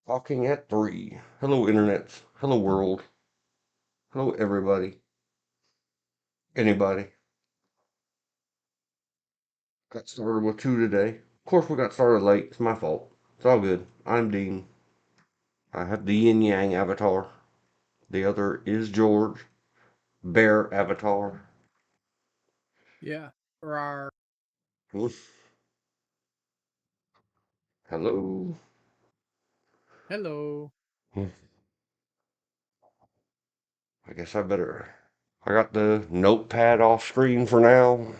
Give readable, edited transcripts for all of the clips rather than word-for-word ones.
Talking at 3. Hello, Internet. Hello, world. Hello, everybody. Anybody. Got started with 2 today. Of course, we got started late. It's my fault. It's all good. I'm Dean. I have the yin yang avatar. The other is George. Bear avatar. Yeah. Rar. Oof. Hello. Hello. Hmm, I guess I better. I got the notepad off screen for now.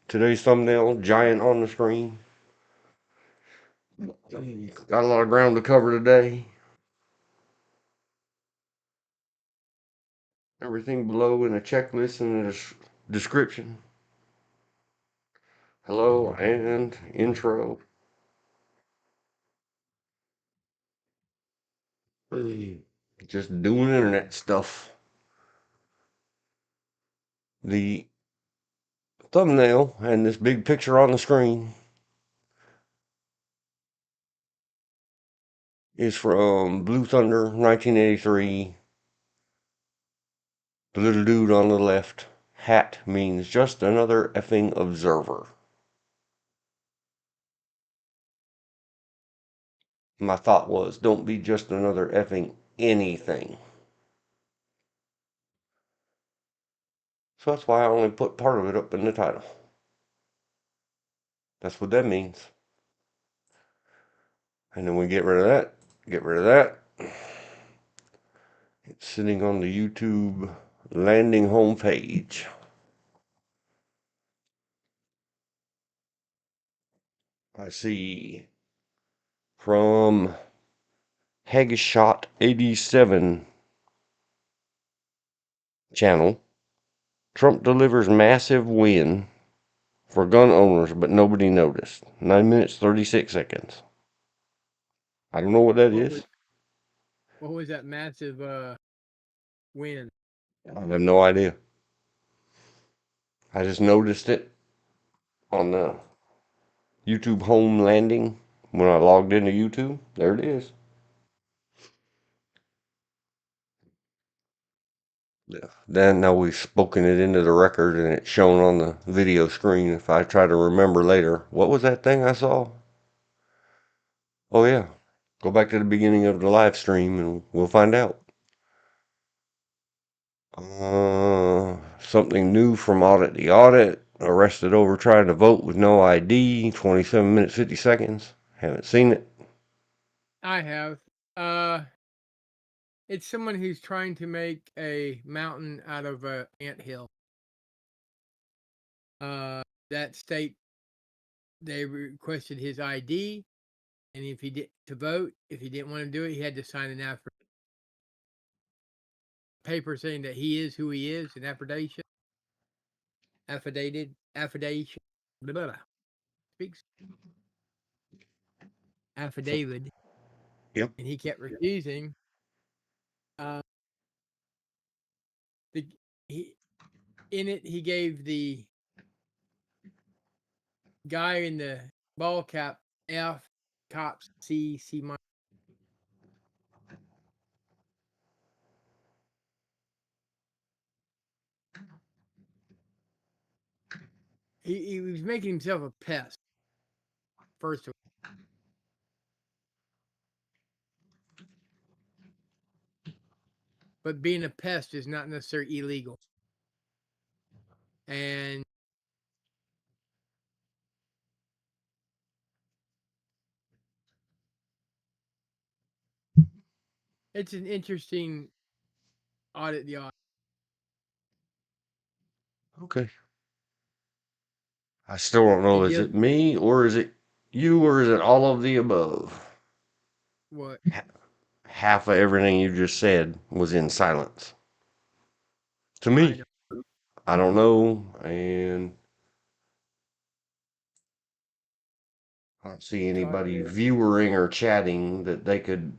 Today's thumbnail, giant on the screen. Got a lot of ground to cover today. Everything below in a checklist and a description. Hello and intro. Just doing internet stuff. The thumbnail and this big picture on the screen is from Blue Thunder 1983. The little dude on the left hat means just another effing observer. My thought was, don't be just another effing anything. So that's why I only put part of it up in the title. That's what that means. And then we get rid of that, get rid of that. It's sitting on the YouTube landing home page. I see from Hagshot 87 channel, Trump delivers massive win for gun owners, but nobody noticed. 9 minutes 36 seconds. I don't know what that What was is. what was that massive win? I have no idea. I just noticed it on the YouTube home landing when I logged into YouTube. There it is. Yeah. Then now we've spoken it into the record and it's shown on the video screen. If I try to remember later, what was that thing I saw? Oh yeah, go back to the beginning of the live stream and we'll find out. Something new from Audit the Audit. Arrested over trying to vote with no ID. 27 minutes 50 seconds. Haven't seen it. I have. Uh it's someone who's trying to make a mountain out of a anthill. That state they requested his ID, and if he did to vote, if he didn't want to do it, he had to sign an paper saying that he is who he is, an affidavit, blah, blah, blah, speaks affidavit, Yep. and he kept refusing. Uh, the he in it he gave the guy in the ball cap F, cops C minus. He was making himself a pest. First of all, but being a pest is not necessarily illegal. And it's an interesting audit. The audit. Okay. I still don't know. It Is deals it me or is it you or is it all of the above? what Half of everything you just said was in silence. To I me, know. I don't know. And I don't see anybody Talking. viewing or chatting that they could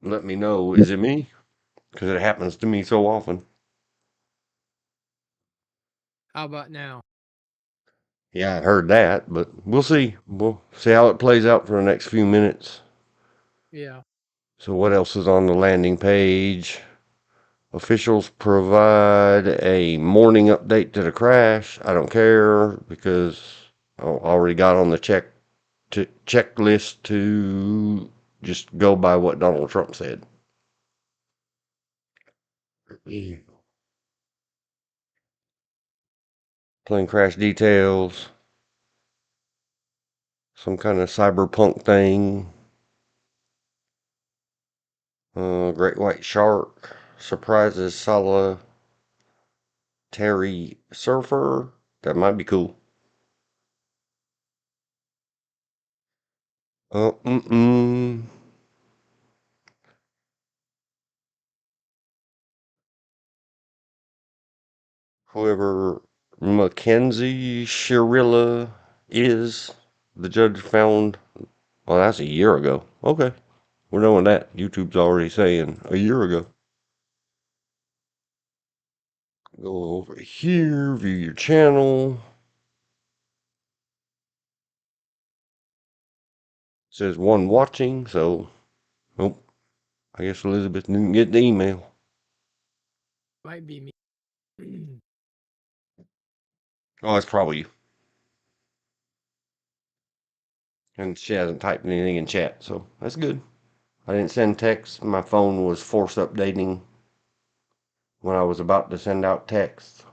let me know. Is it me? Because it happens to me so often. How about now? Yeah, I heard that, but we'll see. We'll see how it plays out for the next few minutes. Yeah. So what else is on the landing page? Officials provide a morning update to the crash. I don't care because I already got on the checklist to just go by what Donald Trump said. Plane crash details, some kind of cyberpunk thing. Great white shark surprises solitary surfer. That might be cool. Uh, mm-mm. Whoever Mackenzie Shirilla is, the judge found. Well, that's a year ago. Okay, we're knowing that. YouTube's already saying a year ago. Go over here, view your channel. It says one watching, so nope. I guess Elizabeth didn't get the email. Might be me. Oh, it's probably you. And she hasn't typed anything in chat, so that's good. I didn't send text. My phone was force updating when I was about to send out text.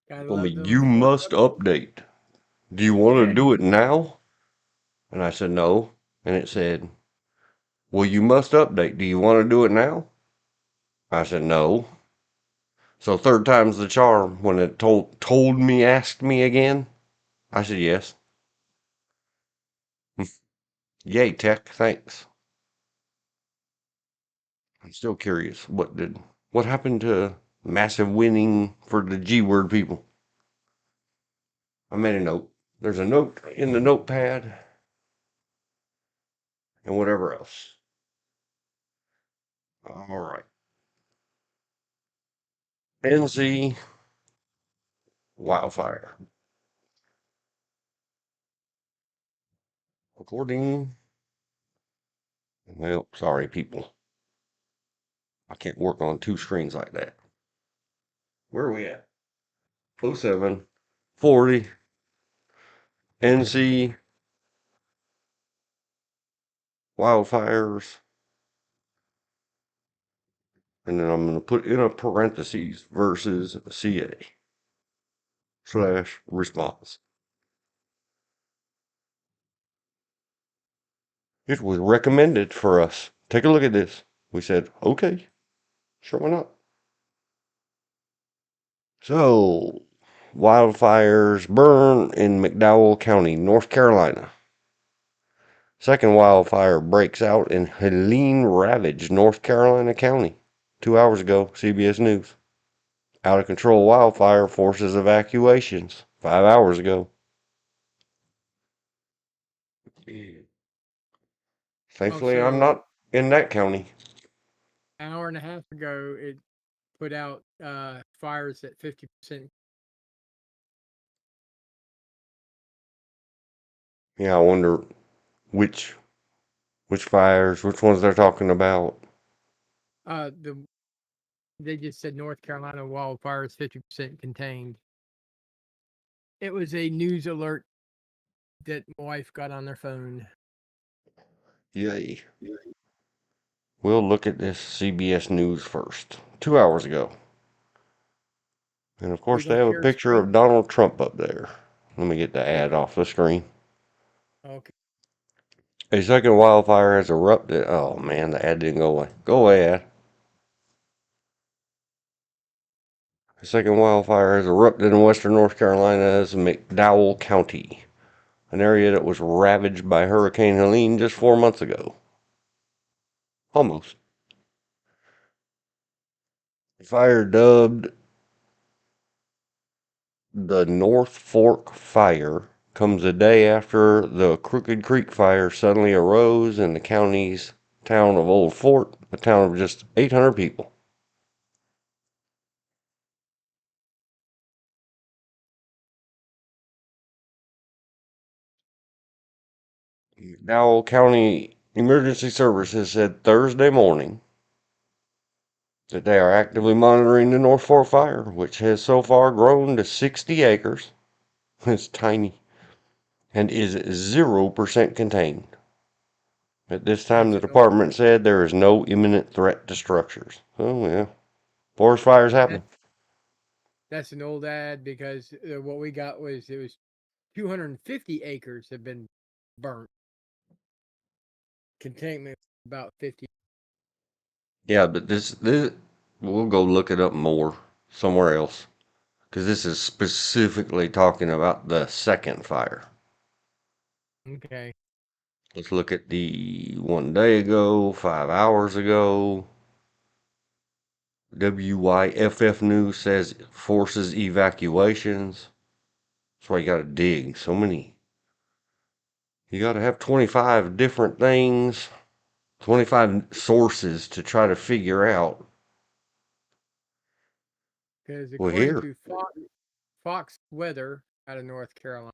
Gotta Told me, love you them force must update. Do you want to do it now? And I said, no. And it said, well, you must update. Do you want to do it now? I said, no. So third time's the charm. When it told me, asked me again, I said, yes. Yay, tech. Thanks. I'm still curious. What happened to massive winning for the G word people? I made a note. There's a note in the notepad and whatever else. All right. NC wildfire. According, well, sorry, people. I can't work on two screens like that. Where are we at? 07, 40, NC wildfires. And then I'm going to put in a parentheses versus CA / response. It was recommended for us. Take a look at this. We said, okay, sure, why not? So, wildfires burn in McDowell County, North Carolina. Second wildfire breaks out in Helene Ravage, North Carolina County. 2 hours ago, CBS News. Out of control wildfire forces evacuations. 5 hours ago. Thankfully, I'm Also, not in that county. an hour and a half ago, it put out fires at 50%. Yeah, I wonder which which fires, which ones they're talking about. The They just said North Carolina wildfires 50% contained. It was a news alert that my wife got on their phone. Yay. We'll look at this CBS News first. 2 hours ago. And of We course, they gonna have a share a picture screen? of Donald Trump up there. Let me get the Yeah. ad off the screen. Okay. A second wildfire has erupted. Oh man, the ad didn't go away. Go away, ad. A second wildfire has erupted in western North Carolina's McDowell County, an area that was ravaged by Hurricane Helene just 4 months ago. Almost. The fire, dubbed the North Fork Fire, comes a day after the Crooked Creek Fire suddenly arose in the county's town of Old Fort, a town of just 800 people. Dowell County Emergency Services said Thursday morning that they are actively monitoring the North Fork fire, which has so far grown to 60 acres. It's tiny and is 0% contained. At this time, That's the an old department said there is no imminent threat to structures. Oh, yeah. Forest fires happen. that that's an old ad because what we got was it was 250 acres have been burnt. Containment about 50. Yeah, but this, we'll go look it up more somewhere else. Because this is specifically talking about the second fire. Okay. Let's look at the 1 day ago, 5 hours ago. WYFF News says forces evacuations. That's why you gotta dig. So many. You gotta have 25 different things, 25 sources to try to figure out. Because Well, according here. to Fox Weather out of North Carolina,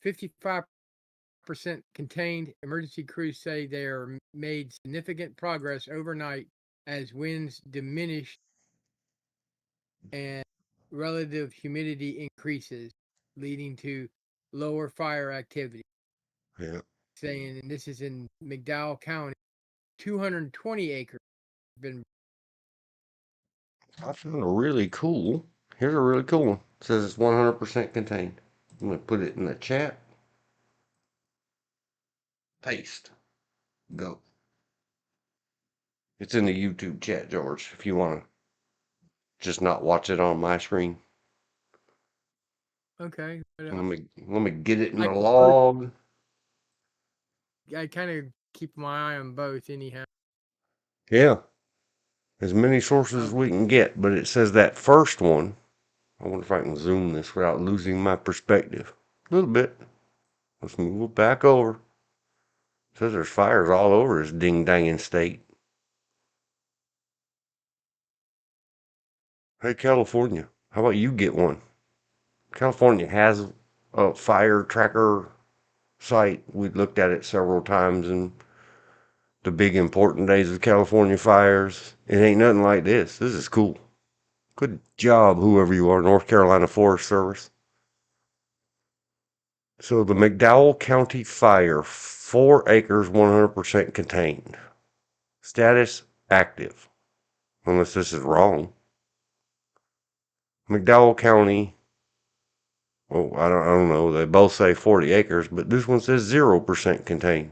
55% contained. Emergency crews say they are made significant progress overnight as winds diminish and relative humidity increases, leading to lower fire activity. Yeah. Saying, and this is in McDowell County, 220 acres have been. I found a really cool. Here's a really cool one. It says it's 100% contained. I'm gonna put it in the chat. Paste. Go. It's in the YouTube chat, George, if you want to just not watch it on my screen. Okay, but Let me get it in I the prefer, log. I kind of keep my eye on both anyhow. Yeah, as many sources Uh, as we can get, but it says that first one. I wonder if I can zoom this without losing my perspective. A little bit. Let's move it back over. It says there's fires all over this ding danging state. Hey, California, how about you get one? California has a fire tracker site. We looked at it several times and the big important days of California fires. It ain't nothing like this. This is cool. Good job, whoever you are, North Carolina Forest Service. So the McDowell County fire, 4 acres, 100% contained. Status active, unless this is wrong. McDowell County, well, I don't know. They both say 40 acres, but this one says 0% contained.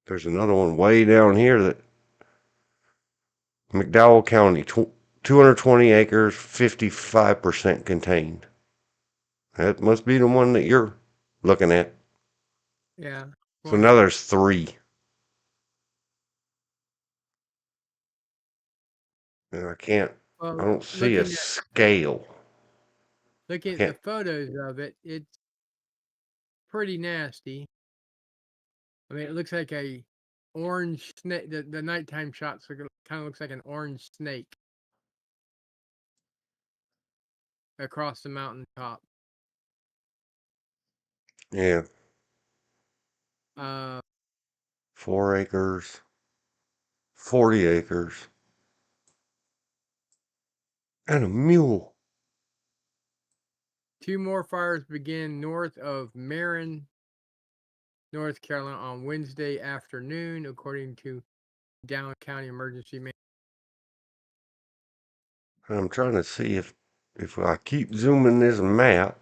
There's another one way down here that McDowell County, 220 acres, 55% contained. That must be the one that you're looking at. yeah, So one. now there's 3. And I Well, don't see a looking at scale. I looking at the can't, photos of it, it's pretty nasty. I mean, it looks like a orange snake. The nighttime shots kind of looks like an orange snake across the mountaintop. yeah, Uh, 4 acres, 40 acres, and a mule. two more fires begin north of Marin, North Carolina on Wednesday afternoon, according to Down County Emergency Man. And I'm trying to see if I keep zooming this map,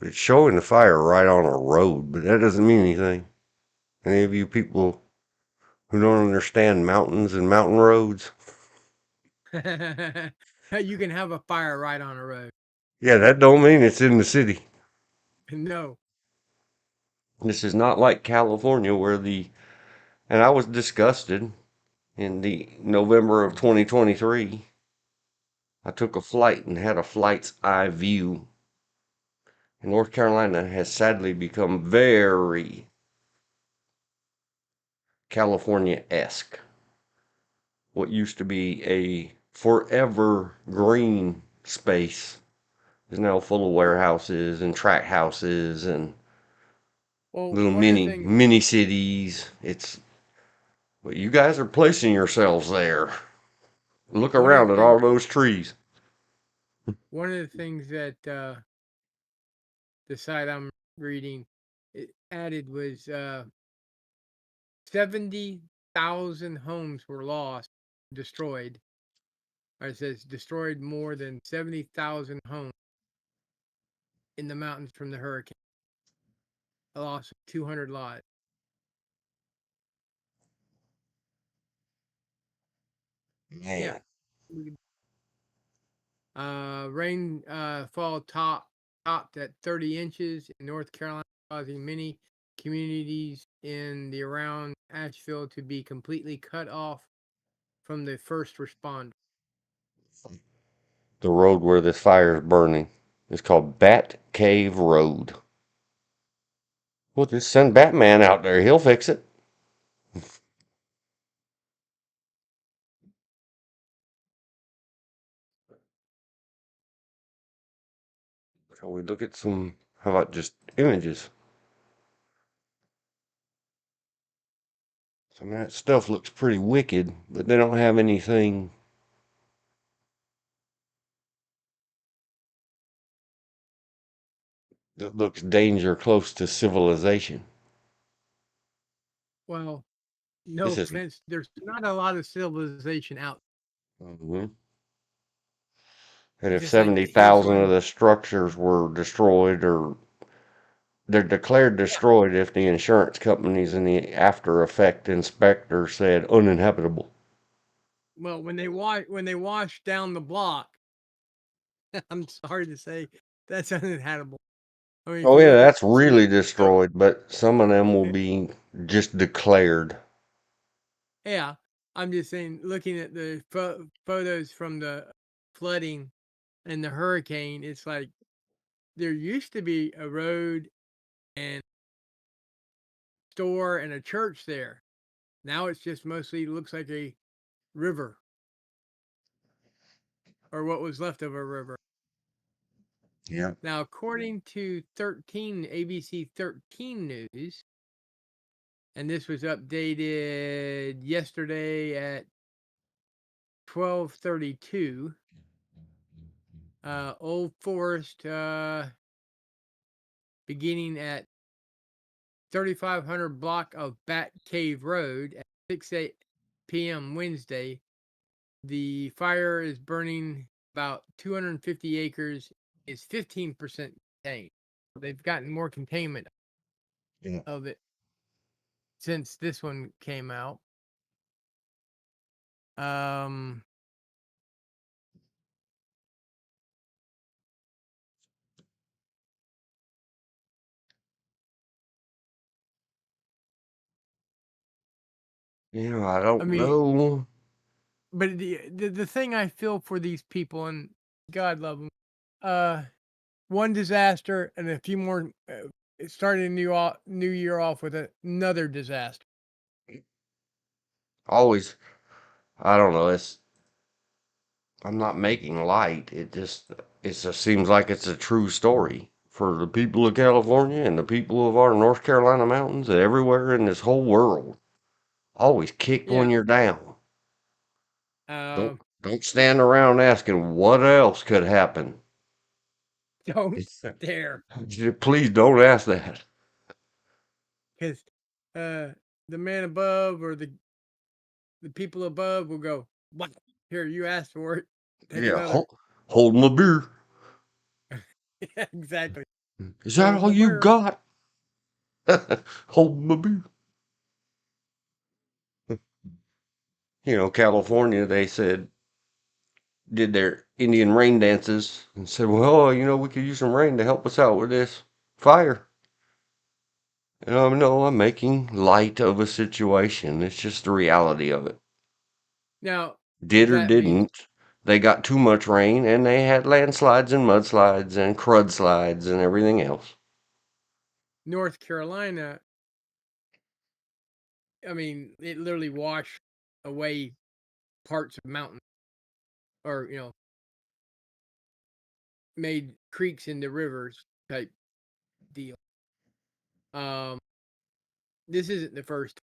it's showing the fire right on a road, but that doesn't mean anything. Any of you people who don't understand mountains and mountain roads? You can have a fire right on a road. Yeah, that don't mean it's in the city. No. This is not like California and I was disgusted in the November of 2023. I took a flight and had a flight's eye view. And North Carolina has sadly become very California-esque. What used to be a forever green space is now full of warehouses and tract houses and Well, little one of the things, mini cities. It's Well, you guys are placing yourselves there. Look one of around the at things, all those trees. one of the things that the site I'm reading it added was 70,000 homes were lost, destroyed. Or it says destroyed more than 70,000 homes in the mountains from the hurricane. A loss of 200 lives. Yeah. Man, Rainfall topped at 30 inches in North Carolina, causing many communities in the around Asheville to be completely cut off from the first responder. the road where this fire is burning is called Bat Cave Road. We'll just send Batman out there. He'll fix it. Shall we look at some, how about just images? Some of that stuff looks pretty wicked, but they don't have anything that looks danger close to civilization. Well, no This is offense, there's not a lot of civilization out. Mhm. And It's if just like here's 70,000 of one. the structures were destroyed, or they're declared Yeah. destroyed if the insurance companies and the after effect inspector said uninhabitable. Well, when they wash down the block, I'm sorry to say that's uninhabitable. I mean, if Oh you yeah, look at that's some, really so destroyed, but some of them will eh, be just declared. yeah, I'm just saying, looking at the photos from the flooding and the hurricane, it's like there used to be a road and store and a church there. Now it's just mostly looks like a river or what was left of a river. Yeah. Now, according to 13 ABC 13 News, and this was updated yesterday at 12:32. Old Forest, beginning at 3500 block of Bat Cave Road at 6 p.m. Wednesday. The fire is burning about 250 acres. Is 15% contained. They've gotten more containment Yeah. of it since this one came out. Um, I I don't mean, know. but the thing I feel for these people, and God love them, uh, one disaster and a few more, starting a new year off with another disaster. Always, I don't know. I'm not making light. It just seems like it's a true story for the people of California and the people of our North Carolina mountains and everywhere in this whole world. Always kicked when Yeah. you're down. Don't Um, don't stand around asking what else could happen. don't It's, dare, please don't ask that. because uh, the man above or the people above will go, "What? Here, you asked for it. Take Yeah, another." hold my beer. Yeah, exactly. Is that Hold all my you beer. got? Hold my beer. California, they said, did their Indian rain dances and said, well, we could use some rain to help us out with this fire. And no, I'm making light of a situation. It's just the reality of it. Now, Did or that means didn't, they got too much rain and they had landslides and mudslides and crud slides and everything else. North Carolina, I mean, it literally washed away parts of mountains or, made creeks into rivers type deal. This isn't the first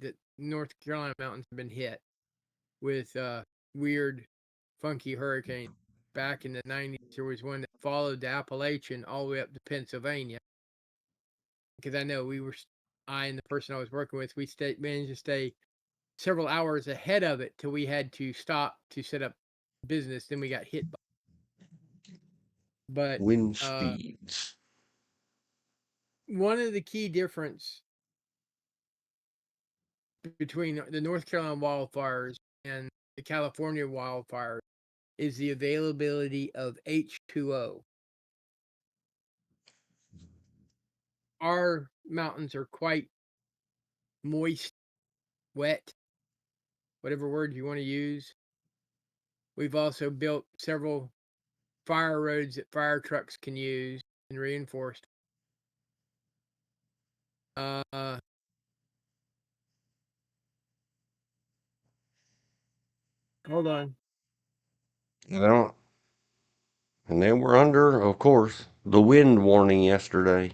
that North Carolina mountains have been hit with weird, funky hurricanes. Back in the 90s, there was one that followed the Appalachian all the way up to Pennsylvania. Because I know I and the person I was working with, managed to stay several hours ahead of it till we had to stop to set up business. Then we got hit by it. But Wind speeds. one of the key difference between the North Carolina wildfires and the California wildfires is the availability of H2O. Our mountains are quite moist, wet, whatever word you want to use. We've also built several fire roads that fire trucks can use and reinforced. Uh, Hold on. I don't, and they were under, of course, the wind warning yesterday.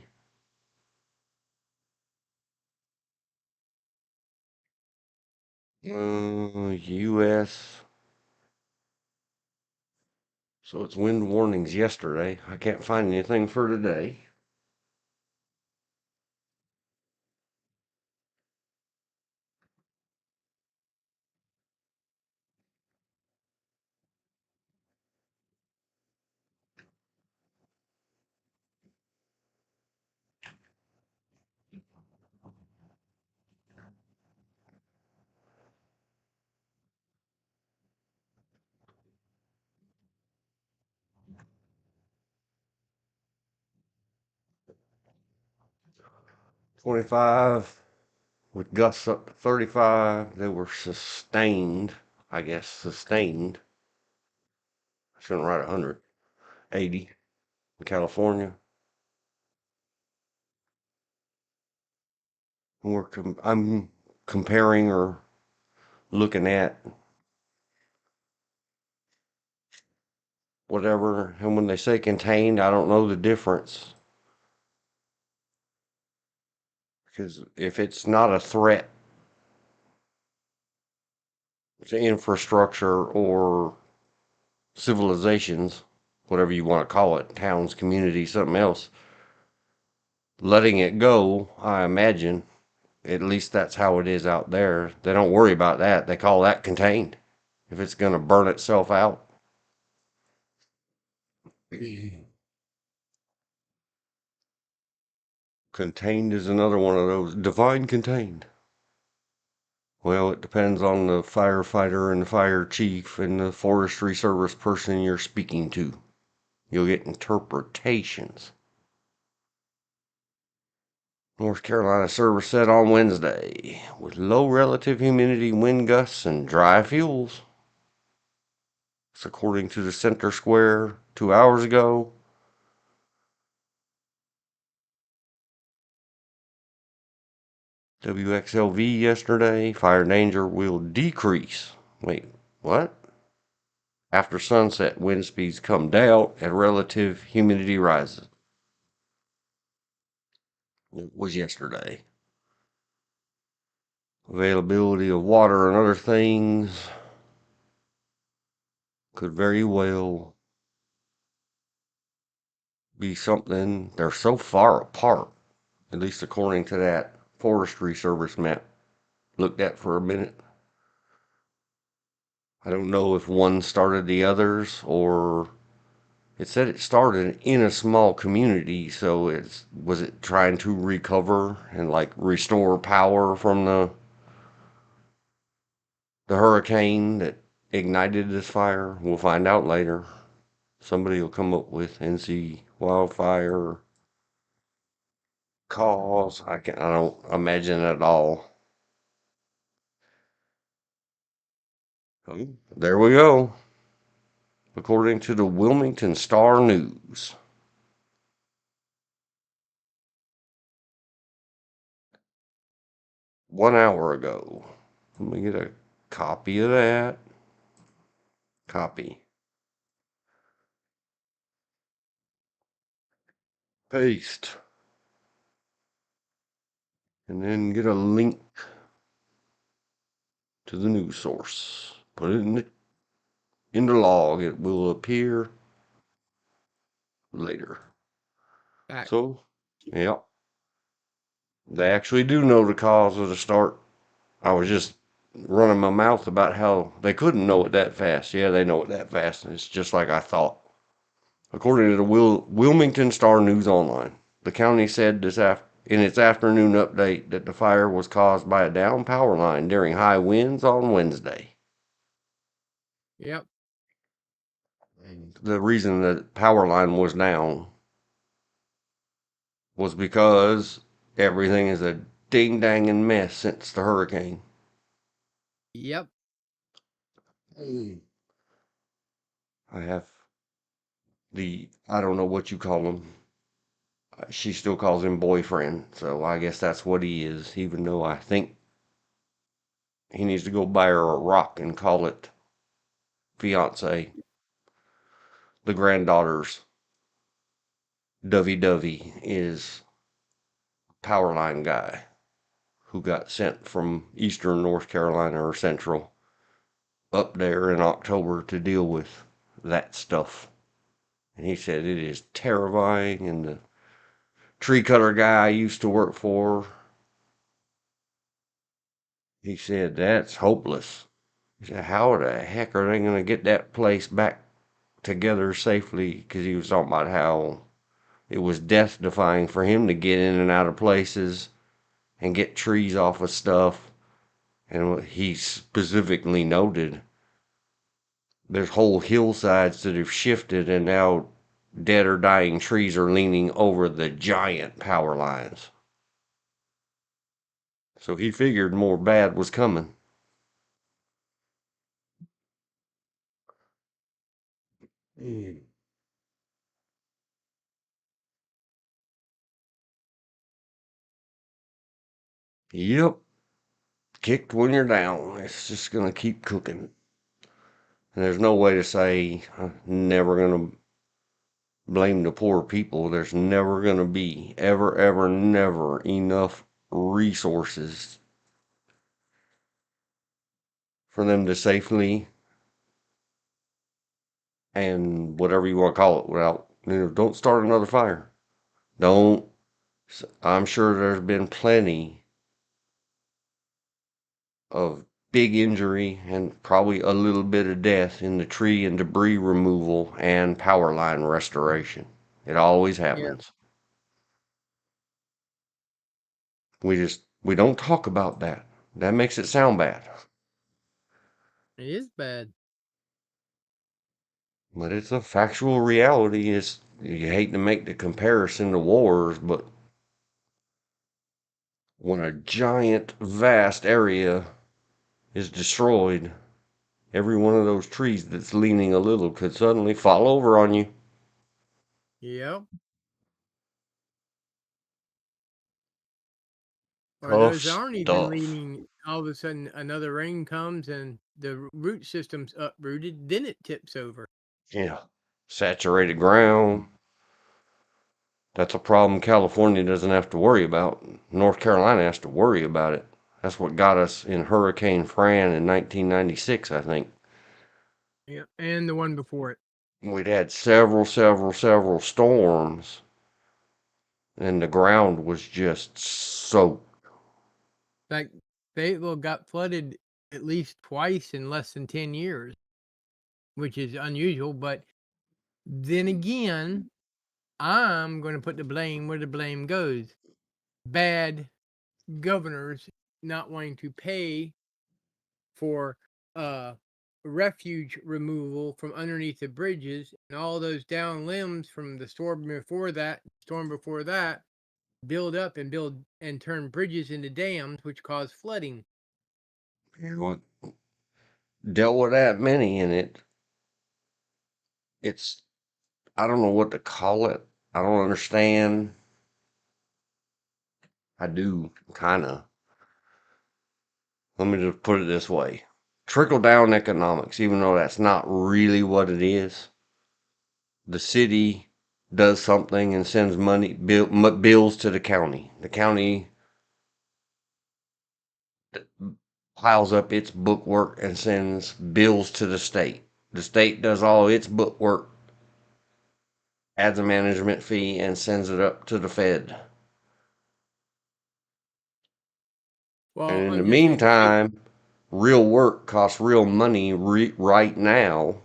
U.S. So it's wind warnings yesterday. I can't find anything for today. .25 with gusts up to 35. They were sustained, I guess, sustained. I shouldn't write 100. 80 in California. I'm comparing or looking at whatever, and when they say contained, I don't know the difference. Because if it's not a threat to infrastructure or civilizations, whatever you want to call it, towns, communities, something else, letting it go, I imagine, at least that's how it is out there. They don't worry about that. They call that contained. If it's going to burn itself out. Contained is another one of those. Divine contained. Well, it depends on the firefighter and the fire chief and the forestry service person you're speaking to. You'll get interpretations. North Carolina service said on Wednesday, with low relative humidity, wind gusts, and dry fuels. It's according to the Center Square 2 hours ago. WXLV yesterday, fire danger will decrease. Wait, what? After sunset, wind speeds come down and relative humidity rises. It was yesterday. Availability of water and other things could very well be something. They're so far apart, at least according to that forestry service map looked at for a minute. I don't know if one started the others, or it said it started in a small community, so was it trying to recover and like restore power from the hurricane that ignited this fire? We'll find out later. Somebody will come up with NC wildfire cause. I don't imagine at all. Oh, there we go. According to the Wilmington Star News. 1 hour ago. Let me get a copy of that. Copy. Paste. And then get a link to the news source. Put it in the log. It will appear later. Fact. So, yeah, they actually do know the cause of the start. I was just running my mouth about how they couldn't know it that fast. Yeah, they know it that fast. And it's just like I thought. According to the Wilmington Star News Online, the county said in its afternoon update that the fire was caused by a down power line during high winds on Wednesday. Yep. The reason the power line was down was because everything is a ding danging mess since the hurricane. Yep. I have I don't know what you call him. She still calls him boyfriend, so I guess that's what he is, even though I think he needs to go buy her a rock and call it fiance. The granddaughter's Dovey is power line guy who got sent from eastern North Carolina or central up there in October to deal with that stuff. And he said it is terrifying. And the tree cutter guy I used to work for, he said that's hopeless. He said, how the heck are they going to get that place back together safely? Because he was talking about how it was death defying for him to get in and out of places and get trees off of stuff. And he specifically noted there's whole hillsides that have shifted, and now dead or dying trees are leaning over the giant power lines. So he figured more bad was coming. Mm. Yep, kicked when you're down. It's just gonna keep cooking. And there's no way to say I'm never gonna blame the poor people. There's never gonna be ever never enough resources for them to safely and whatever you want to call it without, don't start another fire. Don't. I'm sure there's been plenty of big injury and probably a little bit of death in the tree and debris removal and power line restoration. It always Yeah. happens. We don't talk about that. That makes it sound bad. It is bad. But it's a factual reality. It's you hate to make the comparison to wars, but when a giant vast area is destroyed, every one of those trees that's leaning a little could suddenly fall over on you. Yep. Or Tough those that aren't even stuff. leaning, all of a sudden another rain comes and the root system's uprooted, then it tips over. Yeah. Saturated ground. That's a problem California doesn't have to worry about. North Carolina has to worry about it. That's what got us in Hurricane Fran in 1996, I think. Yeah. And the one before it. We'd had several storms, and the ground was just soaked. In fact, Fayetteville got flooded at least twice in less than 10 years, which is unusual. But then again, I'm going to put the blame where the blame goes. Bad governors not wanting to pay for refuge removal from underneath the bridges and all those down limbs from the storm before that, build up and build and turn bridges into dams, which cause flooding. What dealt with that many in it. It's I don't know what to call it. I don't understand. I do kinda. Let me just put it this way. Trickle down economics, even though that's not really what it is. The city does something and sends bills to the county. The county piles up its bookwork and sends bills to the state. The state does all its bookwork, adds a management fee, and sends it up to the Fed. And Well, in the I'm just saying, meantime, real work costs real money right now,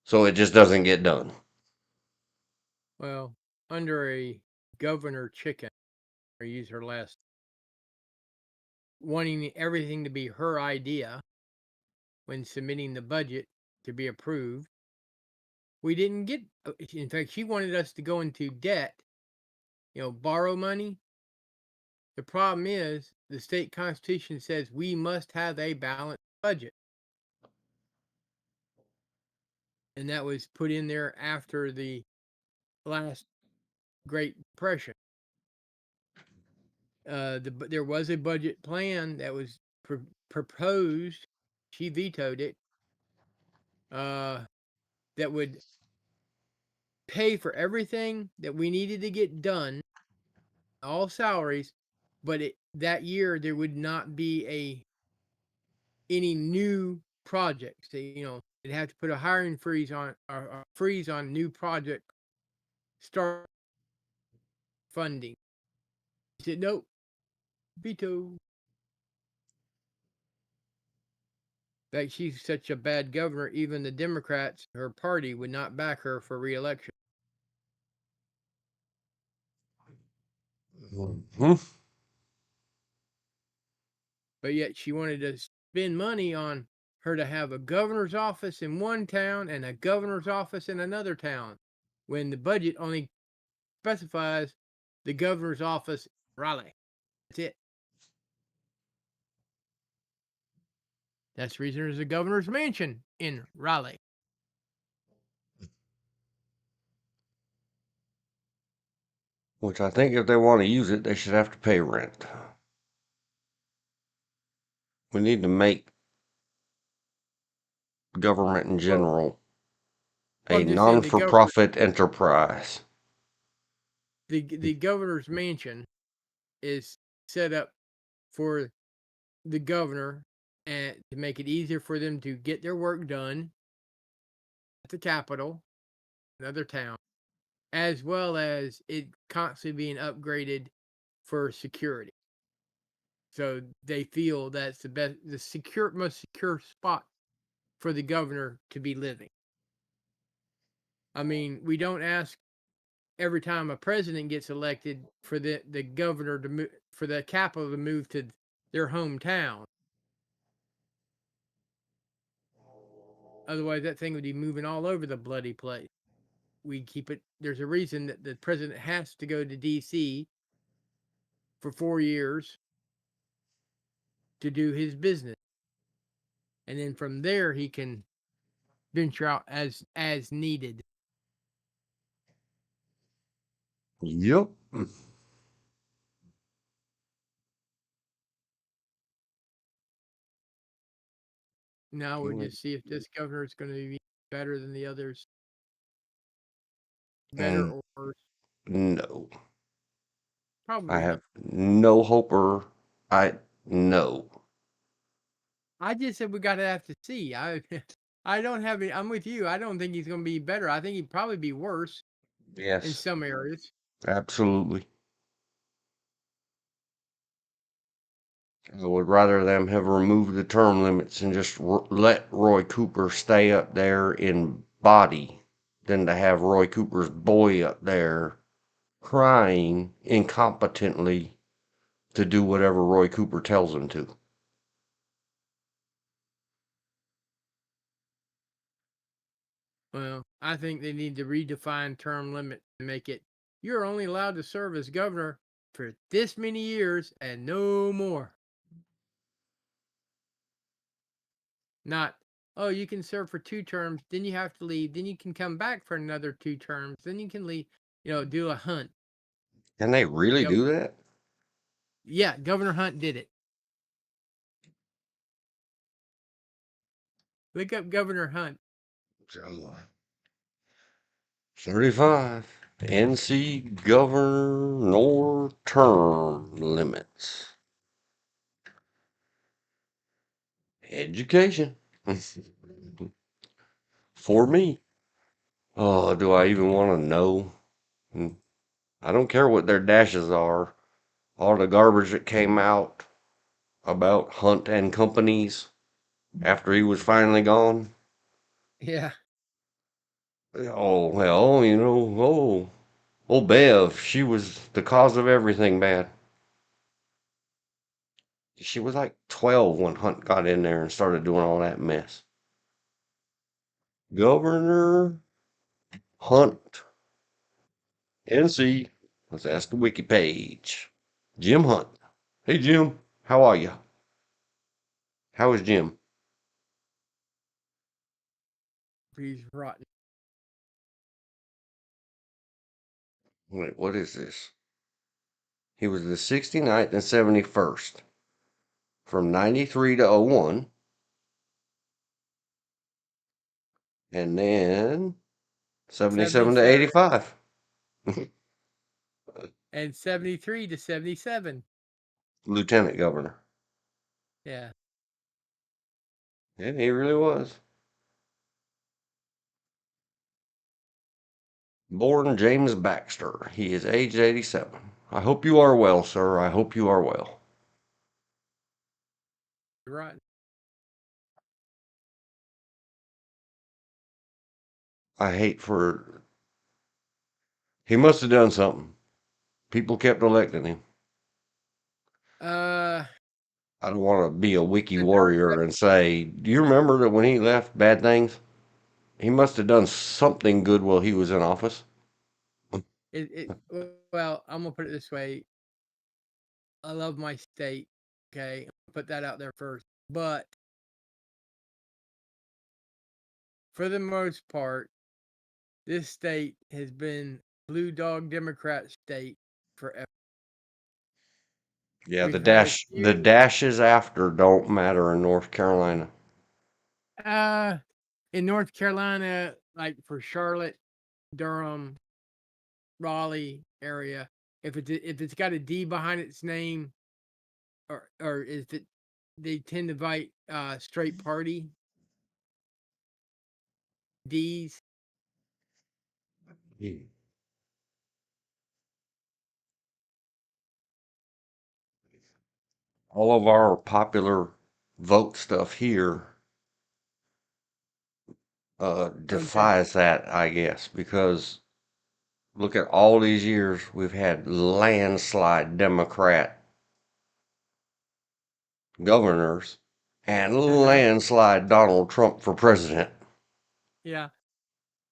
so it just doesn't get done. well, under a governor chicken, or use her last, wanting everything to be her idea when submitting the budget to be approved, we didn't get. In fact, she wanted us to go into debt, borrow money. The problem is the state constitution says we must have a balanced budget. And that was put in there after the last Great Depression. There was a budget plan that was proposed. She vetoed it. That would pay for everything that we needed to get done, all salaries, but that year there would not be any new projects. They'd have to put a hiring freeze on, or a freeze on new project start funding. He said, nope, veto. That she's such a bad governor, even the Democrats, her party, would not back her for re-election. Hmm. But yet she wanted to spend money on her to have a governor's office in one town and a governor's office in another town, when the budget only specifies the governor's office in Raleigh. That's it. That's the reason there's a governor's mansion in Raleigh. Which I think if they want to use it, they should have to pay rent. We need to make government in Well, general a I'm just saying non-for-profit enterprise. the governor's mansion is set up for the governor and to make it easier for them to get their work done at the capital, another town, as well as it constantly being upgraded for security. So they feel that's the most secure spot for the governor to be living. I mean, we don't ask every time a president gets elected for the governor to move, for the capital to move to their hometown. Otherwise, that thing would be moving all over the bloody place. We keep it. There's a reason that the president has to go to D.C. for 4 years to do his business, and then from there he can venture out as needed. Yep. Now we'll just see if this governor is going to be better than the others, better And or worse. no, I Probably not. have no hope or I no. I just said we got to have to see. I don't have it. I'm with you. I don't think he's going to be better. I think he'd probably be worse in Yes, some areas. absolutely. I would rather them have removed the term limits and just let Roy Cooper stay up there in body than to have Roy Cooper's boy up there crying incompetently to do whatever Roy Cooper tells him to. Well, I think they need to redefine term limit and make it you're only allowed to serve as governor for this many years and no more. Not, oh, you can serve for 2 terms, then you have to leave, then you can come back for another 2 terms, then you can leave, do a hunt. Can they really Gov- do that? yeah, Governor Hunt did it. Look up Governor Hunt. 35. NC governor term limits. Education. For me. Oh, do I even want to know? I don't care what their dashes are. All the garbage that came out about Hunt and companies after he was finally gone. Yeah. Oh, well, old Bev, she was the cause of everything bad. She was like 12 when Hunt got in there and started doing all that mess. Governor Hunt, NC. Let's ask the wiki page. Jim Hunt. Hey, Jim. How are you? How is Jim? He's rotten. Wait, what is this? He was the 69th and 71st from 93 to 01. And then 77 to 77 85. and 73 to 77. Lieutenant governor. Yeah. Yeah, he really was. Born James Baxter. He is aged 87. I hope you are well, sir. I hope you are well. Rotten. I hate for. He must have done something. People kept electing him. Uh, I don't want to be a wiki the third warrior and say, do you remember that when he left, bad things? He must have done something good while he was in office. well, I'm gonna put it this way. I love my state. Okay, I'll put that out there first. But for the most part, this state has been blue dog Democrat state forever. Yeah, We've had a the few dashes after don't matter in North Carolina. uh in North Carolina, like for Charlotte, Durham, Raleigh area. If it's got a D behind its name, or if it they tend to invite straight party D's. All of our popular vote stuff here Okay. defies that, I guess, because look at all these years we've had landslide Democrat governors and Uh-huh. landslide Donald Trump for president. Yeah.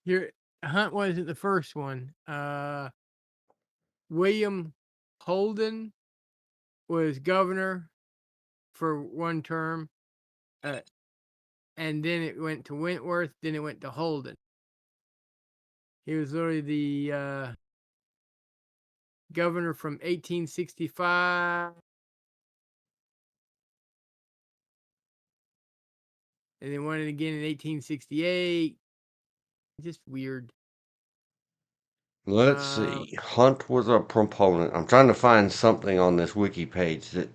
Here Hunt wasn't the first one. William Holden was governor for one term. Uh, and then it went to Wentworth, then it went to Holden. He was literally the governor from 1865, and then won it again in 1868. Just weird. Let's Uh, see. Hunt was a proponent. I'm trying to find something on this wiki page that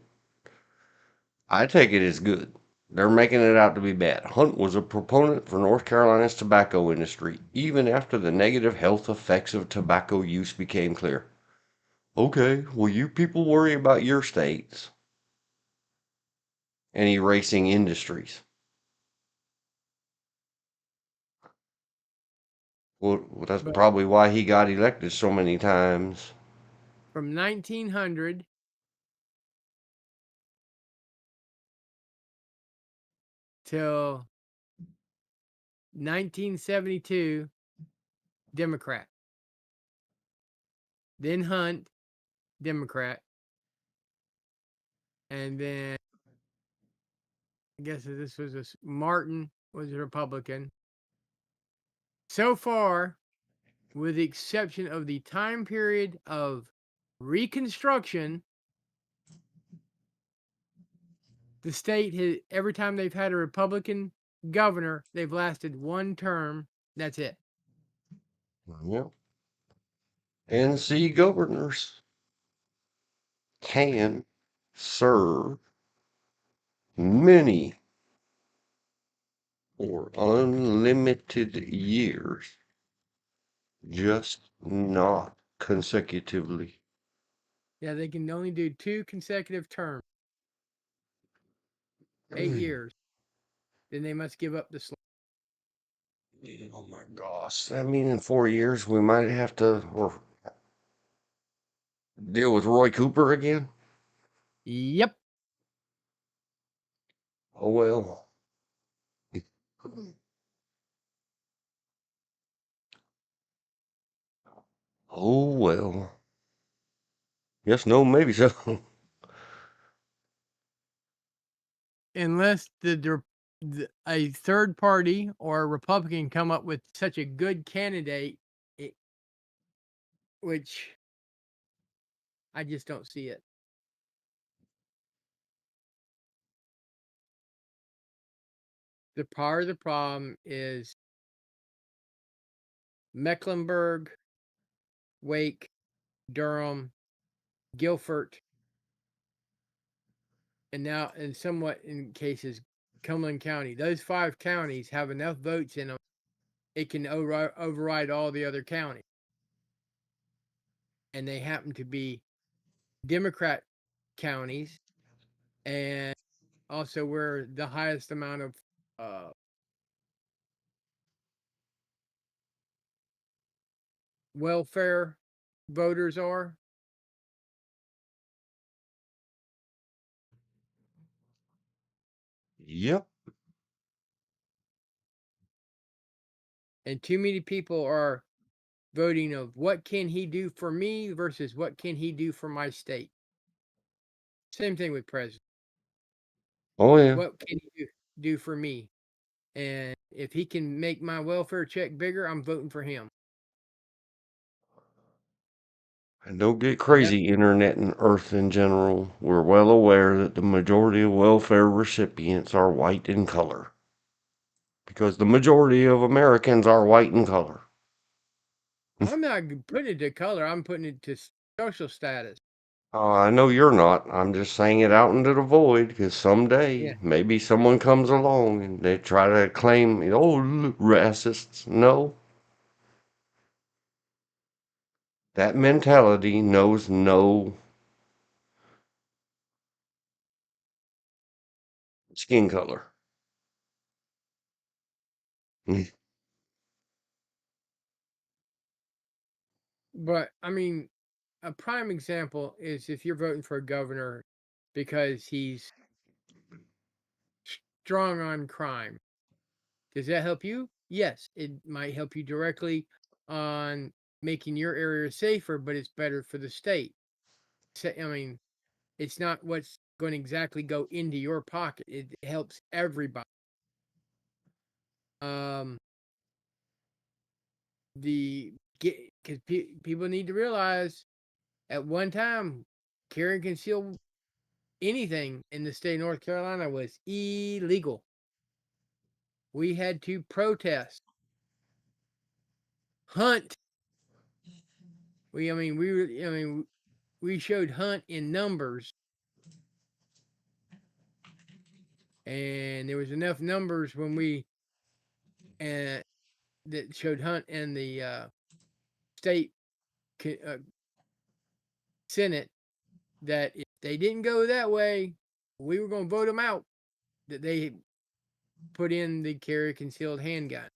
I take it as good. They're making it out to be bad. Hunt was a proponent for North Carolina's tobacco industry, even after the negative health effects of tobacco use became clear. Okay, well, you people worry about your states and erasing industries. Well, that's but probably why he got elected so many times. from 1900 till 1972, Democrat. Then Hunt, Democrat. And then I guess this was Martin was a Republican. So far, with the exception of the time period of Reconstruction, the state has, every time they've had a Republican governor, they've lasted one term. That's it. Yep. NC governors can serve many or unlimited years, just not consecutively. Yeah, they can only do 2 consecutive terms, 8 years. Then they must give up the slot. Oh my gosh. I mean, in 4 years, we might have to or deal with Roy Cooper again. Yep. Oh well. Oh well. Yes, no, maybe so. Unless a third party or a Republican come up with such a good candidate, which I just don't see it. The part of the problem is Mecklenburg, Wake, Durham, Guilford, and now, and somewhat in cases, Cumberland County. Those 5 counties have enough votes in them, it can override all the other counties. And they happen to be Democrat counties, and also where the highest amount of uh, welfare voters are. Yep. And too many people are voting of what can he do for me versus what can he do for my state. Same thing with president. Oh yeah. What can he do for me? And if he can make my welfare check bigger, I'm voting for him. And don't get And that, crazy, internet and earth in general. We're well aware that the majority of welfare recipients are white in color. Because the majority of Americans are white in color. I'm not putting it to color. I'm putting it to social status. I know you're not. I'm just saying it out into the void because Yeah. someday maybe someone comes along and they try to claim, oh, racists. No, that mentality knows no skin color. Mm. But I mean, a prime example is if you're voting for a governor because he's strong on crime. Does that help you? Yes, it might help you directly on making your area safer, but it's better for the state. I mean, it's not what's going to exactly go into your pocket. It helps everybody. Um, because people need to realize at one time, carry and conceal anything in the state of North Carolina was illegal. We had to protest, hunt. We showed hunt in numbers, and there was enough numbers when we uh, that showed hunt in the state uh, senate that if they didn't go that way, we were going to vote them out. That they put in the carry concealed handgun.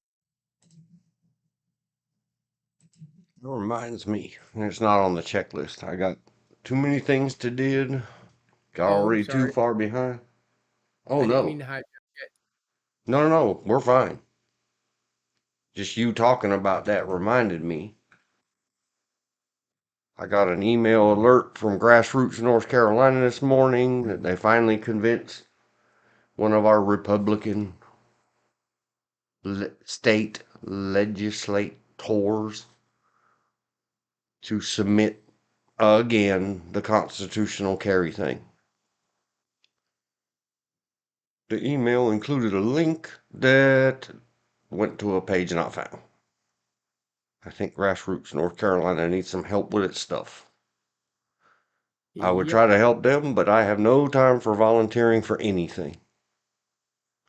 It reminds me, it's not on the checklist. I got too many things to do. Got Oh, already too sorry, far behind. Oh I didn't mean no. to hide. No, no, no. We're fine. Just you talking about that reminded me. I got an email alert from Grassroots North Carolina this morning that they finally convinced one of our Republican state legislators to submit again the constitutional carry thing. The email included a link that went to a page not found. I think Grassroots North Carolina needs some help with its stuff. I would Yep. try to help them, but I have no time for volunteering for anything.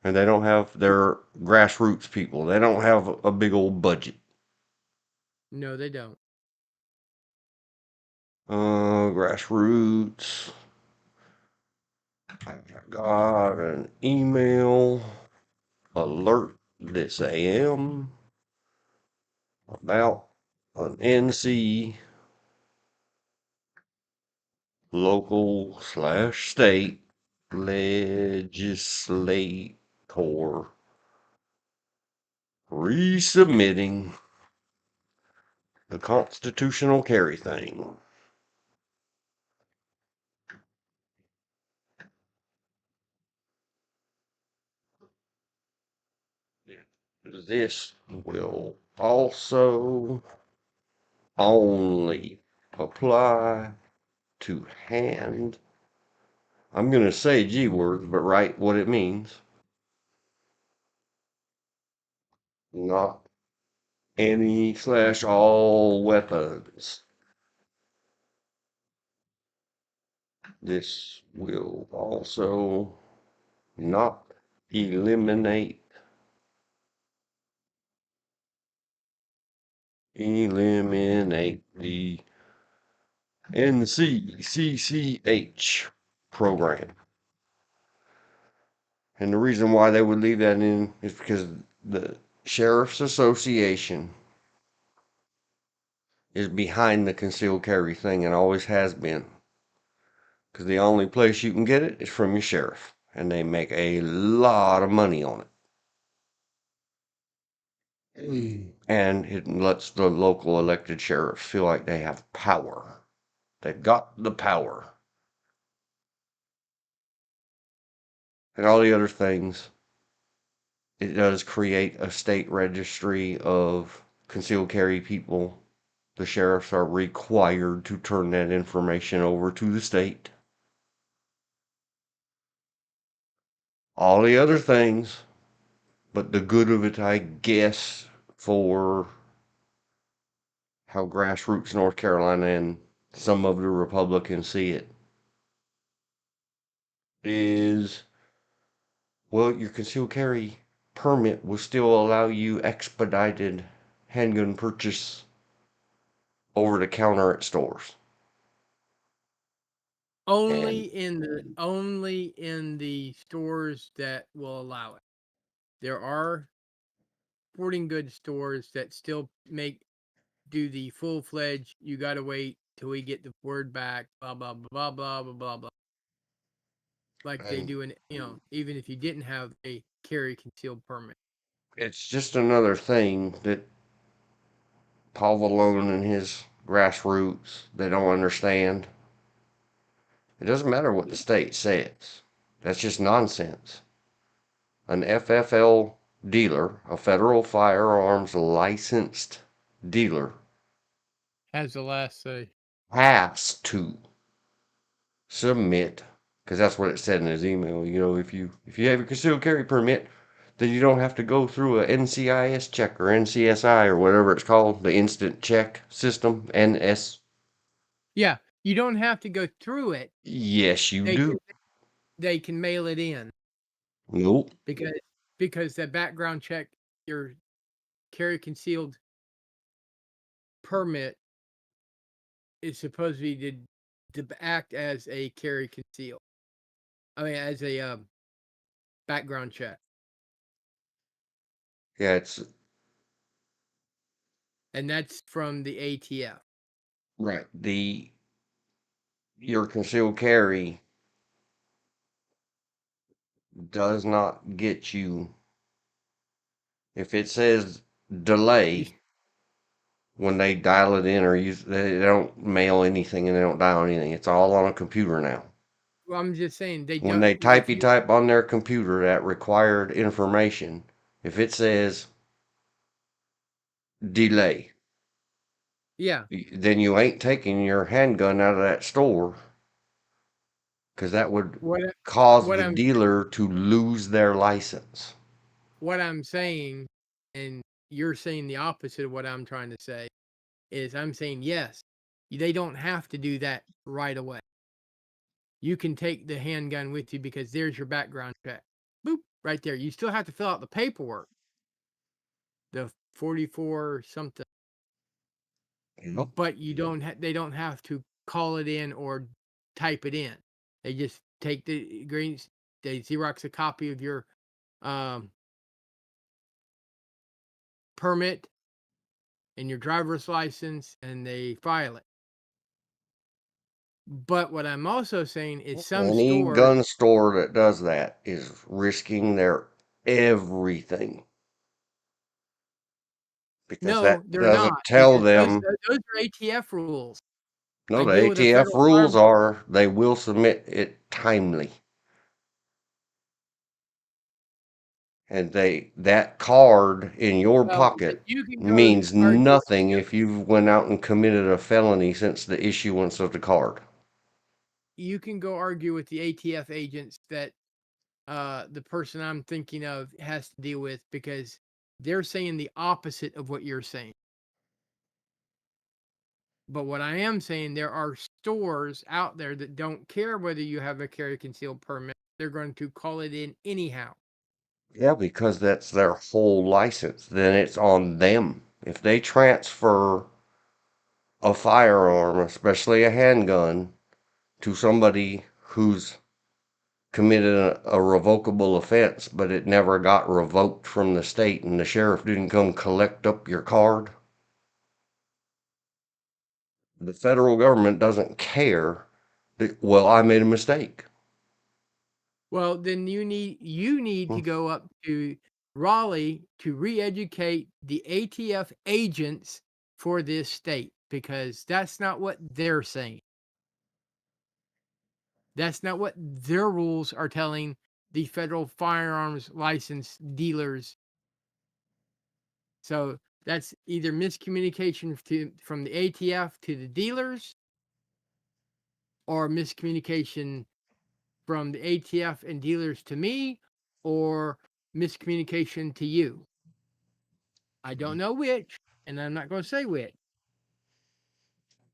And they don't have their grassroots people. They don't have a big old budget. No, they don't. Grassroots. I got an email alert this AM about an NC local/state legislator resubmitting the constitutional carry thing. This will also only apply to hand. I'm going to say G words, but write what it means. Not any/all weapons. This will also not eliminate the NCCCH program. And the reason why they would leave that in is because the Sheriff's Association is behind the concealed carry thing and always has been. Because the only place you can get it is from your sheriff. And they make a lot of money on it. And it lets the local elected sheriffs feel like they have power. They've got the power. And all the other things. It does create a state registry of concealed carry people. The sheriffs are required to turn that information over to the state. All the other things, but the good of it, I guess, for how grassroots North Carolina and some of the Republicans see it, is, well, your concealed carry permit will still allow you expedited handgun purchase over the counter at stores. And Only in the stores that will allow it. There are sporting goods stores that still do the full-fledged, you gotta wait till we get the word back, blah blah blah blah blah blah blah. Like they and do in, even if you didn't have a carry concealed permit. it's just another thing that Paul Valone and his grassroots, they don't understand. It doesn't matter what the state says. That's just nonsense. An FFL dealer, a federal firearms licensed dealer, Has the last say. has to submit, because that's what it said in his email. If you have a concealed carry permit, then you don't have to go through a NCIS check or NCSI or whatever it's called, the instant check system. NS. Yeah, you don't have to go through it. Yes, you They do. can they can mail it in Nope. because because that background check, your carry concealed permit is supposed to be to act as a carry conceal. I mean, as a background check, Yeah, it's and that's from the ATF. right. Your concealed carry does not get you if it says You, delay when they dial it in or use they don't mail anything and they don't dial anything. It's all on a computer now. well, I'm just saying they When don't. they If you type on their computer that required information, if it says delay, yeah, then you ain't taking your handgun out of that store because that would what cause what the I'm dealer to lose their license. what I'm saying, and you're saying the opposite of what I'm trying to say. Is I'm saying yes, they don't have to do that right away. You can take the handgun with you because there's your background check. Boop, right there. You still have to fill out the paperwork. The 44 something, Yep. but you don't they don't have to call it in or type it in. They just take the green, they Xerox a copy of your um, permit and your driver's license and they file it. But what I'm also saying is some Any stores, gun store that does that is risking their everything because no, that they're doesn't not tell because those them. those are ATF rules. No, I the deal with a ATF federal rules firearms. are they will submit it timely. And that card in your Well, listen, pocket you can go means argue with nothing the if you've went out and committed a felony since the issuance of the card. you can go argue with the ATF agents that the person I'm thinking of has to deal with because they're saying the opposite of what you're saying. But what I am saying, there are stores out there that don't care whether you have a carry concealed permit. They're going to call it in anyhow. Yeah, because that's their whole license. Then it's on them. If they transfer a firearm, especially a handgun, to somebody who's committed a revocable offense, but it never got revoked from the state and the sheriff didn't come collect up your card, the federal government doesn't care that, well, I made a mistake. Well, then you need to Hmm. go up to Raleigh to re-educate the ATF agents for this state because that's not what they're saying. That's not what their rules are telling the federal firearms license dealers. So that's either miscommunication from the ATF to the dealers or miscommunication from the ATF and dealers to me or miscommunication to you. I don't know which, and I'm not going to say which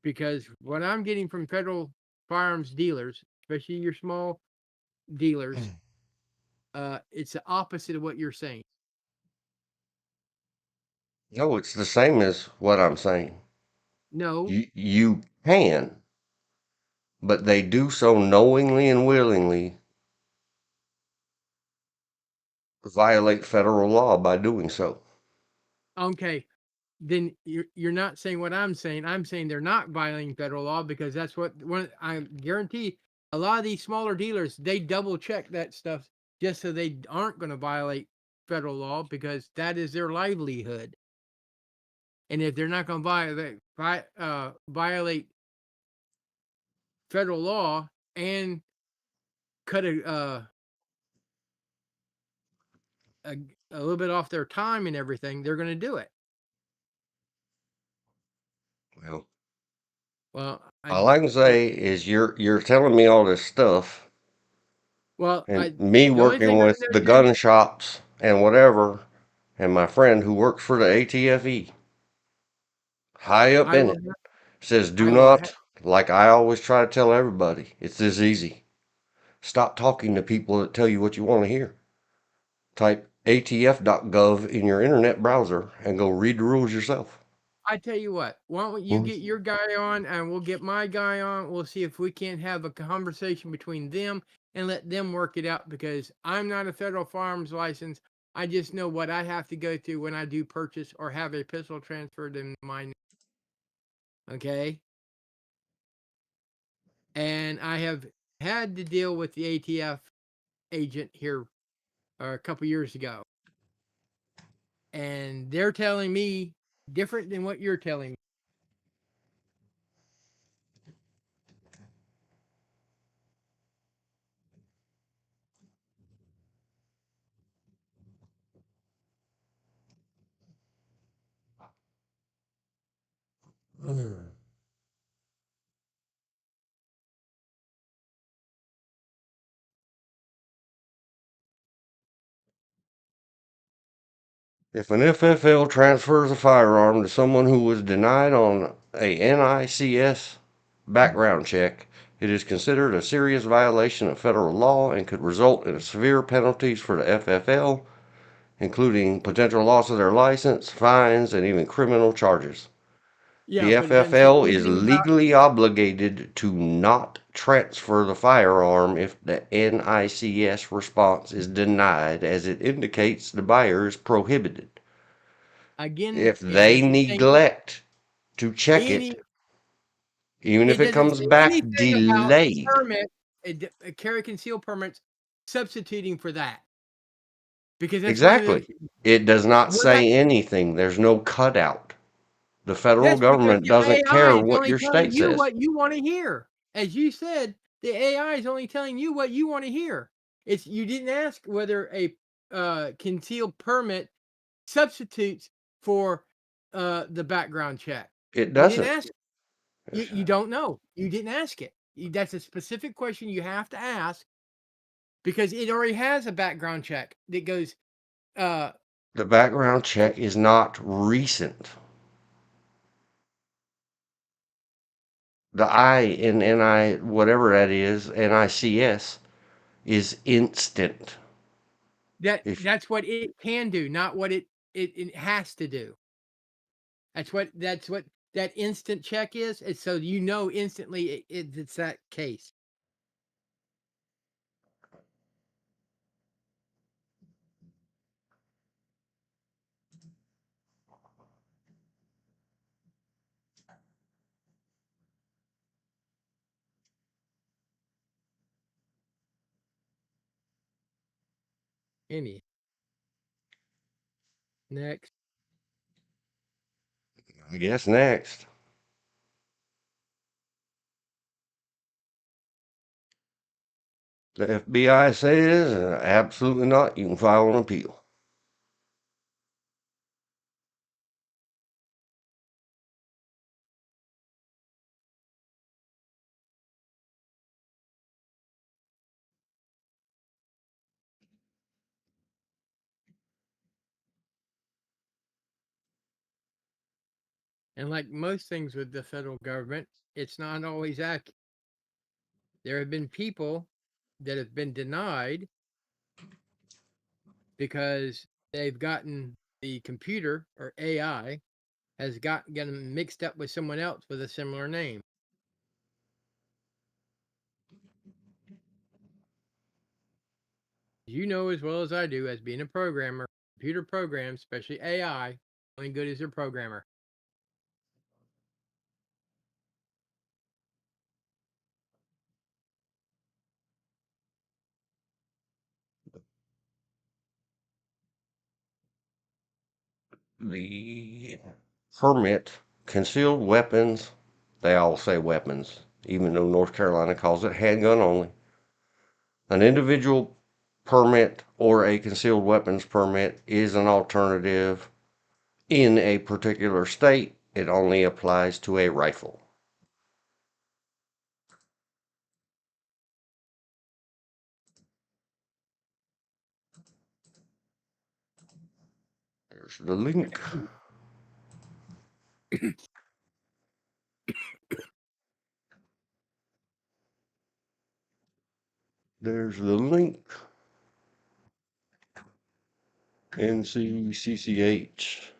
because what I'm getting from federal firearms dealers, especially your small dealers, it's the opposite of what you're saying. No, it's the same as what I'm saying. No, You can, but they do so knowingly and willingly violate federal law by doing so. okay, then you're not saying what I'm saying. I'm saying they're not violating federal law because that's what one I guarantee a lot of these smaller dealers they double check that stuff just so they aren't going to violate federal law because that is their livelihood. And if they're not going to violate federal law and cut a a little bit off their time and everything, they're going to do it. Well, Well, all I can it, say is you're telling me all this stuff, and I me the only thing working I with know, the Jay, gun shops and whatever, and my friend who works for the ATFE, high up I in will it, says do I will not, like I always try to tell everybody, it's this easy. Stop talking to people that tell you what you want to hear. Type atf.gov in your internet browser and go read the rules yourself. I tell you what, why don't you Hmm. get your guy on and we'll get my guy on. We'll see if we can't have a conversation between them and let them work it out because I'm not a federal firearms license. I just know what I have to go through when I do purchase or have a pistol transferred in my name. Okay. And I have had to deal with the ATF agent here a couple years ago. And they're telling me different than what you're telling me. If an FFL transfers a firearm to someone who was denied on a NICS background check, it is considered a serious violation of federal law and could result in severe penalties for the FFL, including potential loss of their license, fines, and even criminal charges. Yeah, The but it doesn't say FFL is anything about. legally obligated to not transfer the firearm if the NICS response is denied, as it indicates the buyer is prohibited. Again, If it they doesn't say neglect to check any. it, even if It it doesn't comes say back anything about delayed, permit, a carry conceal permits substituting for that, because that's one of the exactly, it does not what I. say anything. There's no cutout. The federal That's because government the doesn't AI care is what only your telling state you says. what you want to hear. As you said, the AI is only telling you what you want to hear. It's you didn't ask whether a concealed permit substitutes for the background check. It You didn't doesn't. ask. You don't know. You didn't ask it. That's a specific question you have to ask because it already has a background check that goes. Uh, The background check is not recent. The I in NI, whatever that is, NICS, is instant. If that's what it can do, not what it has to do. That's what that instant check is. It's so you know instantly it's that case. Any next. I guess next, the FBI says absolutely not. You can file an appeal. And like most things with the federal government, it's not always accurate. There have been people that have been denied because they've gotten the computer or AI has gotten them mixed up with someone else with a similar name. You know as well as I do, as being a programmer, computer programs, especially AI, only good as their programmer. The permit, concealed weapons, they all say weapons, even though North Carolina calls it handgun only. An individual permit or a concealed weapons permit is an alternative in a particular state. It only applies to a rifle. There's the link. There's the link. NCCCH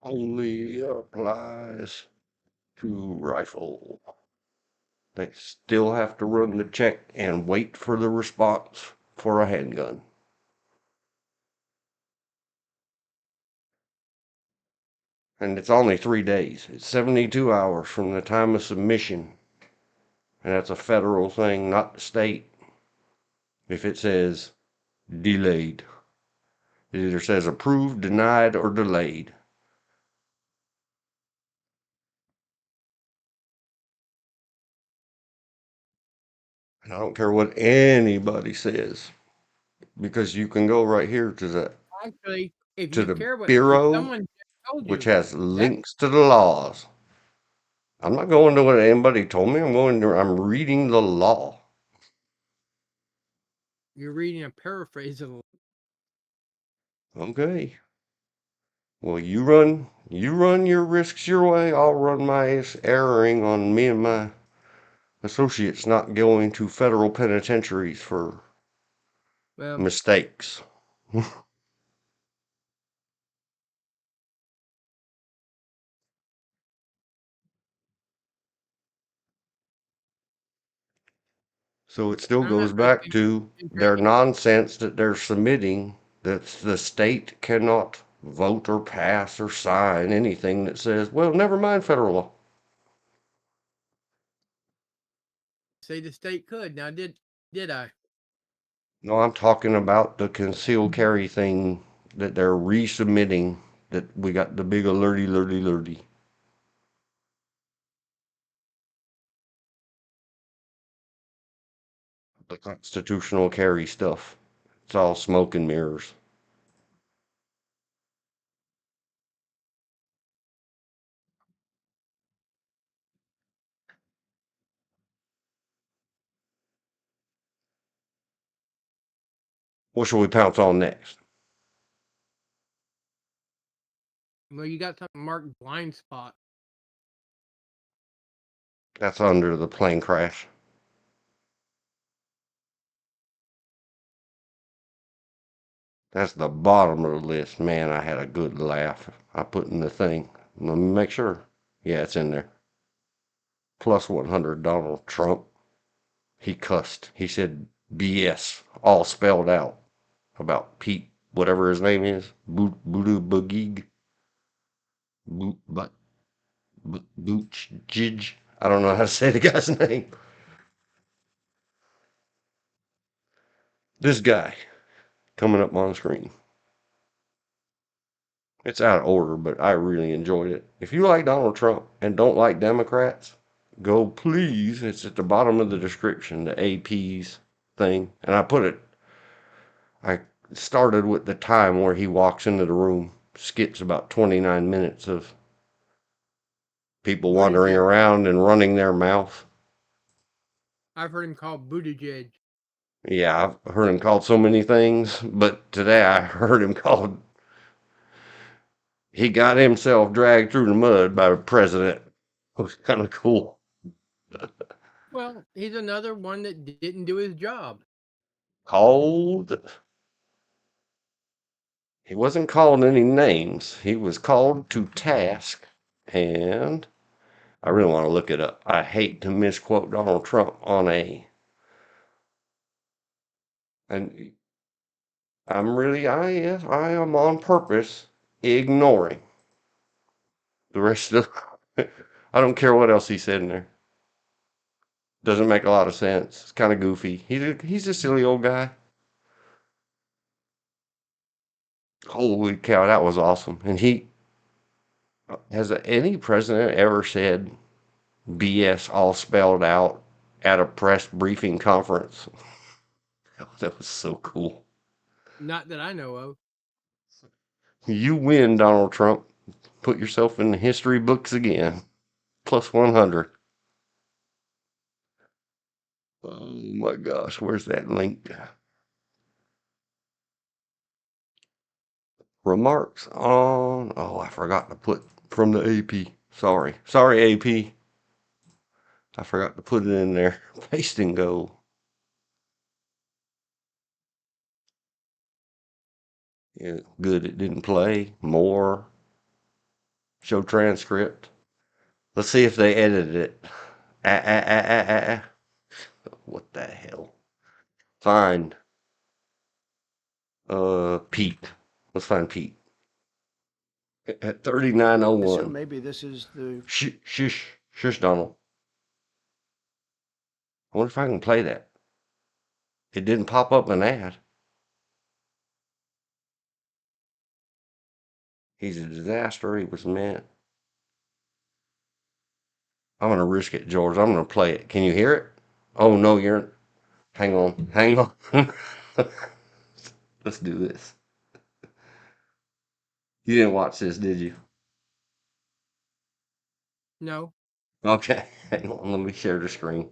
only applies to rifle. They still have to run the check and wait for the response for a handgun. And it's only 3 days. It's 72 hours from the time of submission. And that's a federal thing, not the state. If it says delayed, it either says approved, denied, or delayed. And I don't care what anybody says because you can go right here Actually, if to you the care what if Bureau, someone told which you has that links to the laws. I'm not going to what anybody told me. I'm reading the law. You're reading a paraphrase of. Okay. Well, you run your risks your way. I'll run my erroring on me and my associates not going to federal penitentiaries for Well, mistakes. So it still I'm not goes really back to their interested. nonsense that they're submitting that the state cannot vote or pass or sign anything that says, well, never mind federal law. Say the state could. Now, did I? No, I'm talking about the concealed carry thing that they're resubmitting that we got the big alerty. The constitutional carry stuff. It's all smoke and mirrors. What shall we pounce on next? Well, you got something marked blind spot. That's under the plane crash. That's the bottom of the list. Man, I had a good laugh. I put in the thing. Let me make sure. Yeah, it's in there. Plus 100 Donald Trump. He cussed. He said BS, all spelled out about Pete, whatever his name is. Boodoo Boogie. But Booch Jidge. I don't know how to say the guy's name. This guy coming up on screen. It's out of order, but I really enjoyed it. If you like Donald Trump and don't like Democrats, go please. It's at the bottom of the description, the AP's thing. And I started with the time where he walks into the room, skips about 29 minutes of people wandering Buttigieg. around and running their mouth. I've heard him called Buttigieg. Yeah, I've heard him called so many things, but today I heard him called, he got himself dragged through the mud by the president. It was kind of cool. Well, he's another one that didn't do his job. Called, he wasn't called any names. He was called to task, and I really want to look it up. I hate to misquote Donald Trump on and yes, I am on purpose ignoring the rest of I don't care what else he said in there. Doesn't make a lot of sense. It's kind of goofy. He's a silly old guy. Holy cow, that was awesome. And has any president ever said BS all spelled out at a press briefing conference? That was so cool. Not that I know of. You win, Donald Trump. Put yourself in the history books again. Plus 100. Oh my gosh, where's that link? Remarks on. Oh, I forgot to put from the AP. Sorry, AP. I forgot to put it in there. Paste and go. Yeah, good. It didn't play. More. Show transcript. Let's see if they edited it. What the hell? Find Pete. Let's find Pete. At 3901. Maybe this is the Shush, Donald. I wonder if I can play that. It didn't pop up an ad. He's a disaster. He was meant. I'm gonna risk it, George. I'm gonna play it. Can you hear it? Oh no, you're. Hang on. Let's do this. You didn't watch this, did you? No. Okay, hang on. Let me share the screen.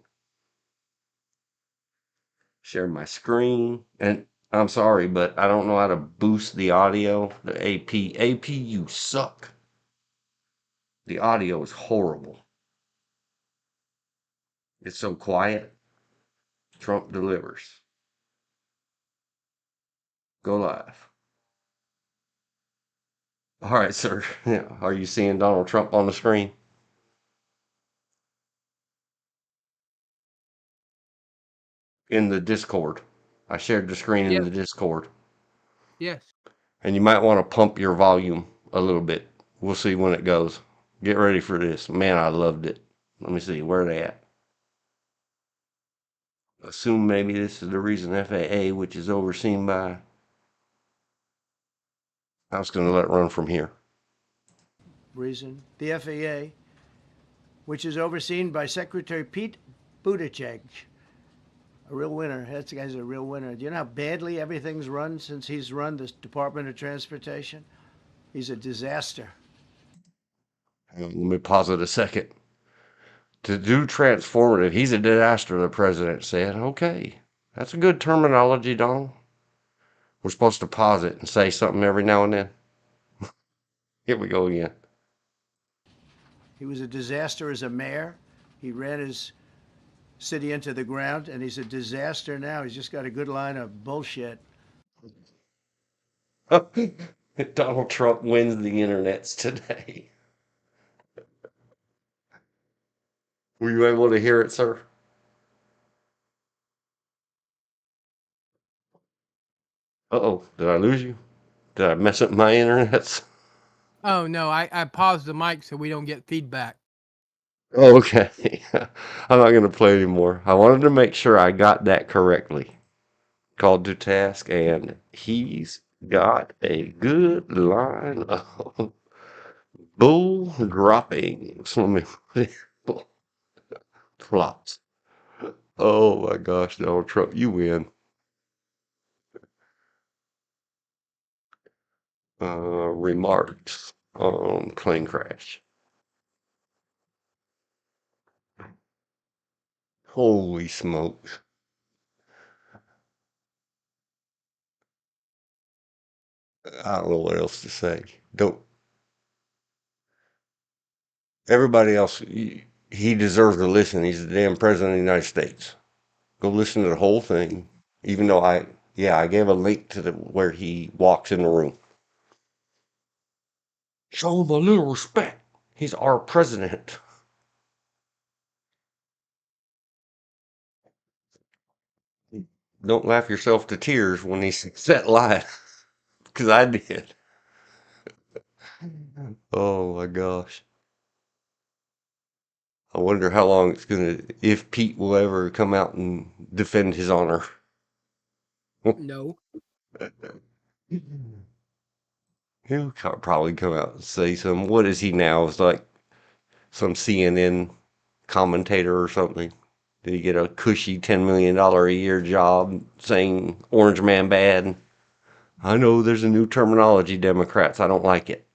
Share my screen. And I'm sorry, but I don't know how to boost the audio. The AP. AP, you suck. The audio is horrible. It's so quiet. Trump delivers. Go live. All right, sir. Yeah. Are you seeing Donald Trump on the screen? In the Discord. I shared the screen in Yes, the Discord. yes. And you might want to pump your volume a little bit. We'll see when it goes. Get ready for this. Man, I loved it. Let me see. Where are they at? Assume maybe this is the reason FAA, which is overseen by. I was going to let it run from here. Reason the FAA, which is overseen by Secretary Pete Buttigieg, a real winner. That guy's a real winner. Do you know how badly everything's run since he's run the Department of Transportation? He's a disaster. Let me pause it a second. To do transformative, he's a disaster, the president said. Okay, that's a good terminology, Donald. We're supposed to pause it and say something every now and then. Here we go again. He was a disaster as a mayor. He ran his city into the ground, and he's a disaster now. He's just got a good line of bullshit. Donald Trump wins the internets today. Were you able to hear it, sir? Uh-oh, did I lose you? Did I mess up my internets? Oh no, I paused the mic so we don't get feedback. Oh, okay. I'm not going to play anymore. I wanted to make sure I got that correctly. Called to task, and he's got a good line of bull droppings. Let me flops. Oh my gosh, Donald Trump, you win. Remarks on plane crash. Holy smokes. I don't know what else to say. Don't everybody else, he deserves to listen. He's the damn president of the United States. Go listen to the whole thing. Even though I gave a link to the where he walks in the room. Show him a little respect. He's our president. Don't laugh yourself to tears when he says that line, because I did. Oh my gosh. I wonder how long it's gonna, if Pete will ever come out and defend his honor. No. He'll probably come out and say some. What is he now? It's like some CNN commentator or something. Did he get a cushy $10 million a year job saying Orange Man bad? I know there's a new terminology, Democrats. I don't like it.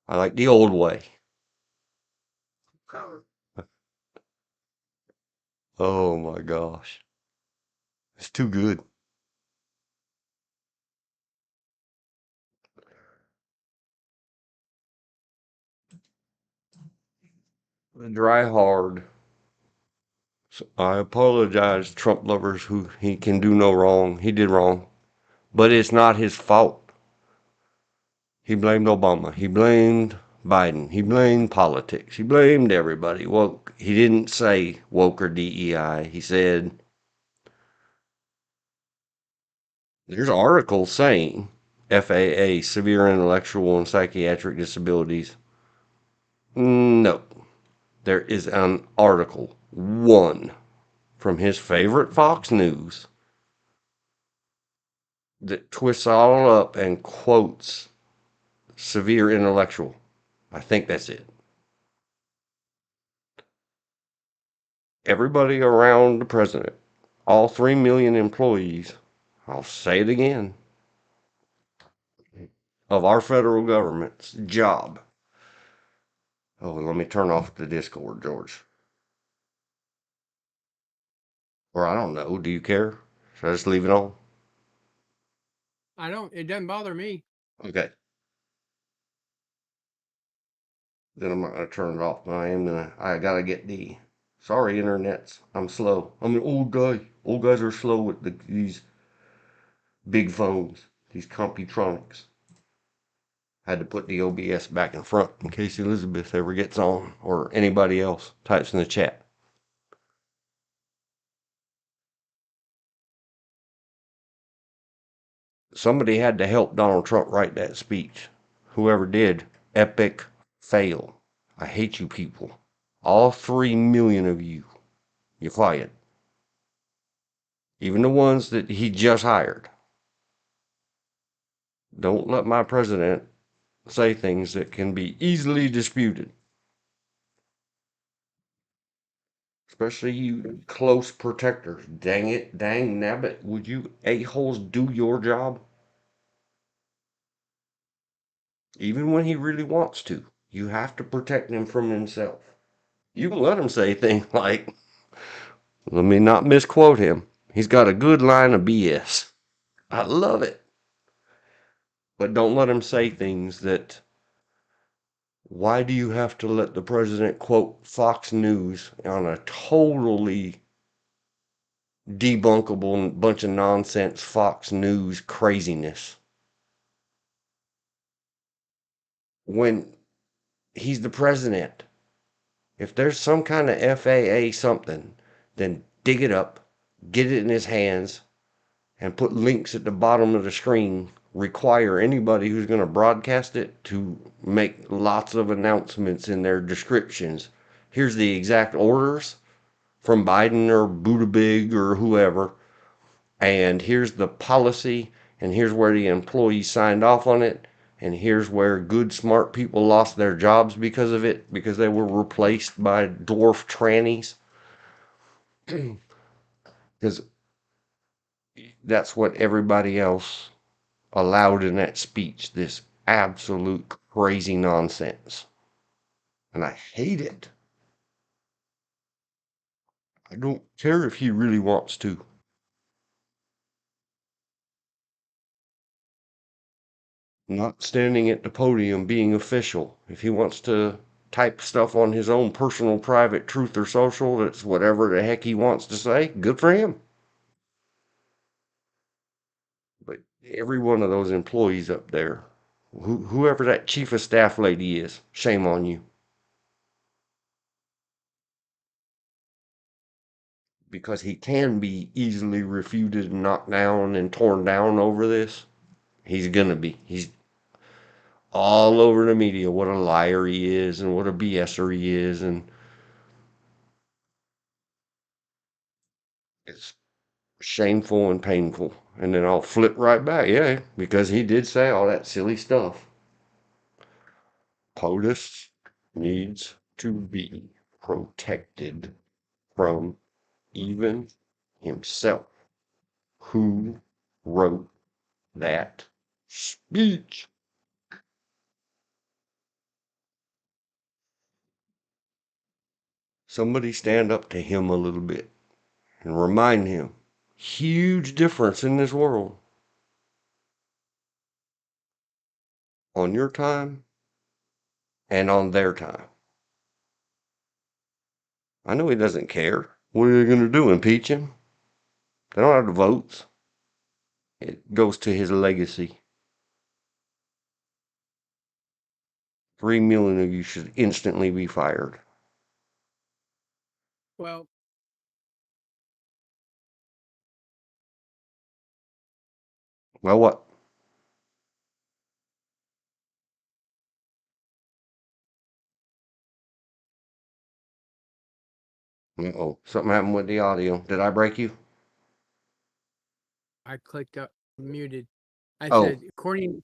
I like the old way. Oh my gosh. It's too good. Dry hard. So I apologize, Trump lovers, who he can do no wrong. He did wrong. But it's not his fault. He blamed Obama. He blamed Biden. He blamed politics. He blamed everybody. Well, he didn't say woke or DEI. He said there's articles saying FAA, severe intellectual and psychiatric disabilities. No, there is an article, one, from his favorite Fox News that twists all up and quotes severe intellectual. I think that's it. Everybody around the president, all 3 million employees, I'll say it again, of our federal government's job. Oh, let me turn off the Discord, George. Or I don't know. Do you care? Should I just leave it on? I don't. It doesn't bother me. Okay. Then I'm not gonna turn it off. But I gotta get the. Sorry, internets. I'm slow. I'm an old guy. Old guys are slow with these big phones, these computronics. Had to put the OBS back in front in case Elizabeth ever gets on or anybody else types in the chat. Somebody had to help Donald Trump write that speech. Whoever did, epic fail. I hate you people. All 3 million of you. You're fired. Even the ones that he just hired. Don't let my president say things that can be easily disputed. Especially you close protectors. Dang it, dang nabbit. Would you a-holes do your job? Even when he really wants to. You have to protect him from himself. You can let him say things like, let me not misquote him. He's got a good line of BS. I love it. But don't let him say things that, why do you have to let the president quote Fox News on a totally debunkable bunch of nonsense Fox News craziness when he's the president? If there's some kind of FAA something, then dig it up, get it in his hands, and put links at the bottom of the screen. Require anybody who's going to broadcast it to make lots of announcements in their descriptions. Here's the exact orders from Biden or Buttigieg or whoever, and here's the policy, and here's where the employees signed off on it, and here's where good, smart people lost their jobs because of it, because they were replaced by dwarf trannies. Because that's what everybody else allowed in that speech, this absolute crazy nonsense. And I hate it. I don't care if he really wants to. Not standing at the podium being official. If he wants to type stuff on his own personal, private, truth or social, that's whatever the heck he wants to say, good for him. But every one of those employees up there, whoever that chief of staff lady is, shame on you. Because he can be easily refuted and knocked down and torn down over this. He's gonna be. He's all over the media what a liar he is and what a BSer he is, and it's shameful and painful. And then I'll flip right back, yeah, because he did say all that silly stuff. POTUS needs to be protected from even himself. Who wrote that speech? Somebody stand up to him a little bit and remind him. Huge difference in this world. On your time and on their time. I know he doesn't care. What are they going to do? Impeach him? They don't have the votes. It goes to his legacy. 3 million of you should instantly be fired. Well, Well, what? Uh-oh. Something happened with the audio. Did I break you? I clicked up muted. I Oh. said, according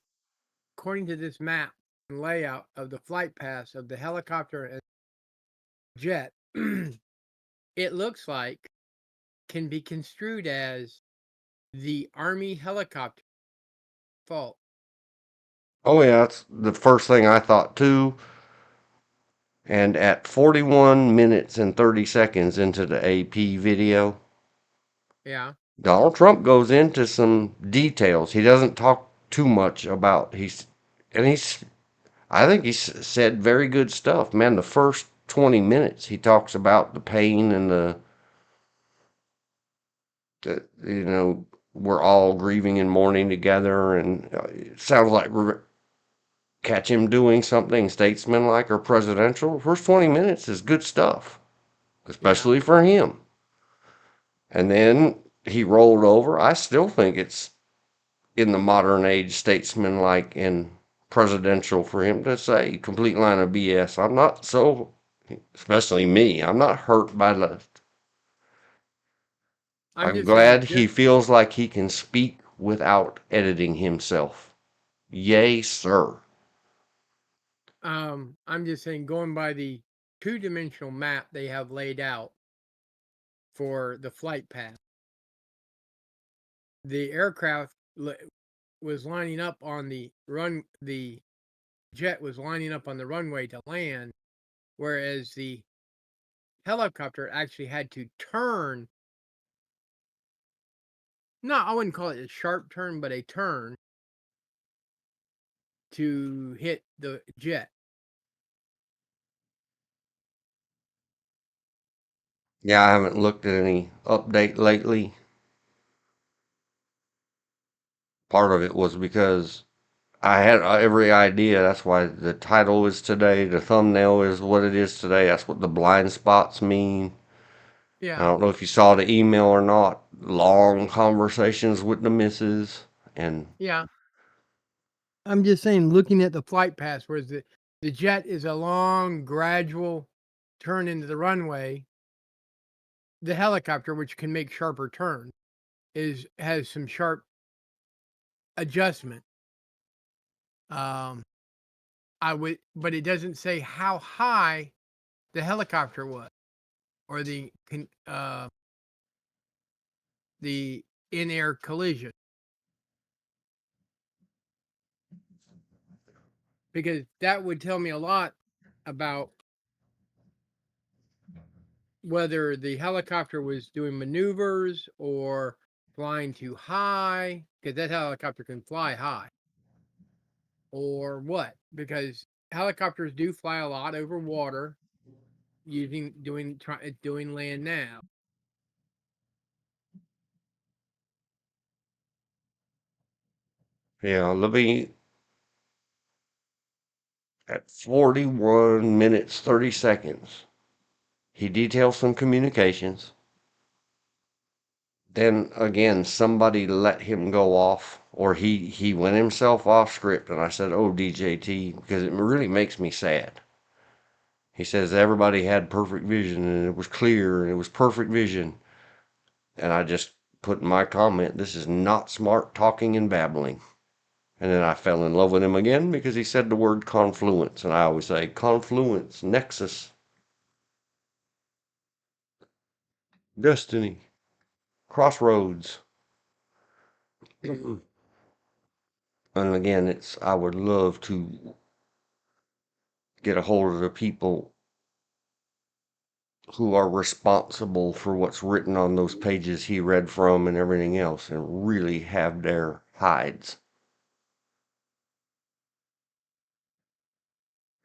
to this map and layout of the flight paths of the helicopter and jet, it looks like can be construed as the Army helicopter fault. Oh, yeah. That's the first thing I thought, too. And at 41 minutes and 30 seconds into the AP video, Yeah. Donald Trump goes into some details. He doesn't talk too much about I think he's said very good stuff. Man, the first 20 minutes he talks about the pain and we're all grieving and mourning together, and it sounds like catch him doing something statesmanlike or presidential. First 20 minutes is good stuff, Yeah. especially for him. And then he rolled over. I still think it's in the modern age statesmanlike and presidential for him to say complete line of BS. I'm not so, especially me, I'm not hurt by the. I'm I'm just saying glad he just feels like he can speak without editing himself. Yay, sir. I'm just saying going by the two-dimensional map they have laid out for the flight path. The aircraft was lining up on the jet was lining up on the runway to land, whereas the helicopter actually had to turn. No, I wouldn't call it a sharp turn, but a turn to hit the jet. Yeah, I haven't looked at any update lately. Part of it was because I had every idea. That's why the title is today. The thumbnail is what it is today. That's what the blind spots mean. I Yeah. don't know if you saw the email or not. Long conversations with the missus. And Yeah. I'm just saying, looking at the flight path, whereas the jet is a long, gradual turn into the runway, the helicopter, which can make sharper turns, has some sharp adjustment. Um, but it doesn't say how high the helicopter was or the in-air collision, because that would tell me a lot about whether the helicopter was doing maneuvers or flying too high, because that helicopter can fly high, or what, because helicopters do fly a lot over water doing land nav. yeah, let me at 41 minutes 30 seconds. He details some communications. Then again, somebody let him go off, or he went himself off script, and I said, "Oh, DJT," because it really makes me sad. He says everybody had perfect vision, and it was clear, and it was perfect vision. And I just put in my comment, "This is not smart talking and babbling." And then I fell in love with him again because he said the word confluence, and I always say confluence, nexus, destiny, crossroads. And again, I would love to get a hold of the people who are responsible for what's written on those pages he read from and everything else, and really have their hides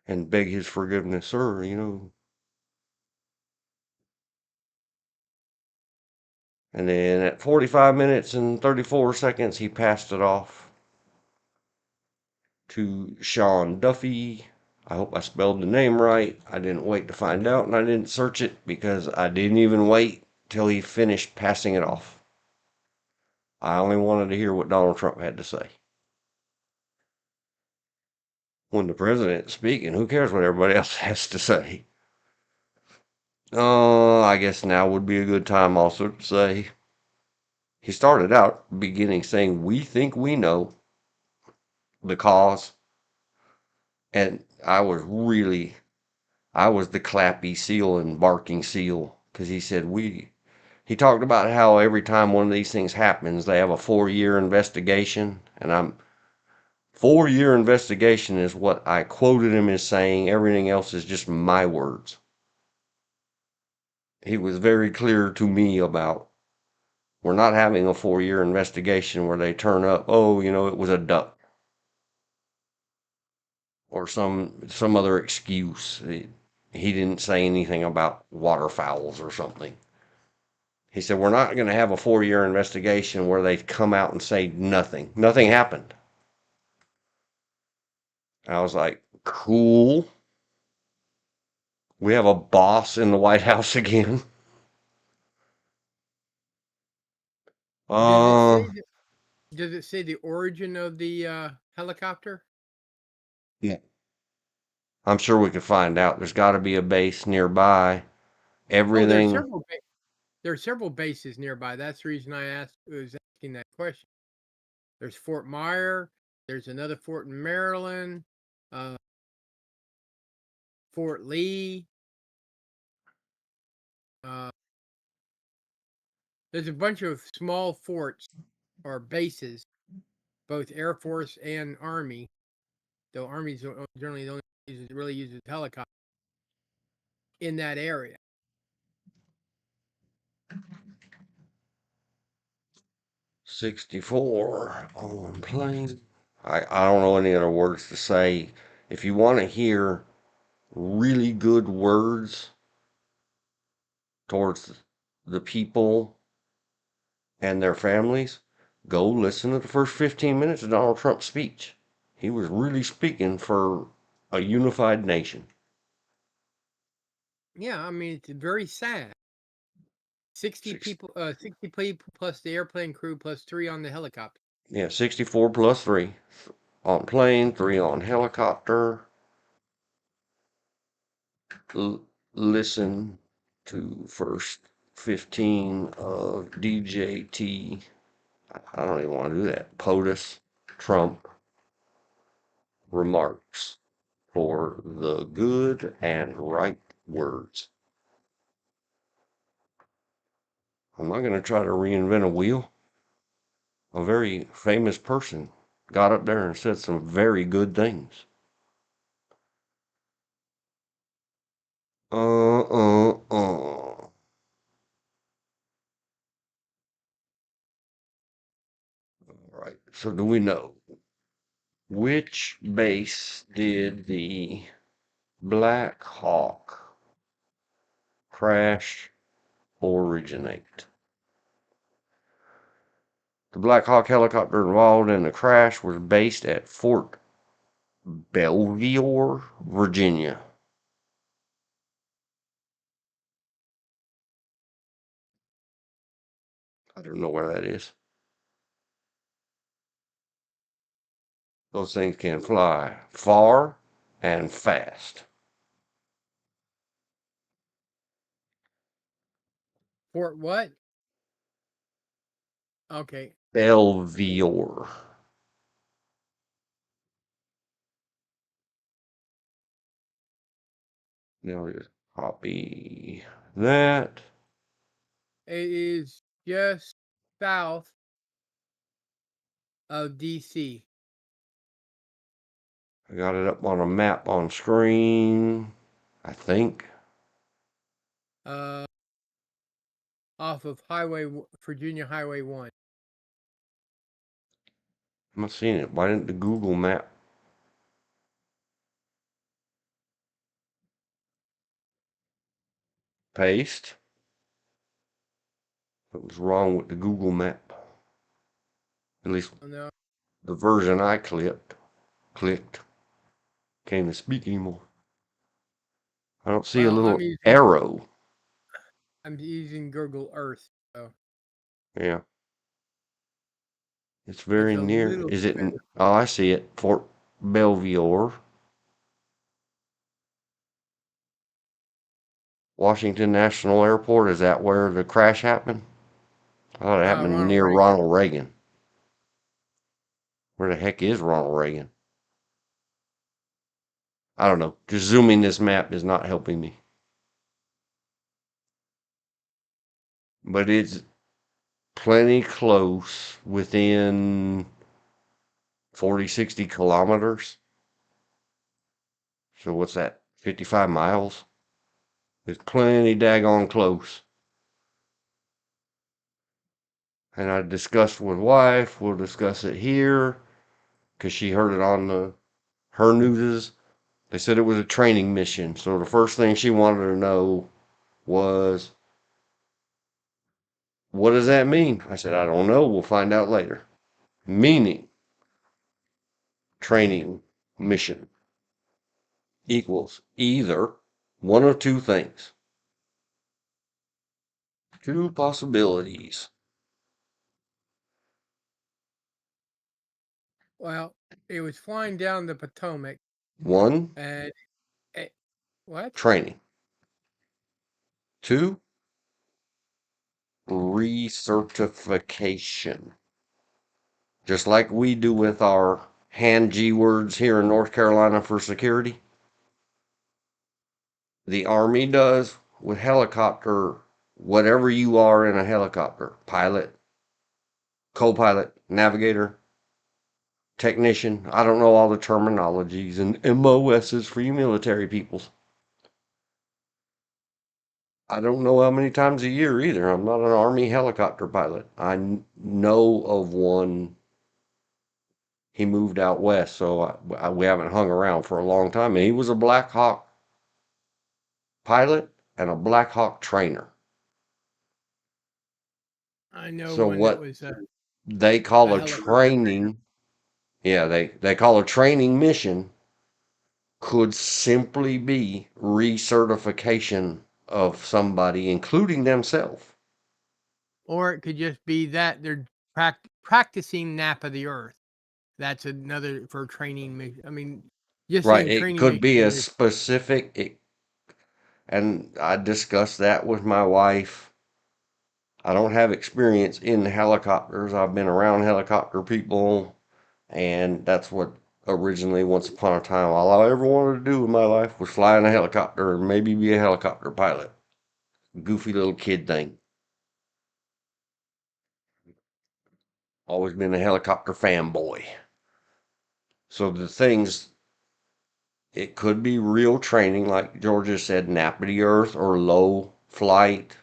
and beg his forgiveness, sir, And then at 45 minutes and 34 seconds, he passed it off to Sean Duffy. I hope I spelled the name right. I didn't wait to find out, and I didn't search it because I didn't even wait till he finished passing it off. I only wanted to hear what Donald Trump had to say. When the president's speaking, who cares what everybody else has to say? I guess now would be a good time also to say he started out beginning saying, "We think we know the cause." And I was the clappy seal and barking seal because he said, he talked about how every time one of these things happens, they have a 4-year investigation. And 4-year investigation is what I quoted him as saying. Everything else is just my words. He was very clear to me about we're not having a 4-year investigation where they turn up, oh, it was a duck or some other excuse. He didn't say anything about waterfowls or something. He said, we're not going to have a 4-year investigation where they come out and say nothing. Nothing happened. I was like, cool. We have a boss in the White House again. Does it Uh, say does it say the origin of the helicopter? yeah. I'm sure we could find out. There's got to be a base nearby. Oh, Everything. there are several bases nearby. That's the reason I was asking that question. There's Fort Myer. There's another fort in Maryland. Uh, Fort Lee. Uh, there's a bunch of small forts or bases, both Air Force and Army. Though Army generally only really uses helicopters in that area. 64 on plane. I don't know any other words to say. If you want to hear really good words towards the people and their families, go listen to the first 15 minutes of Donald Trump's speech. He was really speaking for a unified nation. Yeah, I mean it's very sad. 60 Six, people, 60 people plus the airplane crew plus 3 on the helicopter. yeah, 64 plus 3 on plane, 3 on helicopter. Listen to first 15 of DJT. I don't even want to do that. POTUS Trump remarks for the good and right words. I'm not going to try to reinvent a wheel. A very famous person got up there and said some very good things. All right. So do we know which base did the Black Hawk crash originate? The Black Hawk helicopter involved in the crash was based at Fort Belvoir, Virginia. I don't know where that is. Those things can fly far and fast. Fort what? Okay. Belvoir. Now just copy that. It is just south of DC. I got it up on a map on screen, I think. Uh, off of Virginia Highway 1. I'm not seeing it. Why didn't the Google map paste? What was wrong with the Google map? At least Oh, no. the version I clicked, can't even speak anymore. I don't see a Well, little arrow. I'm using Google Earth, so Yeah, it's it's very a near. little Is it? better. Oh, I see it. Fort Belvoir, Washington National Airport. Is that where the crash happened? I thought it happened Ronald near Reagan. Ronald Reagan. Where the heck is Ronald Reagan? I don't know. Just zooming this map is not helping me. But it's plenty close, within 40, 60 kilometers. So what's that? 55 miles? It's plenty daggone close. And I discussed with wife, we'll discuss it here, because she heard it on her newses. They said it was a training mission. So the first thing she wanted to know was, what does that mean? I said, I don't know. We'll find out later. Meaning, training mission equals either one of two things. Two possibilities. Well, it was flying down the Potomac, One, and what? training. Two, recertification. Just like we do with our hand G words here in North Carolina for security. The Army does with helicopter, whatever you are in a helicopter, pilot, co-pilot, navigator, technician. I don't know all the terminologies and MOSs for you military peoples. I don't know how many times a year either. I'm not an Army helicopter pilot. I know of one. He moved out west, so we haven't hung around for a long time. And he was a Black Hawk pilot and a Black Hawk trainer. I know So one that what was they call a helicopter. training, yeah, they call a training mission could simply be recertification of somebody, including themselves. Or it could just be that they're practicing nap of the earth. That's another for training. I mean, just Right. saying It training could be a mission is specific, and I discussed that with my wife. I don't have experience in helicopters. I've been around helicopter people, and that's what originally, once upon a time, all I ever wanted to do in my life was fly in a helicopter and maybe be a helicopter pilot. Goofy little kid thing. Always been a helicopter fanboy. So the things, it could be real training, like Georgia said, nap of the earth or low flight.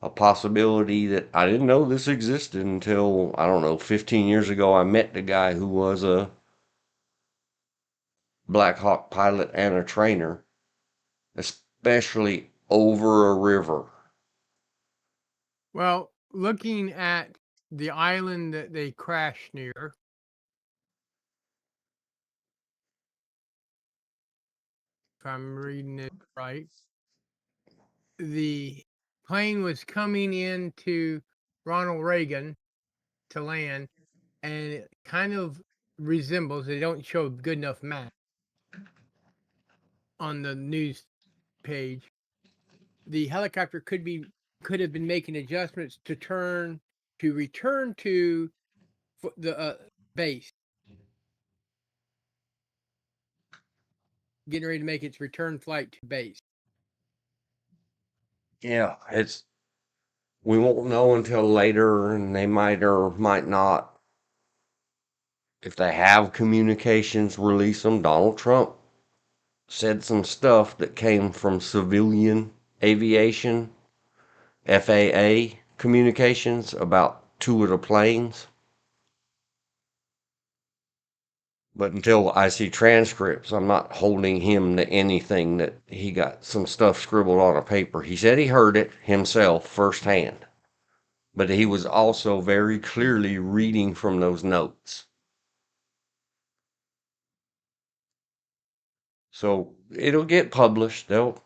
A possibility that I didn't know this existed until, I don't know, 15 years ago. I met the guy who was a Black Hawk pilot and a trainer, especially over a river. well, looking at the island that they crashed near. If I'm reading it right, the plane was coming into Ronald Reagan to land, and it kind of resembles. They don't show a good enough map on the news page. The helicopter could have been making adjustments to return to the base, getting ready to make its return flight to base. Yeah, we won't know until later, and they might or might not. If they have communications, release them. Donald Trump said some stuff that came from civilian aviation, FAA communications about two of the planes. But until I see transcripts, I'm not holding him to anything that he got some stuff scribbled on a paper. He said he heard it himself firsthand, but he was also very clearly reading from those notes. So it'll get published. They'll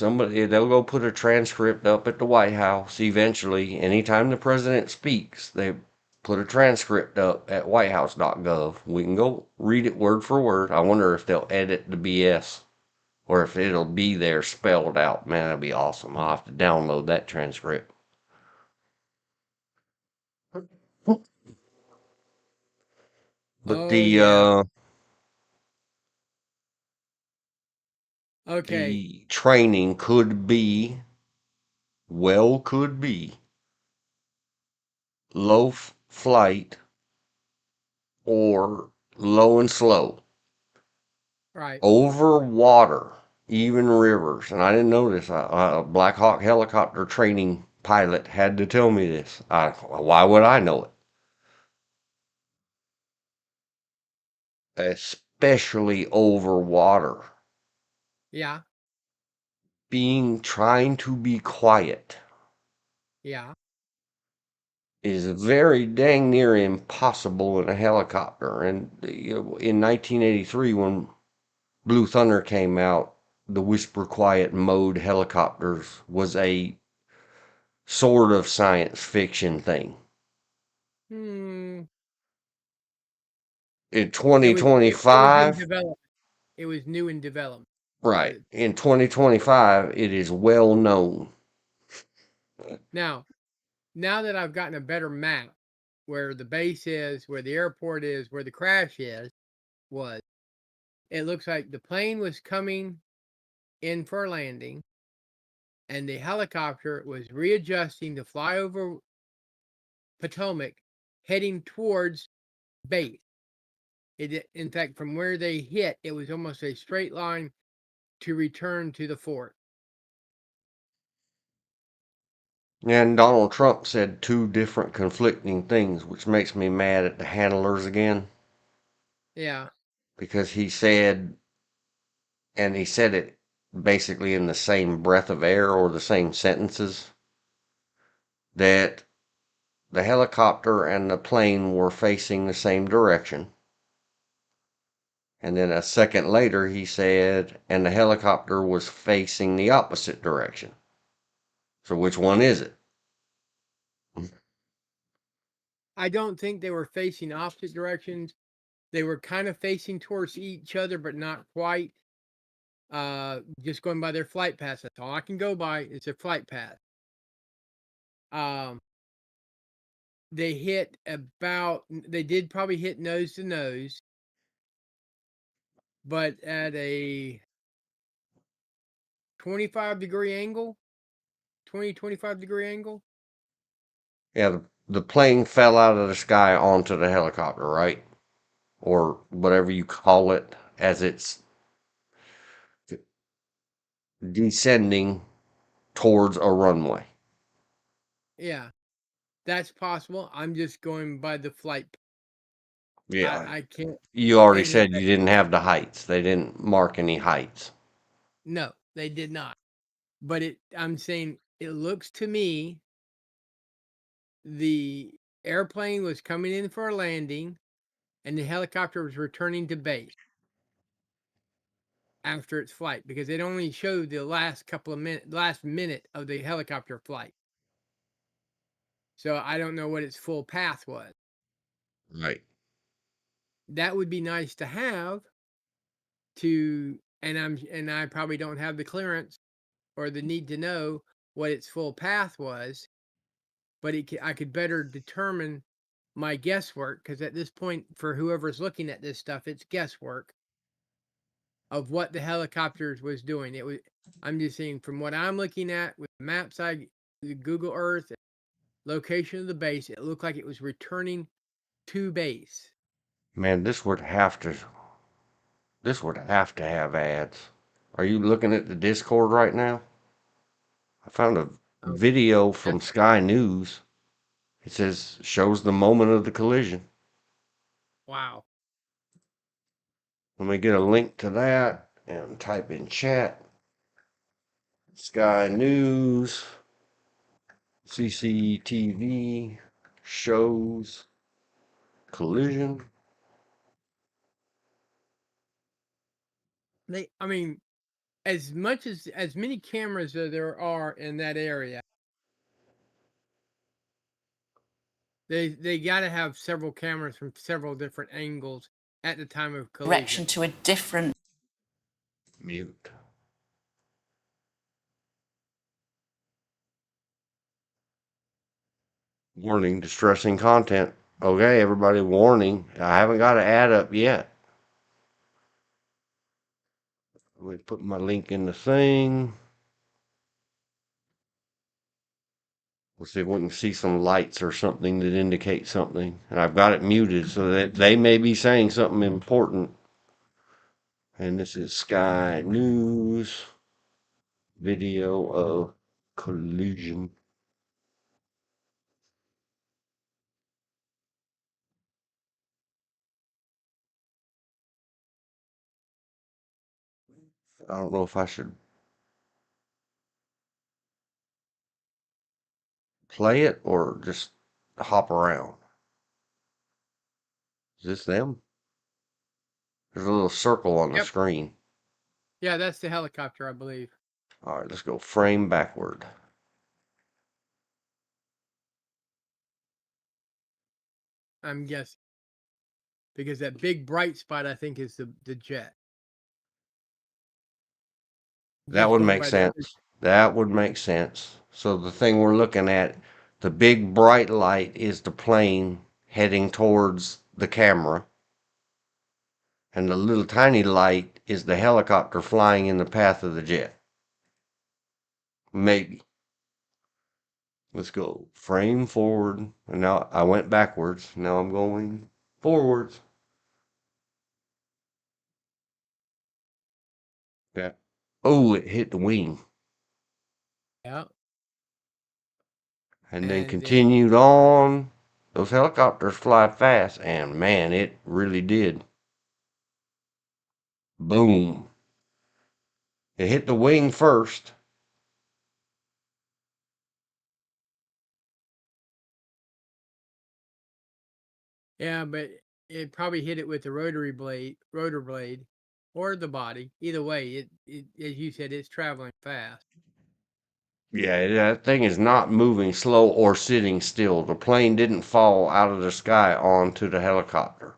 go put a transcript up at the White House eventually. Anytime the president speaks, they put a transcript up at whitehouse.gov. We can go read it word for word. I wonder if they'll edit the BS or if it'll be there spelled out. Man, that'd be awesome. I'll have to download that transcript. But Oh yeah. Okay. the training could be, could be low flight or low and slow Right. over water, even rivers. And I didn't know this. A Black Hawk helicopter training pilot had to tell me this. Why would I know it? Especially over water. Yeah. Trying to be quiet Yeah. is very dang near impossible in a helicopter. And in 1983, when Blue Thunder came out, the whisper quiet mode helicopters was a sort of science fiction thing. Hmm. In It was in 2025, development. It was new in development. right, in 2025, it is well known. Now that I've gotten a better map where the base is, where the airport is, where the crash was, it looks like the plane was coming in for a landing, and the helicopter was readjusting to fly over Potomac, heading towards base. In fact, from where they hit, it was almost a straight line to return to the fort. And Donald Trump said two different conflicting things, which makes me mad at the handlers again. Yeah. Because he said, and he said it basically in the same breath of air or the same sentences, that the helicopter and the plane were facing the same direction. And then a second later, he said, and the helicopter was facing the opposite direction. So which one is it? I don't think they were facing opposite directions. They were kind of facing towards each other, but not quite. Just going by their flight path. That's all I can go by. It's a flight path. They did probably hit nose to nose, but at a 25-degree angle, 25-degree angle. Yeah, the plane fell out of the sky onto the helicopter, right? Or whatever you call it, as it's descending towards a runway. Yeah, that's possible. I'm just going by the flight. Yeah. I can't. You already And said you didn't have the heights. They didn't mark any heights. no, they did not. But I'm saying it looks to me the airplane was coming in for a landing, and the helicopter was returning to base after its flight, because it only showed the last minute of the helicopter flight. So I don't know what its full path was. Right. That would be nice to have and I probably don't have the clearance or the need to know what its full path was, but I could better determine my guesswork, because at this point, for whoever's looking at this stuff, it's guesswork of what the helicopters was doing. I'm just saying, from what I'm looking at with maps, the Google Earth location of the base, it looked like it was returning to base. Man, this would have to have ads. Are you looking at the Discord right now? I found a Oh, video from that's Sky News. It shows the moment of the collision. wow. Let me get a link to that and type in chat. Sky News, CCTV shows collision. I mean, as many cameras as there are in that area, they got to have several cameras from several different angles at the time of collision. Direction to a different. Mute. Warning, distressing content. Okay, everybody, warning. I haven't got an ad up yet. Let me put my link in the thing. Let's see if we can see some lights or something that indicate something. And I've got it muted so that they may be saying something important. And this is Sky News video of collision. I don't know if I should play it or just hop around. Is this them? There's a little circle on the Yep. screen. Yeah, that's the helicopter, I believe. All right, let's go frame backward. I'm guessing. Because that big bright spot, I think, is the jet. That Just would going make by the other. sense. That would make sense. So the thing we're looking at, the big bright light is the plane heading towards the camera. And the little tiny light is the helicopter flying in the path of the jet. Maybe. Let's go frame forward. And now I went backwards. Now I'm going forwards. Yeah. Oh, it hit the wing. Yeah. And then And then, continued on. Those helicopters fly fast. And man, it really did. Boom. It hit the wing first. yeah, but it probably hit it with the rotor blade, or the body. Either way, it as you said, it's traveling fast. Yeah, that thing is not moving slow or sitting still. The plane didn't fall out of the sky onto the helicopter.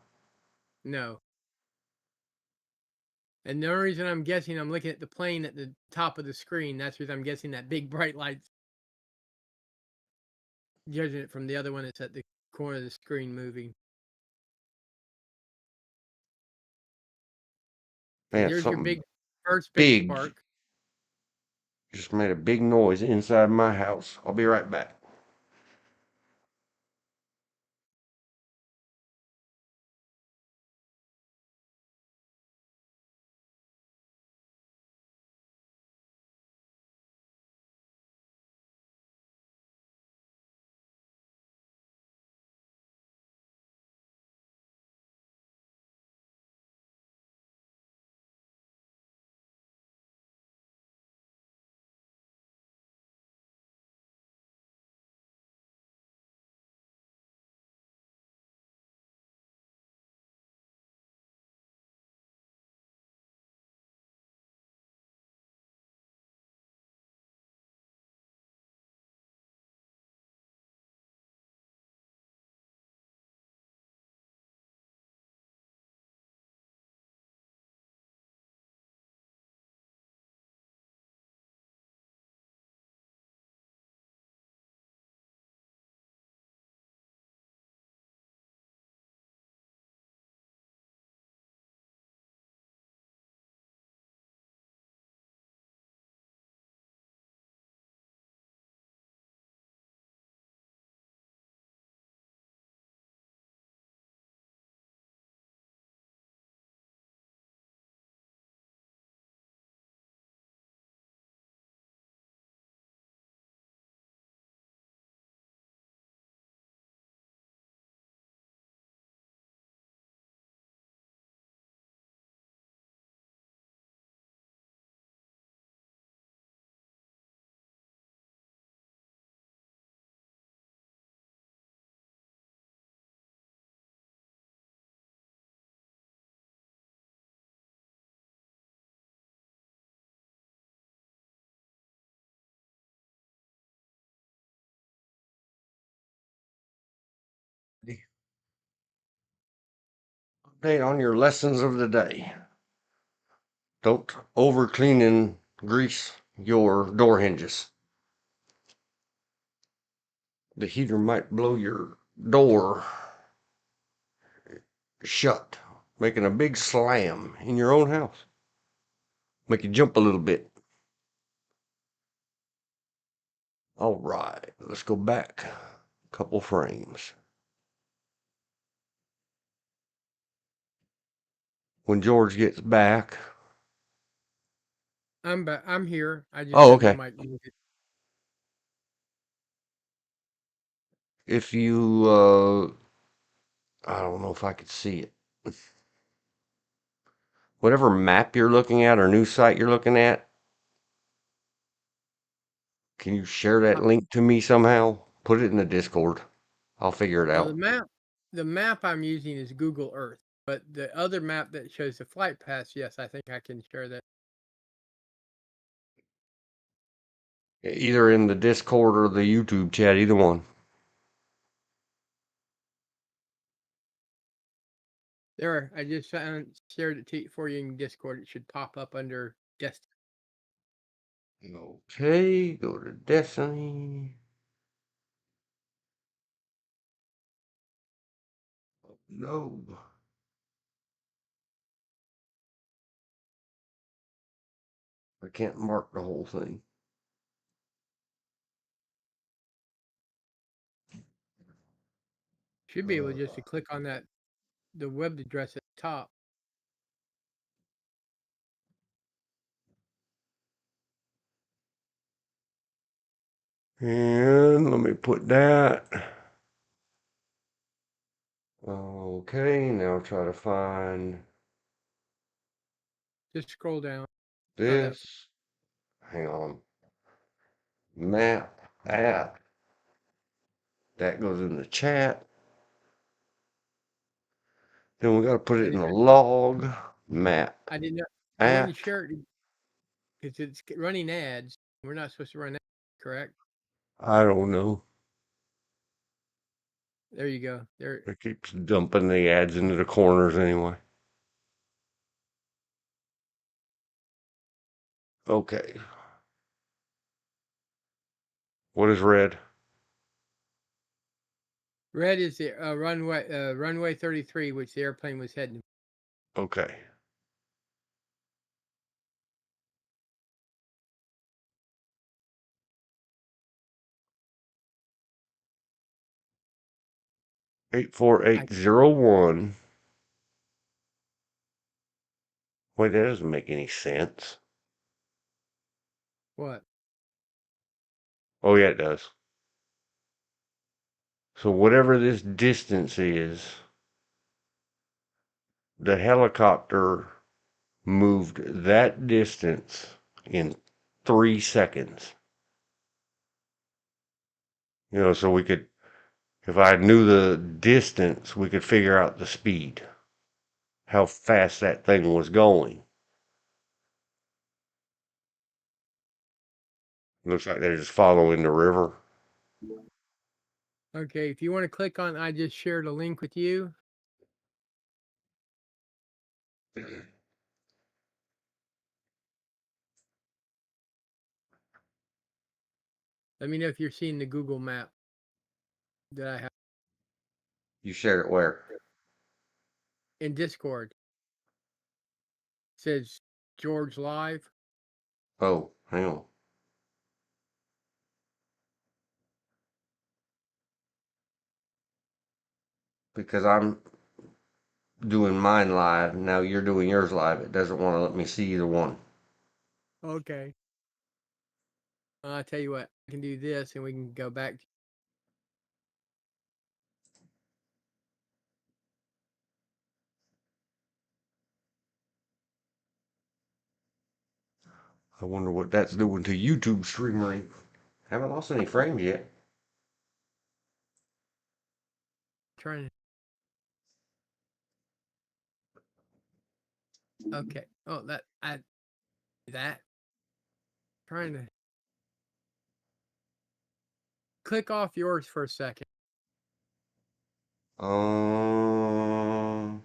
No. And the only reason I'm guessing, I'm looking at the plane at the top of the screen. That's because I'm guessing that big bright light's judging it from the other one that's at the corner of the screen moving. And Man, there's your something first big big spark. just made a big noise inside my house. I'll be right back. Update on your lessons of the day. Don't over clean and grease your door hinges. The heater might blow your door shut, making a big slam in your own house. Make you jump a little bit. All right, let's go back a couple frames. When George gets back. I'm here. I just Oh, said we okay. might lose it. If you, I don't know if I could see it. whatever map you're looking at or news site you're looking at, can you share that link to me somehow? Put it in the Discord. I'll figure it Well, out. the map I'm using is Google Earth, but the other map that shows the flight paths, yes, I think I can share that. Either in the Discord or the YouTube chat, either one. There, I just shared it for you in Discord. It should pop up under desktop. Okay, go to Destiny. No. I can't mark the whole thing. Should be able just to click on that, the web address at the top. And let me put that. Okay, now try to find Just scroll down. this. Hang on. Map app. That goes in the chat. Then we got to put it in the log. Map I didn't know. I app. wouldn't share it because it's running ads. We're not supposed to run ads, correct? I don't know. There you go. There. It keeps dumping the ads into the corners anyway. Okay. What is red? Red is the runway 33, which the airplane was heading. Okay. Eight 4 8 0 1. Wait, that doesn't make any sense. What? Oh yeah, it does. So whatever this distance is, the helicopter moved that distance in 3 seconds. So we could, if I knew the distance, we could figure out the speed, how fast that thing was going. Looks like they're just following the river. Okay, if you want to click on, I just shared a link with you. Let me know if you're seeing the Google map that I have You shared it where? in Discord. It says George Live. Oh, hang on. Because I'm doing mine live, now you're doing yours live. It doesn't want to let me see either one. Okay. I'll tell you what, I can do this and we can go back. I wonder what that's doing to YouTube streaming. Haven't lost any frames yet. Trying to. Okay. Oh, that trying to click off yours for a second. Go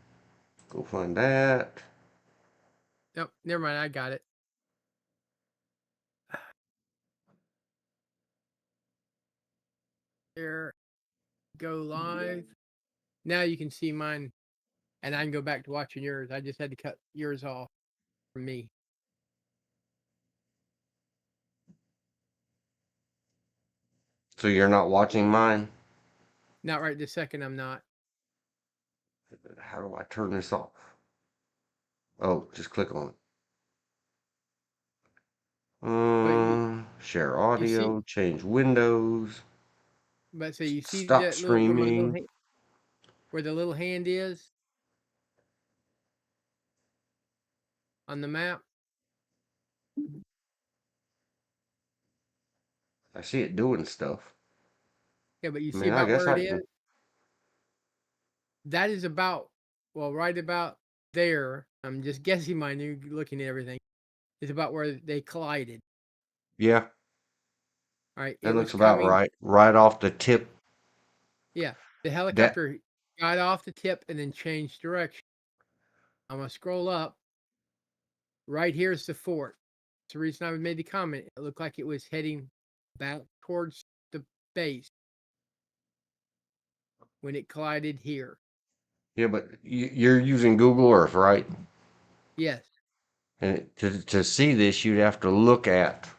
find that. Nope, never mind. I got it. Here, go live. Now you can see mine, and I can go back to watching yours. I just had to cut yours off from me. So you're not watching mine? Not right this second. I'm not. How do I turn this off? Oh, just click on it. Share You see, audio, change windows, but so you see stop that little streaming. where the little hand is. on the map. I see it doing stuff. Yeah, but you I see mean, I about guess where it I can. is? That is about, well, right about there. I'm just guessing my new looking at everything. Is about where they collided. Yeah, All right. It that was looks about coming. right. Right off the tip. Yeah. The That helicopter got off the tip and then changed direction. I'm going to scroll up. Right here's the fort. That's the reason I made the comment. It looked like it was heading back towards the base when it collided here. yeah, but you're using Google Earth, right? Yes. And to see this, you'd have to look at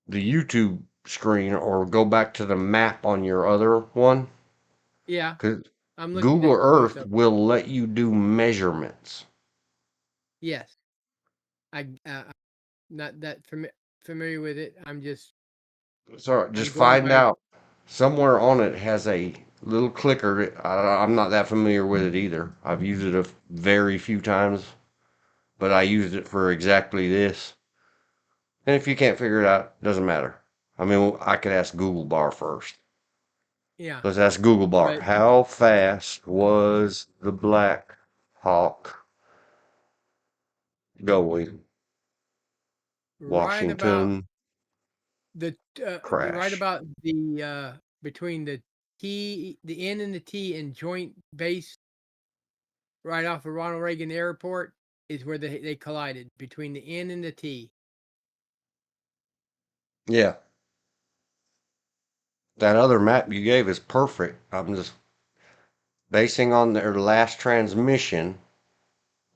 the YouTube screen or go back to the map on your other one. Yeah. Because I'm looking Google at both Earth of them. will let you do measurements. Yes. I'm not that familiar with it. So I'm just going find by, out. Somewhere on it has a little clicker. I'm not that familiar with it either. I've used it a very few times, but I used it for exactly this. And if you can't figure it out, doesn't matter. I mean, I could ask Google Bar first. yeah. Let's ask Google Bar. But How fast was the Black Hawk going? right about Washington right crash. about the between the the N and the T and Joint Base right off of Ronald Reagan Airport is where they collided between the N and the T. Yeah, that other map you gave is perfect. I'm just basing on their last transmission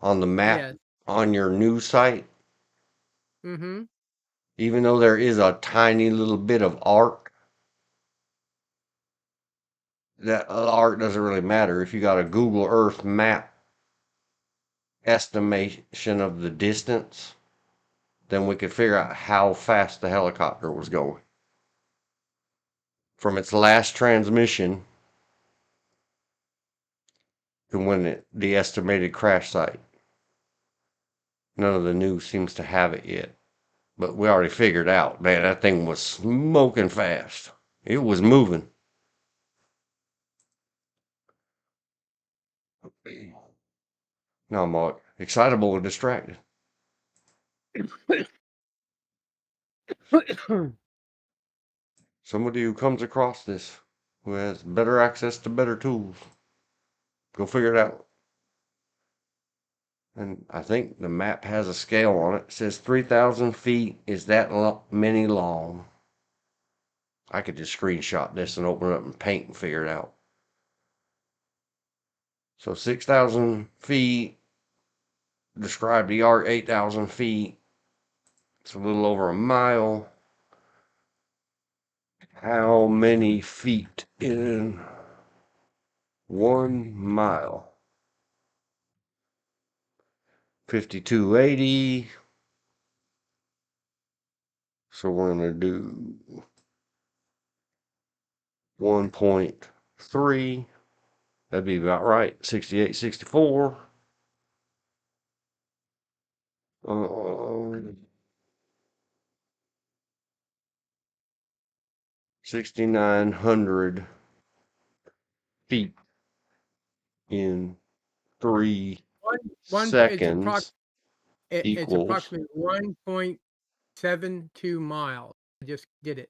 on the map Yes. on your news site. Mm-hmm. Even though there is a tiny little bit of art, that art doesn't really matter. If you got a Google Earth map estimation of the distance, then we could figure out how fast the helicopter was going. From its last transmission to when the estimated crash site. None of the news seems to have it yet. But we already figured out, man, that thing was smoking fast. It was moving. Now I'm all excitable and distracted. Somebody who comes across this, who has better access to better tools, go figure it out. And I think the map has a scale on it. It says 3,000 feet is that many long. I could just screenshot this and open it up and paint and figure it out. So 6,000 feet, describe the arc 8,000 feet. It's a little over a mile. How many feet in 1 mile? 5280. So we're going to do 1.3. That'd be about right. 68, 64. 6,900 feet in three One seconds it's equals. approximately 1.72 miles. I just did it.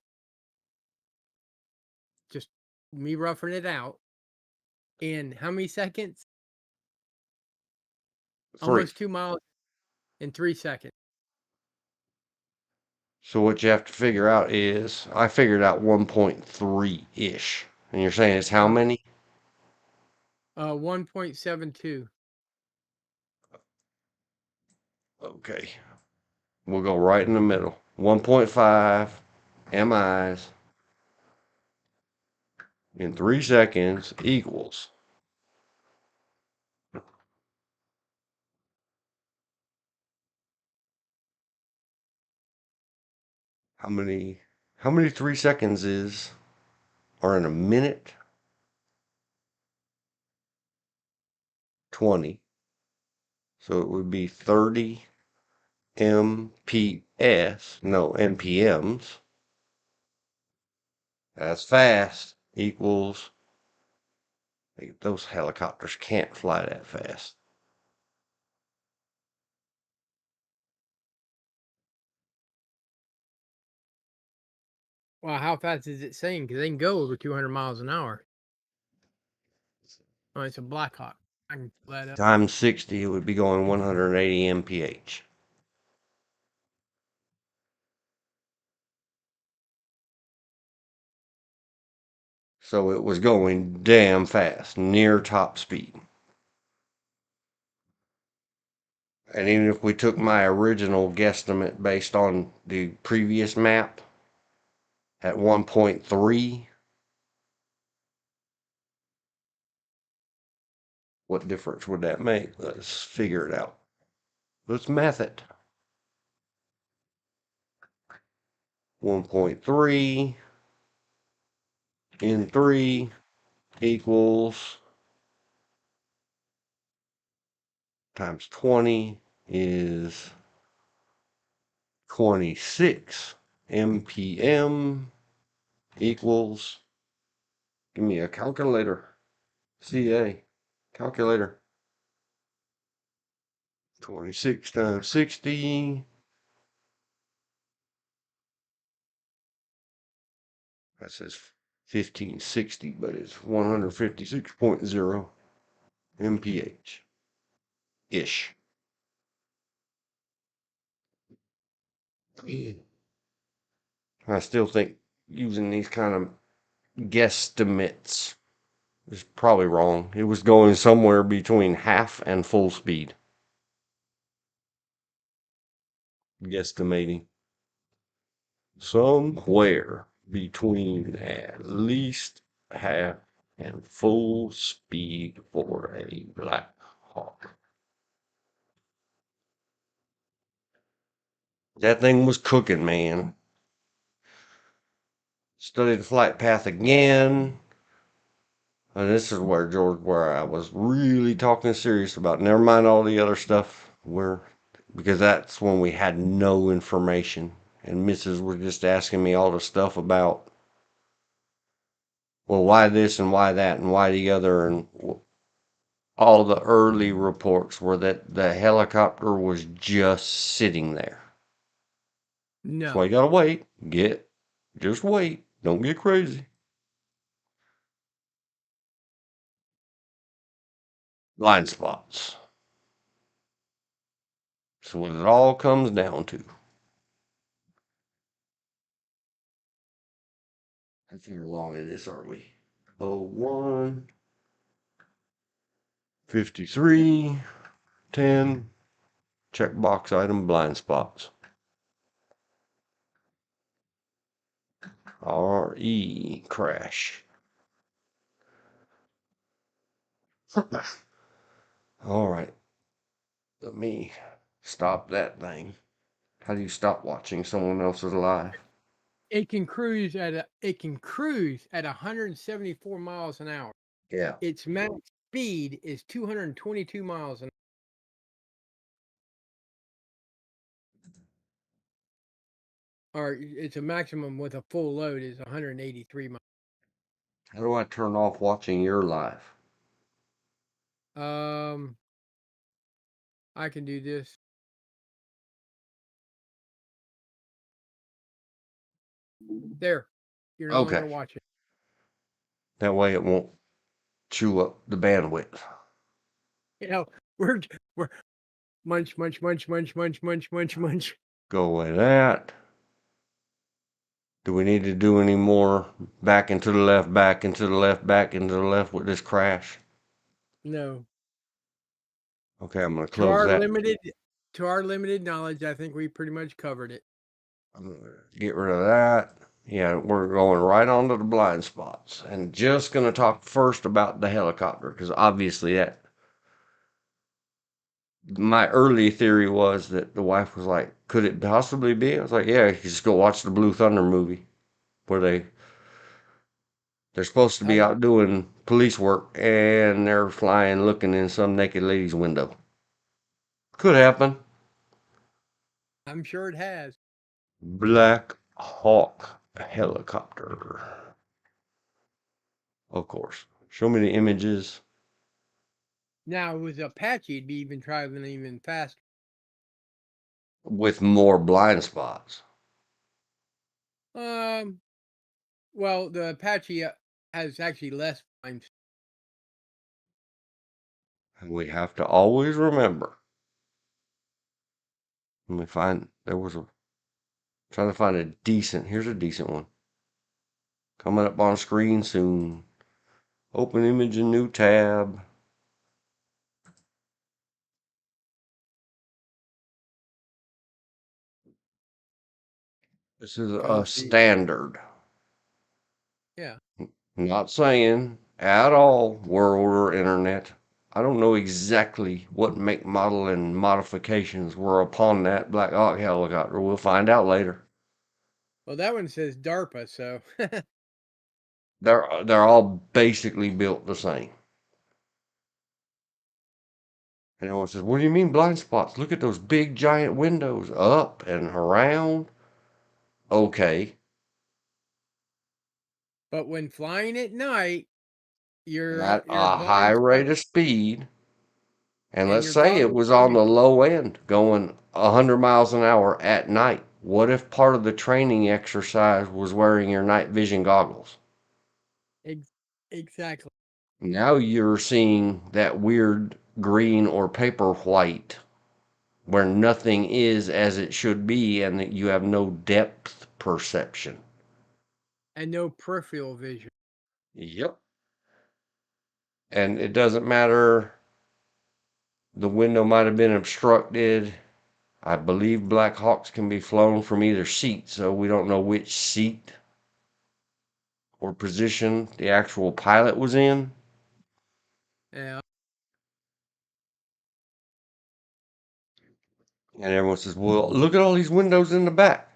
Just me roughing it out. In how many seconds? 3. Almost 2 miles in 3 seconds. So what you have to figure out is, I figured out 1.3-ish. And you're saying it's how many? 1.72. Okay. We'll go right in the middle. 1.5 MIs in 3 seconds equals. How many 3 seconds are in a minute? 20. So it would be 30 MPMs. That's fast. Equals, those helicopters can't fly that fast. Well, how fast is it saying? Because they can go over 200 miles an hour. Oh, it's a Black Hawk. I can pull that up. Times 60, it would be going 180 mph. So it was going damn fast, near top speed. And even if we took my original guesstimate based on the previous map at 1.3, what difference would that make? Let's figure it out. Let's math it. 1.3 in 3 equals times 20 is 26 mpm equals, give me a calculator, CA, calculator. 26 times 60, that says 1560, but it's 156.0 mph ish. I still think using these kind of guesstimates is probably wrong. It was going somewhere between half and full speed. Guesstimating. Somewhere between at least half and full speed for a Black Hawk. That thing was cooking, man. Studied the flight path again. And this is where, George, where I was really talking serious about. Never mind all the other stuff, because that's when we had no information. And Mrs. was just asking me all the stuff about, well, why this and why that and why the other. And all the early reports were that the helicopter was just sitting there. That's why No. you gotta wait. Just wait. Don't get crazy. Blind spots. So what it all comes down to. How far along in this are we? 01, 53, 10. Checkbox item, blind spots. RE, crash. All right. Let me stop that thing. How do you stop watching someone else's live? It can cruise at 174 miles an hour. Yeah. Its max speed is 222 miles an hour. Or it's a maximum with a full load is 183 miles. How do I turn off watching your live? I can do this. There. You're no longer Okay. watching. That way it won't chew up the bandwidth. You know, we're munch, munch, munch, munch, munch, munch, munch, munch. Go away that. Do we need to do any more back into the left, back into the left, back into the left with this crash? No. Okay, I'm gonna To close that. to our limited knowledge, I think we pretty much covered it. I'm gonna get rid of that. Yeah, we're going right on to the blind spots. And just gonna talk first about the helicopter, because obviously that my early theory was that the wife was like, could it possibly be? I was like, yeah, you just go watch the Blue Thunder movie where they're supposed to be out doing police work and they're flying looking in some naked lady's window. Could happen. I'm sure it has. Black Hawk helicopter. Of course. Show me the images. Now, it was Apache, it'd be even traveling even faster. With more blind spots. Well, the Apache has actually less blind. And we have to always remember. Let me find, trying to find a decent, here's a decent one. Coming up on screen soon. Open image in new tab. This is a standard. Yeah. Not saying at all world or internet. I don't know exactly what make, model, and modifications were upon that Black Hawk helicopter. We'll find out later. Well, that one says DARPA, so. They're all basically built the same. And everyone says, "What do you mean blind spots? Look at those big giant windows up and around." Okay, But when flying at night, your at a high blind rate spot of speed, and and let's your say it goggles was tell on you the low end, going 100 miles an hour at night. What if part of the training exercise was wearing your night vision goggles? exactly. Now you're seeing that weird green or paper white where nothing is as it should be, and that you have no depth perception. And no peripheral vision. Yep. And it doesn't matter, the window might have been obstructed. I believe Black Hawks can be flown from either seat, so we don't know which seat or position the actual pilot was in. Yeah. And everyone says, "Well, look at all these windows in the back."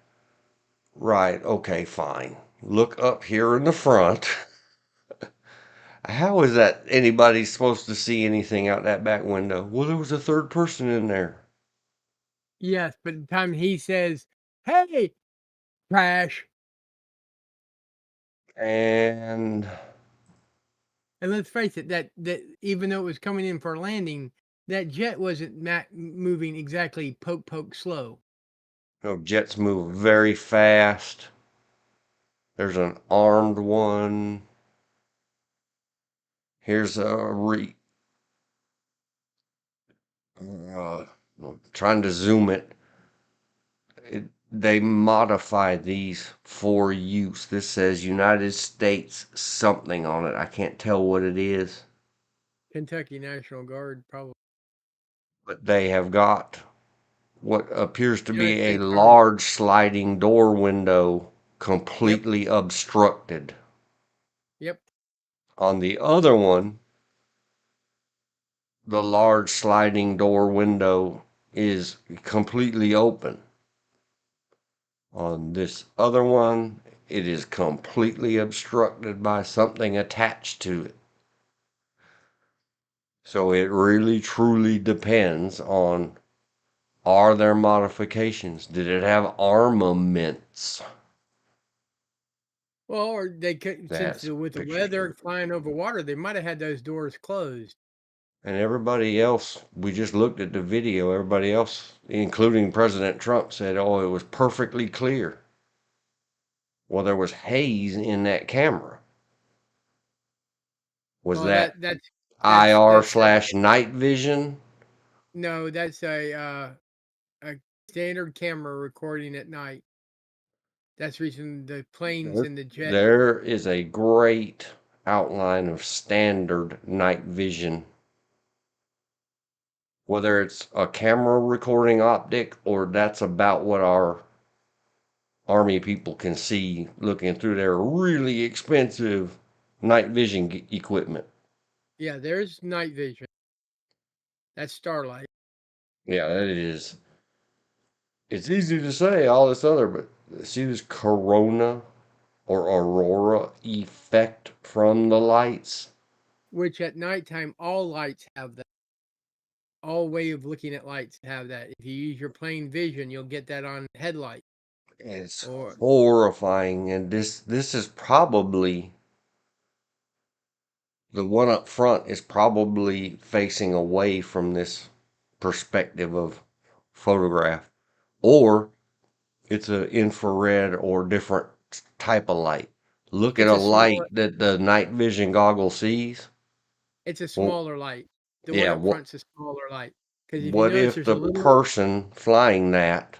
Right, okay, fine. Look up here in the front. How is that anybody supposed to see anything out that back window? Well, there was a third person in there. Yes, but the time he says, "Hey, crash," And and let's face it, that even though it was coming in for a landing, that jet wasn't moving exactly poke slow. jets move very fast. There's an armed one. Here's a uh, trying to zoom it. They modify these for use. This says United States something on it. I can't tell what it is, Kentucky National Guard, probably. but they have got what appears to United be a States Army. large sliding door window Yep. completely obstructed. Yep. On the other one, the large sliding door window is completely open. On this other one, it is completely obstructed by something attached to it. So it really truly depends on, are there modifications? Did it have armaments? Well, or they could, since That's with the pictures weather proof. flying over water, they might have had those doors closed. And everybody else, we just looked at the video, everybody else, including President Trump, said, oh, it was perfectly clear. Well, there was haze in that camera. Was Well, that that's IR slash night vision? no, that's a standard camera recording at night. That's the reason the planes and the jet. There is a great outline of standard night vision. Whether it's a camera recording optic or that's about what our Army people can see looking through their really expensive night vision equipment. Yeah, there's night vision. That's starlight. Yeah, that is. It's easy to say all this other, but see this corona or aurora effect from the lights? Which at nighttime, all lights have that. all way of looking at lights have that. If you use your plain vision, you'll get that on headlight. It's Or horrifying, and this is probably the one up front is probably facing away from this perspective of photograph, or it's an infrared or different type of light. Look at it's a a light smaller that the night vision goggle sees. it's a Well, smaller light. The one yeah, up front's a smaller light. Because if you what notice, if there's a the little. person flying that,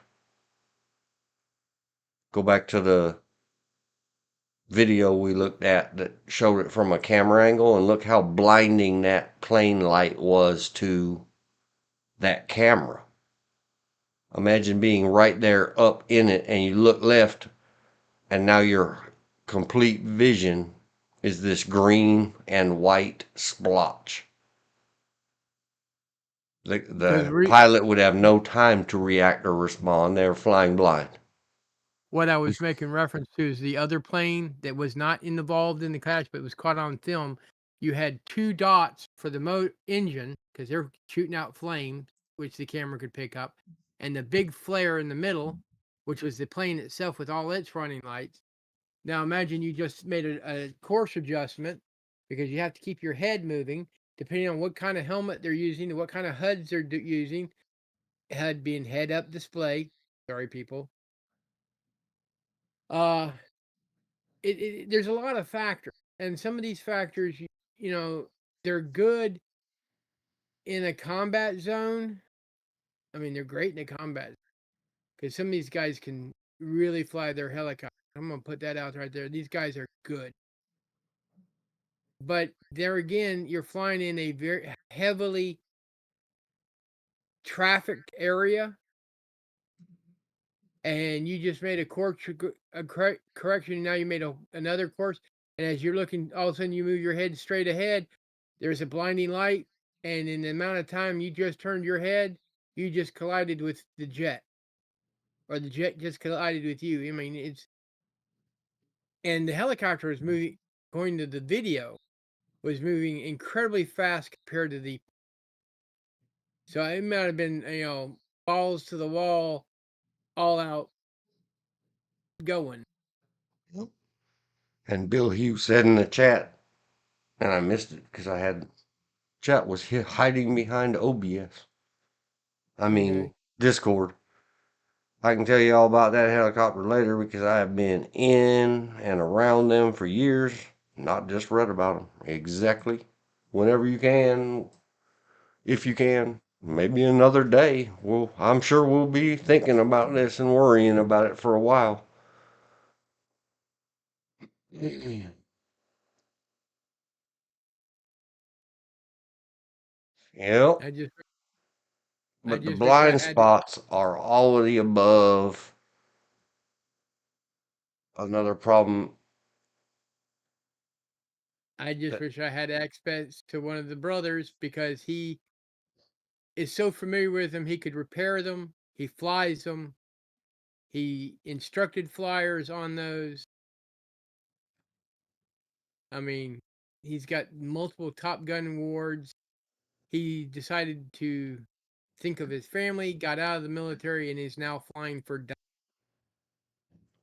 go back to the video we looked at that showed it from a camera angle, and look how blinding that plane light was to that camera. Imagine being right there up in it and you look left and now your complete vision is this green and white splotch. Because The pilot would have no time to react or respond. They're flying blind. what I was making reference to is the other plane that was not involved in the crash, but was caught on film. You had 2 dots for the engine because they're shooting out flame, which the camera could pick up, and the big flare in the middle, which was the plane itself with all its running lights. Now imagine you just made a course adjustment because you have to keep your head moving depending on what kind of helmet they're using and what kind of HUDs they're using. HUD being head up display. Sorry, people. Uh, there's a lot of factors, and some of these factors, you know, they're good in a combat zone. I mean, they're great in a combat because some of these guys can really fly their helicopter. I'm gonna put that out right there. These guys are good. But there again, you're flying in a very heavily trafficked area, and you just made a correction. Now you made another course, and as you're looking, all of a sudden you move your head straight ahead. There's a blinding light, and in the amount of time you just turned your head, you just collided with the jet, or the jet just collided with you. I mean, and the helicopter was moving. Going to the video, was moving incredibly fast compared to the. So it might have been, balls to the wall, all out going. Yep. And Bill Hughes said in the chat, and I missed it because I had chat was hiding behind OBS. I mean, Okay. Discord. I can tell you all about that helicopter later because I have been in and around them for years, not just read about them. Exactly. Whenever you can, if you can, maybe another day. Well, I'm sure we'll be thinking about this and worrying about it for a while. Yep. I just I But the just wish I blind had spots are all of the above. Another problem I just that, wish I had access to one of the brothers because he is so familiar with them. He could repair them. He flies them. He instructed flyers on those. I mean, he's got multiple Top Gun awards. He decided to think of his family, got out of the military, and is now flying for.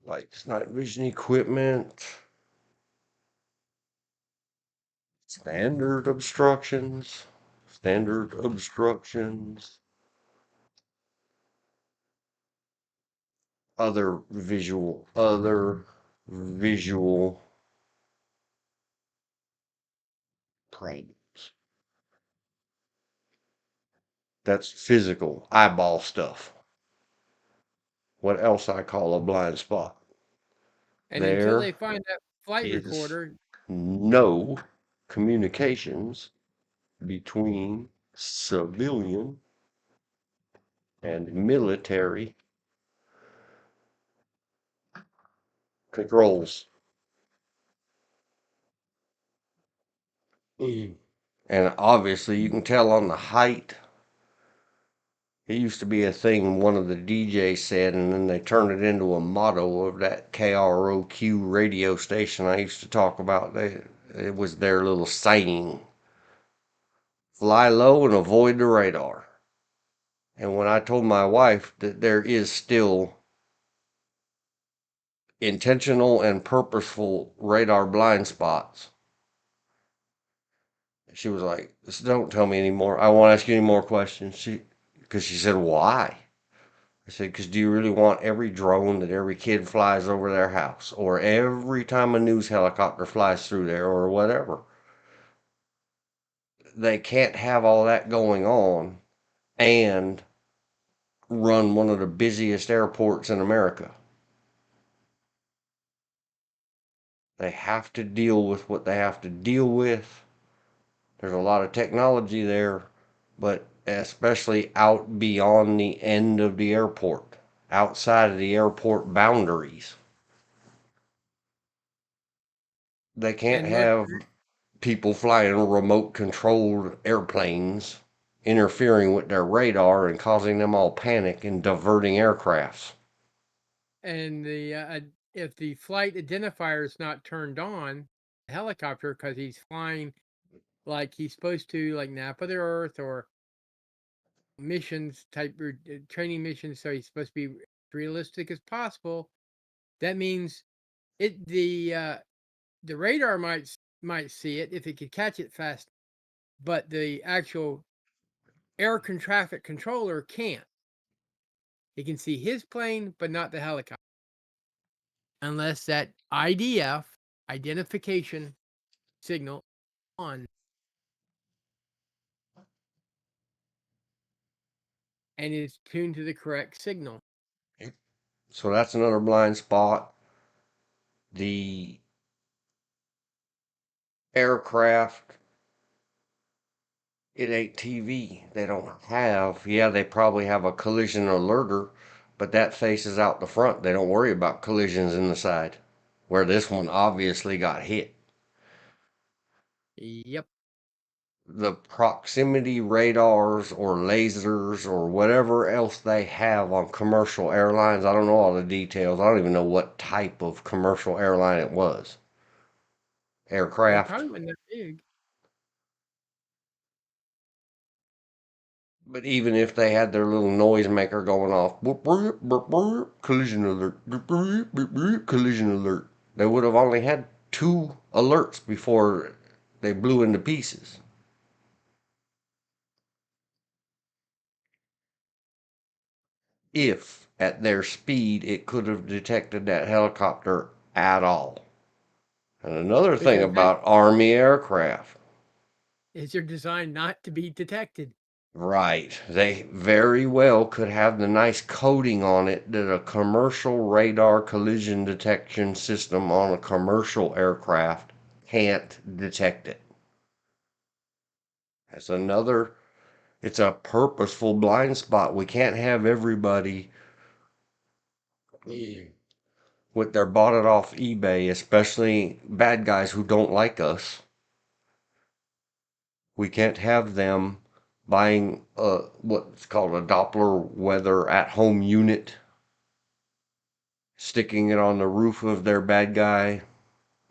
like night vision equipment, standard obstructions, standard obstructions, other visual problems. That's physical eyeball stuff. What else I call a blind spot? And until they There find that flight is recorder, no communications between civilian and military controls. And obviously, you can tell on the height. It used to be a thing one of the DJs said, and then they turned it into a motto of that KROQ radio station I used to talk about. It was their little saying: fly low and avoid the radar. And when I told my wife that there is still intentional and purposeful radar blind spots, she was like, "Don't tell me anymore. I won't ask you any more questions." Because she said, "Why?" I said, "Because do you really want every drone that every kid flies over their house, or every time a news helicopter flies through there, or whatever?" They can't have all that going on and run one of the busiest airports in America. They have to deal with what they have to deal with. There's a lot of technology there, but especially out beyond the end of the airport, outside of the airport boundaries. They can't And North have people flying remote controlled airplanes interfering with their radar and causing them all panic and diverting aircrafts. and the if the flight identifier is not turned on, the helicopter, because he's flying like he's supposed to, like Napa the Earth or missions type training missions, so he's supposed to be realistic as possible. That means it the radar might see it if it could catch it fast, but the actual air traffic controller can't. He can see his plane, but not the helicopter, unless that IDF identification signal on, and is tuned to the correct signal. So that's another blind spot. The aircraft, it ain't TV. They don't have, yeah, they probably have a collision alerter, but that faces out the front. They don't worry about collisions in the side, where this one obviously got hit. Yep. The proximity radars or lasers or whatever else they have on commercial airlines, I don't know all the details. I don't even know what type of commercial airline it was. It Aircraft. probably wasn't that big. But even if they had their little noisemaker going off, boop, boop, boop, boop, collision alert, boop, boop, boop, boop, collision alert, they would have only had 2 alerts before they blew into pieces. If at their speed it could have detected that helicopter at all. And another thing Because that about Army aircraft, is their design not to be detected. right, they very well could have the nice coating on it that a commercial radar collision detection system on a commercial aircraft can't detect it. That's another, it's a purposeful blind spot. We can't have everybody with their bought it off eBay, especially bad guys who don't like us. We can't have them buying what's called a Doppler weather at home unit, sticking it on the roof of their bad guy.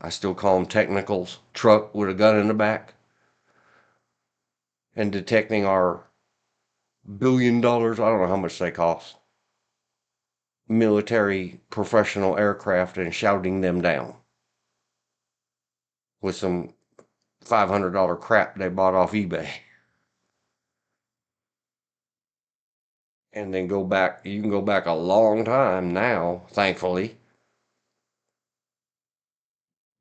I still call them technicals, truck with a gun in the back, and detecting our $1 billion, I don't know how much they cost, military professional aircraft and shouting them down with some $500 crap they bought off eBay. And then go back, you can go back a long time now, thankfully.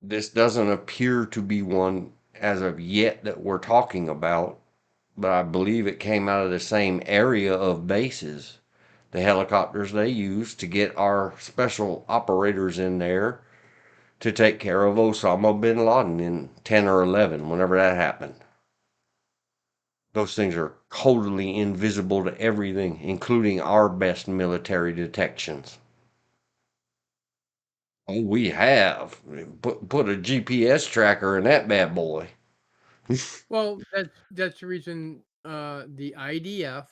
This doesn't appear to be one as of yet that we're talking about, but I believe it came out of the same area of bases. The helicopters they use to get our special operators in there to take care of Osama bin Laden in 10 or 11, whenever that happened. Those things are totally invisible to everything, including our best military detections. Oh, we have. Put a GPS tracker in that bad boy. Well, that's the reason the IDF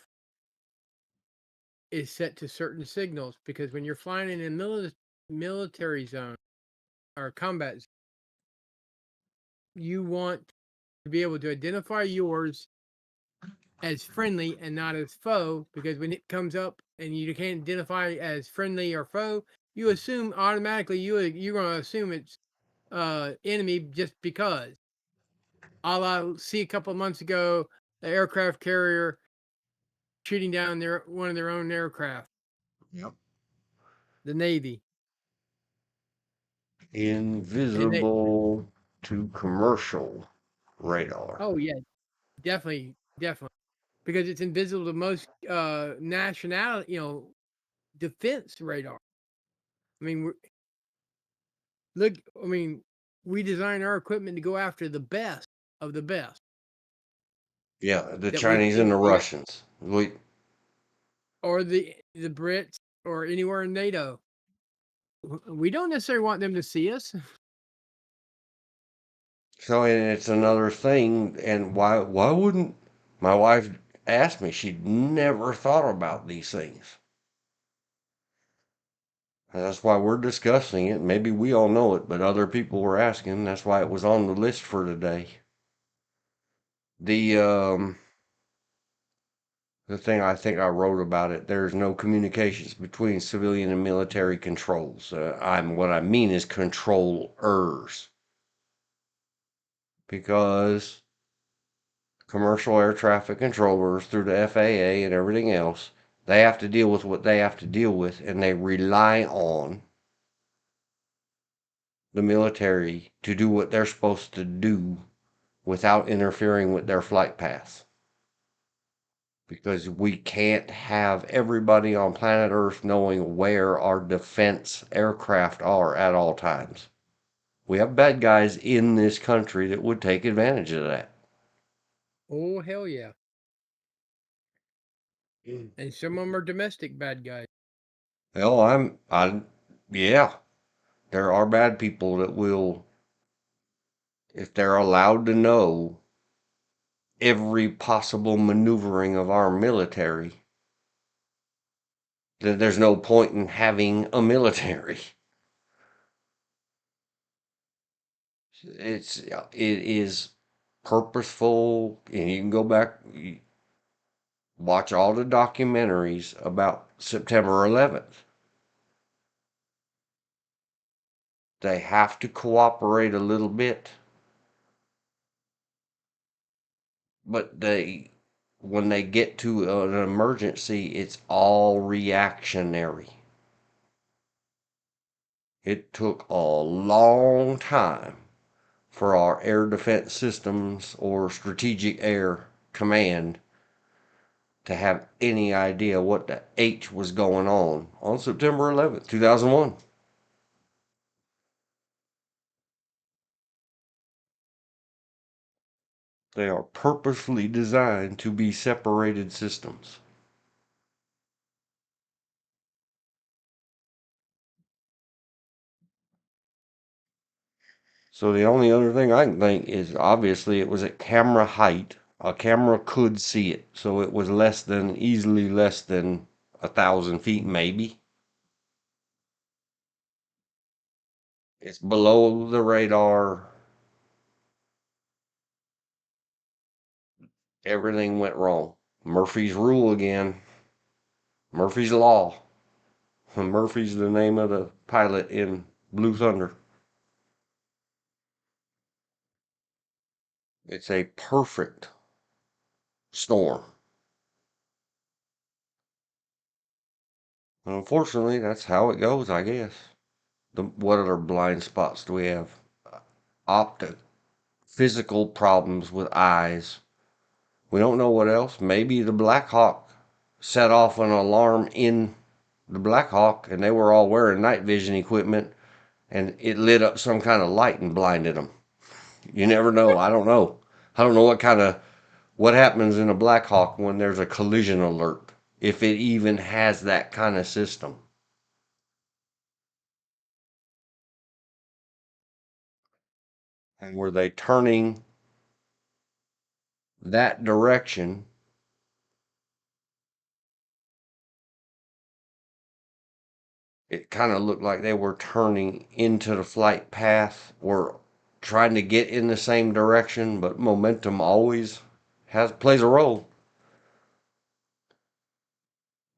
is set to certain signals, because when you're flying in a military zone or combat zone, you want to be able to identify yours as friendly and not as foe, because when it comes up and you can't identify as friendly or foe, you assume automatically you're going to assume it's enemy just because. I'll see a couple of months ago the aircraft carrier shooting down one of their own aircraft, Yep. the Navy, and they. Invisible to commercial radar. Oh yeah, definitely, because it's invisible to most nationality, defense radar. I mean, look, I mean, we design our equipment to go after the best of the best Yeah, the that we Chinese and think the we Russians. We, or the Brits or anywhere in NATO. We don't necessarily want them to see us. so and it's another thing. And why wouldn't my wife ask me? She'd never thought about these things. And that's why we're discussing it. Maybe we all know it, but other people were asking. That's why it was on the list for today. The the thing I think I wrote about it. There's no communications between civilian and military controls. What I mean is controllers, because commercial air traffic controllers through the FAA and everything else, they have to deal with what they have to deal with, and they rely on the military to do what they're supposed to do without interfering with their flight paths. Because we can't have everybody on planet Earth knowing where our defense aircraft are at all times. We have bad guys in this country that would take advantage of that. Oh hell yeah! And some of them are domestic bad guys. Hell, yeah, there are bad people that will, if they're allowed to know every possible maneuvering of our military, then there's no point in having a military. It is purposeful, and you can go back, watch all the documentaries about September 11th. They have to cooperate a little bit, but when they get to an emergency, it's all reactionary. It took a long time for our air defense systems or strategic air command to have any idea what the H was going on September 11th, 2001. They are purposefully designed to be separated systems. So the only other thing I can think is obviously it was at camera height. A camera could see it, so it was easily less than 1,000 feet, maybe. It's below the radar. Everything went wrong. Murphy's rule again. Murphy's law. Murphy's the name of the pilot in Blue Thunder. It's a perfect storm. Unfortunately, that's how it goes, I guess. What other blind spots do we have? Optic, physical problems with eyes. We don't know what else. Maybe the Black Hawk set off an alarm in the Black Hawk, and they were all wearing night vision equipment, and it lit up some kind of light and blinded them. You never know. I don't know. I don't know what happens in a Black Hawk when there's a collision alert, if it even has that kind of system. And were they turning that direction? It kind of looked like they were turning into the flight path or trying to get in the same direction, but momentum always plays a role.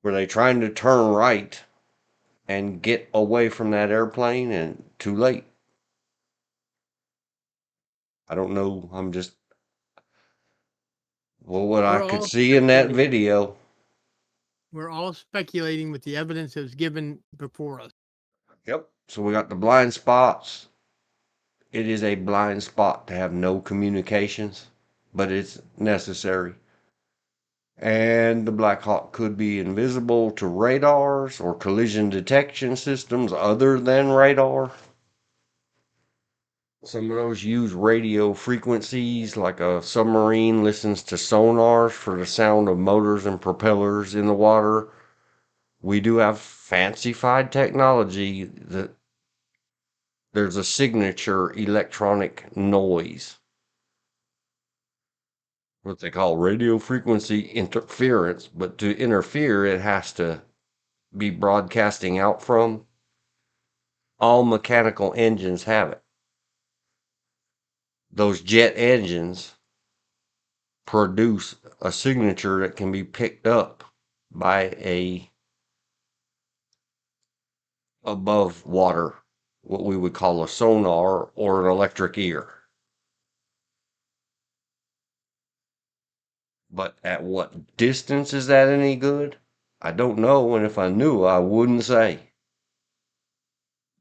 Were they trying to turn right and get away from that airplane and too late? I don't know. I'm just, well, what I We're could all see in that speculating. video. We're all speculating with the evidence that was given before us. Yep. So we got the blind spots. It is a blind spot to have no communications, but it's necessary. And the Black Hawk could be invisible to radars or collision detection systems other than radar. Some of those use radio frequencies, like a submarine listens to sonars for the sound of motors and propellers in the water. We do have fancified technology that there's a signature electronic noise, what they call radio frequency interference. But to interfere, it has to be broadcasting out from. All mechanical engines have it. Those jet engines produce a signature that can be picked up by a above water, what we would call a sonar or an electric ear. But at what distance is that any good? I don't know, and if I knew, I wouldn't say.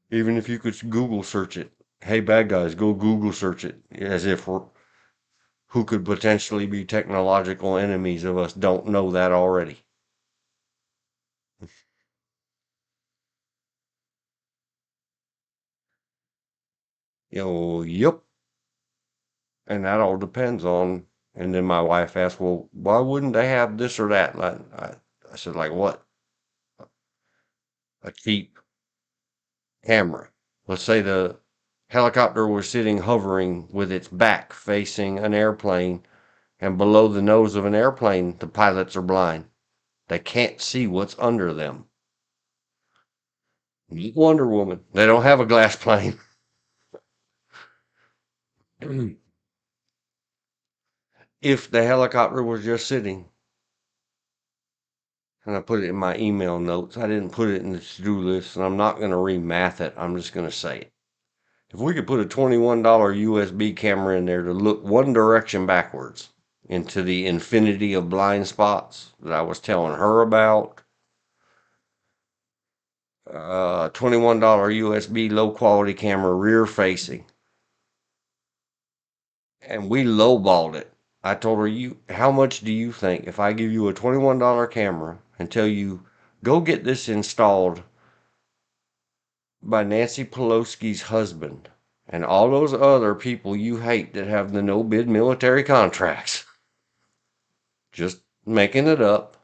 Even if you could Google search it. Hey, bad guys, go Google search it. As if who could potentially be technological enemies of us don't know that already. Yep. And that all depends on. And then my wife asked, well, why wouldn't they have this or that? And I said, like what? A cheap camera. Let's say the helicopter was sitting hovering with its back facing an airplane, and below the nose of an airplane, the pilots are blind. They can't see what's under them. Wonder Woman. They don't have a glass plane. If the helicopter was just sitting, and I put it in my email notes, I didn't put it in the to-do list, and I'm not going to remath it. I'm just going to say it. If we could put a $21 USB camera in there to look one direction backwards into the infinity of blind spots that I was telling her about, $21 USB low quality camera rear facing, and we lowballed it. I told her, how much do you think if I give you a $21 camera and tell you, go get this installed by Nancy Pelosi's husband and all those other people you hate that have the no bid military contracts? Just making it up.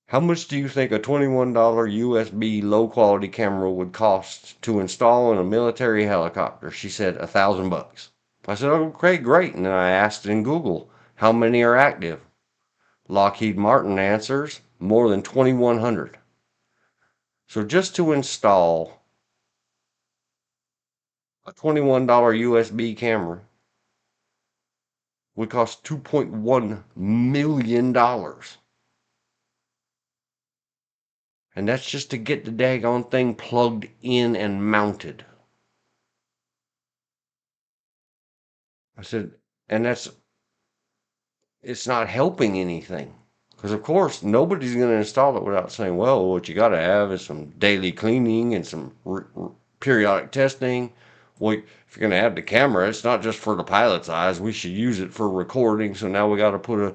How much do you think a $21 USB low quality camera would cost to install in a military helicopter? She said $1,000. I said, okay, great. And then I asked in Google, how many are active? Lockheed Martin answers, more than 2,100. So just to install a $21 USB camera would cost $2.1 million. And that's just to get the daggone thing plugged in and mounted. I said, and it's not helping anything. Because, of course, nobody's going to install it without saying, well, what you got to have is some daily cleaning and some periodic testing. Well, if you're going to have the camera, it's not just for the pilot's eyes. We should use it for recording. So now we got to put a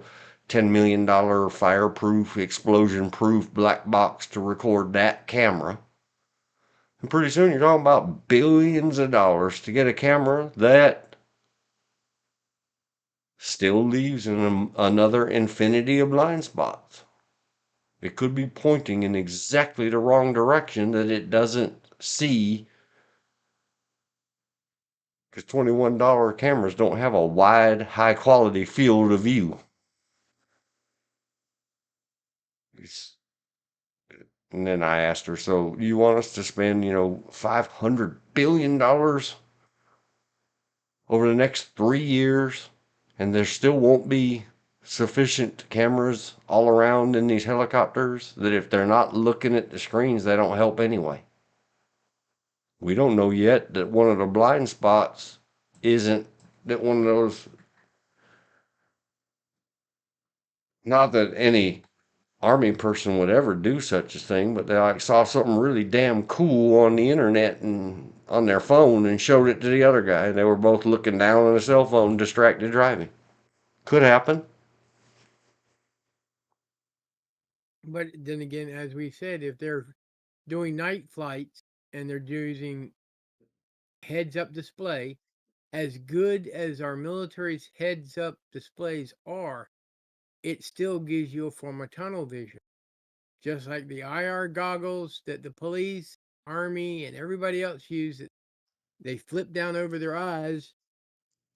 $10 million fireproof, explosion proof black box to record that camera. And pretty soon you're talking about billions of dollars to get a camera that still leaves in another infinity of blind spots. It could be pointing in exactly the wrong direction that it doesn't see, because $21 cameras don't have a wide, high quality field of view. And then I asked her, so you want us to spend, $500 billion over the next 3 years, and there still won't be sufficient cameras all around in these helicopters that if they're not looking at the screens, they don't help anyway. We don't know yet that one of the blind spots isn't that one of those, not that any army person would ever do such a thing, but they like saw something really damn cool on the internet and on their phone and showed it to the other guy. They were both looking down on a cell phone, distracted driving. Could happen. But then again, as we said, if they're doing night flights and they're using heads up display, as good as our military's heads up displays are, it still gives you a form of tunnel vision. Just like the IR goggles that the police, army, and everybody else use, that they flip down over their eyes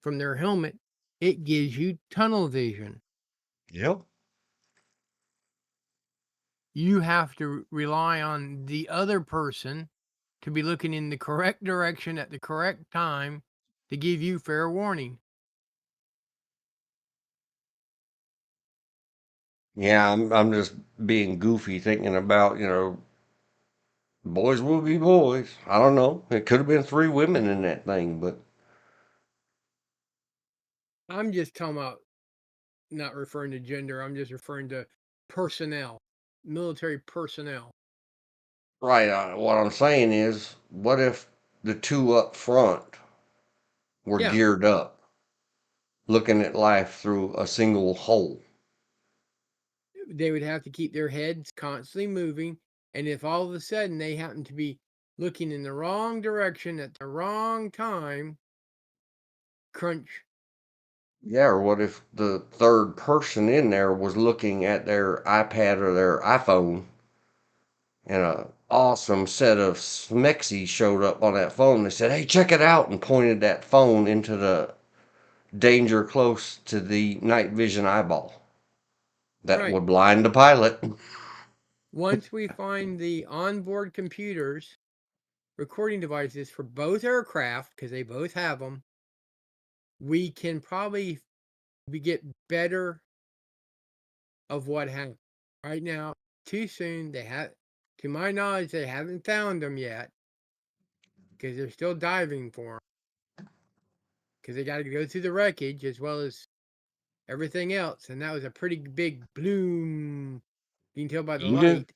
from their helmet, it gives you tunnel vision. Yep. You have to rely on the other person to be looking in the correct direction at the correct time to give you fair warning. Yeah, I'm just being goofy thinking about, boys will be boys. I don't know. It could have been 3 women in that thing, but I'm just talking about not referring to gender, I'm just referring to personnel, military personnel. right. What I'm saying is, what if the two up front were Yeah, geared up, looking at life through a single hole? they would have to keep their heads constantly moving. And if all of a sudden they happen to be looking in the wrong direction at the wrong time, crunch. Yeah, or what if the third person in there was looking at their iPad or their iPhone and a awesome set of Smexy showed up on that phone? They said, "Hey, check it out," and pointed that phone into the danger close to the night vision eyeball. That Right. would blind the pilot. Once we find the onboard computers, recording devices for both aircraft, because they both have them, we can probably get better of what happened. Right now, too soon. They have, to my knowledge, they haven't found them yet because they're still diving for them. Because they got to go through the wreckage as well as everything else, and that was a pretty big bloom. You can tell by the Even light.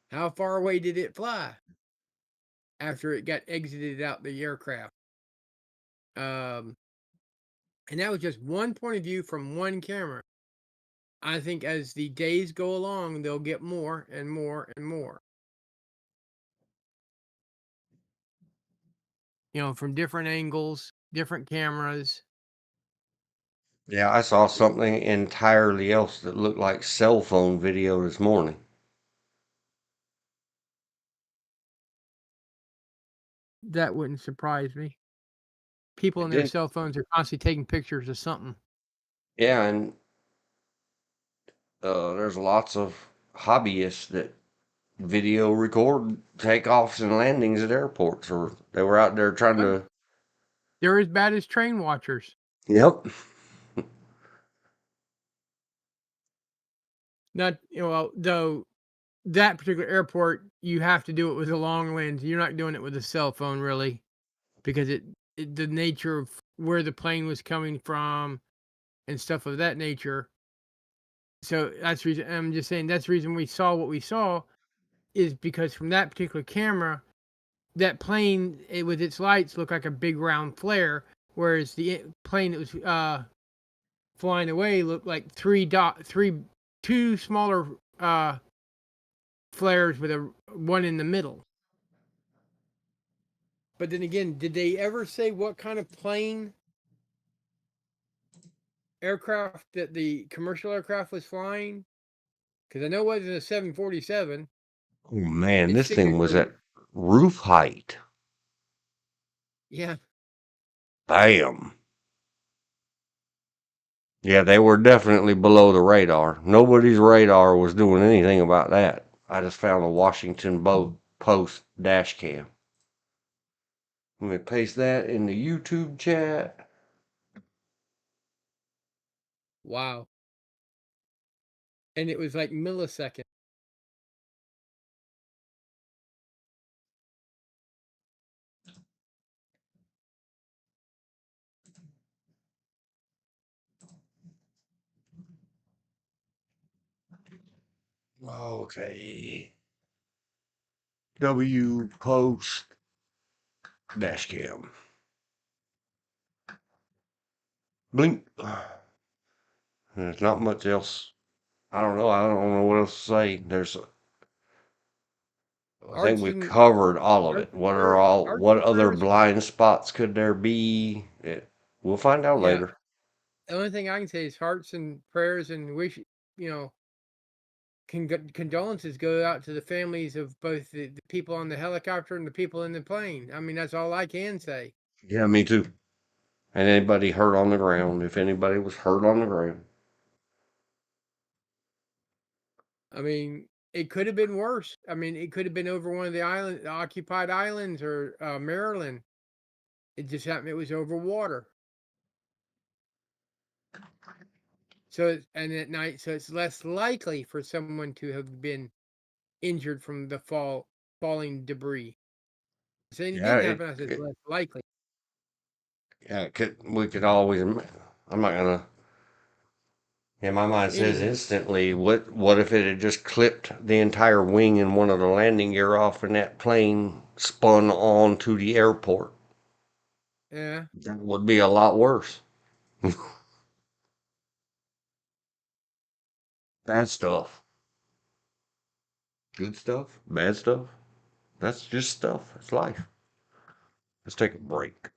How far away did it fly after it got exited out the aircraft? And that was just one point of view from one camera. I think as the days go along, they'll get more and more and more. From different angles, different cameras. Yeah, I saw something entirely else that looked like cell phone video this morning. That wouldn't surprise me. People It on their did. cell phones are constantly taking pictures of something. Yeah, and there's lots of hobbyists that video record takeoffs and landings at airports, or they were out there trying Oh, to. they're as bad as train watchers. Yep. Not, though that particular airport, you have to do it with a long lens. You're not doing it with a cell phone, really, because the nature of where the plane was coming from and stuff of that nature. So that's the reason I'm just saying that's the reason we saw what we saw is because from that particular camera, that plane with its lights looked like a big round flare, whereas the plane that was flying away looked like two smaller flares with a one in the middle. But then again, did they ever say what kind of plane aircraft that the commercial aircraft was flying? Because I know it wasn't a 747. Oh man, Its this thing was at signature, roof height. yeah. Bam. Yeah, they were definitely below the radar. Nobody's radar was doing anything about that. I just found a Washington Post dash cam. Let me paste that in the YouTube chat. Wow. and it was like millisecond. Okay. W post dash cam. Blink. There's not much else. I don't know. I don't know what else to say. I think Arts we and covered all of arts it. and prayers, arts What and other prayers. blind spots could there be? We'll find out Yeah, later. the only thing I can say is hearts and prayers and wish, you know, condolences go out to the families of both the people on the helicopter and the people in the plane. I mean, that's all I can say. Yeah, me too. And anybody hurt on the ground, if anybody was hurt on the ground. I mean, it could have been worse. I mean, it could have been over one of the occupied islands or Maryland. It just happened. It was over water. So, and at night, so it's less likely for someone to have been injured from the falling debris. Saying it Yeah, didn't happen, I said less likely. we could always, I'm not gonna, yeah, my mind says Anyhow, instantly, what if it had just clipped the entire wing and one of the landing gear off and that plane spun on to the airport? yeah. That would be a lot worse. Bad stuff. Good stuff. Bad stuff. That's just stuff. It's life. Let's take a break.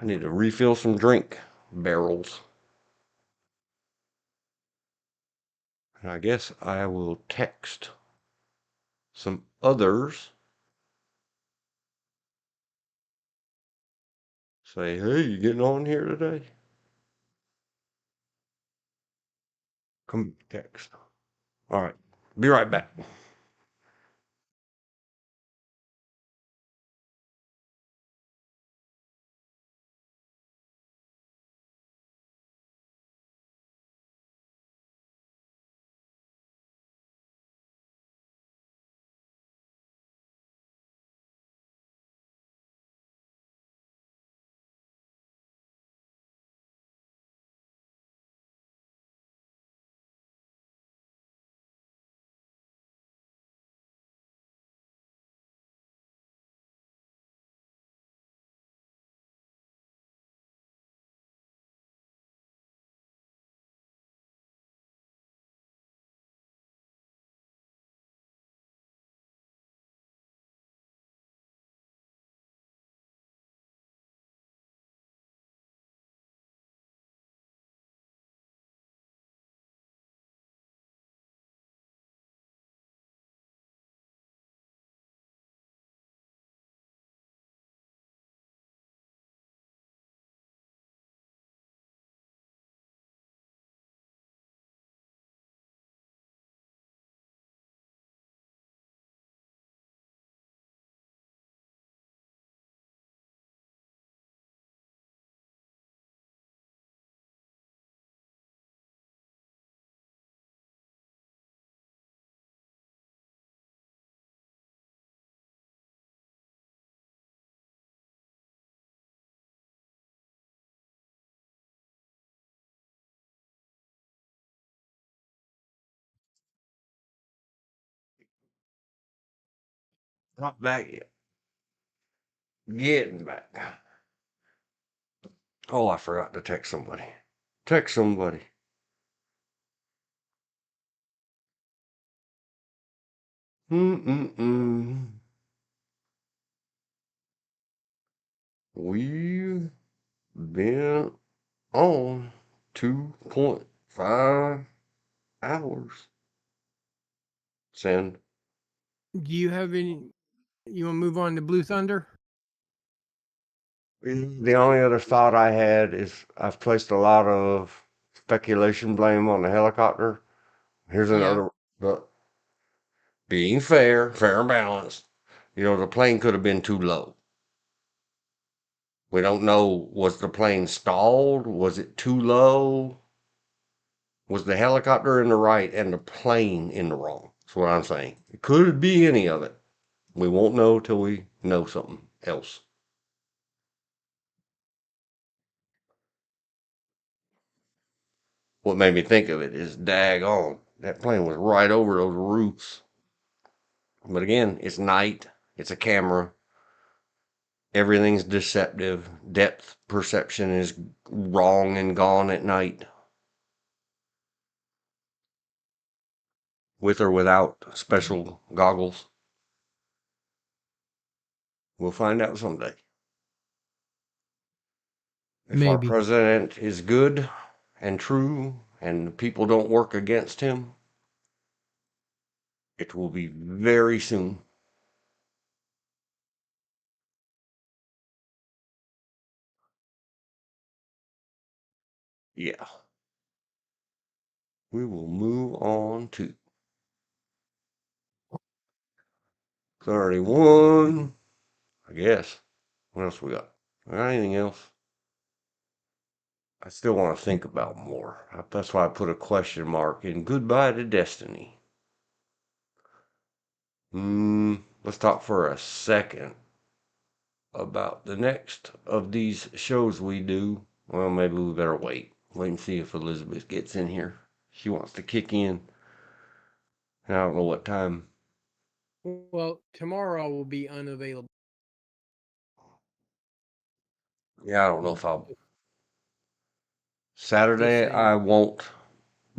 I need to refill some drink barrels. And I guess I will text some others. Say, hey, you getting on here today? Come text. All right. Be right back. Not back yet. Getting back. Oh, I forgot to text somebody. Text somebody. Mm-mm-mm. We've been on 2.5 hours. Send. Do you have any? You want to move on to Blue Thunder? The only other thought I had is I've placed a lot of speculation blame on the helicopter. Here's Yeah. another, but being fair and balanced, the plane could have been too low. We don't know, was the plane stalled? Was it too low? Was the helicopter in the right and the plane in the wrong? That's what I'm saying. It could be any of it. We won't know till we know something else. What made me think of it is daggone. That plane was right over those roofs. But again, it's night. It's a camera. Everything's deceptive. Depth perception is wrong and gone at night. With or without special goggles. We'll find out someday. If our Maybe. president is good and true and people don't work against him, it will be very soon. Yeah. We will move on to 31. I guess. What else we got? Anything else? I still want to think about more. That's why I put a question mark in goodbye to destiny. Let's talk for a second about the next of these shows we do. Well, maybe we better wait. Wait and see if Elizabeth gets in here. She wants to kick in. And I don't know what time. Well, tomorrow will be unavailable. Yeah, I don't know if I'll. Just Saturday, saying. I won't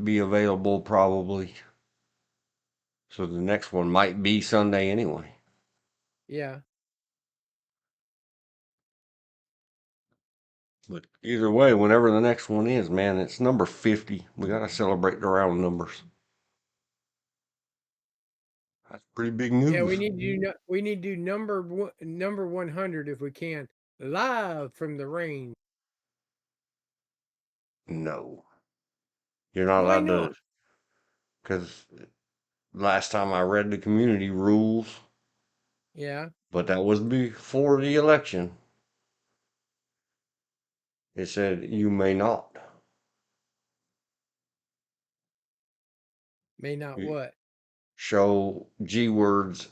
be available probably. So the next one might be Sunday anyway. Yeah. But either way, whenever the next one is, man, it's number 50. We got to celebrate the round numbers. That's pretty big Yeah, news. we need to do number 100 if we can, live from the range. No. You're not Why allowed to, not? because last time I read the community rules, Yeah, but that was before the election. It said you may not. may not You what? show G words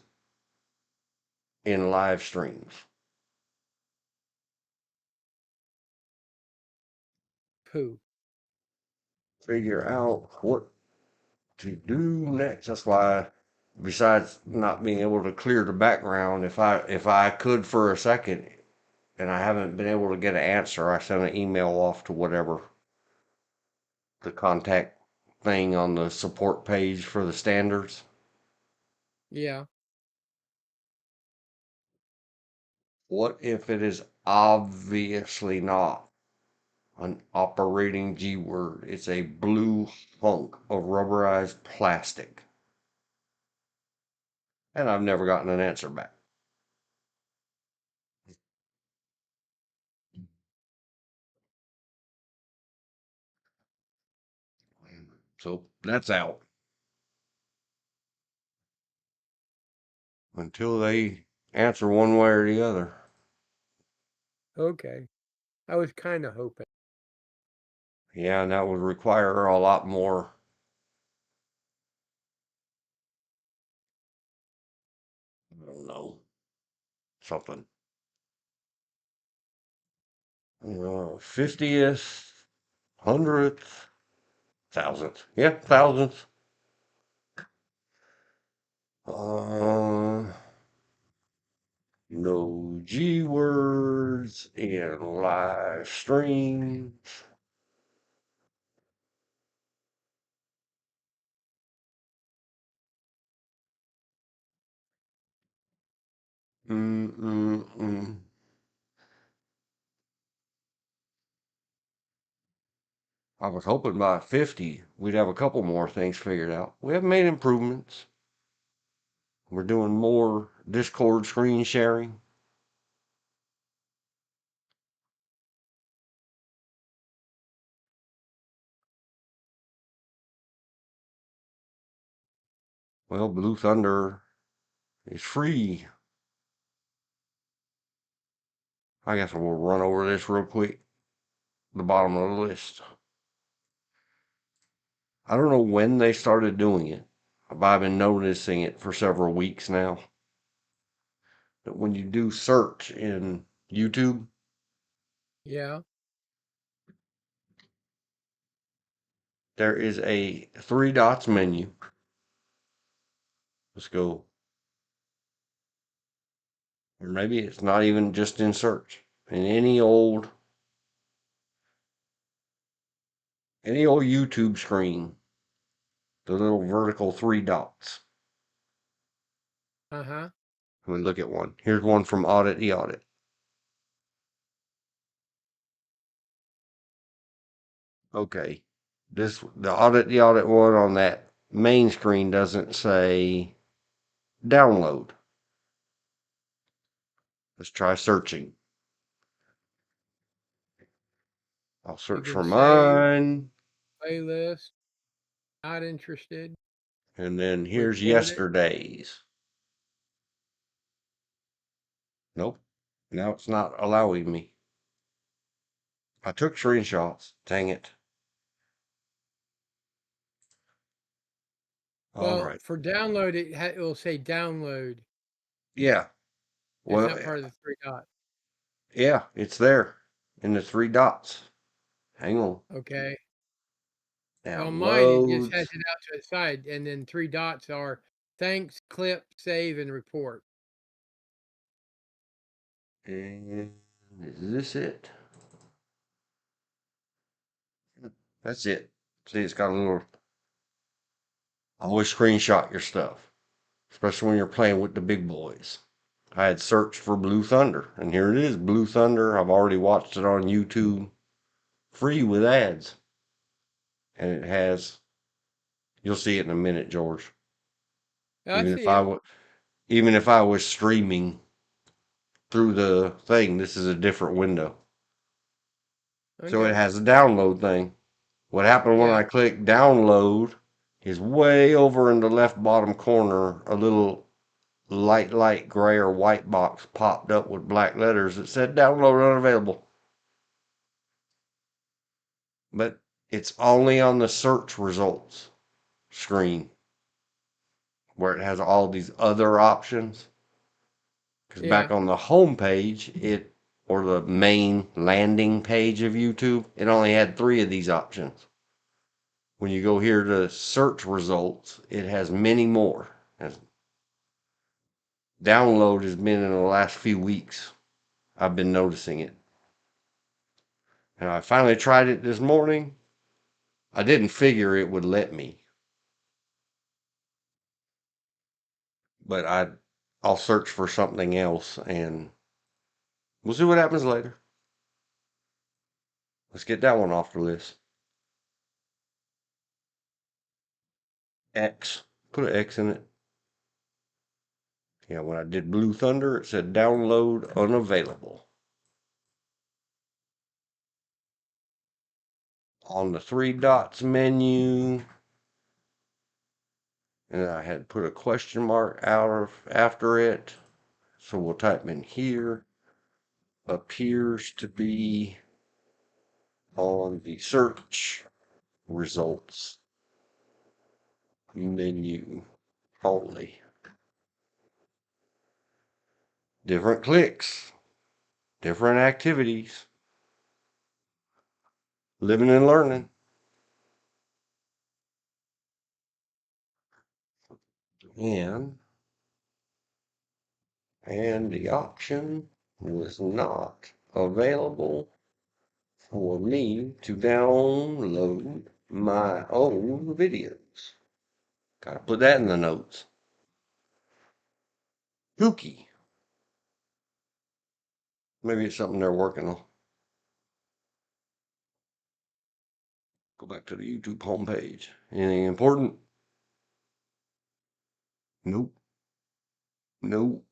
in live streams. Pooh. Figure out what to do next. That's why, besides not being able to clear the background, if I could for a second, and I haven't been able to get an answer, I sent an email off to whatever the contact thing on the support page for the standards. Yeah, What if it is obviously not an operating G word? It's a blue hunk of rubberized plastic. And I've never gotten an answer back. So that's out until they answer one way or the other. okay. I was kind of hoping. Yeah, and that would require a lot more, I don't know, something. 50th, 100th, 1000th. Yeah, 1000th. Uh, no G words in live streams. Mm-mm-mm. I was hoping by 50 we'd have a couple more things figured out. We have made improvements. We're doing more Discord screen sharing. Well, Blue Thunder is free. I guess we'll run over this real quick. The bottom of the list. I don't know when they started doing it, but I've been noticing it for several weeks now. That when you do search in YouTube, Yeah. there is a three dots menu. Let's go. Or maybe it's not even just in search. In any old YouTube screen, the little vertical three dots. Uh-huh. Let me look at one. Here's one from Audit the Audit. Okay. The Audit the Audit one on that main screen doesn't say download. Let's try searching. I'll You search can for save, mine. playlist, not interested, And then here's report it. yesterday's. Nope. Now it's not allowing me. I took screenshots. Dang it. All Well, right. for download, it will say download. Yeah. It's Well, not part of the three dots. yeah, it's there in the three dots. Hang on. Okay. On mine, it just has Downloads. it out to the side, and then three dots are thanks, clip, save, and report. And is this it? That's it. See, it's got a little. Always screenshot your stuff, especially when you're playing with the big boys. I had searched for Blue Thunder, and here it is, Blue Thunder. I've already watched it on YouTube free with ads. And it has, you'll see it in a minute, George. I Even if see I it. w- even if I was streaming through the thing, this is a different window. So it Okay. has a download thing. What happened when I Yeah. click download is way over in the left bottom corner, a little light gray or white box popped up with black letters that said download unavailable. But it's only on the search results screen where it has all these other options. Because back Yeah. on the home page, or the main landing page of YouTube, it only had three of these options. When you go here to search results, it has many more. Download has been in the last few weeks. I've been noticing it. And I finally tried it this morning. I didn't figure it would let me, but I'll search for something else and we'll see what happens later. Let's get that one off the list. X. Put an X in it. Yeah, when I did Blue Thunder, it said download unavailable. On the three dots menu, and I had put a question mark after it. So we'll type in here. Appears to be on the search results menu only. Different clicks, different activities, living and learning. And the option was not available for me to download my own videos. Gotta put that in the notes. Kooky. Maybe it's something they're working on. Go back to the YouTube homepage. Anything important? Nope. Nope.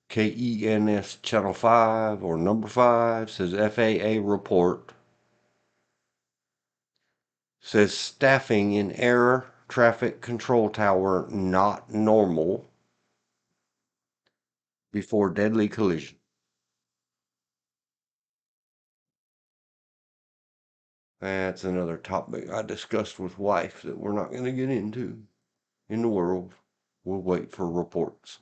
KENS Channel 5 or number 5 says FAA report. Says staffing in air traffic control tower not normal before deadly collision. That's another topic I discussed with wife that we're not going to get into in the world. We'll wait for reports.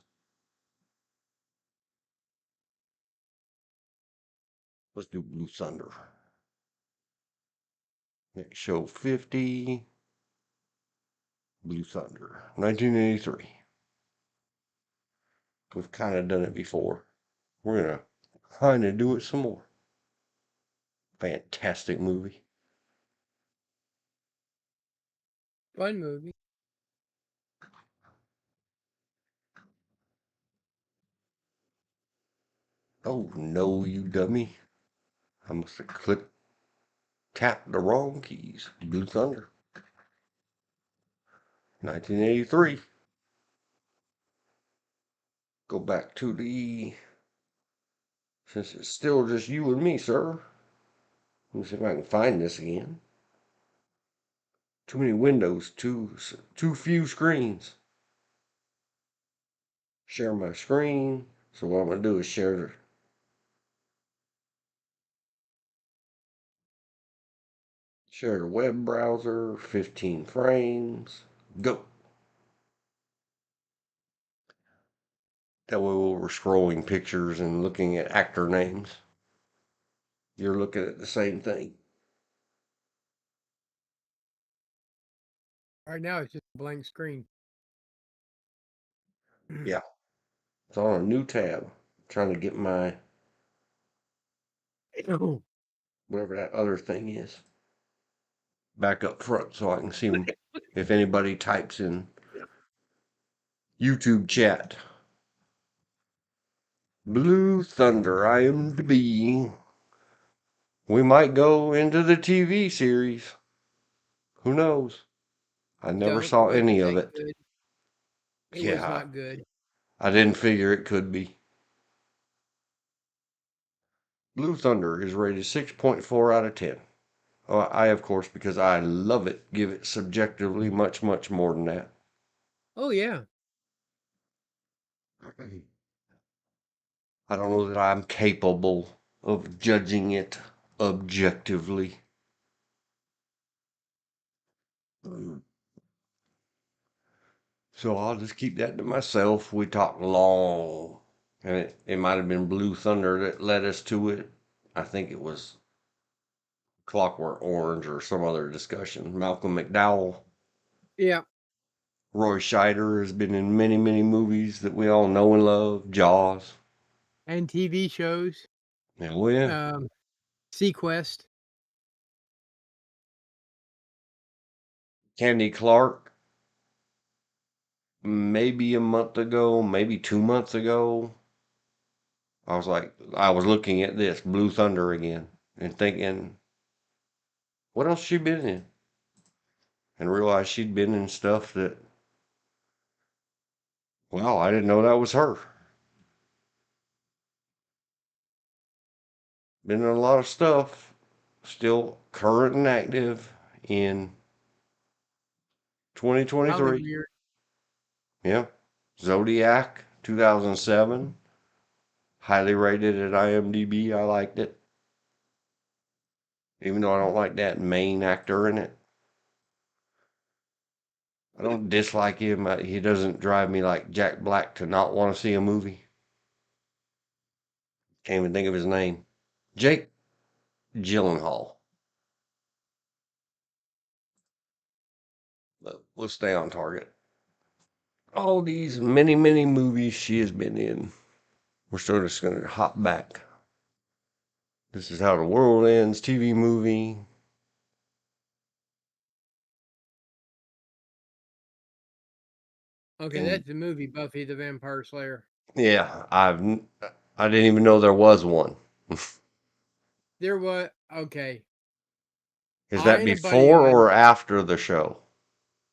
Let's do Blue Thunder. Next show 50. Blue Thunder, 1983. We've kind of done it before. We're going to kind of do it some more. Fantastic movie. Fun movie. Oh no, you dummy. I must have tapped the wrong keys. Blue Thunder, 1983. Go back to since it's still just you and me, sir. Let me see if I can find this again. Too many windows, too few screens. Share my screen. So what I'm gonna do is share the web browser. 15 frames. Go. That way we're scrolling pictures and looking at actor names. You're looking at the same thing. Right now, it's just a blank screen. Yeah. It's on a new tab. I'm trying to get my Oh, whatever that other thing is back up front so I can see if anybody types in YouTube chat. Blue Thunder, IMDb. We might go into the TV series. Who knows? I never don't. saw Wasn't any of that it. good? It was Yeah, not good. I didn't figure it could be. Blue Thunder is rated 6.4 out of 10. Oh, I, of course, because I love it, give it subjectively much, much more than that. Oh yeah. I don't know that I'm capable of judging it objectively. So I'll just keep that to myself. We talked long, and it might have been Blue Thunder that led us to it. I think it was Clockwork Orange or some other discussion. Malcolm McDowell. Yeah. Roy Scheider has been in many, many movies that we all know and love. Jaws. And TV shows. Yeah, well, yeah. Sequest. Candy Clark. Maybe a month ago, maybe 2 months ago. I was looking at this Blue Thunder again and thinking, what else she been in? And realized she'd been in stuff that, well, I didn't know that was her. Been in a lot of stuff, still current and active in Probably 2023. weird. Yeah. Zodiac, 2007. Highly rated at IMDb. I liked it. Even though I don't like that main actor in it. I don't dislike him. He doesn't drive me like Jack Black to not want to see a movie. Can't even think of his name. Jake Gyllenhaal. But we'll stay on target. All these many, many movies she has been in. We're still just going to hop back. This is How the World Ends, TV movie. Okay, And that's the movie Buffy the Vampire Slayer. yeah, I didn't even know there was one. There was okay. Is I that and a buddy of before mine. or after the show?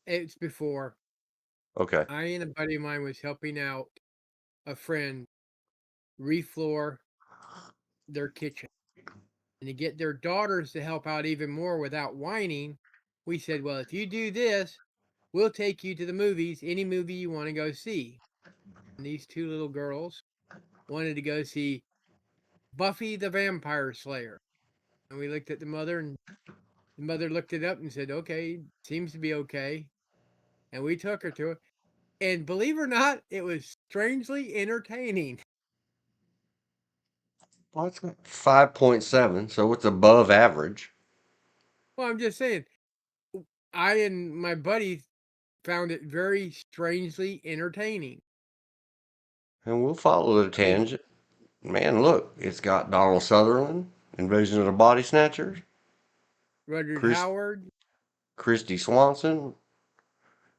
It's before. Okay. I and a buddy of mine was helping out a friend refloor their kitchen, and to get their daughters to help out even more without whining, We said, well, if you do this, we'll take you to the movies, any movie you want to go see. And these two little girls wanted to go see Buffy the Vampire Slayer. And we looked at the mother, and the mother looked it up and said, okay, seems to be okay. And we took her to it. And believe it or not, it was strangely entertaining. Well, it's got 5.7, so it's above average. Well, I'm just saying, I and my buddy found it very strangely entertaining. And we'll follow the I mean, tangent. Man, look, it's got Donald Sutherland, Invasion of the Body Snatchers, Rutgers Chris, Howard Christy Swanson.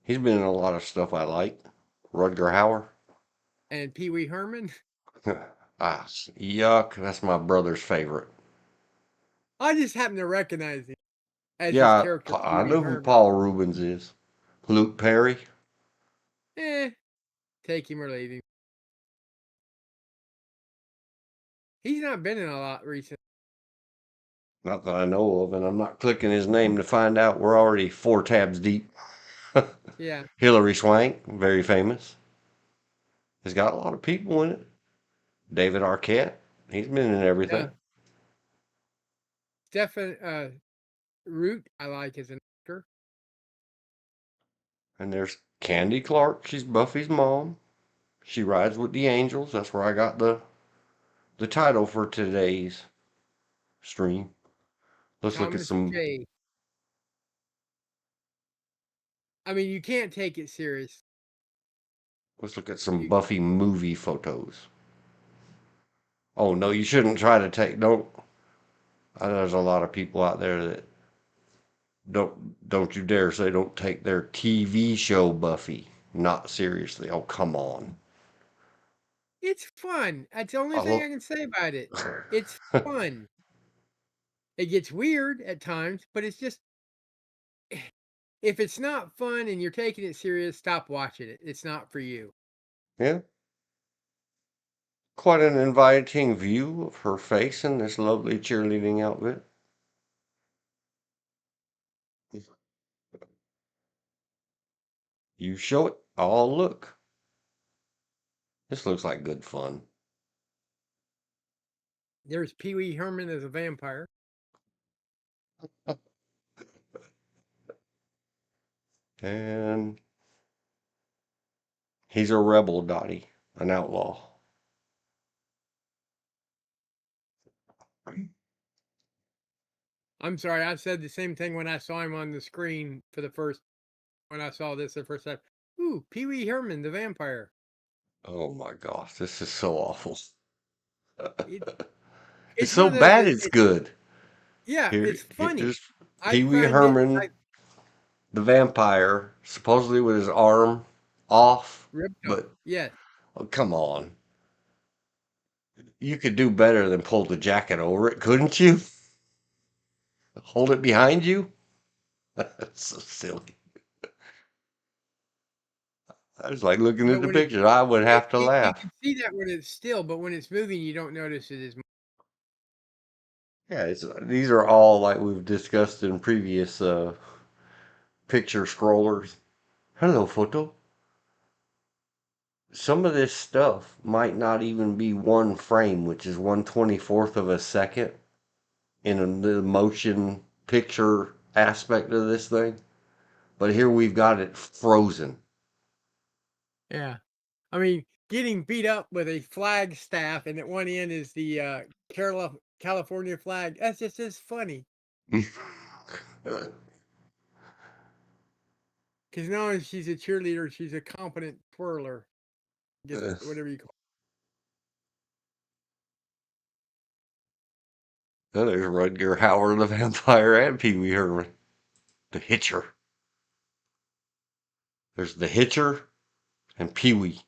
He's been in a lot of stuff I like. Rutger Hauer. and Pee Wee Herman. Ah, yuck. That's my brother's favorite. I just happen to recognize him as his Yeah, character, Pee I Wee know who Herman. Paul Rubens is. Luke Perry. Eh, take him or leave him. He's not been in a lot recently. Not that I know of, and I'm not clicking his name to find out. We're already 4 tabs deep. Yeah. Hilary Swank, very famous. Has got a lot of people in it. David Arquette. He's been in everything. Stephen Root, I like as an actor. And there's Candy Clark. She's Buffy's mom. She rides with the angels. That's where I got the title for today's stream. Let's look at Thomas some. J. I mean, you can't take it serious. Let's look at some You, Buffy movie photos. Oh no, you shouldn't try to take. Don't. There's a lot of people out there that don't you dare say don't take their TV show Buffy not seriously. Oh come on. it's fun. That's the only thing Oh. I can say about it. It's fun. It gets weird at times, but it's just if it's not fun and you're taking it serious, stop watching it. It's not for you. Yeah. Quite an inviting view of her face in this lovely cheerleading outfit. You show it. Oh, look. This looks like good fun. There's Pee Wee Herman as a vampire. And he's a rebel, Dottie, an outlaw. I'm sorry, I said the same thing when I saw him on the screen for the first when I saw this the first time. Ooh, Pee Wee Herman, the vampire. Oh my gosh, this is so awful. It, It's it's one so of those. bad it's good. Yeah, it's funny. Here's I Pee Wee find it. Herman, I the vampire, supposedly with his arm off, ripped off. but Yes. oh, come on. You could do better than pull the jacket over it, couldn't you? Hold it behind you? That's so silly. I was like looking at But the when picture. I would have to you laugh. can see that when it's still, but when it's moving, you don't notice it as much. Yeah, these are all like we've discussed in previous picture scrollers. Hello, photo. Some of this stuff might not even be one frame, which is 1/24th of a second in the motion picture aspect of this thing. But here we've got it frozen. Yeah. I mean, getting beat up with a flag staff, and at one end is the California flag. That's just as funny. Because not only she's a cheerleader, she's a competent twirler. I guess whatever you call There's Rutger Hauer the vampire and Pee Wee Herman. The Hitcher. There's the Hitcher and Pee Wee.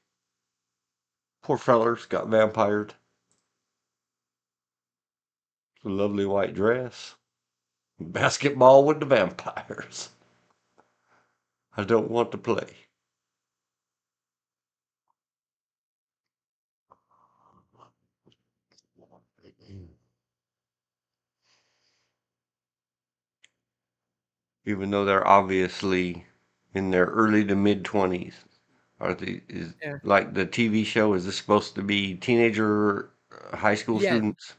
Poor feller's got vampired. A lovely white dress. Basketball with the vampires. I don't want to play. even though they're obviously in their early to mid-20s. Yeah. Like the TV show, is this supposed to be teenager high school Yes, students?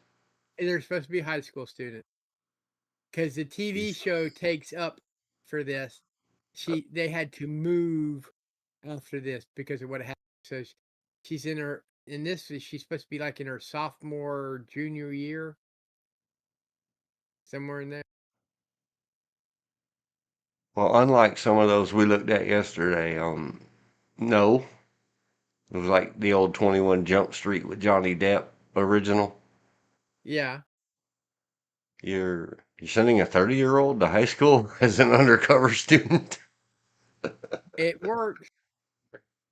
they're supposed to be high school students because the TV show takes up for this. They had to move after this because of what happened. So she's in this. She's supposed to be like in her sophomore, junior year, somewhere in there. Well, unlike some of those we looked at yesterday, no, it was like the old 21 Jump Street with Johnny Depp original. Yeah, You're sending a 30-year-old to high school as an undercover student. it works.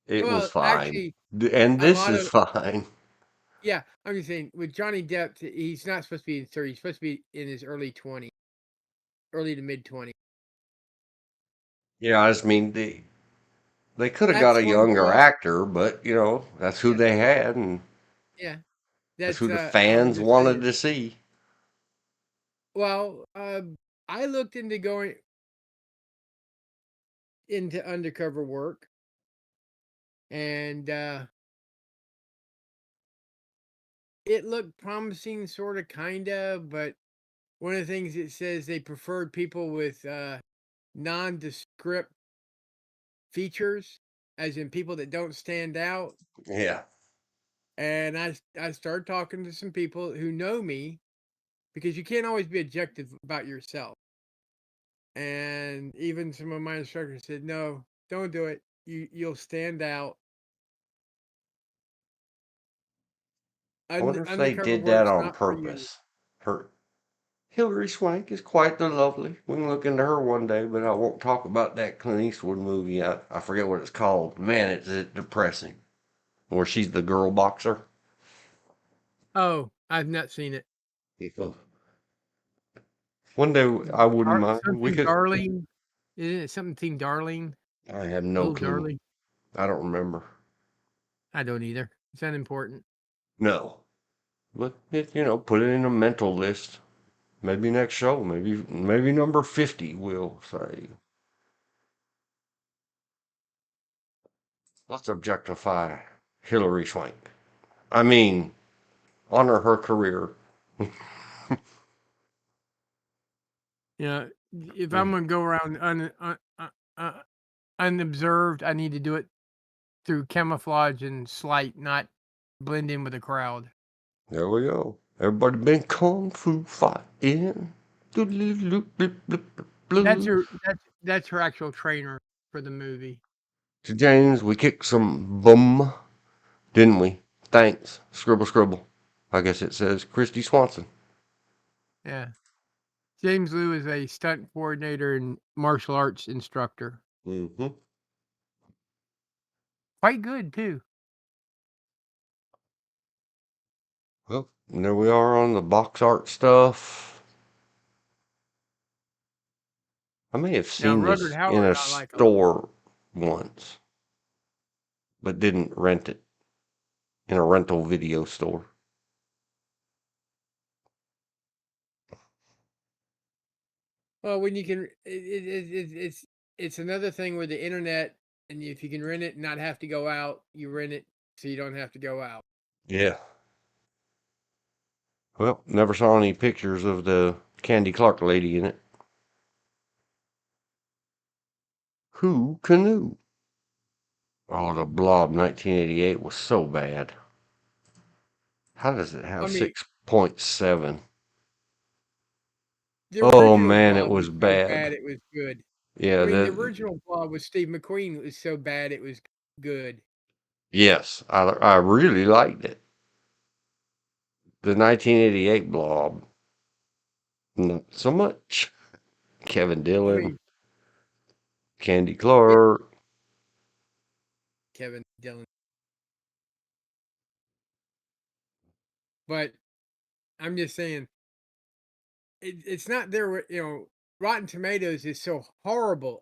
It was Well, fine. actually, And a this lot is of fine. yeah. I'm just saying with Johnny Depp, he's not supposed to be in 30. He's supposed to be in his early 20s, early to mid 20s. Yeah, I just mean they could have got That's a one younger flaw. actor, but that's who Yeah, they had, and yeah. that's That's who the I'm fans just wanted saying. to see. Well, I looked into going into undercover work, and it looked promising, sort of, kind of. But one of the things it says they preferred people with nondescript features, as in people that don't stand out. Yeah. And I started talking to some people who know me because you can't always be objective about yourself. And even some of my instructors said, "No, don't do it. You'll stand out. I wonder if they Undercover did that work's on not for you." purpose. Her Hillary Swank is quite the lovely. We can look into her one day, but I won't talk about that Clint Eastwood movie. I forget what it's called. Man, it's depressing. Where she's the girl boxer. Oh, I've not seen it. One day I wouldn't mind. We Something could. Darling. Isn't it something Darling? I have no Little clue. Darling. I don't remember. I don't either. It's unimportant. No. But put it in a mental list. Maybe next show. Maybe number 50 will say. Let's objectify Hillary Swank. I mean, honor her career. You know, if I'm gonna go around unobserved, I need to do it through camouflage and sleight, not blend in with the crowd. There we go. Everybody been kung fu fighting. That's Blue. her. That's her actual trainer for the movie. To James, we kicked some bum, didn't we? Thanks. Scribble, scribble. I guess it says Christy Swanson. Yeah. James Liu is a stunt coordinator and martial arts instructor. Mm-hmm. Quite good too. Well, and there we are on the box art stuff. I may have Now seen Rugged this in Howard, a I like a lot. store once, but didn't rent it in a rental video store. Well, when you can, it's another thing with the internet, and if you can rent it and not have to go out, you rent it so you don't have to go out. Yeah. Well, never saw any pictures of the Candy Clark lady in it. Who knew? Oh, the Blob 1988 was so bad. How does it I have mean, 6.7? the Oh original man, it Blob was was so bad. bad it was good. I Yeah, mean, the original Blob with Steve McQueen was so bad it was good. yes, I really liked it. The 1988 Blob, not so much. Kevin I Dillon, mean, Candy yeah, Clark. Kevin Dillon, but I'm just saying it's not there. Rotten Tomatoes is so horrible,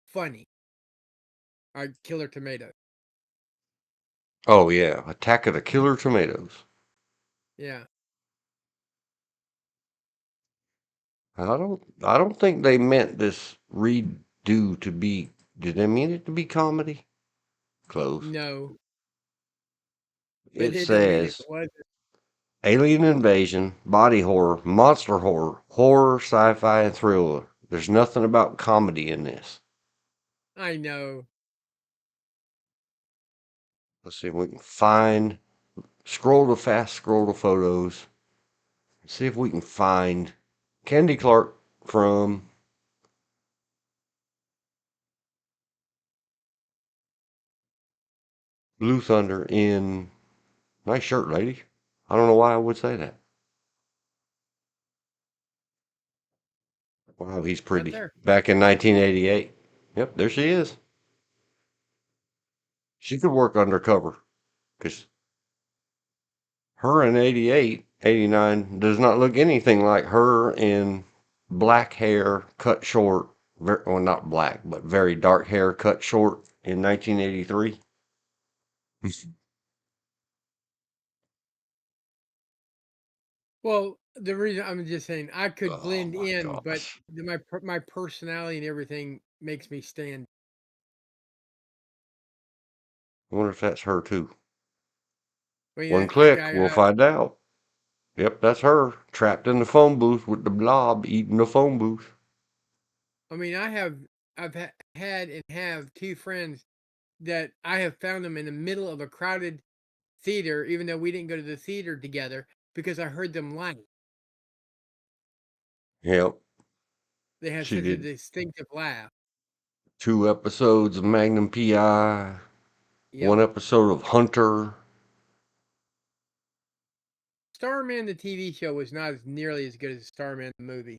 funny. Killer Tomatoes. Oh yeah, Attack of the Killer Tomatoes. Yeah. I don't think they meant this redo to be. Did they mean it to be comedy? Close. No, but It it don't mean it says wasn't. alien invasion, body horror, monster horror, horror, sci-fi, and thriller. There's nothing about comedy in this. I know. Let's see if we can find. Scroll to photos. See if we can find Candy Clark from Blue Thunder in. Nice shirt, lady. I don't know why I would say that. Wow, he's Right pretty. there. Back in 1988. Yep, there she is. She could work undercover because her in 88, 89 does not look anything like her in black hair cut short. Well, not black, but very dark hair cut short in 1983. Well, the reason I'm just saying I could Oh blend my in, but gosh. my personality and everything makes me stand. I wonder if that's her too. I mean, One like click, we'll find out. Yep, that's her. Trapped in the phone booth with the blob eating the phone booth. I've had and have two friends that I have found them in the middle of a crowded theater, even though we didn't go to the theater together, because I heard them laugh. Yep, They had she such a did distinctive laugh. 2 episodes of Magnum PI, Yep. 1 episode of Hunter. Starman, the TV show, was not as nearly as good as Starman, the movie.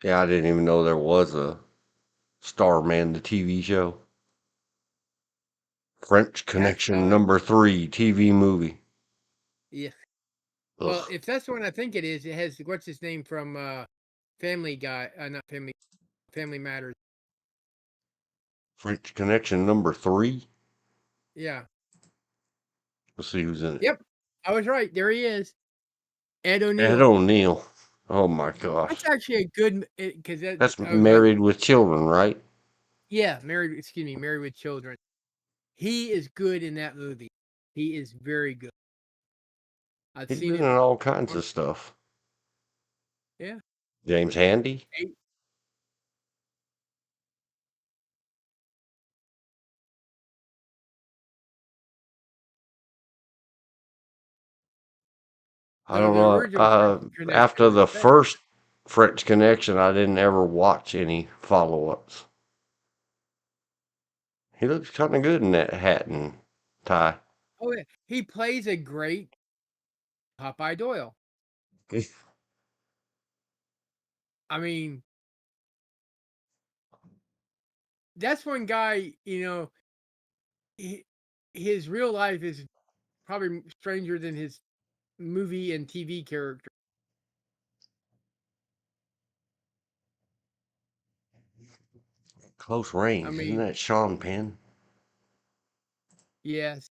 Yeah, I didn't even know there was a Starman, the TV show. French Cat's Connection Eye. #3 TV movie. Yeah. Well, Ugh. if that's the one I think it is, it has what's his name from Family Guy, not Family Matters. French Connection #3. Yeah. Let's see who's in it. Yep. I was right. There he is. Ed Ed O'Neill. O'Neill. Oh my That's gosh. actually a good because That's I was about Married with Children, right? yeah, married. Excuse me, Married with Children. He is good in that movie. He is very good. I've He's seen been in it. all kinds On, of stuff. yeah. James Handy. Eight- I No, don't the know. original French Connection After was the better. first French Connection, I didn't ever watch any follow-ups. He looks kind of good in that hat and tie. Oh yeah, he plays a great Popeye Doyle. I mean, that's one guy. He, his real life is probably stranger than his movie and TV character. Close I range, isn't mean, that Sean Penn? yes,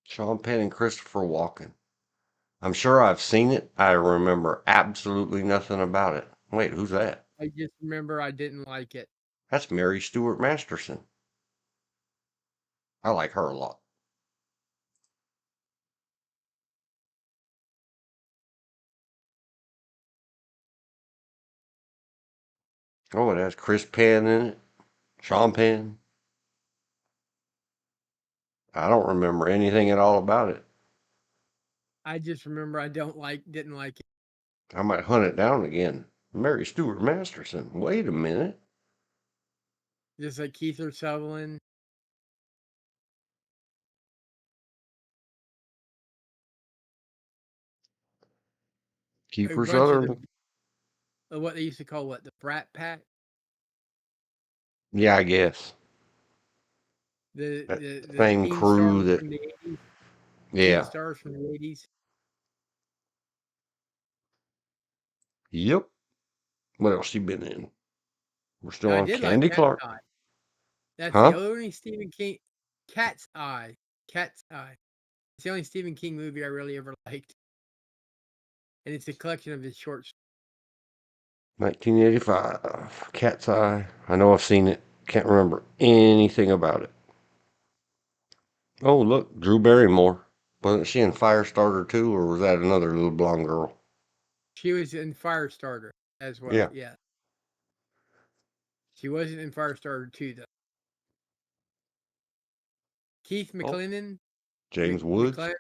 Sean Penn and Christopher Walken. I'm sure I've seen it. I remember absolutely nothing about it. Wait, who's that? I just remember I didn't like it. That's Mary Stuart Masterson. I like her a lot. Oh, it has Chris Penn in it. Sean Penn. I don't remember anything at all about it. I just remember I didn't like it. I might hunt it down again. Mary Stuart Masterson. Wait a minute. Just like Keith Sutherland, a Kiefer bunch of the Sutherland. what they used to call the Brat Pack, Yeah, I guess. the That the the same teen crew stars that. from the 80s, teen Yeah. stars from the 80s. Yep. What else she been in? We're still Now I on did like Candy Cat's Clark. Eye. That's the Huh? only Stephen King Cat's Eye. Cat's Eye. It's the only Stephen King movie I really ever liked, and it's a collection of his short. 1985. Cat's Eye. I know I've seen it. Can't remember anything about it. Oh, look, Drew Barrymore. Wasn't she in Firestarter too, or was that another little blonde girl? She was in Firestarter as well. Yeah. Yeah. She wasn't in Firestarter 2, though. Keith Oh, McLennan. James Woods. McLaren.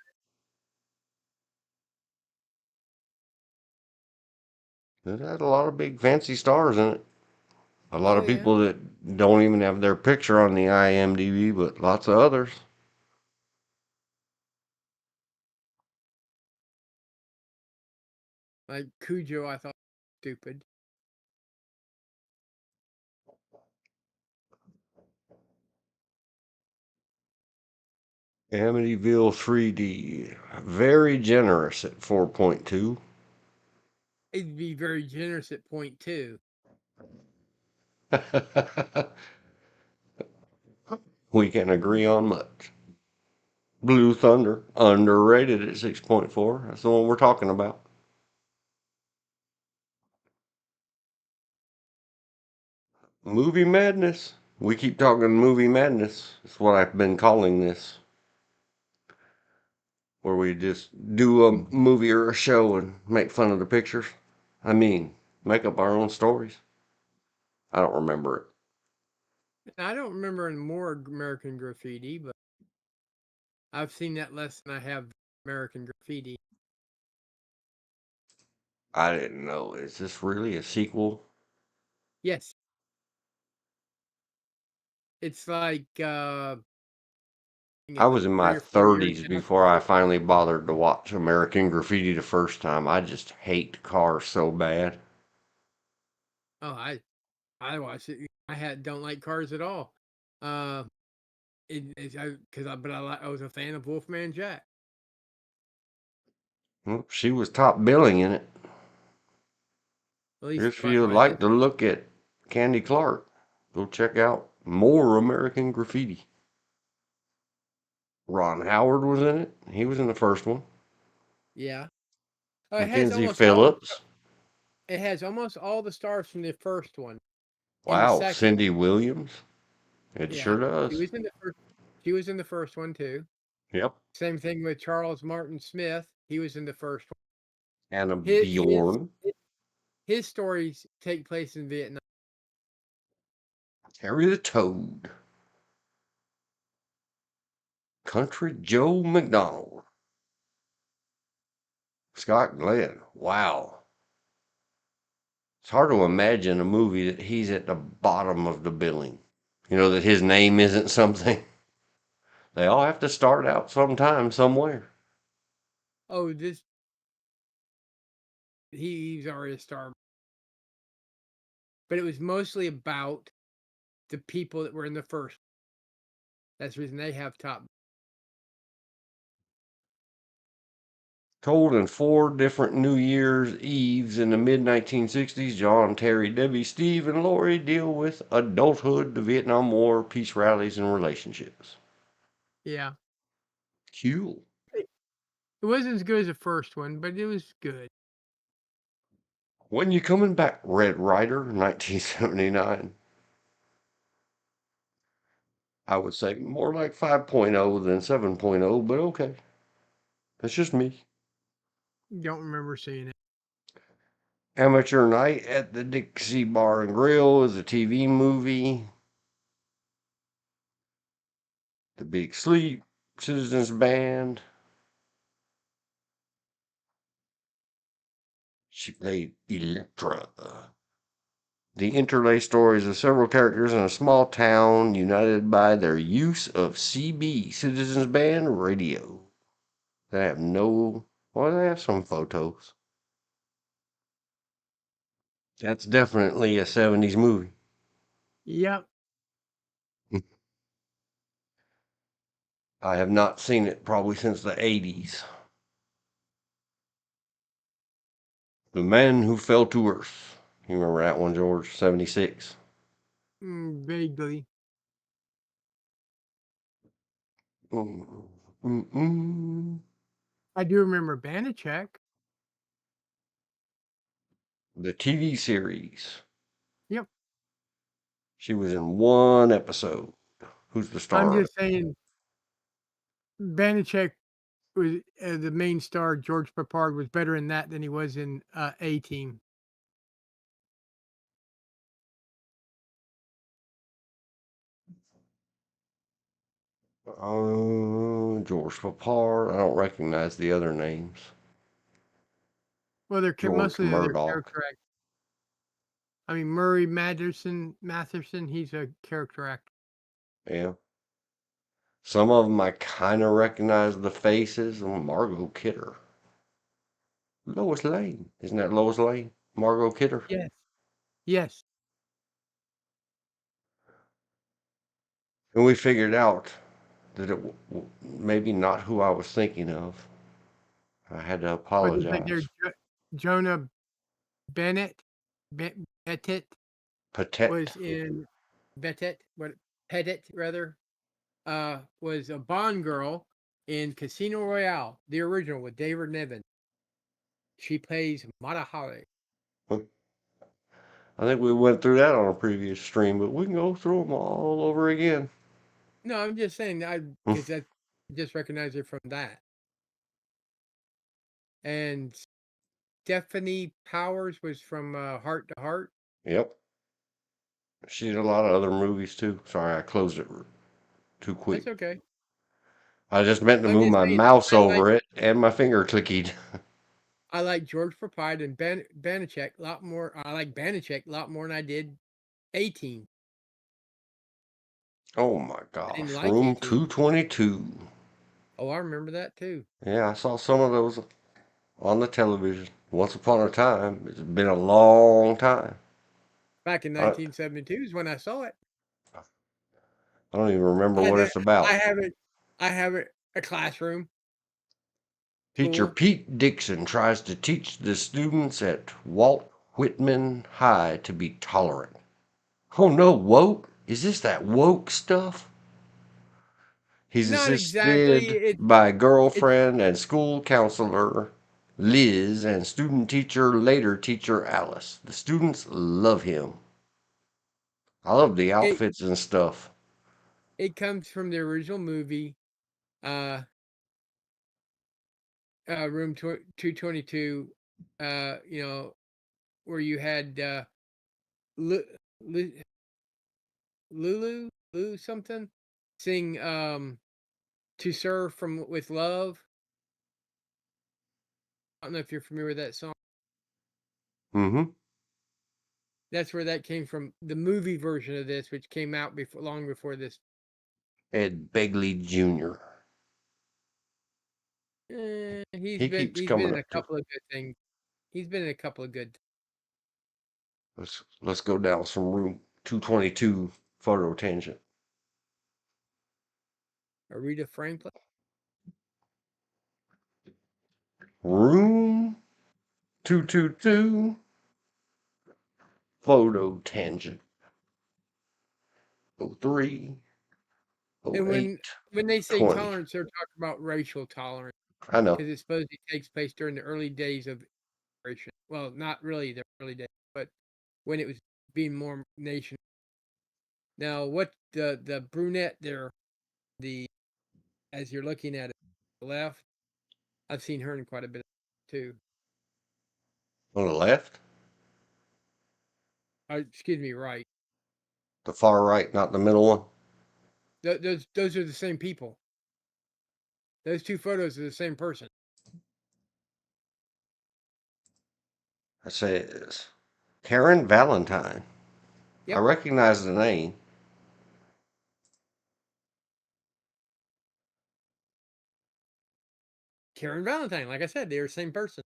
It had a lot of big fancy stars in it. A lot Oh, of yeah. people that don't even have their picture on the IMDb, but lots of others. Like Cujo, I thought stupid. Amityville 3D. Very generous at 4.2. It'd be very generous at 0.2. We can agree on much. Blue Thunder, underrated at 6.4. That's the one we're talking about. Movie madness. We keep talking movie madness. That's what I've been calling this. Where we just do a movie or a show and make fun of the pictures. I mean, make up our own stories. I don't remember it. I don't remember more American Graffiti, but I've seen that less than I have American Graffiti. I didn't know. Is this really a sequel? Yes. It's like I was in my 3 or 4 years 30s now. before I finally bothered to watch American Graffiti the first time. I just hate cars so bad. Oh, I watched it. Don't like cars at all. Uh, I was a fan of Wolfman Jack. Well, she was top billing in it. At least If you by like then. to look at Candy Clark, go check out more American Graffiti. Ron Howard was in it. He was in the first one. Yeah. Oh, Mackenzie Phillips. it has almost all the stars from the first one in the Wow, second. Cindy Williams. It Yeah. sure She does. was in the first she was in the first one too. Yep. Same thing with Charles Martin Smith. He was in the first one. Anna His his Bjorn. his stories take place in Vietnam. Harry the Toad. Country Joe McDonald. Scott Glenn. Wow. It's hard to imagine a movie that he's at the bottom of the billing. You know, that his name isn't something. They all have to start out sometime, somewhere. Oh, he's already a star. But it was mostly about the people that were in the first. That's the reason they have top. Told in 4 different New Year's Eves in the mid 1960s, John, Terry, Debbie, Steve, and Lori deal with adulthood, the Vietnam War, peace rallies, and relationships. Yeah. Cool. It wasn't as good as the first one, but it was good. When You Coming Back, Red Ryder, 1979. I would say more like 5.0 than 7.0, but okay. That's just me. Don't remember seeing it. Amateur Night at the Dixie Bar and Grill is a TV movie. The Big Sleep, Citizens Band. She played Electra. The interlaced stories of several characters in a small town united by their use of CB, Citizens Band radio. They have no, well, they have some photos. That's definitely a 70s movie. Yep. I have not seen it probably since the 80s. The Man Who Fell to Earth. You remember that one, George? 76. Vaguely. Mm, mm, mm. I do remember Banachek. The TV series. Yep. She was in one episode. Who's the I'm star? just saying, Banachek was the main star. George Papard was better in that than he was in A Team. George Papard. I don't recognize the other names. Well, George mostly they're Murdoch. character actors. I mean, Murray Matherson, he's a character actor. Yeah. Some of them I kind of recognize the faces. Margot Kidder. Lois Lane. Isn't that Lois Lane? Margot Kidder. Yes. Yes. And we figured out that it maybe not who I was thinking of. I had to What do you think? apologize. Jonah Bennett, Bettet Patet. was in Pettit rather, was a Bond girl in Casino Royale, the original with David Niven. She plays Mata Hari. I think we went through that on a previous stream, but we can go through them all over again. No, I'm just saying because I just recognize her from that. And Stephanie Powers was from Heart to Heart. Yep. She did a lot of other movies too. Sorry, I closed it too quick. That's okay. I just meant to I'm move just my saying, mouse over it and my finger clicked. I like George Papide and Banachek a lot more. I like Banachek a lot more than I did A-Team. Oh my I didn't gosh. like Room A-Team. 222. Oh, I remember that too. Yeah, I saw some of those on the television. Once upon a time. It's been a long time. Back in I, 1972 is when I saw it. I don't even remember I what had, it's about. I have it a classroom. Teacher School. Pete Dixon tries to teach the students at Walt Whitman High to be tolerant. Oh no, woke? Is this that woke stuff? He's Not exactly. assisted by It's girlfriend and school counselor Liz and student teacher, later teacher Alice. The students love him. I love the it outfits and stuff. it comes from the original movie, uh, Room 222. You know, where you had Lu, Lu, Lulu something sing "To Serve from with Love." I don't know if you're familiar with that song. Mm-hmm. That's where that came from. The movie version of this, which came out long before this. Ed Begley Jr. He's He been keeps he's been coming in a up to. couple of good things. He's been in a couple of good. Let's go down some room 222 photo tangent. Aretha Franklin. Room 222 photo tangent. 03, And 08, when they say 20. tolerance, they're talking about racial tolerance I know. because it supposedly takes place during the early days of immigration. Well, not really the early days, but when it was being more nation. Now, what the brunette there, the as you're looking at it, left, I've seen her in quite a bit too. On the left, Excuse me, right? the far right, not the middle one. Those are the same people. Those two photos are the same person. That says Karen Valentine. I Yep, recognize the name. Karen Valentine. Like I said, they're the same person.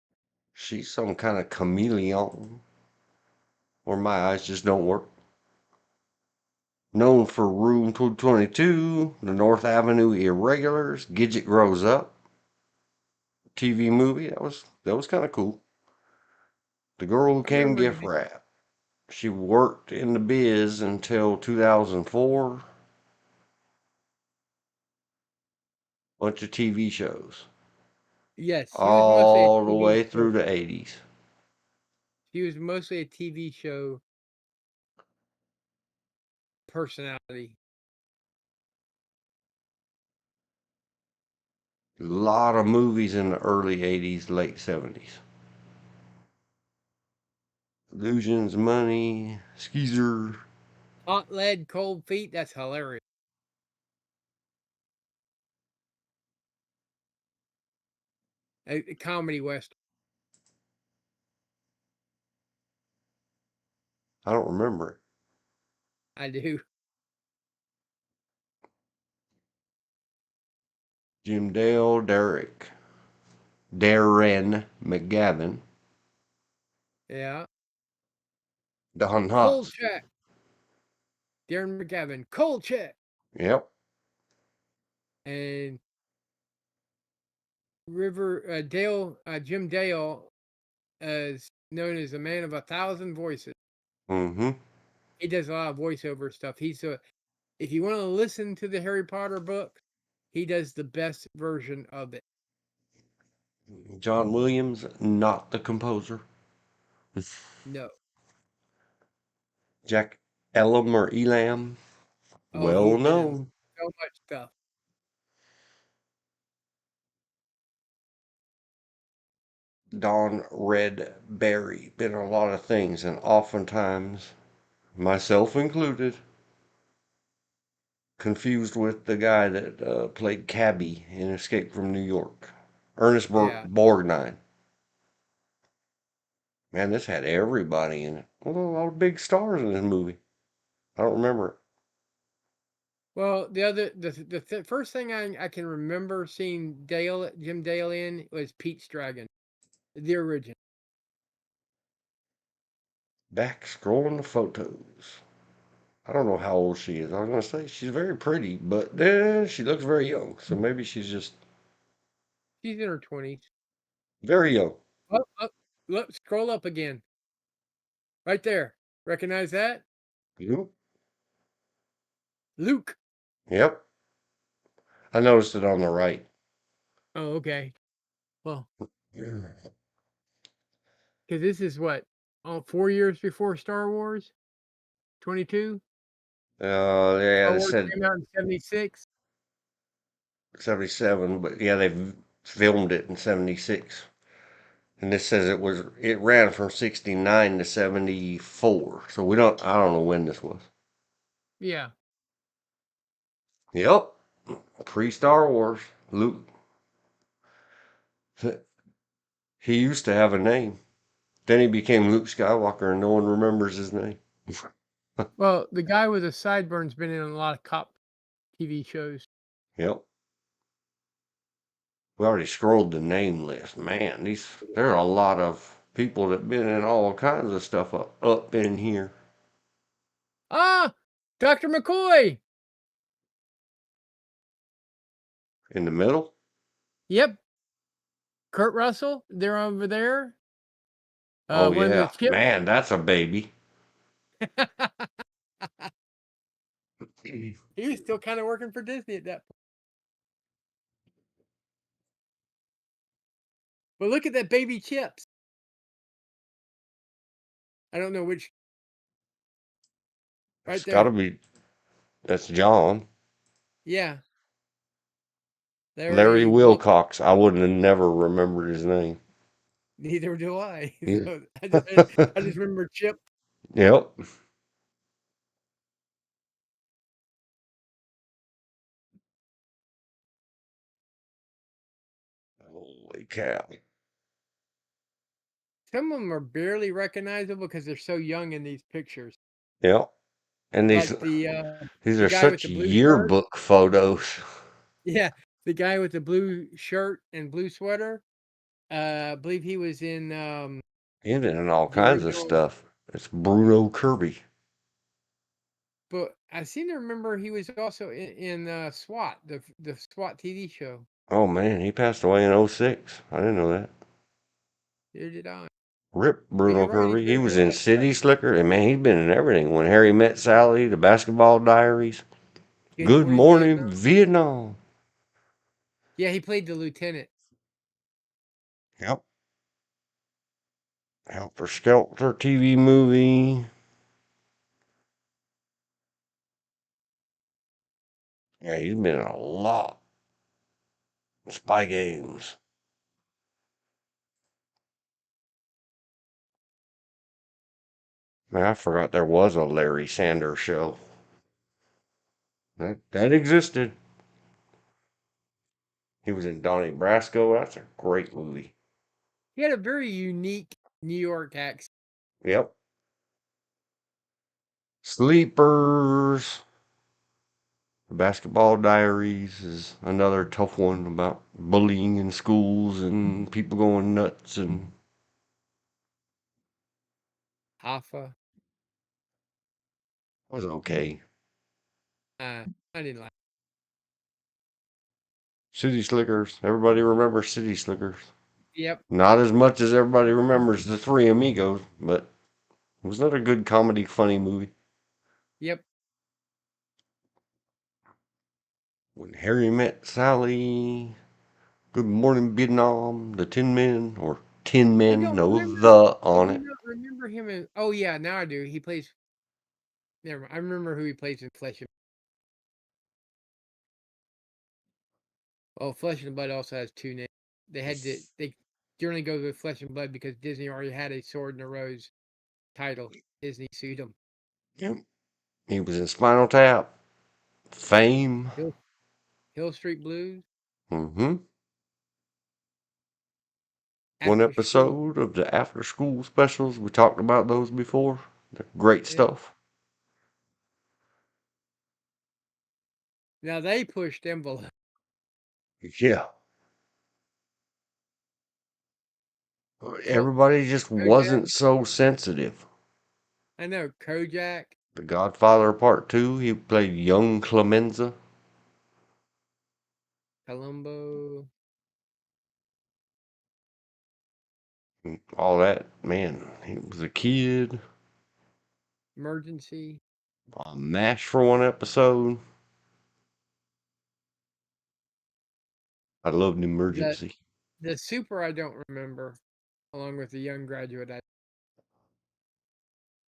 She's some kind of chameleon, or my eyes just don't work. Known for Room 222, the North Avenue Irregulars, Gidget Grows Up, TV movie. That was kind of cool. The Girl Who I Came remember Gift Wrap. She worked in the biz until 2004. Bunch of TV shows. yes, she was mostly a All the TV way through person. the 80s. He was mostly a TV show personality. A lot of movies in the early 80s, late 70s. Illusions, Money, Skeezer. Hot Lead, Cold Feet. That's hilarious. A comedy western. I don't remember it. I do. Jim Dale, Darren McGavin, Yeah. Don Cold Knotts. Check. Darren McGavin. Cold Check. Yep. And Jim Dale is known as a man of 1,000 voices. Mm-hmm. He does a lot of voiceover stuff. If you want to listen to the Harry Potter book, he does the best version of it. John Williams, not the composer. No. Jack Elam or Elam, Oh, well he's been in known. so much stuff. Don Red Berry, been in a lot of things, and oftentimes, myself included, confused with the guy that played Cabby in Escape from New York. Ernest Yeah. Borgnine. Man, this had everybody in it. Well, a lot of big stars in this movie. I don't remember it. Well, the first thing I can remember seeing Jim Dale in was Pete's Dragon, the original. Back scrolling the photos. I don't know how old she is. I was going to say she's very pretty, but she looks very young. So maybe she's just She's in her 20s. very young. Look, scroll up again. Right there. Recognize that? Yep. Luke. Yep. I noticed it on the right. Oh, okay. Well, because this is what? 4 years before Star Wars? 22? Yeah, Star it Wars said came out in 76? 77, but yeah, they filmed it in 76. And this says it ran from 69 to 74. So I don't know when this was. Yeah. Yep. Pre-Star Wars. Luke. He used to have a name. Then he became Luke Skywalker and no one remembers his name. Well, the guy with the sideburns been in a lot of cop TV shows. Yep. We already scrolled the name list. Man, there are a lot of people that been in all kinds of stuff up in here. Ah, Dr. McCoy. In the middle? Yep. Kurt Russell, they're over there. Oh One of the yeah. chips. Man, that's a baby. He was still kind of working for Disney at that point. But look at that baby Chips. I don't know which. Right It's there. gotta be that's John. Yeah. Larry Larry Will. Wilcox. I wouldn't have never remembered his name. Neither do I. Yeah. So I just remember Chip. Yep. Holy cow. Some of them are barely recognizable because they're so young in these pictures. Yep. And Like these the are guy with such the blue shirt. yearbook photos. Yeah, the guy with the blue shirt and blue sweater. I believe he was in And all the kinds of original. stuff. It's Bruno Kirby. But I seem to remember he was also in SWAT, the SWAT TV show. Oh man, he passed away in 06. I didn't know that. Here did I? Rip But Bruno you're right. Kirby. He's He been in was a in lot of stuff. City Slicker. And man, he's been in everything. When Harry Met Sally, The Basketball Diaries, Good Good Morning Morning Vietnam. Vietnam. Yeah, he played the lieutenant. Yep. Helter Skelter TV movie. Yeah, he's been in a lot. Spy Games. Man, I forgot there was a Larry Sanders Show. That existed. He was in Donnie Brasco. That's a great movie. He had a very unique New York accent. Yep. Sleepers. The Basketball Diaries is another tough one about bullying in schools and people going nuts and Hoffa. was okay. I didn't like. City Slickers. Everybody remembers City Slickers. Yep. Not as much as everybody remembers the Three Amigos, but it was not a good comedy, funny movie. Yep. When Harry Met Sally, Good Morning Vietnam, The Tin Men, or Tin I Men, don't no remember. the I on do it. not remember him in. Oh yeah, now I do. He plays. Never mind. I remember who he plays in Flesh and. Well, Flesh and Blood also has two names. They had to. They generally go with Flesh and Blood because Disney already had a Sword and a Rose title. Disney sued him. Yep. He was in Spinal Tap, Fame. Hill Street Blues. Mm-hmm. One After School. episode of the after school specials. We talked about those before. They're great Yeah. stuff. Now they pushed envelope. Yeah. Well, Everybody just Kojak. wasn't so sensitive. I know Kojak. The Godfather Part 2, he played young Clemenza. Columbo. And all that. Man, he was a kid. Emergency. On MASH for one episode. I loved The Emergency. the Super I don't remember. Along with the Young Graduate.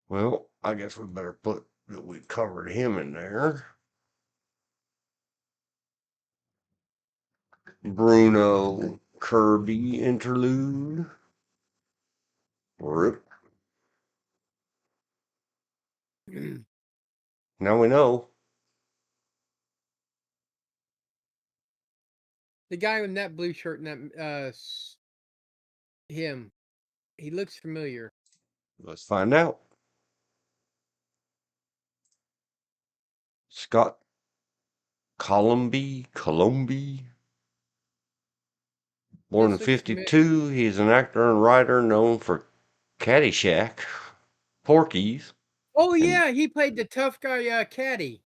Well, I guess we better put that we covered him in there. Bruno Kirby interlude. Rip. Now we know. The guy in that blue shirt and that him. He looks familiar. Let's find out. Scott Colomby. Born in This looks familiar. 52, he is an actor and writer known for Caddyshack, Porky's, Oh and, yeah, he played the tough guy Caddy.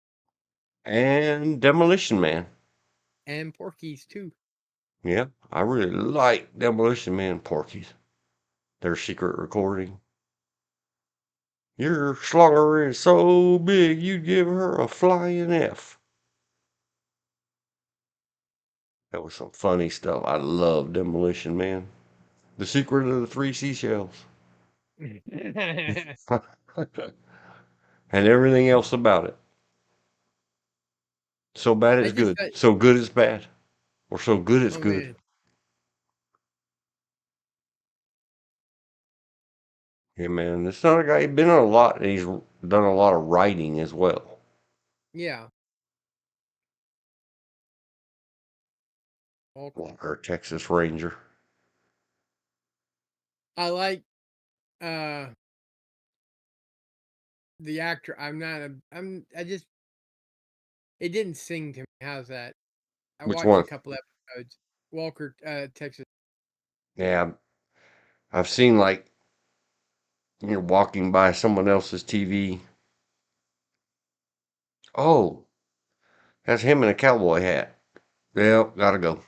and Demolition Man. And Porky's too. Yeah, I really like Demolition Man Porky's. Their secret recording. Your slugger is so big you'd give her a flying F. That was some funny stuff. I love Demolition Man. The Secret of the Three Seashells. I And everything else about it. So bad it's just good. thought, So good it's bad. Or so good it's oh good. man. Yeah, man. This other guy, he's been on a lot, and he's done a lot of writing as well. Yeah. Walker, Texas Ranger. I like uh the actor. I just it didn't sing to me. How's that? I Which watched a one? couple episodes. Walker, Texas. Yeah, I've seen like you're walking by someone else's TV. Oh, that's him in a cowboy hat. Yep, gotta go.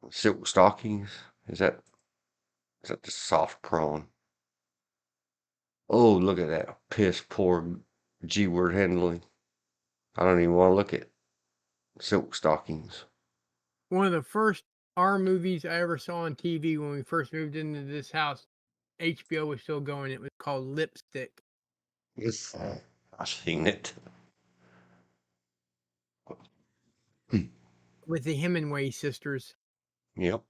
Silk stockings. Is that the soft prawn? Oh, look at that piss poor G word handling. I don't even want to look at silk stockings. One of the first our movies I ever saw on TV when we first moved into this house, HBO was still going. It was called Lipstick. Yes. I've seen it. With the Hemingway sisters Yep.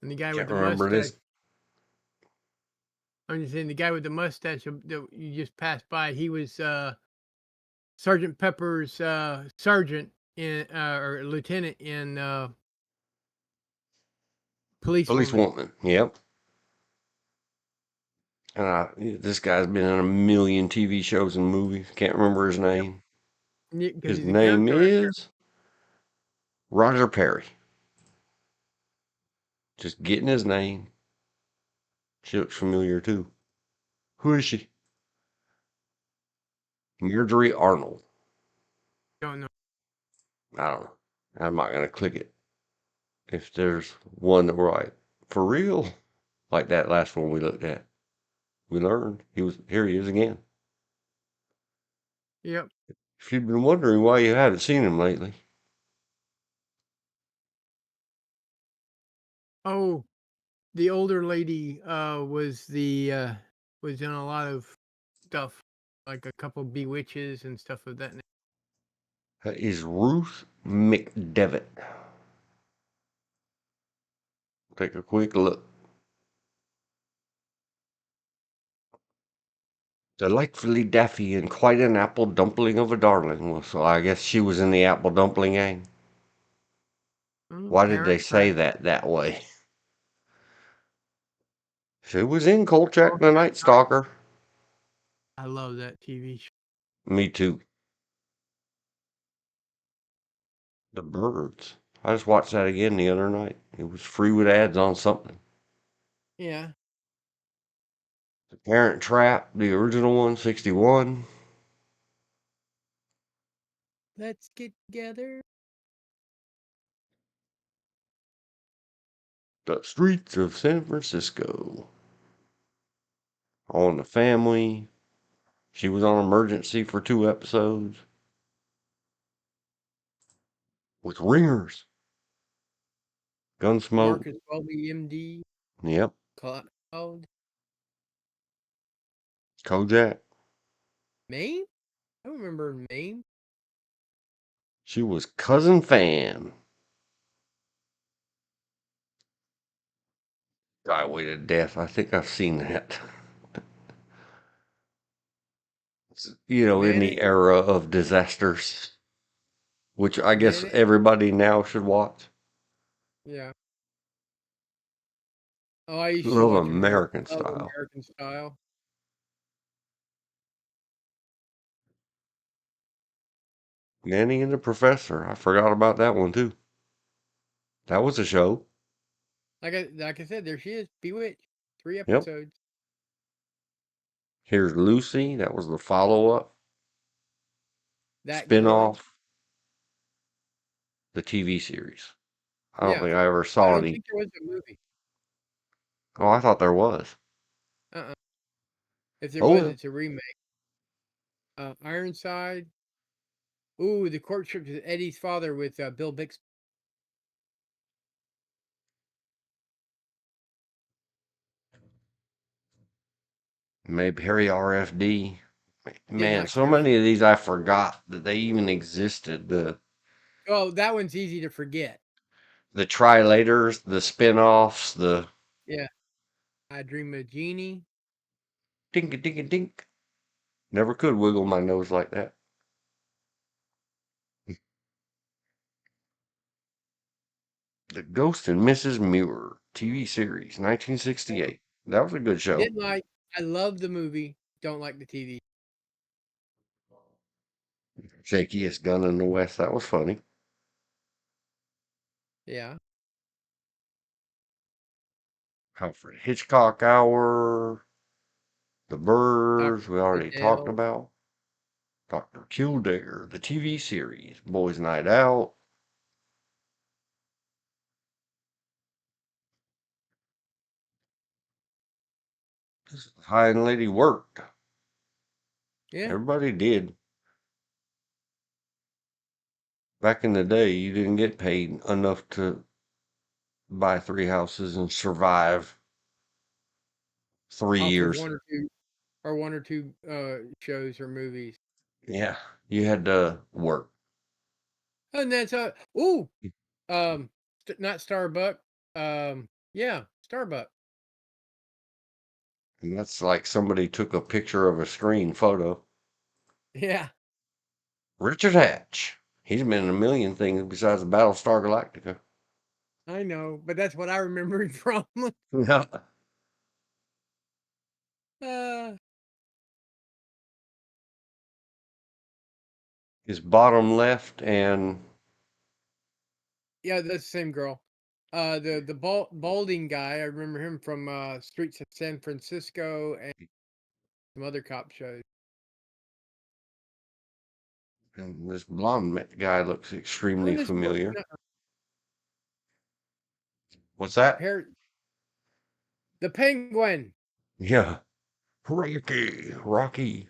and the guy with Can't the remember mustache. this. I'm just saying the guy with the mustache that you just passed by. He was Sergeant Pepper's sergeant in or lieutenant in Police Policewoman. Woman. Yep. This guy's been in a million TV shows and movies. Can't remember his Yep, name. because His he's a name character actor. is Roger Perry. Just getting his name. She looks familiar too. Who is she? Marjorie Arnold. Don't know. I don't know. I'm not gonna click it. If there's one that we're like, for real? Like that last one we looked at. We learned here he is again. Yep. If you've been wondering why you haven't seen him lately. Oh, the older lady was was in a lot of stuff, like a couple Bewitches and stuff of that. That is Ruth McDevitt. Take a quick look. Delightfully daffy and quite an apple dumpling of a darling. Well, so I guess she was in the apple dumpling gang. Why did they Parent say Trap. that way? She was in Kolchak Oh, the Night Stalker. I love that TV show. Me too. The Birds. I just watched that again the other night. It was free with ads on something. Yeah. The Parent Trap, the original one, 61. Let's get together. The Streets of San Francisco. On the Family. She was on Emergency for 2 episodes. With Ringers. Gunsmoke. Marcus Welby, MD. Yep. Cloud. Kojak. Maine? I don't remember Maine. She was Cousin Fan. Highway to Death. I think I've seen that. In the Manic. era of disasters, which I guess Manic. everybody now should watch. Yeah. Oh, I used to Love watch American Love Style. American Style. Nanny and the Professor. I forgot about that one too. That was a show. Like I said, there she is. Bewitched. 3 Yep. episodes. Here's Lucy. That was the follow-up. That girl. Spin-off. The TV series. I don't Yeah. think I ever I saw don't any. think there was a movie. Oh, I thought there was. If there Oh, was, well. it's a remake. Ironside. Ooh, the courtship to Eddie's father with Bill Bixby. Maybe Harry RFD. Did Man, not so care for. many of these I forgot that they even existed. Oh, that one's easy to forget. The Trilators, the spin-offs, the Yeah. I Dream of Jeannie. dink a dink a dink. Never could wiggle my nose like that. The Ghost and Mrs. Muir TV series, 1968. That was a good show. Didn't like. I love the movie. Don't like the TV. Shakiest Gun in the West. That was funny. Yeah. Alfred Hitchcock Hour. The Birds, Dr. we already talked Adele. about. Dr. Kildare, the TV series. Boys Night Out. High and Lady worked. Yeah. Everybody did. Back in the day, you didn't get paid enough to buy 3 houses and survive 3 off of years. one or two shows or movies. Yeah, you had to work. And that's not Starbuck. Yeah, Starbuck. And that's like somebody took a picture of a screen photo. Yeah, Richard Hatch. He's been in a million things besides Battlestar Galactica. I know, but that's what I remember it from. Yeah. uh, His bottom left and yeah, that's the same girl. The balding guy, I remember him from Streets of San Francisco and some other cop shows. this blonde guy looks Oh, extremely this familiar. What's that? hair, the Penguin. Yeah. Rocky.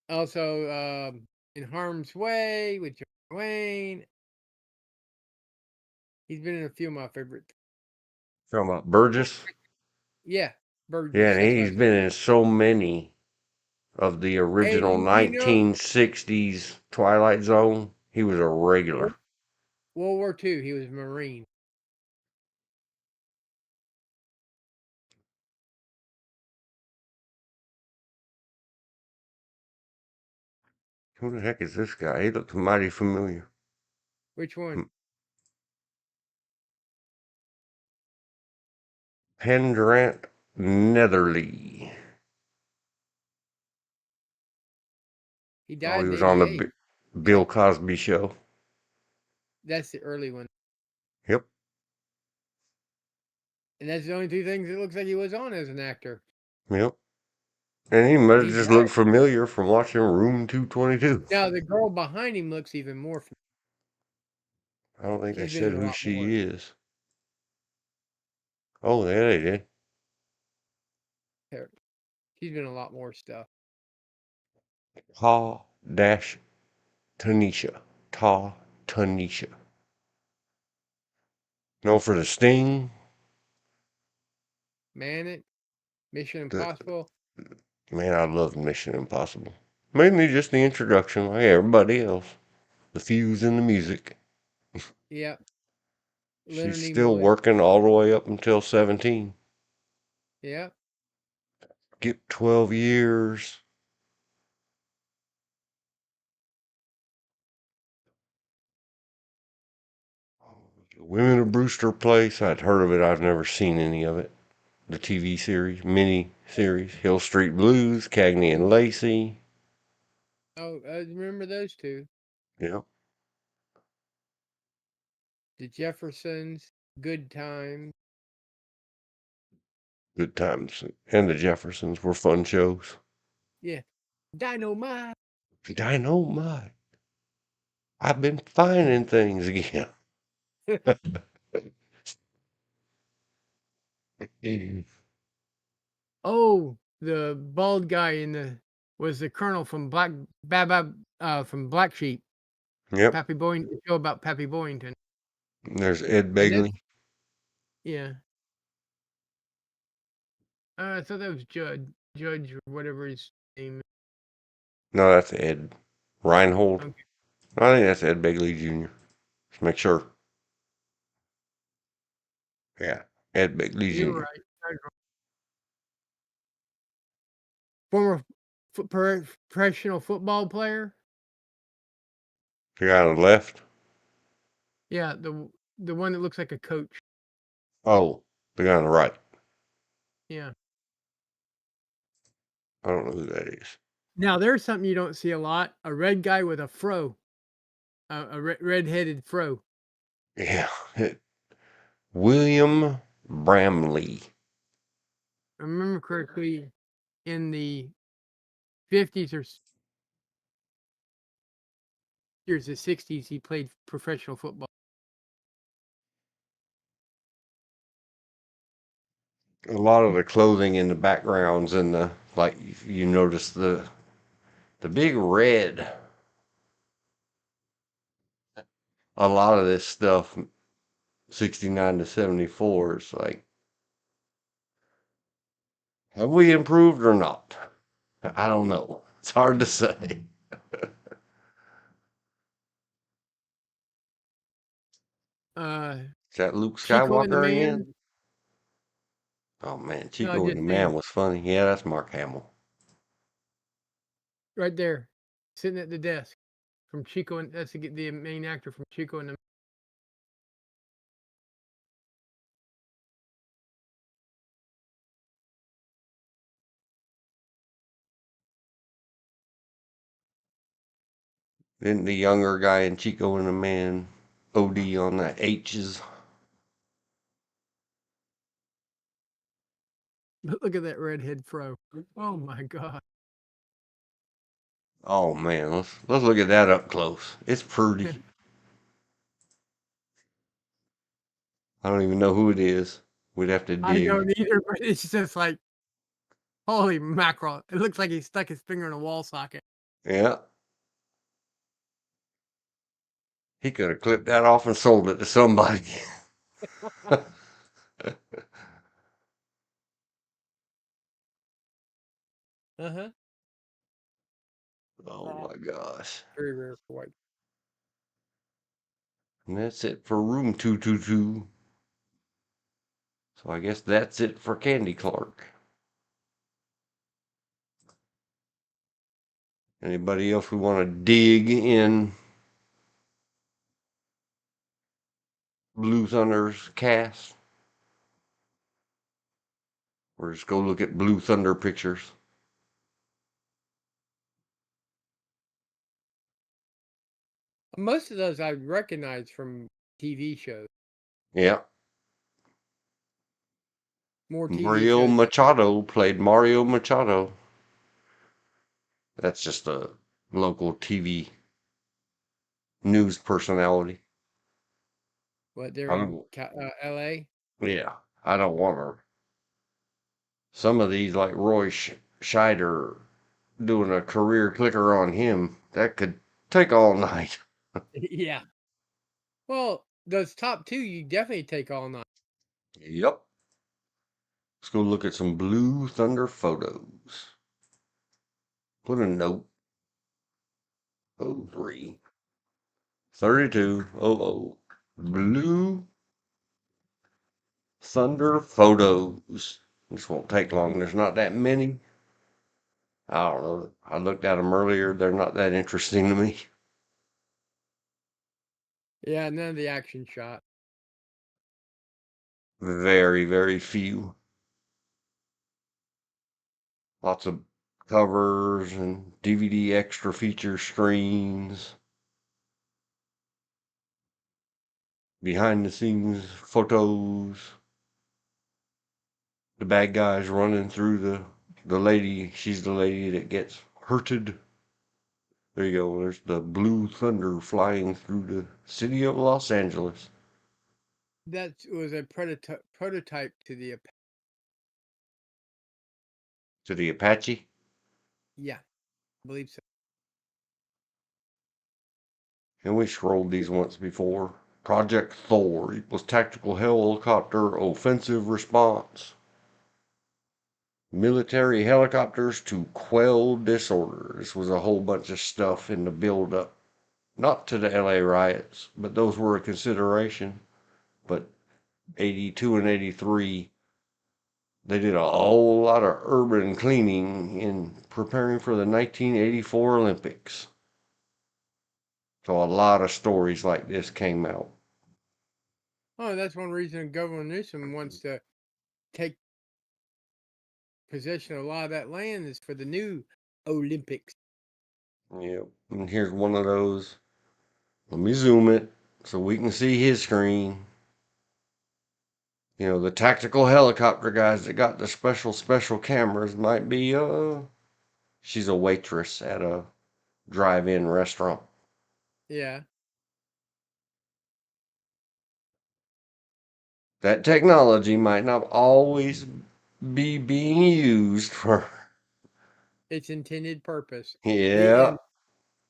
Also, in Harm's Way with John Wayne. He's been in a few of my favorites. Talking about Burgess. Yeah, Yeah, Burgess. and That's what I he's was. been in so many of the And original you know, 1960s Twilight Zone. He was a regular. World War II, he was a Marine. Who the heck is this guy? He looks mighty familiar. Which one? Pendrant Netherly. He Oh, died he in was on the 88. Bill Cosby show. That's the early one. Yep. And that's the only two things it looks like he was on as an actor. Yep. And he might And have he just died. looked familiar from watching Room 222. Now, the girl behind him looks even more familiar. I don't think they She's been said in a who lot more. she is. Oh, yeah, they did. She's been in a lot more stuff. Ta dash Tanisha. Ta Tanisha. No, for the Sting. Man, Mission The, Impossible. man, I love Mission Impossible. Mainly just the introduction, like everybody else. The fuse and the music. Yeah. She's Leonard still Nimoy. working all the way up until 17. Yeah. Get 12 years. Women of Brewster Place. I'd heard of it. I've never seen any of it. The TV series, mini series. Hill Street Blues, Cagney and Lacey. Oh, I remember those two. Yeah. The Jeffersons. Good Times. Good times. And the Jeffersons were fun shows. Yeah. Dynamite. Dynamite. I've been finding things again. Oh, the bald guy was the colonel from from Black Sheep. Yep. Pappy Boyington, the show about Pappy Boyington. There's Ed And that's, Begley. yeah. I thought that was Judge or whatever his name is. No, that's Ed Reinhold. Okay. I think that's Ed Begley Jr. Just make sure. Yeah, Ed Begley You're Jr. right. Former professional football player. The guy on the left. Yeah, the one that looks like a coach. Oh, the guy on the right. Yeah. I don't know who that is. Now there's something you don't see a lot: a red guy with a fro, a red-headed fro. Yeah, William Bramley. I remember correctly, in the 50s or years, the 60s, he played professional football. A lot of the clothing in the backgrounds and the like, you notice the big red a lot of this stuff, 69 to 74, is like, have we improved or not? I don't know. It's hard to say. Is that Luke Chico and the Skywalker Man. again? Oh man, No, Chico and just the Man him was funny. Yeah, that's Mark Hamill. right there, sitting at the desk from Chico, and that's the main actor from Chico and the. Then the younger guy in Chico and the Man OD on the H's. Look at that redhead fro. Oh my god. Oh man, let's look at that up close. It's pretty. I don't even know who it is. We'd have to I dig. don't either, but it's just like, holy mackerel! It looks like he stuck his finger in a wall socket. Yeah. He could have clipped that off and sold it to somebody. Uh-huh. Oh my gosh. Very rare for white. And that's it for room 222. So I guess that's it for Candy Clark. Anybody else we want to dig in Blue Thunder's cast? Or just go look at Blue Thunder pictures? Most of those I recognize from TV shows. Yeah. More TV Mario shows. Machado played Mario Machado. That's just a local TV news personality. What they're I in don't, L.A. yeah, I don't want her. Some of these, like Roy Scheider, doing a career clicker on him, that could take all night. Yeah. Well, those top two you definitely take all night. Yep. Let's go look at some Blue Thunder photos. Put a note. 03 3200. Blue Thunder photos. This won't take long. There's not that many. I don't know. I looked at them earlier. They're not that interesting to me. Yeah, none of the action shot. Very, very few. Lots of covers and DVD extra feature screens. Behind the scenes photos. The bad guys running through the lady. She's the lady that gets hurted. There you go. There's the Blue Thunder flying through the city of Los Angeles. That was a prototype to the. To the Apache. Yeah, I believe so. And we scrolled these once before. Project Thor equals tactical helicopter offensive response. Military helicopters to quell disorder. This was a whole bunch of stuff in the build up. Not to the LA riots, but those were a consideration. But 82 and 83, they did a whole lot of urban cleaning in preparing for the 1984 Olympics. So a lot of stories like this came out. Oh, that's one reason Governor Newsom wants to take possession of a lot of that land is for the new Olympics. Yep. And here's one of those. Let me zoom it so we can see his screen. You know, the tactical helicopter guys that got the special cameras might be she's a waitress at a drive-in restaurant. Yeah. That technology might not always be being used for. Its intended purpose. Yeah. And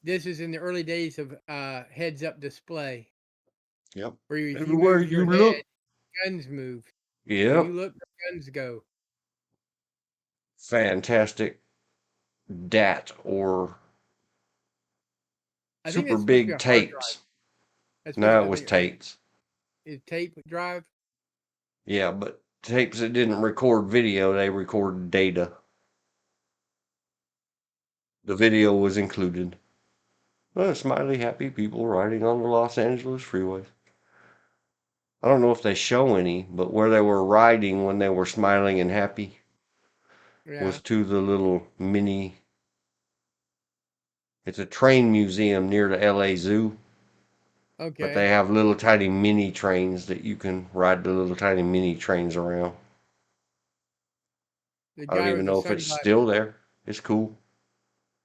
this is in the early days of heads-up display. Yep. Where if you Everywhere move your you head, look. guns move. Where you Yep. look, the guns go. Fantastic DAT or I think super that's supposed to be big a hard drive. tapes. That's supposed No, to, it I was think, tapes. is tape drive. Yeah, but tapes that didn't record video, they recorded data. The video was included. Smiley, happy people riding on the Los Angeles freeways. I don't know if they show any, but where they were riding when they were smiling and happy Yeah. was to the little mini. It's a train museum near the LA Zoo, but they Okay. have little tiny mini trains that you can ride the little tiny mini trains around. The I don't guy even with the know if it's sunglasses. still there. It's cool.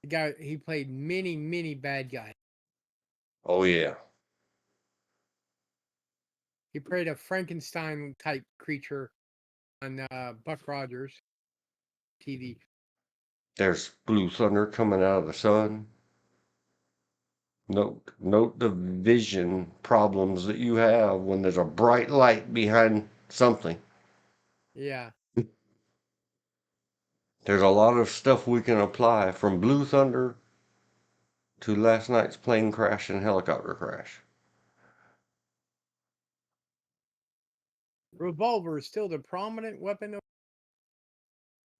The guy he played many bad guys. Oh yeah. He played a Frankenstein type creature on Buck Rogers TV. There's blue thunder coming out of the sun. Note the vision problems that you have when there's a bright light behind something. Yeah. There's a lot of stuff we can apply from blue thunder to last night's plane crash and helicopter crash. Revolver is still the prominent weapon.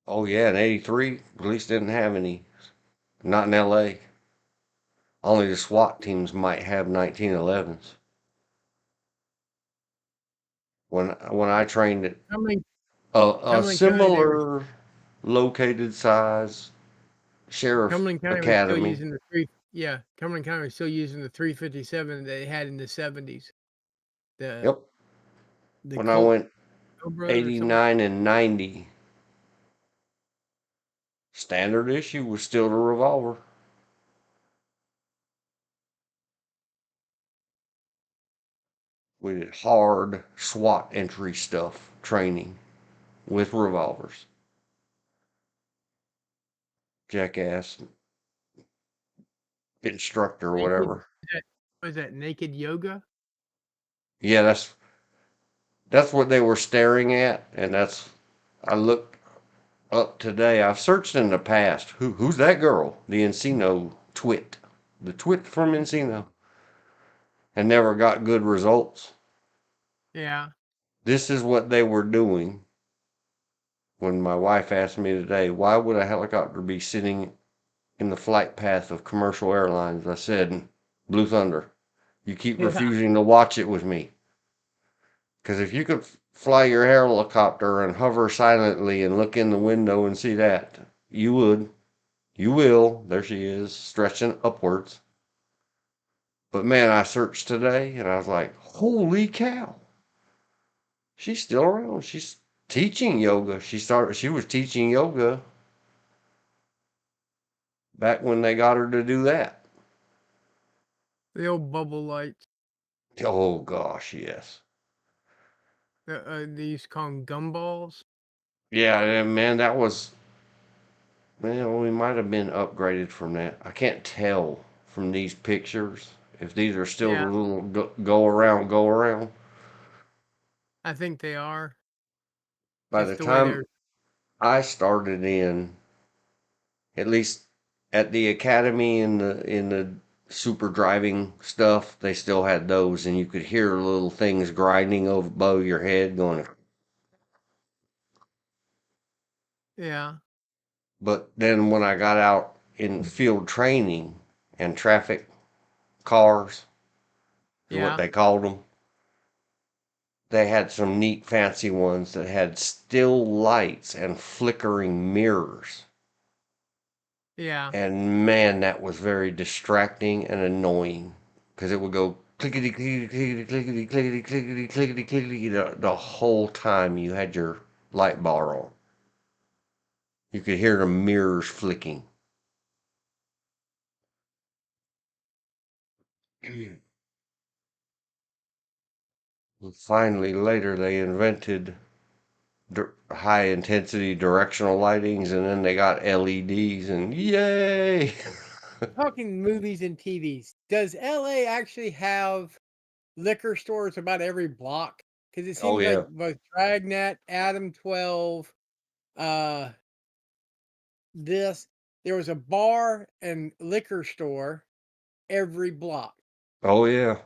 Oh yeah, in '83, police didn't have any. Not in LA. Only the SWAT teams might have 1911s. When I trained at Cumberland, a Cumberland County, they were similar located size sheriff's Cumberland County was still academy. using the three. Yeah, Cumberland County was still using the 357 they had in the 70s. The Yep. the When I Colt went Cobra or something. 89 and 90, standard issue was still the revolver. We did hard SWAT entry stuff training with revolvers. Jackass instructor or Naked, whatever. was that naked yoga? Yeah, that's what they were staring at, and that's I looked up today. I've searched in the past. Who's that girl? The Encino twit. The twit from Encino. And never got good results. Yeah. This is what they were doing when my wife asked me today, why would a helicopter be sitting in the flight path of commercial airlines? I said, Blue Thunder. You keep Yeah. refusing to watch it with me. Because if you could fly your helicopter and hover silently and look in the window and see that, you would. You will. There she is, stretching upwards. But man, I searched today and I was like, holy cow. She's still around. She's teaching yoga. She was teaching yoga back when they got her to do that. The old bubble lights. Oh gosh, yes. They used to call them gumballs. Yeah, and man, that was, man, we might have been upgraded from that. I can't tell from these pictures if these are still the Yeah, little go around. I think they are. By the Just the way time they're. I started in, at least at the academy in the super driving stuff, they still had those, and you could hear little things grinding over above your head going. Yeah, But then when I got out in field training and traffic cars is what yeah, they called them, they had some neat fancy ones that had still lights and flickering mirrors. yeah, And man, that was very distracting and annoying because it would go clickety clickety clickety clickety clickety clickety clickety clickety the whole time you had your light bar on. You could hear the mirrors flicking. Finally, later they invented high intensity directional lightings, and then they got LEDs, and yay! Talking movies and TVs. Does LA actually have liquor stores about every block because it Oh seems yeah. like both Dragnet, Adam 12, uh, this there was a bar and liquor store every block. Oh yeah.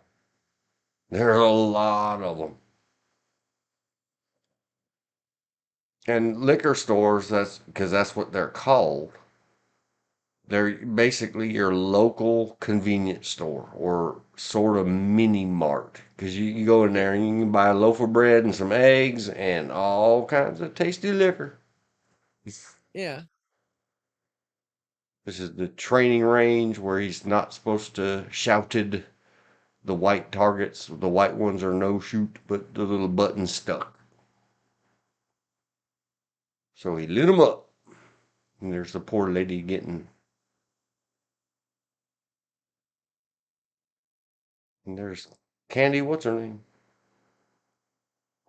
There are a lot of them. And liquor stores, that's because that's what they're called. They're basically your local convenience store or sort of mini mart. Because you go in Yeah, there and you can buy a loaf of bread and some eggs and all kinds of tasty liquor. yeah. This is the training range where he's not supposed to shouted the white targets. The white ones are no shoot, but the little button stuck. So he lit them up. And there's the poor lady getting. And there's Candy, what's her name?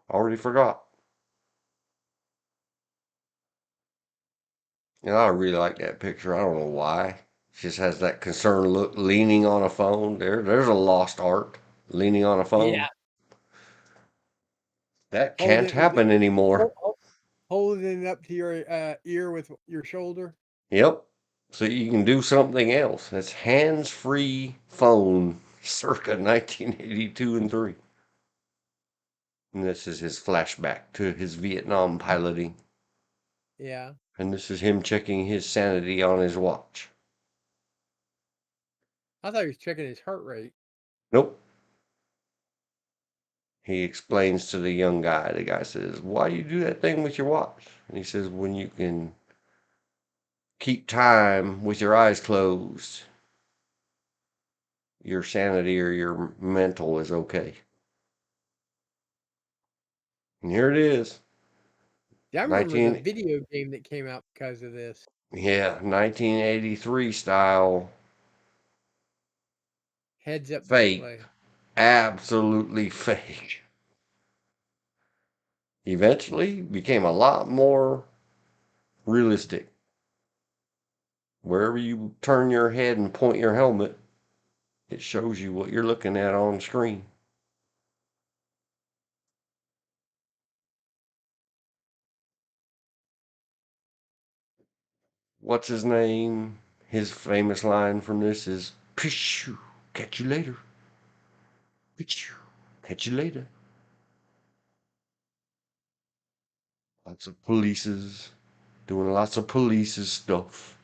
Already forgot. And I really like that picture. I don't know why. She just has that concerned look leaning on a phone. There's a lost art. Leaning on a phone. Yeah. That Hold can't it with happen anymore. holding it up to your ear with your shoulder. Yep. So you can do something else. That's hands-free phone circa 1982 and 3. And this is his flashback to his Vietnam piloting. Yeah. And this is him checking his sanity on his watch. I thought he was checking his heart rate. Nope. He explains to the young guy. The guy says, "Why do you do that thing with your watch?" And he says, "When you can keep time with your eyes closed, your sanity or your mental is okay." And here it is. Yeah, I remember the 19 video game that came out because of this. Yeah, 1983 style Heads up fake. display. Absolutely fake. Eventually became a lot more realistic. Wherever you turn your head and point your helmet, it shows you what you're looking at on screen. What's his name? His famous line from this is "Pishoo, catch you later. Pishoo, catch you later." Lots of polices doing lots of polices stuff.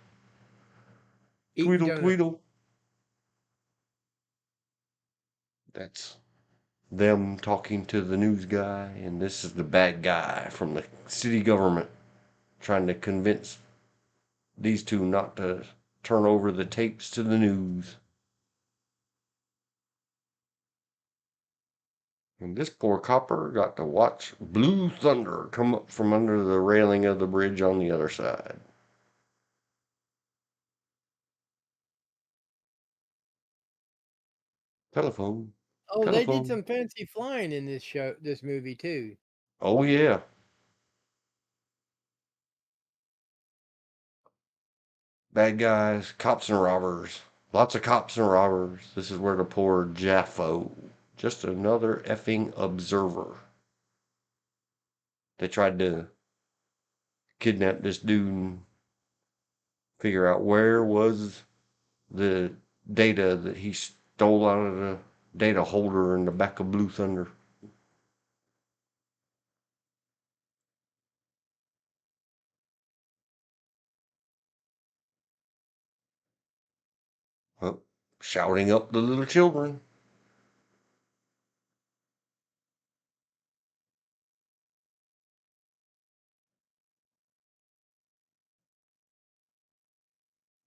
Eating Tweedle donuts. tweedle. That's them talking to the news guy, and this is the bad guy from the city government trying to convince these two not to turn over the tapes to the news. And this poor copper got to watch Blue Thunder come up from under the railing of the bridge on the other side. Telephone, Oh, they did telephone. some fancy flying in this movie too. Oh, yeah. Bad guys, cops and robbers. Lots of cops and robbers. This is where the poor Jaffo, just another effing observer. They tried to kidnap this dude and figure out where was the data that he stole out of the data holder in the back of Blue Thunder. Oh, shouting up the little children.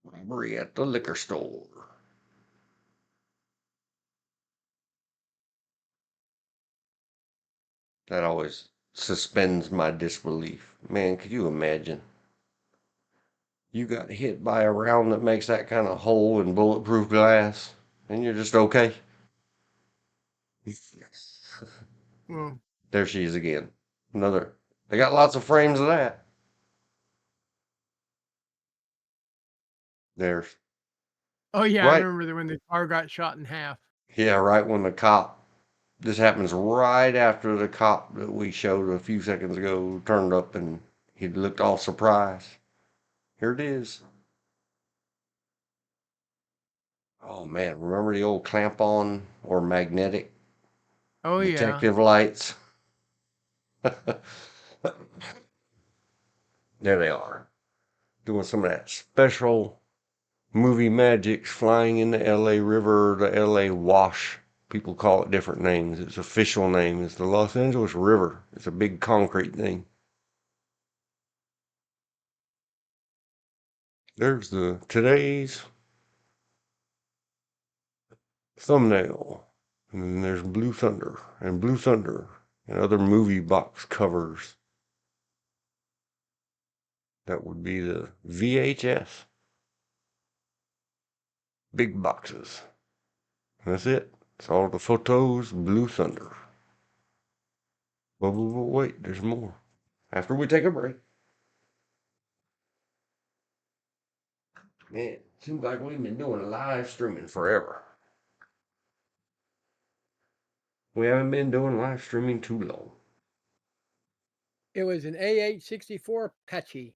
Robbery at the liquor store. That always suspends my disbelief. Man, could you imagine? You got hit by a round that makes that kind of hole in bulletproof glass, and you're just okay. Well, There she is again. Another. They got lots of frames of that. There's oh yeah, I right. remember when the car got shot in half. Yeah, right when the cop This happens right after the cop that we showed a few seconds ago turned up and he looked all surprised. Here it is. Oh man, remember the old clamp on or magnetic Oh yeah. detective lights? There they are. Doing some of that special movie magic, flying in the LA River, the LA Wash. People call it different names. Its official name is the Los Angeles River. It's a big concrete thing. There's the today's thumbnail. And then there's Blue Thunder and other movie box covers. That would be the VHS. Big boxes. That's it. It's all the photos, Blue Thunder. But wait, there's more. After we take a break. Man, seems like we've been doing live streaming forever. We haven't been doing live streaming too long. It was an AH-64 Apache.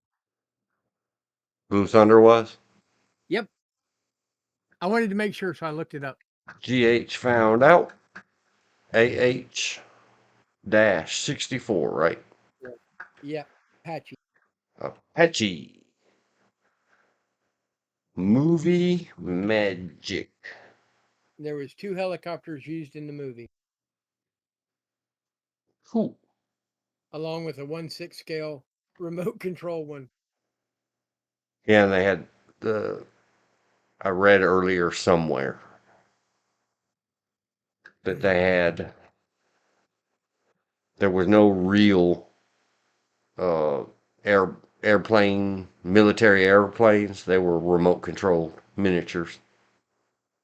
Blue Thunder was? Yep. I wanted to make sure, so I looked it up. GH found out. AH-64, right? Yeah, Apache. Apache. Movie magic. There was 2 helicopters used in the movie, Cool. along with a 1/6 scale remote control one. Yeah, and they had the. I read earlier somewhere that they had. There was no real uh, airplane, military airplanes. They were remote controlled miniatures.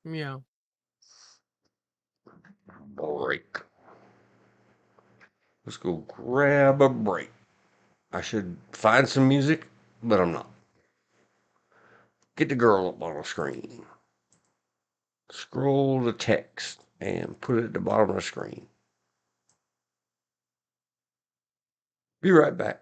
Yeah. Break. Let's go grab a break. I should find some music, but I'm not. Get the girl up on the screen. Scroll the text and put it at the bottom of the screen. Be right back.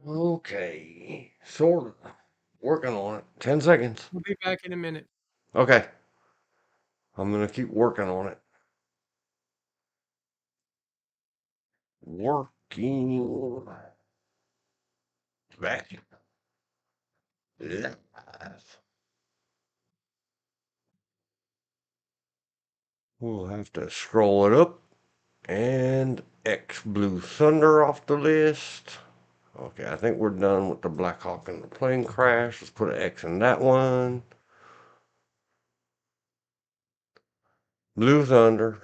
Okay, sort of. Working on it. 10 seconds. We'll be back in a minute. Okay. I'm going to keep working on it. Working. Back. Live. We'll have to scroll it up and X Blue Thunder off the list. Okay, I think we're done with the Black Hawk and the plane crash. Let's put an X in that one. Blue Thunder.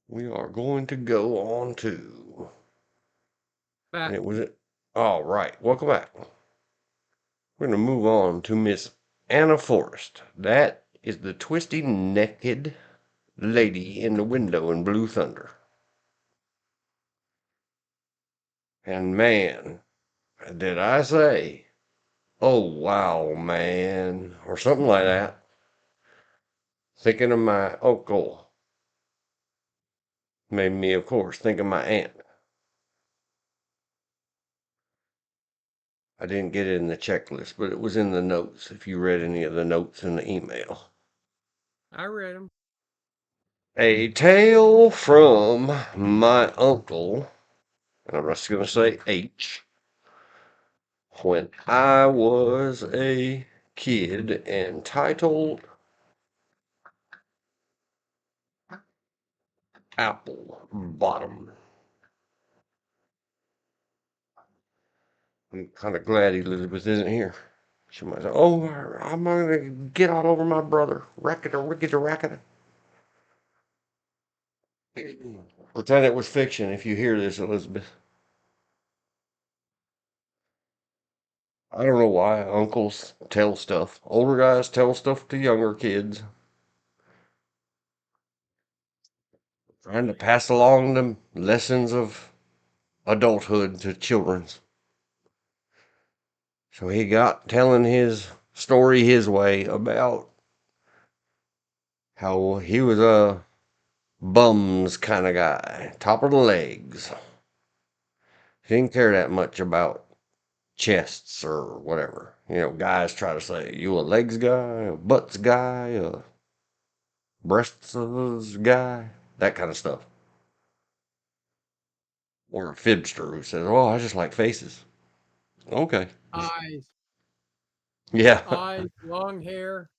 We are going to go on to. Back. And it was it. All right, welcome back. We're going to move on to Miss Anna Forrest. That is the twisty naked lady in the window in Blue Thunder. And man, did I say, oh wow, man, or something like that. Thinking of my uncle made me, of course, think of my aunt. I didn't get it in the checklist, but it was in the notes if you read any of the notes in the email. I read them. A tale from my uncle, and I'm just going to say H, when I was a kid, entitled Apple Bottom. I'm kind of glad Elizabeth isn't here. She might say, oh, I'm going to get all over my brother. Racket or rickety racket. Pretend it was fiction if you hear this, Elizabeth. I don't know why uncles tell stuff. Older guys tell stuff to younger kids. Trying to pass along the lessons of adulthood to children. So he got telling his story his way about how he was a bums kind of guy, top of the legs. He didn't care that much about chests or whatever. You know, guys try to say, you a legs guy, a butts guy, a breasts guy, that kind of stuff. Or a fibster who says, oh, I just like faces. Okay. Eyes. Yeah. Eyes, long hair.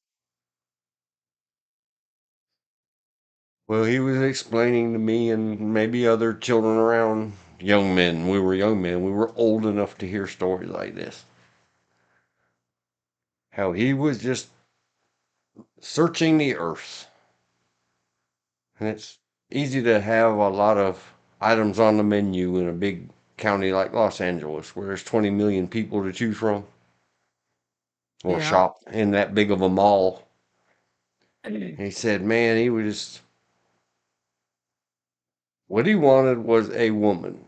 Well, he was explaining to me and maybe other children around, young men. We were young men. We were old enough to hear stories like this. How he was just searching the earth. And it's easy to have a lot of items on the menu in a big county like Los Angeles where there's 20 million people to choose from or Yeah. shop in that big of a mall. And he said, man, he was just, what he wanted was a woman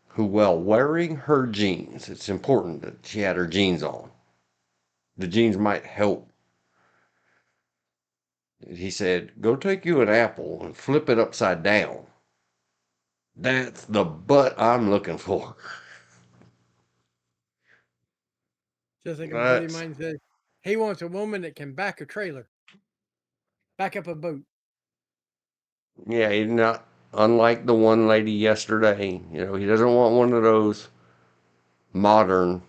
who, while wearing her jeans, it's important that she had her jeans on. The jeans might help. He said, go take you an apple and flip it upside down. That's the butt I'm looking for. Just like a buddy of mine said, he wants a woman that can back a trailer, back up a boat. Yeah, he's not unlike the one lady yesterday. You know, he doesn't want one of those modern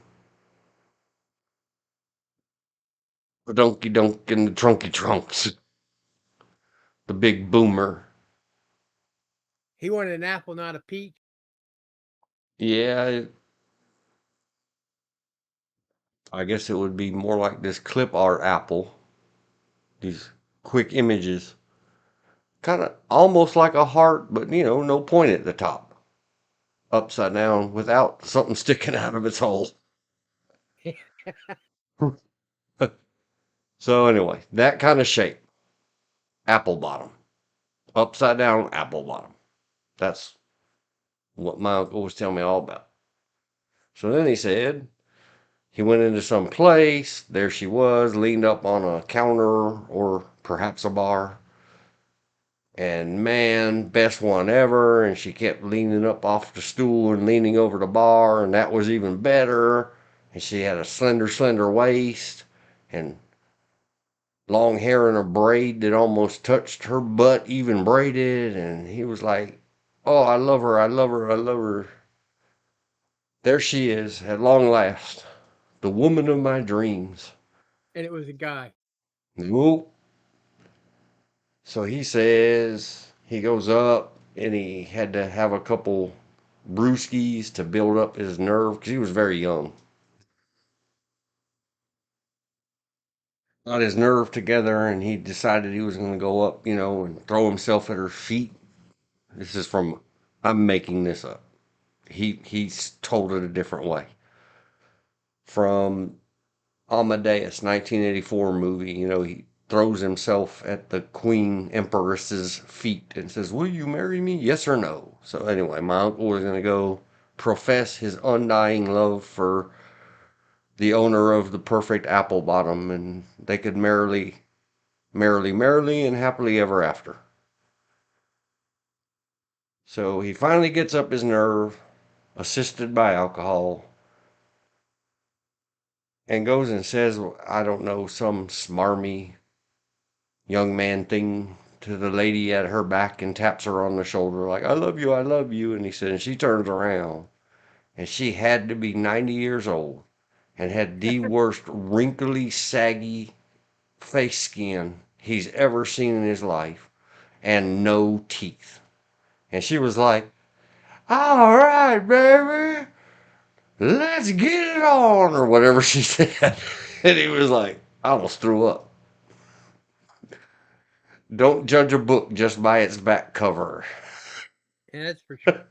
donkey dunk in the trunky trunks. The big boomer. He wanted an apple, not a peach. Yeah, I guess it would be more like this clip art apple. These quick images. Kind of almost like a heart, but you know, no point at the top. Upside down without something sticking out of its hole. So anyway, that kind of shape. Apple bottom. Upside down apple bottom. That's what my uncle was telling me all about. So then he said he went into some place. There she was, leaned up on a counter or perhaps a bar. And man, best one ever. And she kept leaning up off the stool and leaning over the bar, and that was even better. And she had a slender waist and long hair in a braid that almost touched her butt, even braided. And he was like, "Oh, I love her, I love her, I love her." There she is, at long last, the woman of my dreams. And it was a guy. Whoop. So he says he goes up and he had to have a couple brewskis to build up his nerve because he was very young. Got his nerve together and he decided he was going to go up, and throw himself at her feet. This is from, I'm making this up. He's told it a different way. From Amadeus, 1984 movie, he throws himself at the Queen Empress's feet and says, "Will you marry me? Yes or no?" So anyway, my uncle was going to go profess his undying love for the owner of the perfect apple bottom, and they could merrily, and happily ever after. So he finally gets up his nerve, assisted by alcohol, and goes and says, I don't know, some smarmy young man thing to the lady at her back and taps her on the shoulder like, "I love you, I love you." And he said, and she turns around and she had to be 90 years old and had the worst wrinkly, saggy face skin he's ever seen in his life and no teeth. And she was like, "All right, baby, let's get it on," or whatever she said. And he was like, I almost threw up. Don't judge a book just by its back cover. And that's for sure.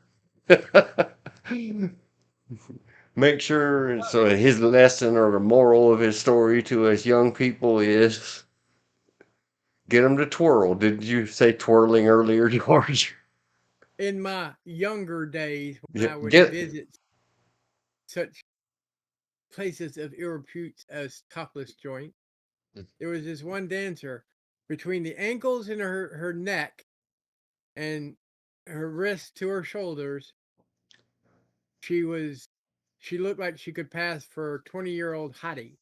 Make sure, so his lesson or the moral of his story to us young people is get them to twirl. Did you say twirling earlier, George? In my younger days, when Yeah, I would get visit such places of ill repute as topless joint, there was this one dancer between the ankles and her neck and her wrist to her shoulders. She looked like she could pass for a 20-year-old hottie.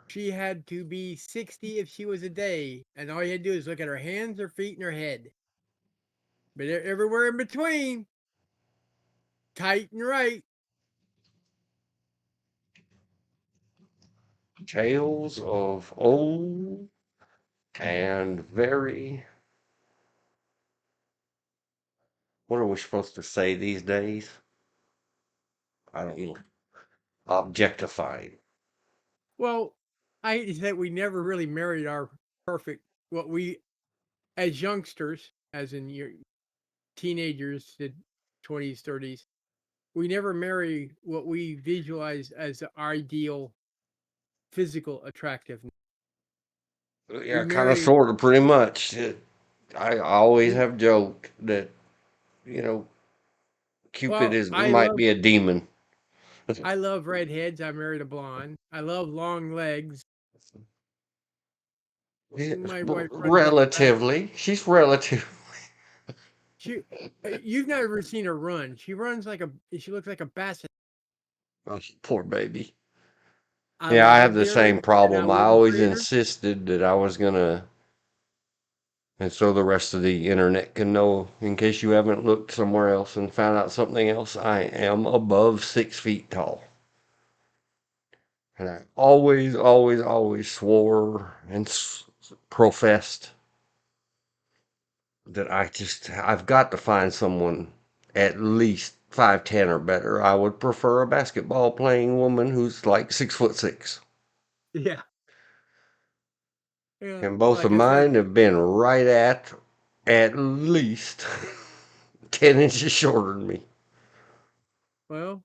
She had to be 60 if she was a day, and all you had to do is look at her hands, her feet, and her head. But everywhere in between, tight and right. tales of old and very, what are we supposed to say these days? I don't know. Objectifying. Well, I hate to say we never really married our perfect, what we, as youngsters, as in your teenagers, the 20s, 30s, we never marry what we visualize as the ideal physical attractiveness. We Yeah, kind of, marry, sort of, pretty much. I always we, have joked that, you know, Cupid well, is might be a demon. I love redheads. I married a blonde. I love long legs. Yeah, My wife runs like a bat. relatively. She's relative. She, you've never seen her run. She looks like a basset. Oh, poor baby. I Yeah, I have loved the her, same and I problem. I wouldn't always trade her. insisted that I was gonna, and so the rest of the internet can know, in case you haven't looked somewhere else and found out something else, I am above 6 feet tall. And I always swore and professed that I've got to find someone at least 5'10" or better. I would prefer a basketball playing woman who's like 6'6". Yeah, yeah. And both of Like I said, mine have been right at least 10 inches shorter than me. well,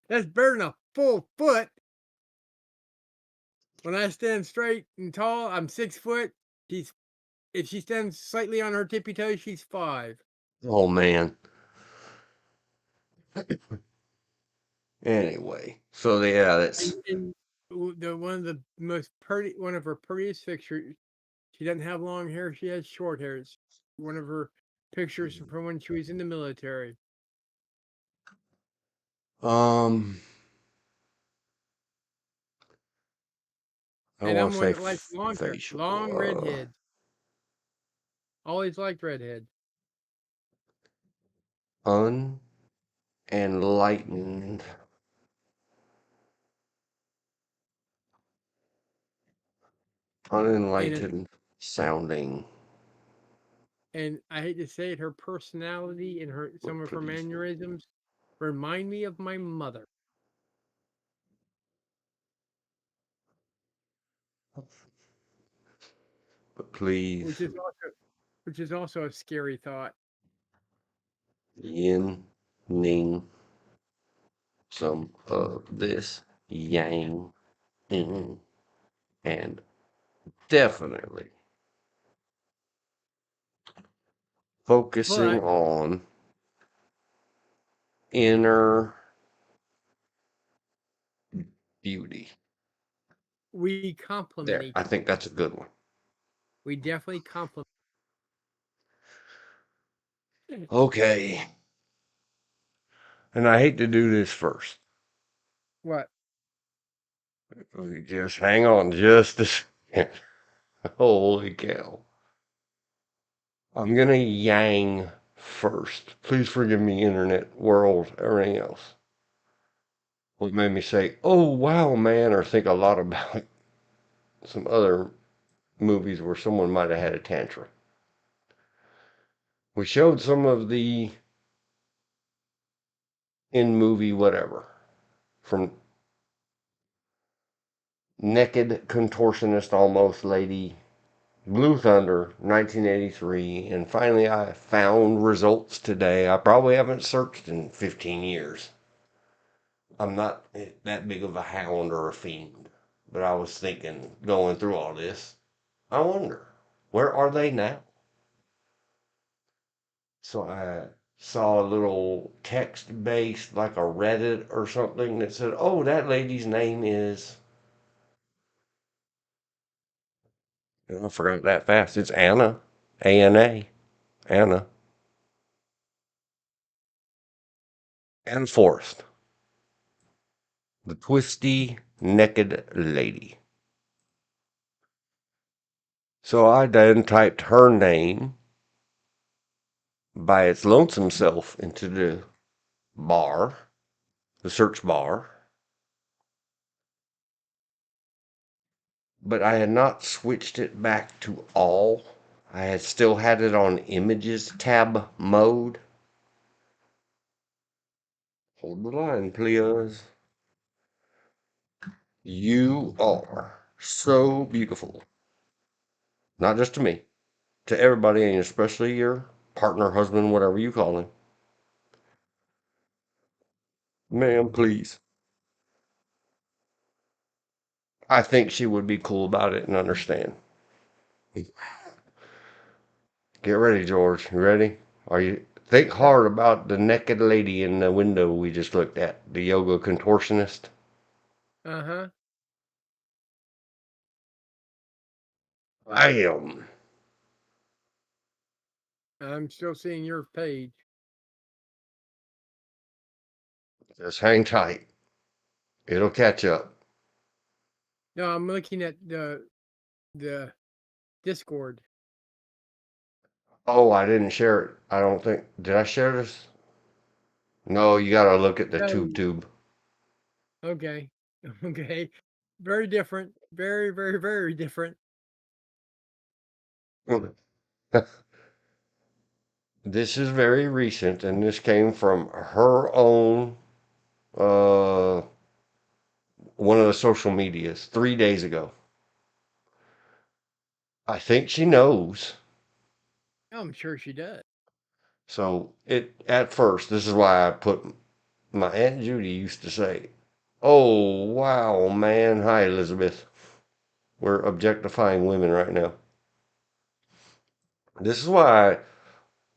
that's better than a full foot. When I stand straight and tall, I'm 6 foot. She's If she stands slightly on her tippy toes, she's 5. Oh man. Anyway, so yeah, And, that's and the one of the most pretty, one of her prettiest pictures. She doesn't have long hair. She has short hair. It's one of her pictures from when she was in the military. Um, I don't And want I'm to one say that likes long hair, facial. long redheads. Always liked redheads. Unenlightened. And Unenlightened sounding. I hate to say it, her personality and some of her Please. mannerisms remind me of my mother. But please. Which is also a scary thought. Yin, ning, some of this yang, and definitely focusing But on inner beauty. we complement There, each I other. think that's a good one. We definitely complement. Okay. And I hate to do this first. What? Just hang on just a second. Holy cow. I'm gonna yang first. Please forgive me, internet world, everything else. What made me say, oh wow, man, or think a lot about some other movies where someone might have had a tantrum. We showed some of the in movie whatever from Naked Contortionist Almost Lady, Blue Thunder, 1983, and finally I found results today. I probably haven't searched in 15 years. I'm not that big of a hound or a fiend, but I was thinking, going through all this, I wonder, where are they now? So I saw a little text based, like a Reddit or something, that said, oh, that lady's name is. And I forgot that fast. It's Anna. ANA. Anna. And Forrest. The Twisty Naked Lady. So I then typed her name by its lonesome self into the bar, the search bar. But I had not switched it back to all. I had still had it on images tab mode. Hold the line, please. You are so beautiful. Not just to me, to everybody, and especially your partner, husband, whatever you call him. Ma'am, please. I think she would be cool about it and understand. Get ready, George. You ready? Are you? Think Yep. hard about the naked lady in the window we just looked at, the yoga contortionist. Uh-huh. Bam! I'm still seeing your page. Just hang tight. It'll catch up. No, I'm looking at the Discord. Oh, I didn't share it. I don't think. Did I share this? No, you gotta look at the No. tube. Okay. Okay. Very different. Very, very, very different. This is very recent, and this came from her own uh one of the social medias 3 days ago. I think she knows. I'm sure she does. So it at first, this is why I put my Aunt Judy used to say, "Oh wow, man, hi Elizabeth. We're objectifying women right now." This is why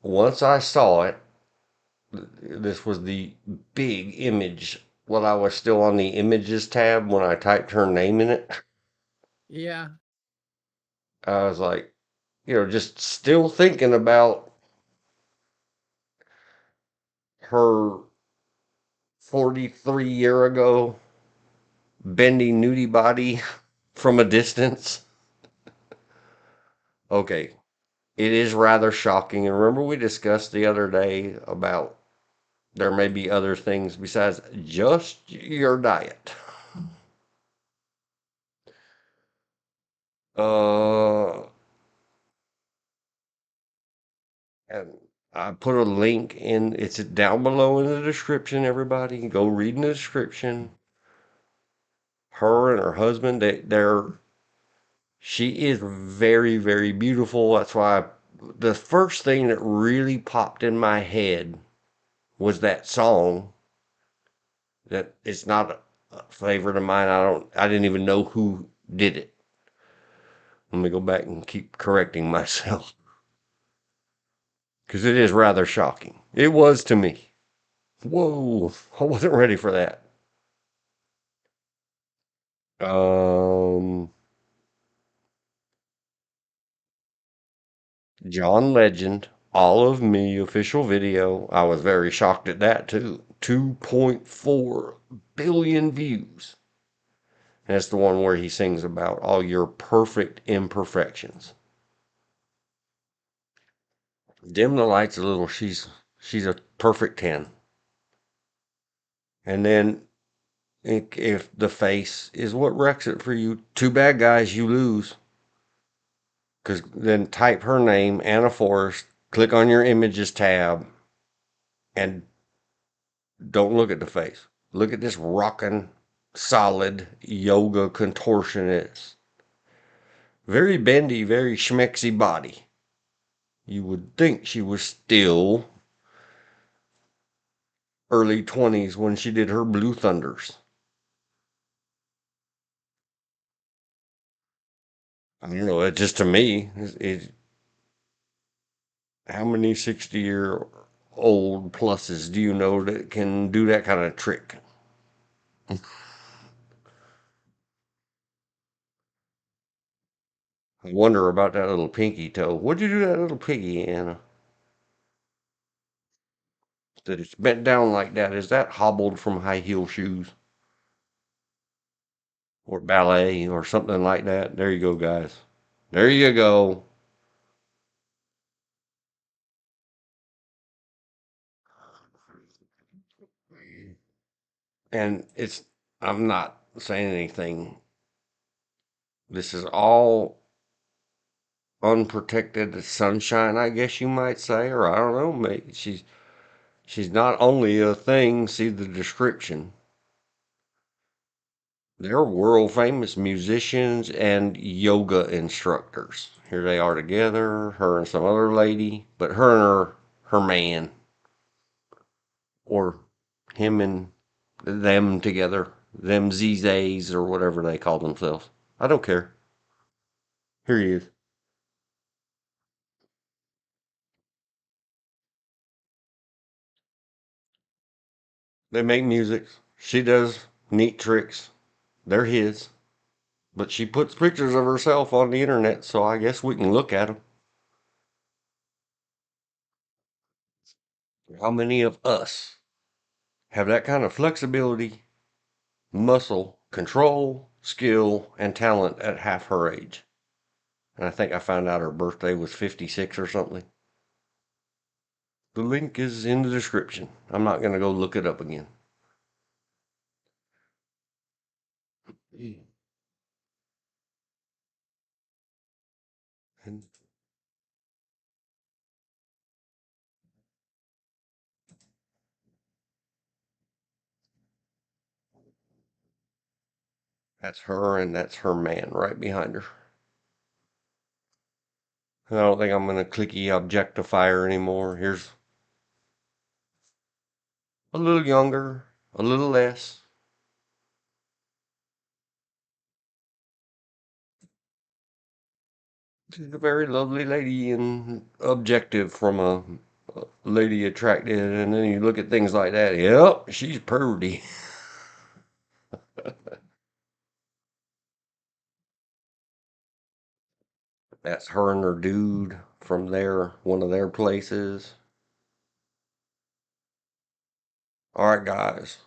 once I saw it, this was the big image while I was still on the images tab when I typed her name in it. Yeah. I was like, just still thinking about her 43-year ago bendy nudie body from a distance. Okay, it is rather shocking. And remember, we discussed the other day about there may be other things besides just your diet. Uh, and I put a link in, it's down below in the description, everybody. Go read in the description. Her and her husband, she is very, very beautiful. That's why the first thing that really popped in my head was that song. That it's not a favorite of mine. I didn't even know who did it. Let me go back and keep correcting myself because it is rather shocking. It was to me. Whoa, I wasn't ready for that. Um, John Legend, All of Me official video. I was very shocked at that too. 2.4 billion views. And that's the one where he sings about all your perfect imperfections. Dim the lights a little. She's a perfect 10. And then if the face is what wrecks it for you, too bad, guys, you lose. Because then type her name, Anna Forrest, click on your images tab, and don't look at the face. Look at this rocking, solid yoga contortionist. Very bendy, very schmexy body. You would think she was still early 20s when she did her Blue Thunders. I don't know, it just to me, how many 60-year-old pluses do you know that can do that kind of trick? I wonder about that little pinky toe. What'd you do to that little piggy, Anna? That it's bent down like that. Is that hobbled from high heel shoes? Or ballet or something like that? There you go, guys. There you go. And I'm not saying anything. This is all unprotected sunshine, I guess you might say, or I don't know. Maybe she's not only a thing. See the description. They're world famous musicians and yoga instructors. Here they are together, her and some other lady, but her and her man, or him and them together, them ZZs or whatever they call themselves. I don't care. Here he is. They make music. She does neat tricks. They're his. But she puts pictures of herself on the internet, so I guess we can look at them. How many of us have that kind of flexibility, muscle, control, skill, and talent at half her age? And I think I found out her birthday was 56 or something. The link is in the description. I'm not going to go look it up again. And that's her and that's her man right behind her. I don't think I'm going to clicky objectify her anymore. Here's a little younger, a little less. She's a very lovely lady and objective from a lady attracted. And then you look at things like that. Yep, she's pretty. That's her and her dude from one of their places. All right, guys.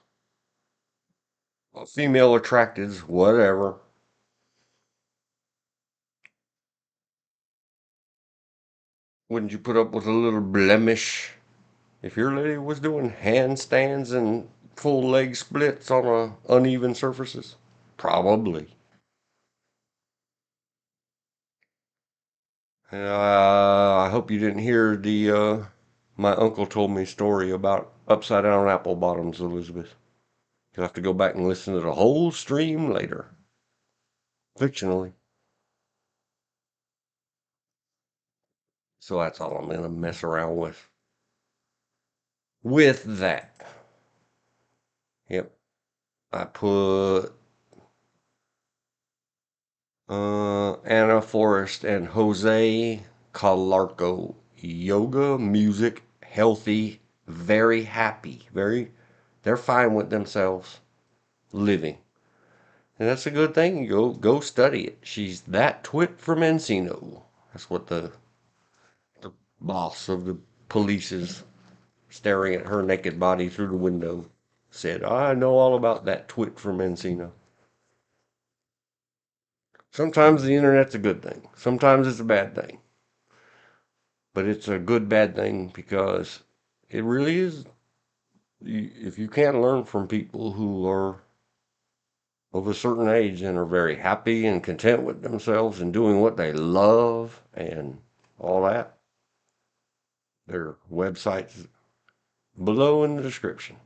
Well, female attracteds, whatever. Wouldn't you put up with a little blemish if your lady was doing handstands and full leg splits on uneven surfaces? Probably. I hope you didn't hear my uncle told me a story about upside down apple bottoms, Elizabeth. You'll have to go back and listen to the whole stream later. Fictionally. So that's all I'm going to mess around with. With that. Yep. I put Anna Forrest and Jose Calarco. Yoga, music, healthy, very happy. They're fine with themselves living. And that's a good thing. Go study it. She's that twit from Encino. That's what the boss of the police is staring at her naked body through the window said. I know all about that twit from Encino. Sometimes the internet's a good thing. Sometimes it's a bad thing. But it's a good bad thing because it really is. If you can't learn from people who are of a certain age and are very happy and content with themselves and doing what they love and all that, their website's below in the description.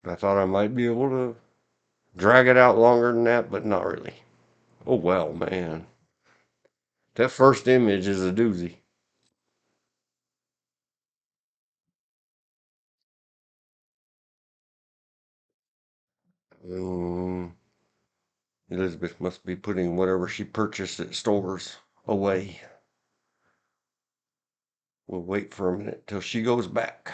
I thought I might be able to drag it out longer than that, but not really. Oh well, man. That first image is a doozy. Um, Elizabeth must be putting whatever she purchased at stores away. We'll wait for a minute till she goes back.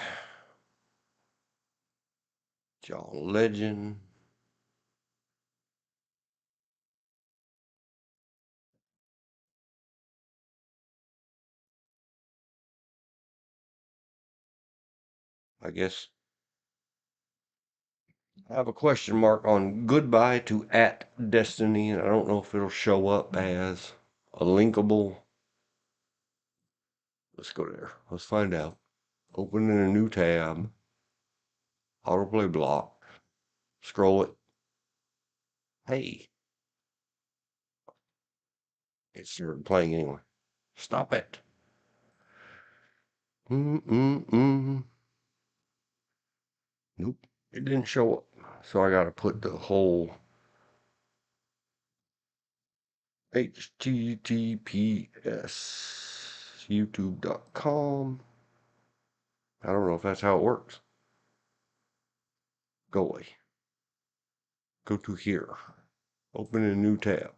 John Legend. I guess I have a question mark on goodbye to at Destiny, and I don't know if it'll show up as a linkable. Let's go there. Let's find out. Open in a new tab. Autoplay block. Scroll it. Hey, it started playing anyway. Stop it. Mm-mm-mm. Nope, it didn't show up. So I gotta put the whole HTTPS youtube.com. I don't know if that's how it works. Go away. Go to here. Open a new tab.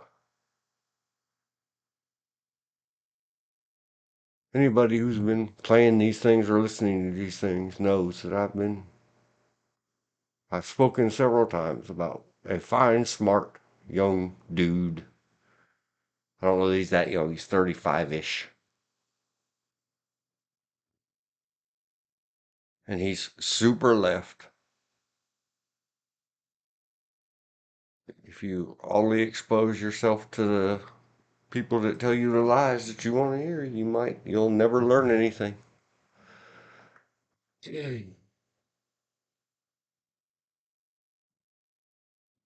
Anybody who's been playing these things or listening to these things knows that I've spoken several times about a fine, smart, young dude. I don't know that he's that young. He's 35-ish. And he's super left. If you only expose yourself to the people that tell you the lies that you want to hear, you'll never learn anything.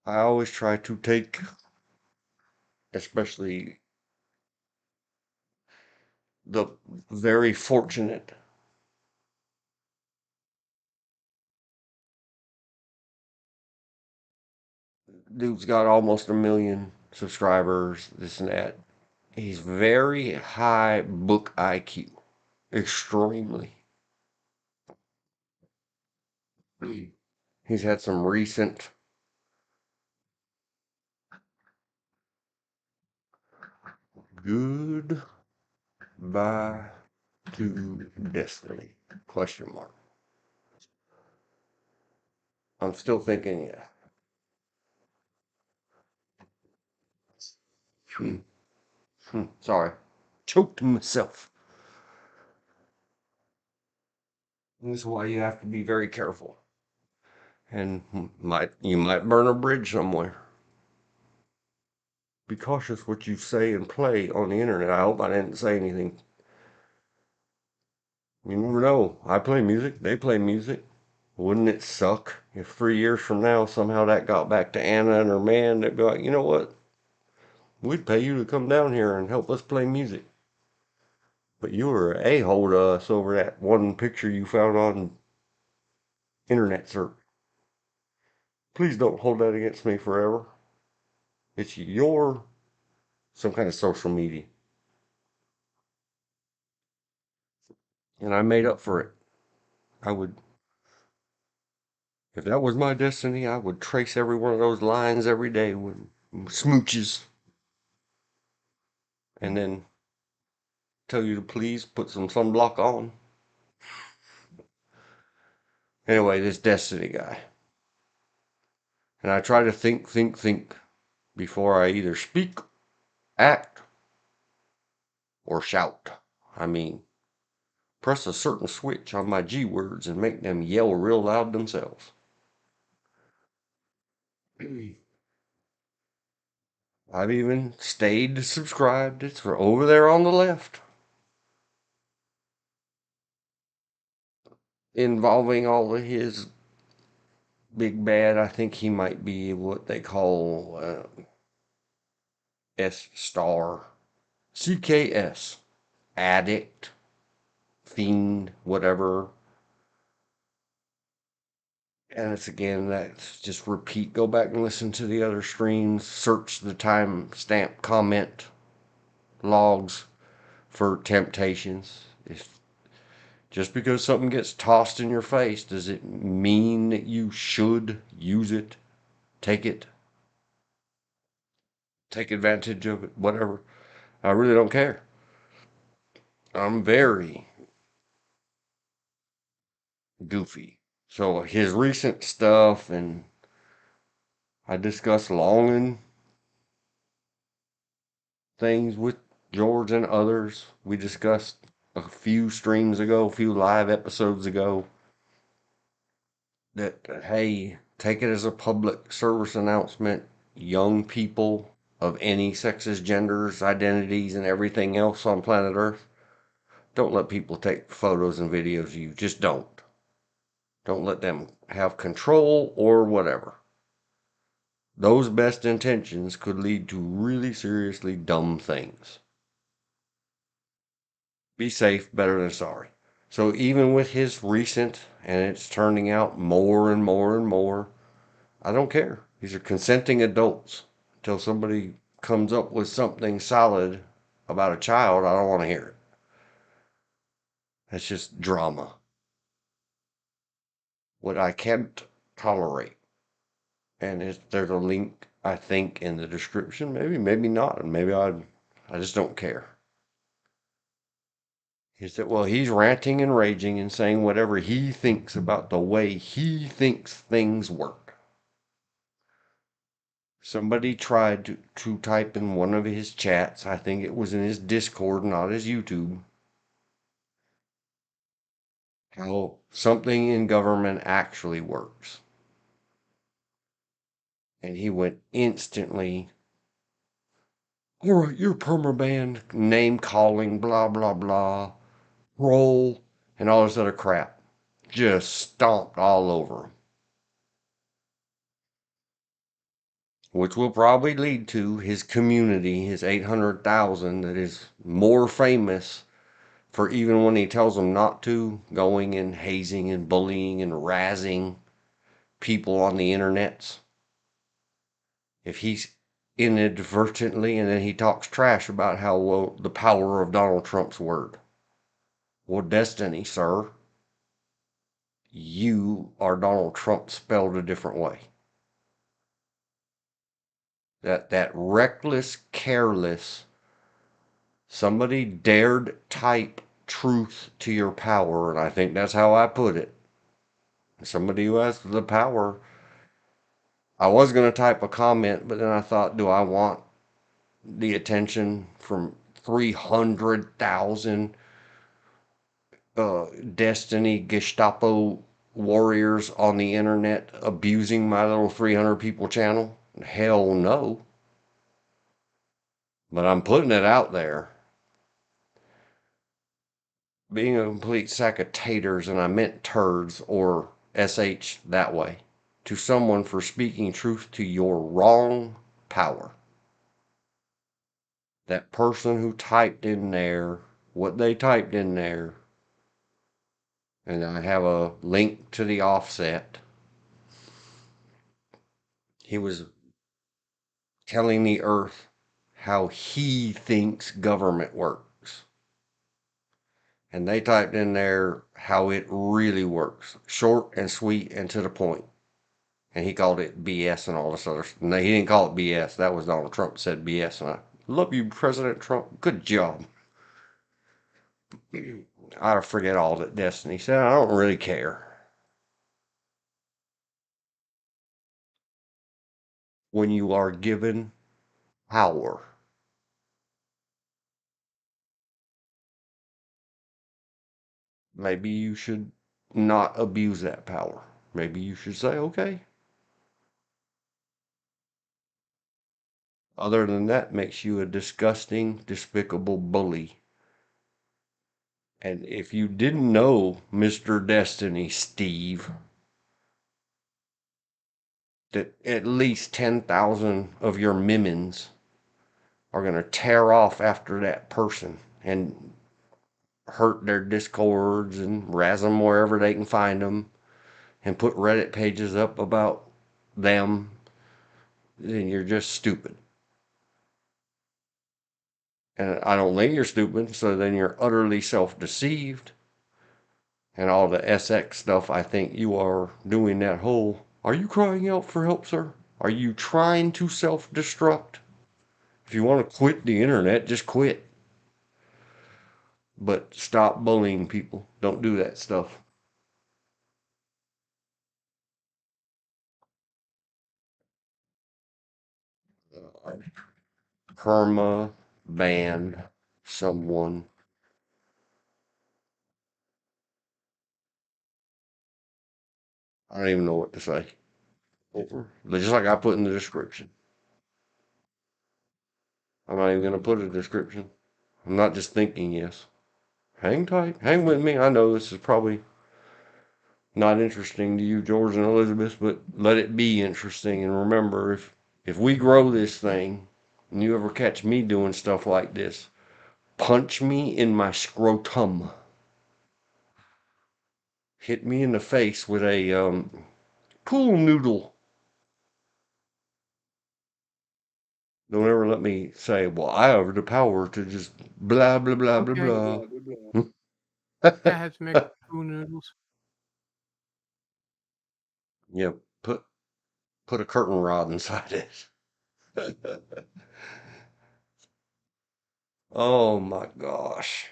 I always try to take, especially the very fortunate. Dude's got almost 1 million subscribers, this and that. He's very high book IQ. Extremely. He's had some recent goodbye to destiny. Question mark. I'm still thinking, yeah. Sorry. Choked myself. This is why you have to be very careful. And you might burn a bridge somewhere. Be cautious what you say and play on the internet. I hope I didn't say anything. You never know. I play music. They play music. Wouldn't it suck if 3 years from now somehow that got back to Anna and her man? They'd be like, you know what? We'd pay you to come down here and help us play music. But you were a a-hole to us over that one picture you found on internet search. Please don't hold that against me forever. It's your some kind of social media. And I made up for it. I would, if that was my destiny, I would trace every one of those lines every day with smooches and then tell you to please put some sunblock on. Anyway, this destiny guy. And I try to think before I either speak, act, or shout. I mean, press a certain switch on my G words and make them yell real loud themselves. I've even stayed subscribed. It's over there on the left. Involving all of his big bad. I think he might be what they call S star. CKS. Addict. Fiend. Whatever. And it's again, that's just repeat. Go back and listen to the other streams. Search the timestamp comment logs for temptations. If just because something gets tossed in your face, does it mean that you should use it, take it, take advantage of it, whatever? I really don't care. I'm very goofy. So his recent stuff, and I discussed longing things with George and others. We discussed a few streams ago, a few live episodes ago, that, hey, take it as a public service announcement. Young people of any sexes, genders, identities, and everything else on planet Earth, don't let people take photos and videos of you. Just don't. Don't let them have control or whatever. Those best intentions could lead to really seriously dumb things. Be safe, better than sorry. So even with his recent, and it's turning out more and more and more, I don't care. These are consenting adults. Until somebody comes up with something solid about a child, I don't want to hear it. That's just drama. What I can't tolerate. And there's a link, I think, in the description. Maybe not. And maybe I just don't care. He said, well, he's ranting and raging and saying whatever he thinks about the way he thinks things work. Somebody tried to type in one of his chats, I think it was in his Discord, not his YouTube, how something in government actually works. And he went instantly, all right, you're permabanned, name calling, blah, blah, blah, roll, and all this other crap. Just stomped all over him. Which will probably lead to his community, his 800,000 that is more famous for, even when he tells them not to, going and hazing and bullying and razzing people on the internets. If he's inadvertently, and then he talks trash about how, well, the power of Donald Trump's word. Well, destiny, sir. You are Donald Trump spelled a different way. That reckless, careless, somebody dared type truth to your power, and I think that's how I put it. Somebody who has the power. I was going to type a comment, but then I thought, do I want the attention from 300,000 Destiny Gestapo warriors on the internet abusing my little 300 people channel? Hell no. But I'm putting it out there. Being a complete sack of taters, and I meant turds, or SH that way, to someone for speaking truth to your wrong power. That person who typed in there what they typed in there, and I have a link to the offset. He was telling the earth how he thinks government works. And they typed in there how it really works. Short and sweet and to the point. And he called it BS and all this other stuff. No, he didn't call it BS. That was Donald Trump said BS. And I love you, President Trump. Good job. I forget all that Destiny said. I don't really care. When you are given power, maybe you should not abuse that power. Maybe you should say, okay. Other than that, makes you a disgusting, despicable bully. And if you didn't know, Mr. Destiny Steve, that at least 10,000 of your minions are going to tear off after that person and hurt their discords and razz them wherever they can find them and put Reddit pages up about them, then you're just stupid. And I don't think you're stupid, so then you're utterly self-deceived. And all the SX stuff, I think you are doing that whole, are you crying out for help, sir? Are you trying to self-destruct? If you want to quit the internet, just quit. But stop bullying people. Don't do that stuff. Perma ban someone. I don't even know what to say. Just like I put in the description. I'm not even going to put a description. I'm not just thinking yes. Hang tight. Hang with me. I know this is probably not interesting to you, George and Elizabeth, but let it be interesting. And remember, if we grow this thing, and you ever catch me doing stuff like this, punch me in my scrotum. Hit me in the face with a pool noodle. Don't ever let me say, well, I have the power to just blah, blah, blah, blah, Okay. blah. I have to make pool noodles. Yeah, put a curtain rod inside it. Oh my gosh.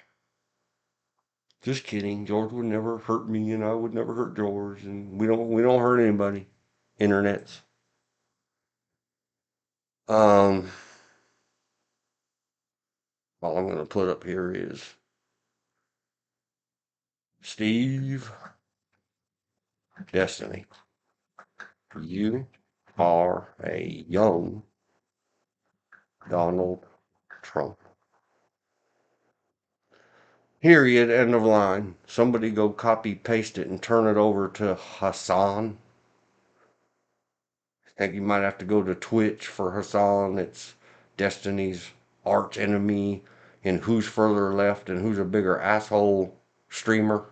Just kidding. George would never hurt me and I would never hurt George and we don't hurt anybody. Internets. Um all I'm gonna put up here is Steve Destiny. You are a young Donald Trump. Period. End of line. Somebody go copy paste it and turn it over to Hassan. I think you might have to go to Twitch for Hassan. It's Destiny's arch enemy and who's further left and who's a bigger asshole streamer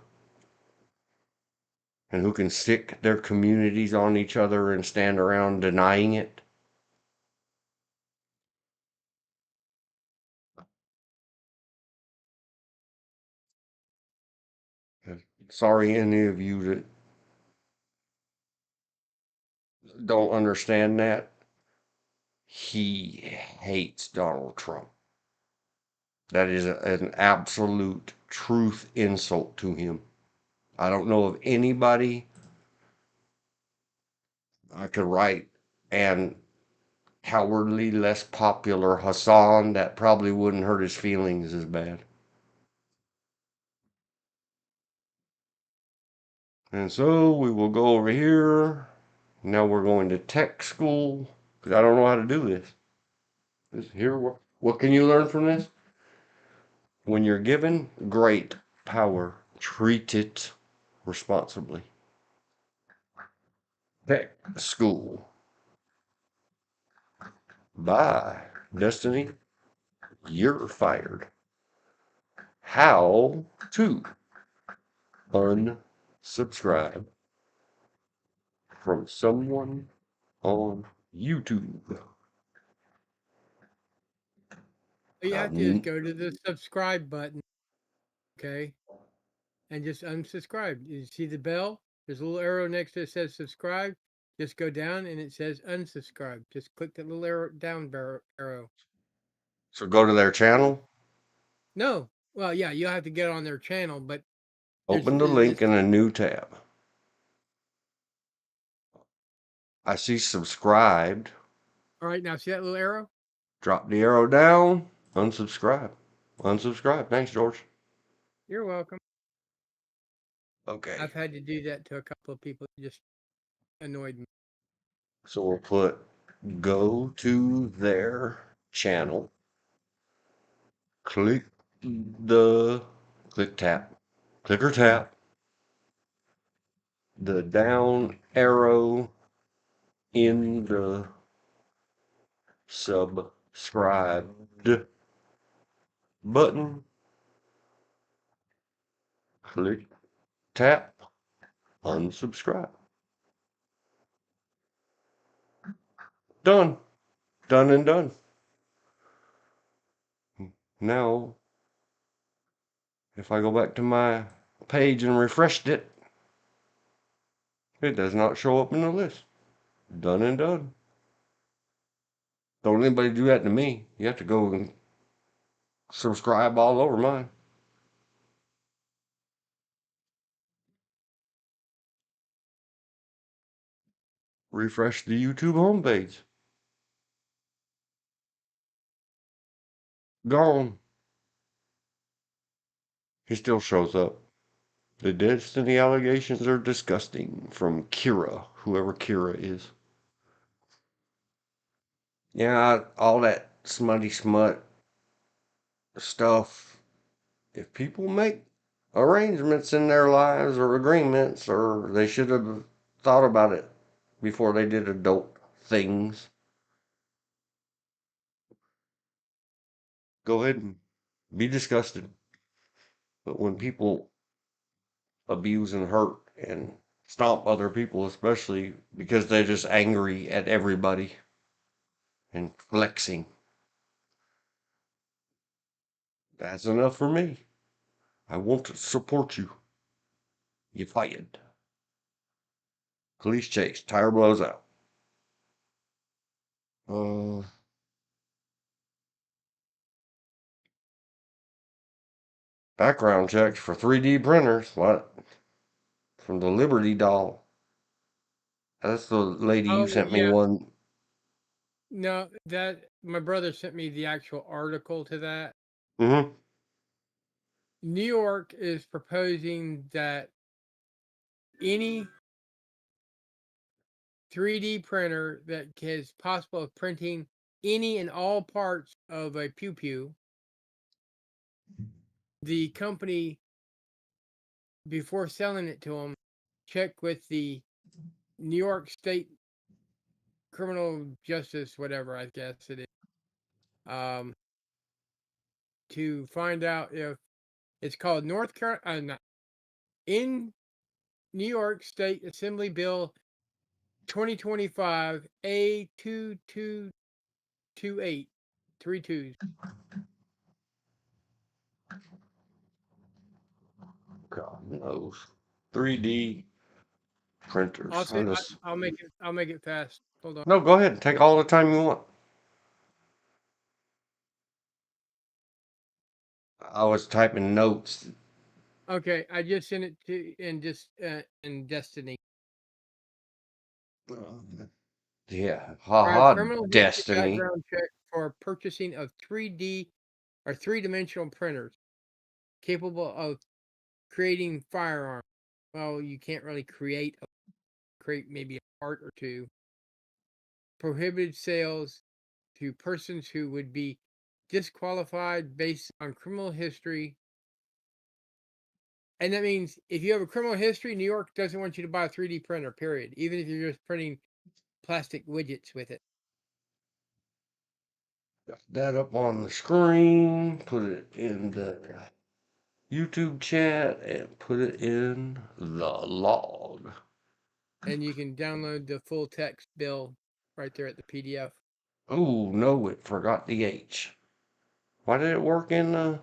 and who can sick their communities on each other and stand around denying it. Sorry, any of you that don't understand that. He hates Donald Trump. That is an absolute truth insult to him. I don't know of anybody I could write and cowardly, less popular Hassan that probably wouldn't hurt his feelings as bad. And so we will go over here. Now we're going to tech school because I don't know how to do this. Here, what can you learn from this? When you're given great power, treat it responsibly. Tech school. Bye, Destiny. You're fired. How to unsubscribe from someone on YouTube. You have to just go to the subscribe button, okay, and just unsubscribe. You see the bell? There's a little arrow next to it that says subscribe. Just go down and it says unsubscribe. Just click that little arrow down arrow. So go to their channel, No, well, yeah, you'll have to get on their channel, but open the link in a new tab. I see subscribed. All right, now see that little arrow? Drop the arrow down, unsubscribe. Unsubscribe. Thanks, George. You're welcome. Okay. I've had to do that to a couple of people. It just annoyed me. So we'll put go to their channel. Click tap. Click or tap the down arrow in the subscribed button. Click, tap, unsubscribe. Done. Done and done. Now, if I go back to my page and refreshed it, it does not show up in the list. Done and done. Don't anybody do that to me. You have to go and subscribe all over mine. Refresh the YouTube homepage. Gone. He still shows up. The Destiny allegations are disgusting from Kira, whoever Kira is. Yeah, all that smutty smut stuff. If people make arrangements in their lives or agreements, or they should have thought about it before they did adult things, go ahead and be disgusted. But when people abuse and hurt and stomp other people, especially because they're just angry at everybody and flexing, that's enough for me. I won't support you. You fired. Police chase. Tire blows out. Background checks for 3D printers. What? From the Liberty doll. That's the lady you Oh, sent me yeah. one. No, that my brother sent me the actual article to that. Mm-hmm. New York is proposing that any 3D printer that is possible of printing any and all parts of a pew pew, the company, before selling it to them, check with the New York State Criminal Justice, whatever I guess it is, to find out if it's called North Carolina in New York State Assembly Bill 2025 A2228, 3 twos. God knows. 3D printers. I'll make it fast. Hold on. No, go ahead. Take all the time you want. I was typing notes. Okay, I just sent it to in Destiny. Yeah. Try a Haha, criminal history Destiny. background check for purchasing of 3D or three-dimensional printers capable of creating firearms. Well, you can't really create maybe a part or two. Prohibited sales to persons who would be disqualified based on criminal history. And that means if you have a criminal history, New York doesn't want you to buy a 3D printer, period. Even if you're just printing plastic widgets with it. Got that up on the screen. Put it in the YouTube chat and put it in the log. And you can download the full text bill right there at the PDF. Oh, no, it forgot the H. Why did it work in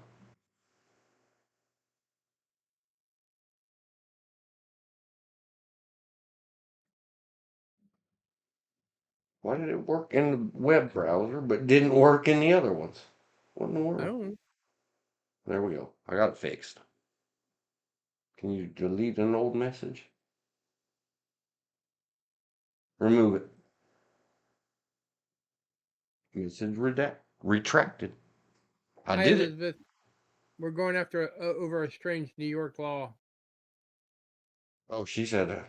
why did it work in the web browser but didn't work in the other ones? What in the I world? don't know. There we go. I got it fixed. Can you delete an old message? Remove it. Message retracted. I Hi, did it. Elizabeth. We're going after over a strange New York law. Oh, she said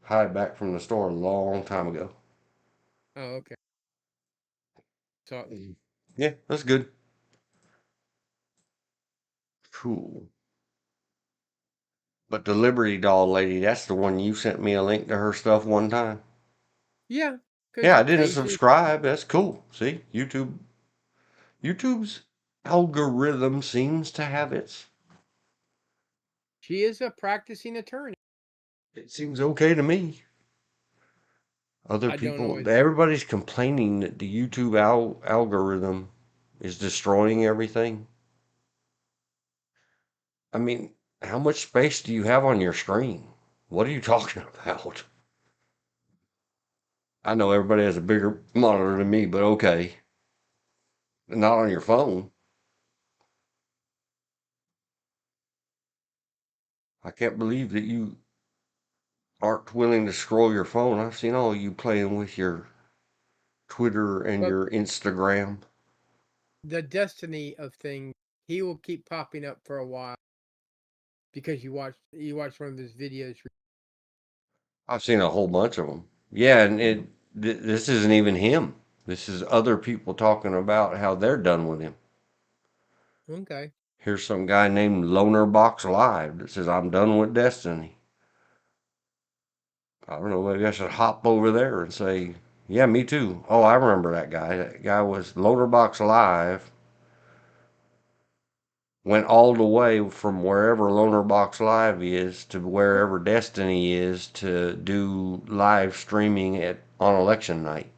hi back from the store a long time ago. Oh, okay. So Yeah, that's good. Cool. But the Liberty Doll lady, that's the one you sent me a link to her stuff one time. yeah, because Yeah, I didn't Casey, subscribe. That's cool. See, YouTube's algorithm seems to have its. she is a practicing attorney. It seems okay to me. Other I don't people, always. everybody's complaining that the YouTube algorithm is destroying everything. I mean, how much space do you have on your screen? What are you talking about? I know everybody has a bigger monitor than me, but okay. Not on your phone. I can't believe that you aren't willing to scroll your phone. I've seen all you playing with your Twitter and But your Instagram. the destiny of things, he will keep popping up for a while because you watched one of his videos. I've seen a whole bunch of them. Yeah, and this isn't even him. This is other people talking about how they're done with him. Okay. Here's some guy named Loner Box Live that says, I'm done with Destiny. I don't know, maybe I should hop over there and say, yeah, me too. Oh, I remember that guy. That guy was Loner Box Live. Went all the way from wherever Loner Box Live is to wherever Destiny is to do live streaming on election night.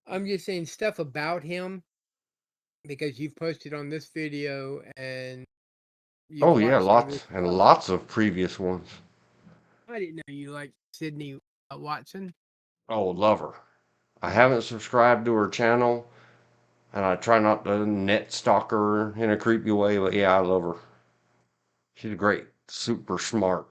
I'm just saying stuff about him because you've posted on this video and you've Oh yeah, watched some of his lots and stuff. lots of previous ones. I didn't know you liked Sydney Watson. Oh, love her. I haven't subscribed to her channel, and I try not to net stalk her in a creepy way, but yeah, I love her. She's great, super smart.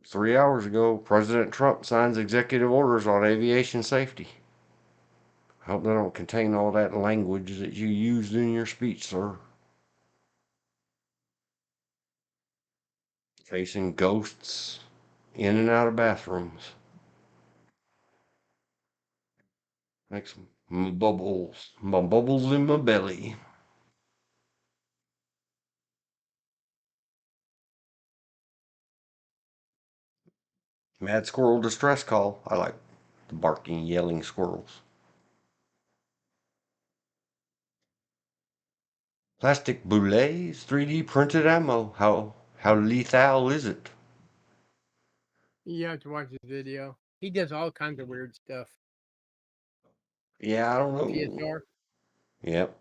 3 hours ago, President Trump signs executive orders on aviation safety. I hope they don't contain all that language that you used in your speech, sir. Facing ghosts in and out of bathrooms. Makes my bubbles in my belly. Mad squirrel distress call. I like the barking, yelling squirrels. Plastic boulets, 3D printed ammo. How lethal is it? You have to watch his video. He does all kinds of weird stuff. Yeah, I don't know. PSR. Yep.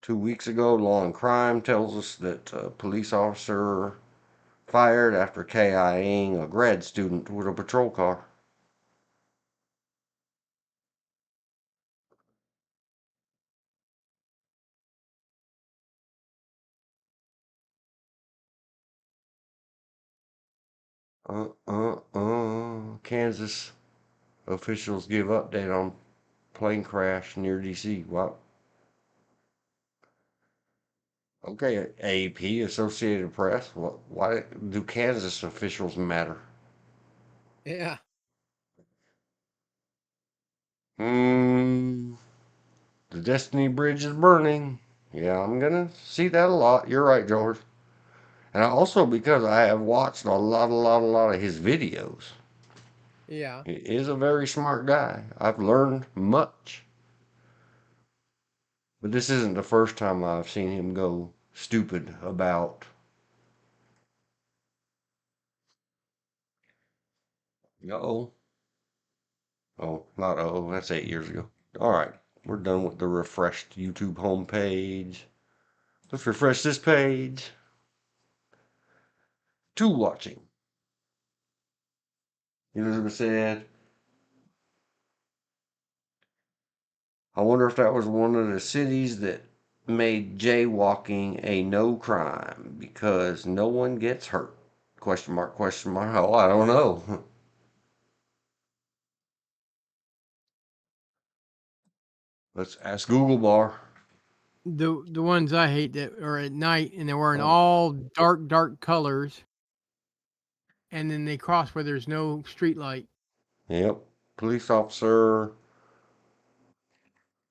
2 weeks ago, Law and Crime tells us that a police officer fired after KIAing a grad student with a patrol car. Kansas officials give update on plane crash near DC. Wow. Okay, AP, Associated Press. Why do Kansas officials matter? Yeah. Hmm. The Destiny Bridge is burning. Yeah, I'm gonna see that a lot. You're right, George. And also because I have watched a lot of his videos. Yeah. He is a very smart guy. I've learned much. But this isn't the first time I've seen him go stupid about. Uh-oh. Oh, not uh-oh. That's 8 years ago. All right. We're done with the refreshed YouTube homepage. Let's refresh this page. To watching. Elizabeth said, I wonder if that was one of the cities that made jaywalking a no crime because no one gets hurt. Question mark, question mark. Oh, I don't know. Let's ask Google Bar. The ones I hate that are at night and they're wearing Oh, all dark colors, and then they cross where there's no street light. yep. Police officer,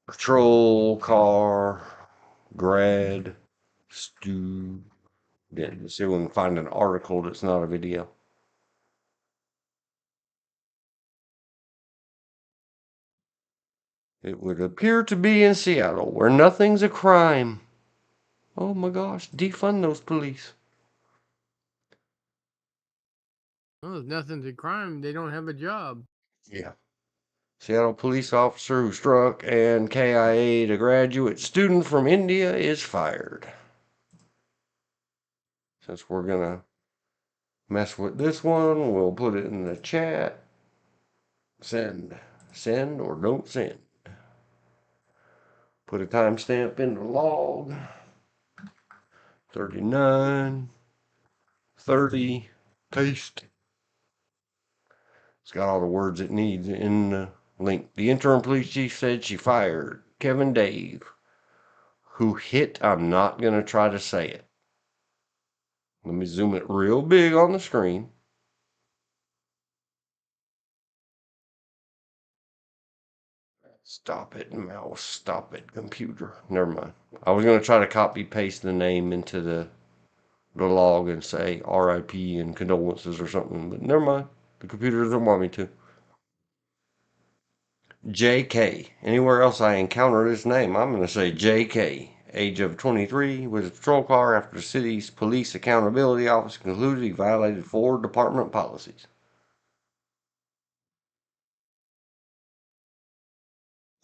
patrol car, grad, student. Let's see if we can find an article that's not a video. It would appear to be in Seattle, where nothing's a crime. Oh my gosh, defund those police. Oh, nothing's a crime. They don't have a job. Yeah. Seattle police officer who struck and KIA'd a graduate student from India is fired. Since we're gonna mess with this one, we'll put it in the chat. Send. Send or don't send. Put a timestamp in the log. 39, 30, paste. It's got all the words it needs in the link. The interim police chief said she fired Kevin Dave, who hit, I'm not going to try to say it. Let me zoom it real big on the screen. Stop it, mouse. Stop it, computer. Never mind. I was going to try to copy paste the name into the log and say RIP and condolences or something, but never mind. The computer doesn't want me to. JK. Anywhere else I encounter this name, I'm going to say JK. Age of 23, with a patrol car after the city's police accountability office concluded he violated 4 department policies.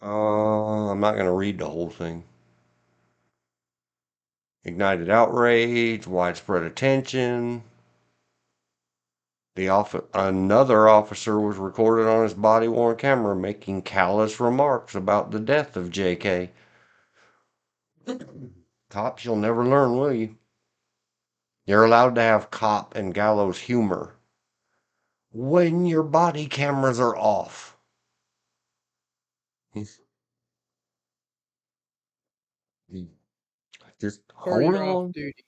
I'm not going to read the whole thing. Ignited outrage, widespread attention. Another officer was recorded on his body-worn camera making callous remarks about the death of JK. Cops, you'll never learn, will you? You're allowed to have cop and gallows humor when your body cameras are off. Just Or hold you're off on. duty.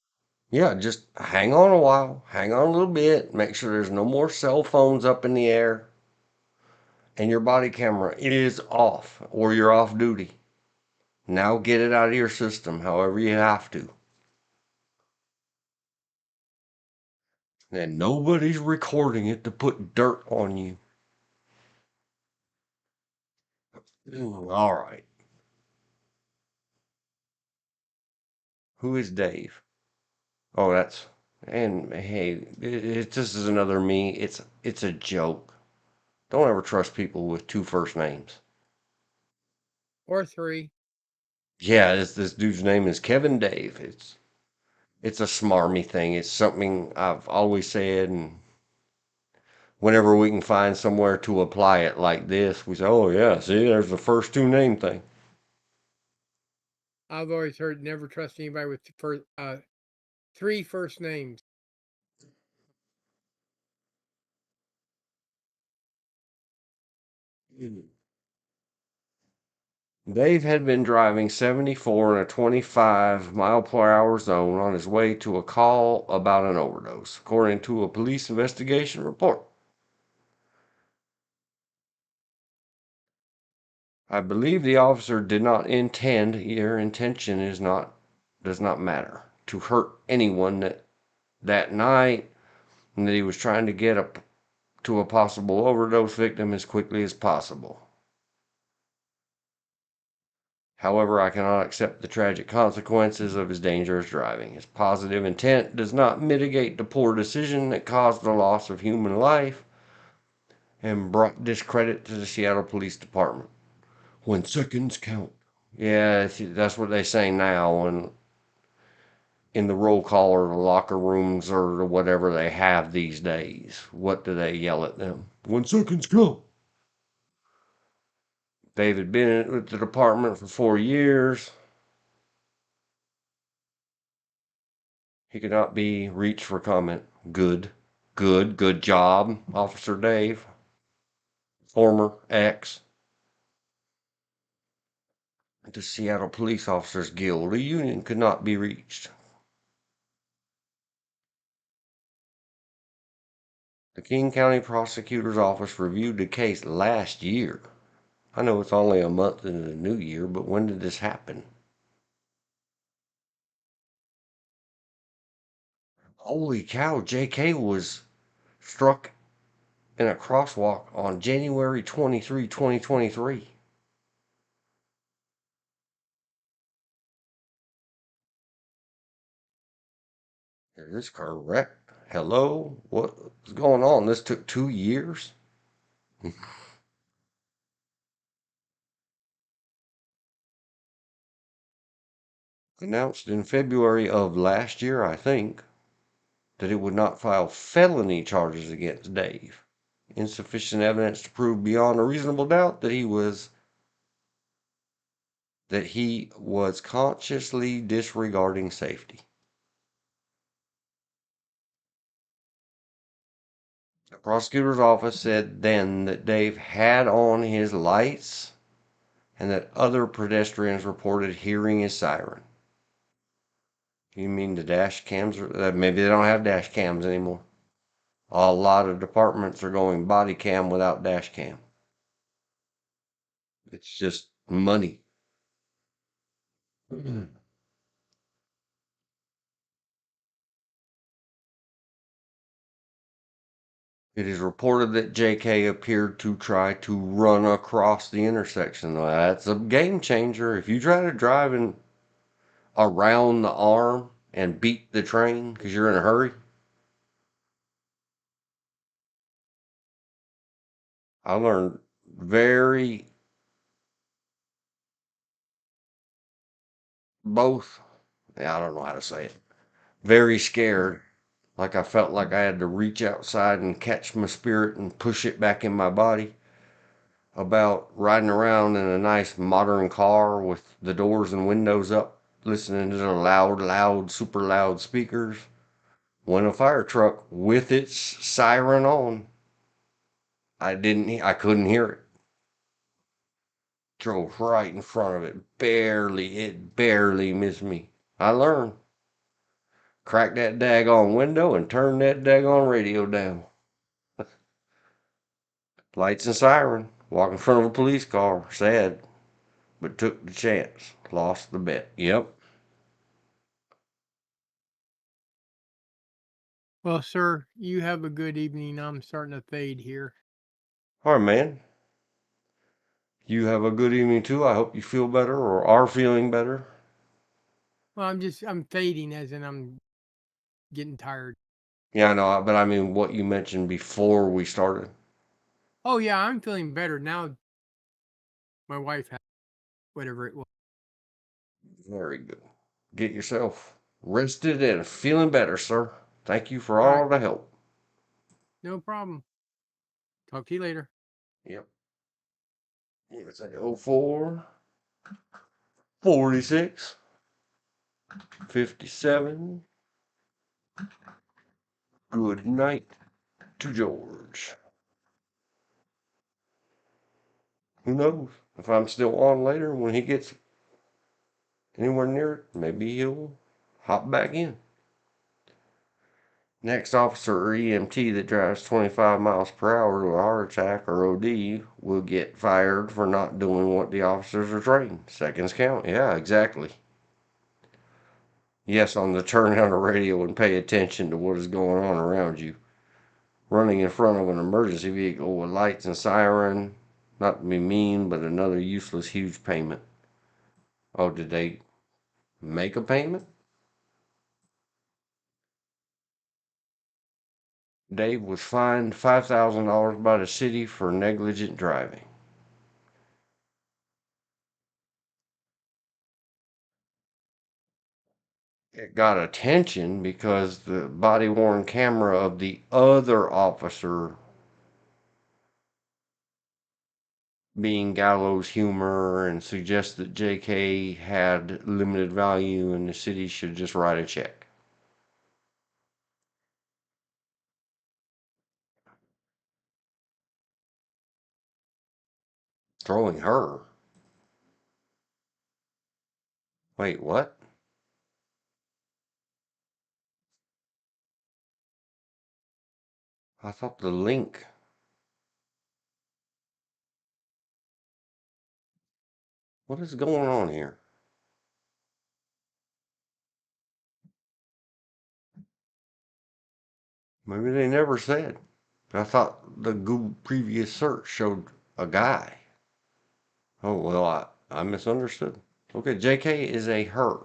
Yeah, just hang on a while. Hang on a little bit. Make sure there's no more cell phones up in the air. And your body camera is off or you're off duty. Now get it out of your system however you have to. And nobody's recording it to put dirt on you. All right. Who is Dave? Oh, and hey, this is another me. It's a joke. Don't ever trust people with 2 first names. Or 3. Yeah, this dude's name is Kevin Dave. It's a smarmy thing. It's something I've always said, and whenever we can find somewhere to apply it like this, we say, "Oh yeah, see, there's the first two name thing." I've always heard never trust anybody with three first names. Dave had been driving 74 in a 25-mile-per-hour zone on his way to a call about an overdose, according to a police investigation report. I believe the officer did not intend, your intention does not matter, to hurt anyone that night, and that he was trying to get to a possible overdose victim as quickly as possible. However, I cannot accept the tragic consequences of his dangerous driving. His positive intent does not mitigate the poor decision that caused the loss of human life and brought discredit to the Seattle Police Department. When seconds count. Yeah, that's what they say now when in the roll call or the locker rooms or whatever they have these days. What do they yell at them? When seconds count. David been with the department for 4 years. He could not be reached for comment. Good job, Officer Dave. Former ex. The Seattle Police Officers Guild, a union, could not be reached. The King County Prosecutor's Office reviewed the case last year. I know it's only a month into the new year, but when did this happen? Holy cow, JK was struck in a crosswalk on January 23, 2023. Is this correct? Hello? What's going on? This took 2 years? Announced in February of last year, I think, that it would not file felony charges against Dave. Insufficient evidence to prove beyond a reasonable doubt that he was consciously disregarding safety. The prosecutor's office said then that Dave had on his lights and that other pedestrians reported hearing his siren. You mean the dash cams? Maybe they don't have dash cams anymore. A lot of departments are going body cam without dash cam. It's just money. It is reported that JK appeared to try to run across the intersection. Well, that's a game changer. If you try to drive around the arm and beat the train because you're in a hurry, I learned very both. I don't know how to say it. Very scared. Like I felt like I had to reach outside and catch my spirit and push it back in my body. About riding around in a nice modern car with the doors and windows up, listening to the loud, super loud speakers. When a fire truck with its siren on, I couldn't hear it. Drove right in front of it. It barely missed me. I learned. Crack that daggone window and turn that daggone radio down. Lights and siren. Walk in front of a police car. Sad. But took the chance. Lost the bet. Yep. Well, sir, you have a good evening. I'm starting to fade here. All right, man. You have a good evening too. I hope you feel better or are feeling better. Well, I'm fading as in I'm getting tired. Yeah, I know, but I mean what you mentioned before we started. Oh yeah, I'm feeling better now. My wife had whatever it was. Very good. Get yourself rested and feeling better, sir. Thank you for All right. all the help. No problem. Talk to you later. Yep. It's a 04 46 57. Good night to George. Who knows? If I'm still on later when he gets anywhere near it, maybe he'll hop back in. Next officer or EMT that drives 25 miles per hour to a heart attack or OD will get fired for not doing what the officers are trained. Seconds count. Yeah, exactly. Yes, on the turn on the radio and pay attention to what is going on around you. Running in front of an emergency vehicle with lights and siren, not to be mean, but another useless huge payment. Oh, did they make a payment? Dave was fined $5,000 by the city for negligent driving. It got attention because the body worn camera of the other officer being gallows humor and suggests that JK had limited value and the city should just write a check. Throwing her? Wait, what? I thought the link. What is going on here? Maybe they never said. I thought the Google previous search showed a guy. Oh, well, I misunderstood. Okay, JK is a her,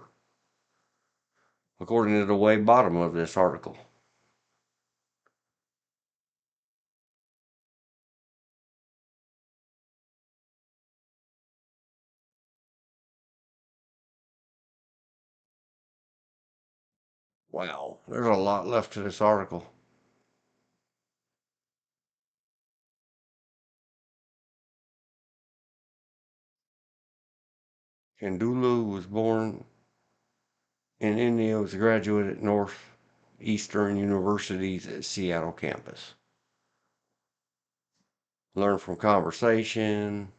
according to the way bottom of this article. Wow, there's a lot left to this article. Kandulu was born in India, was a graduate at Northeastern University's Seattle campus. Learn from conversation.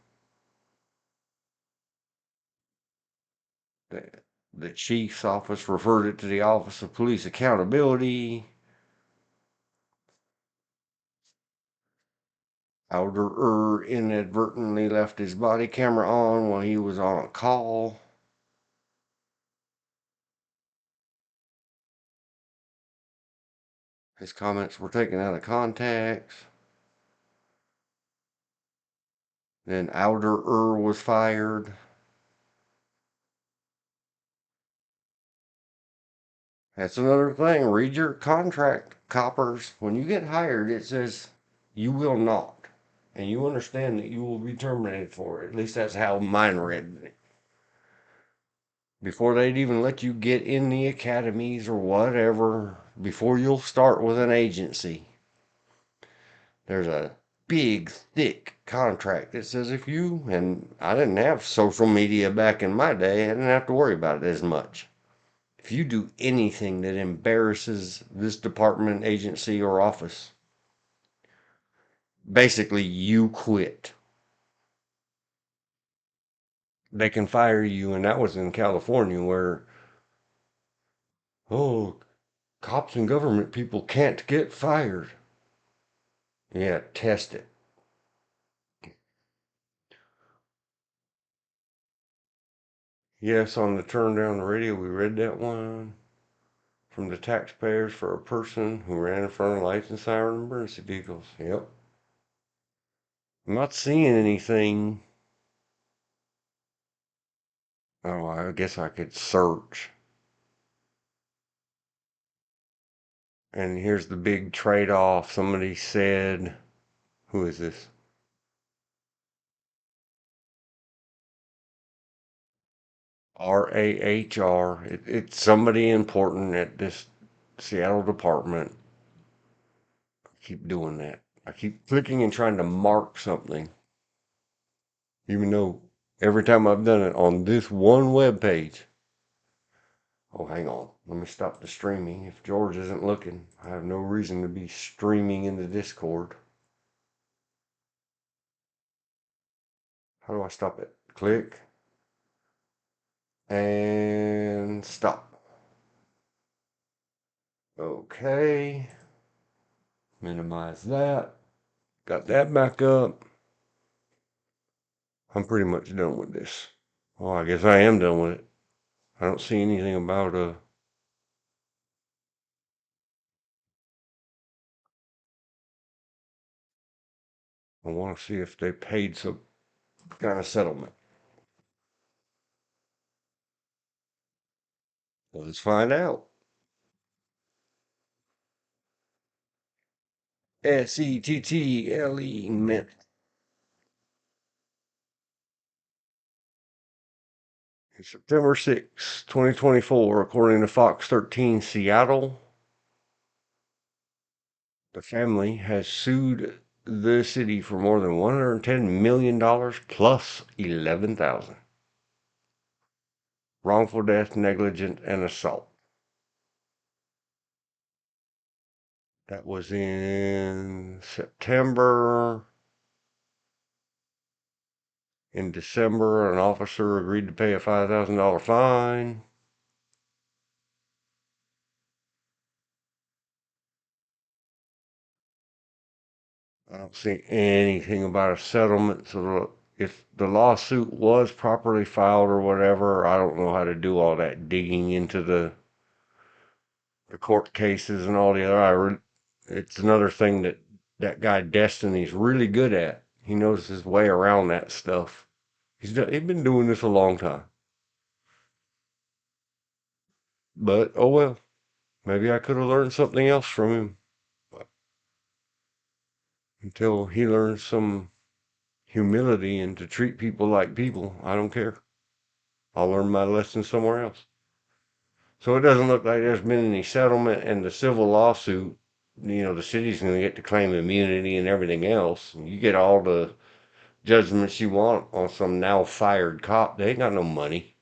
The chief's office referred it to the Office of Police Accountability. Outer inadvertently left his body camera on while he was on a call. His comments were taken out of context. Then Outer was fired. That's another thing. Read your contract, coppers. When you get hired, it says you will not. And you understand that you will be terminated for it. At least that's how mine read it. Before they'd even let you get in the academies or whatever, before you'll start with an agency, there's a big, thick contract that says if you, and I didn't have social media back in my day, I didn't have to worry about it as much. If you do anything that embarrasses this department, agency, or office, basically you quit. They can fire you, and that was in California where, oh, cops and government people can't get fired. Yeah, test it. Yes, on the turn down the radio, we read that one. From the taxpayers for a person who ran in front of lights and siren emergency vehicles. Yep. I'm not seeing anything. Oh, I guess I could search. And here's the big trade-off. Somebody said, who is this? RAHR. It's somebody important at this Seattle department. I keep doing that. I keep clicking and trying to mark something, even though every time I've done it on this one web page. Oh, hang on. Let me stop the streaming. If George isn't looking, I have no reason to be streaming in the Discord. How do I stop it? Click and stop. Okay. Minimize that. Got that back up. I'm pretty much done with this. Well, I guess I am done with it. I don't see anything about I want to see if they paid some kind of settlement. Let's find out. SETTLE Mint. September 6, 2024, according to Fox 13 Seattle, the family has sued the city for more than $110 million plus 11,000. Wrongful death, negligent, and assault. That was in September. In December, an officer agreed to pay a $5,000 fine. I don't see anything about a settlement, so if the lawsuit was properly filed or whatever, I don't know how to do all that digging into the court cases and all the other. It's another thing that guy Destiny's really good at. He knows his way around that stuff. He's been doing this a long time. But oh well, maybe I could have learned something else from him. But until he learns some humility and to treat people like people, I don't care. I'll learn my lesson somewhere else. So it doesn't look like there's been any settlement, and the civil lawsuit, the city's going to get to claim immunity and everything else. You get all the judgments you want on some now fired cop. They ain't got no money.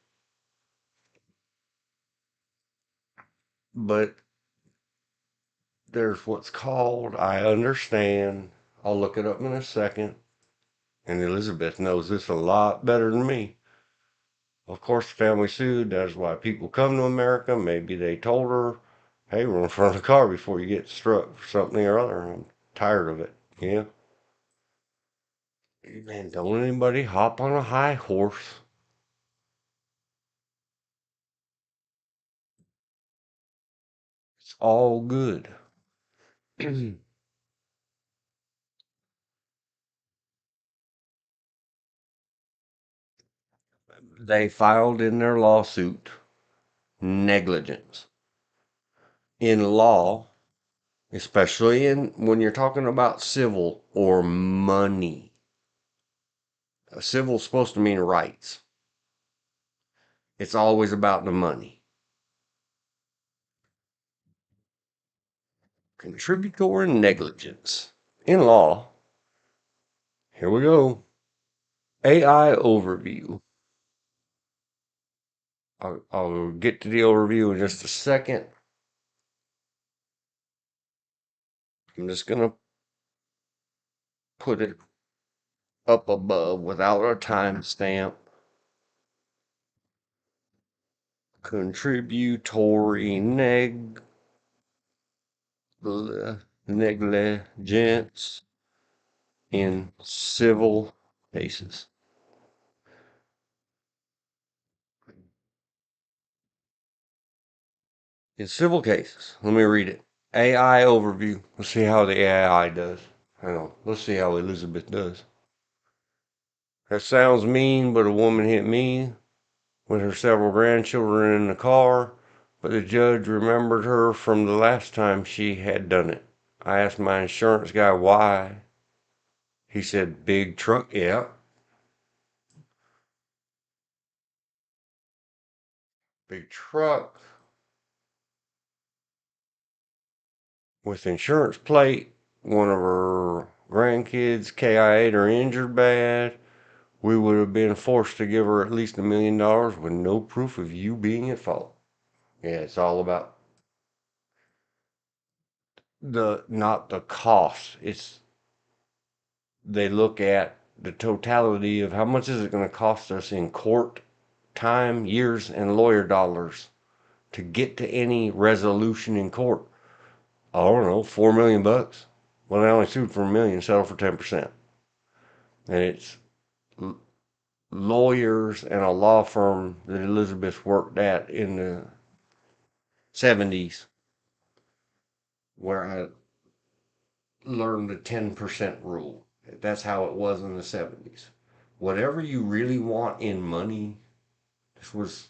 But there's what's called, I understand, I'll look it up in a second, and Elizabeth knows this a lot better than me. Of course, the family sued. That's why people come to America. Maybe they told her, hey, we're in front of the car before you get struck for something or other. I'm tired of it. Yeah. And don't anybody hop on a high horse. It's all good. They filed in their lawsuit negligence. In law, especially when you're talking about civil or money, civil's supposed to mean rights. It's always about the money. Contributory negligence. In law, here we go. AI overview. I'll get to the overview in just a second. I'm just going to put it up above without a timestamp. Contributory negligence in civil cases. In civil cases, let me read it. AI overview. Let's see how the AI does. Hang on. Let's see how Elizabeth does. That sounds mean, but a woman hit me with her several grandchildren in the car, but the judge remembered her from the last time she had done it. I asked my insurance guy why. He said, big truck, yeah. big truck with insurance plate. One of her grandkids, KIA'd or injured bad. We would have been forced to give her at least $1 million with no proof of you being at fault. Yeah, it's all about not the cost. It's they look at the totality of how much is it going to cost us in court time, years, and lawyer dollars to get to any resolution in court. I don't know, $4 million bucks. Well, they only sued for $1 million, settled for 10%. And it's lawyers and a law firm that Elizabeth worked at in the 70s where I learned the 10% rule. That's how it was in the 70s. Whatever you really want in money, this was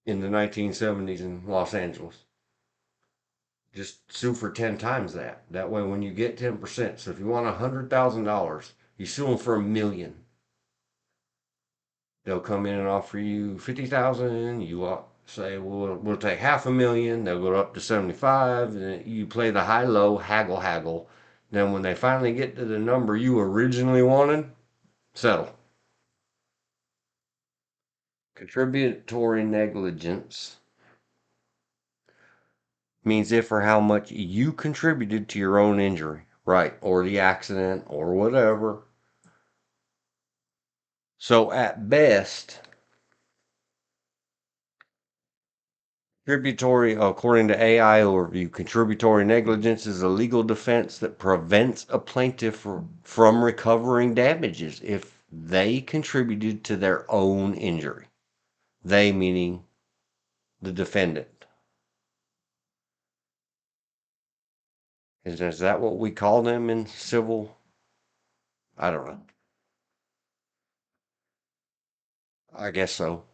in the 1970s in Los Angeles. Just sue for 10 times that. That way, when you get 10%, so if you want $100,000, you sue them for $1 million. They'll come in and offer you 50,000. You say, well, we'll take $500,000. They'll go up to 75. And you play the high low, haggle, haggle. Then when they finally get to the number you originally wanted, settle. Contributory negligence means if or how much you contributed to your own injury, right? Or the accident or whatever. So at best, contributory, according to AI overview, contributory negligence is a legal defense that prevents a plaintiff from recovering damages if they contributed to their own injury. They meaning the defendant. Is that what we call them in civil? I don't know. I guess so.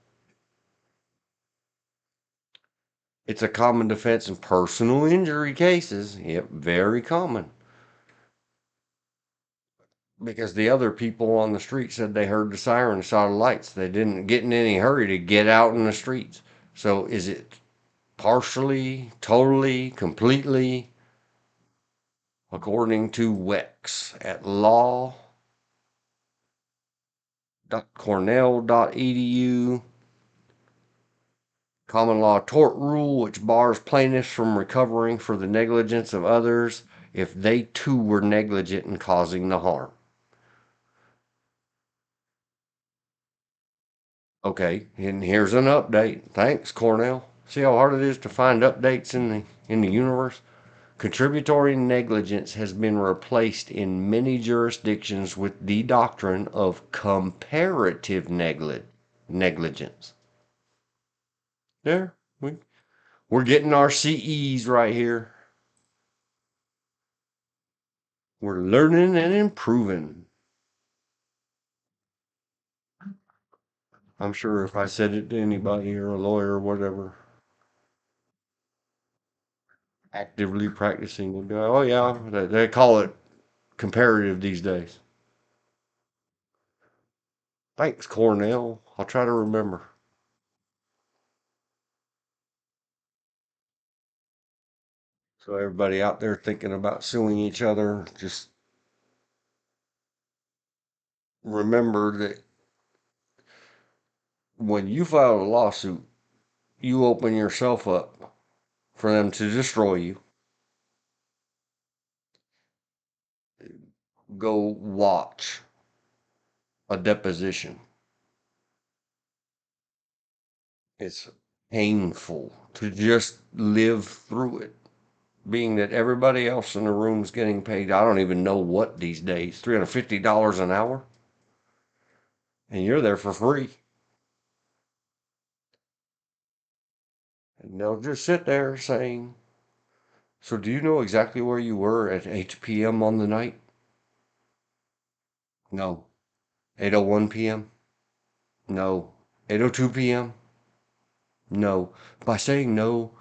It's a common defense in personal injury cases. Yep, very common. Because the other people on the street said they heard the siren, saw the lights. They didn't get in any hurry to get out in the streets. So is it partially, totally, completely? According to WEX at law.cornell.edu, common law tort rule, which bars plaintiffs from recovering for the negligence of others if they too were negligent in causing the harm. Okay, and here's an update. Thanks, Cornell. See how hard it is to find updates in the universe? Contributory negligence has been replaced in many jurisdictions with the doctrine of comparative negligence. There, we're getting our CEs right here. We're learning and improving. I'm sure if I said it to anybody or a lawyer or whatever, actively practicing, they'd be like, oh yeah, they call it comparative these days. Thanks, Cornell. I'll try to remember. So everybody out there thinking about suing each other, just remember that when you file a lawsuit, you open yourself up for them to destroy you. Go watch a deposition. It's painful to just live through it, being that everybody else in the room is getting paid, I don't even know what these days, $350 an hour, and you're there for free. And they'll just sit there saying, so do you know exactly where you were at 8 p.m. on the night? No. 8:01 p.m.? No. 8:02 p.m.? No. By saying no,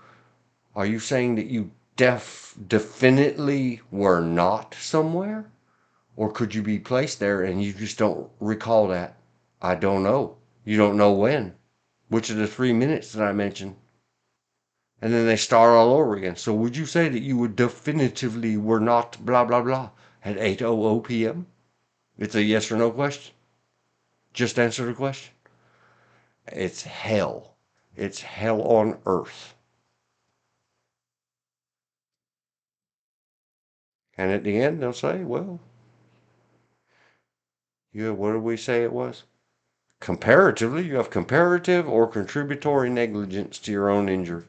are you saying that you definitely were not somewhere? Or could you be placed there and you just don't recall that? I don't know. You don't know when? which are the 3 minutes that I mentioned. And then they start all over again. So would you say that you would definitively were not blah, blah, blah at 8:00 p.m.? It's a yes or no question. Just answer the question. It's hell. It's hell on earth. And at the end, they'll say, well, what did we say it was? Comparatively, you have comparative or contributory negligence to your own injury.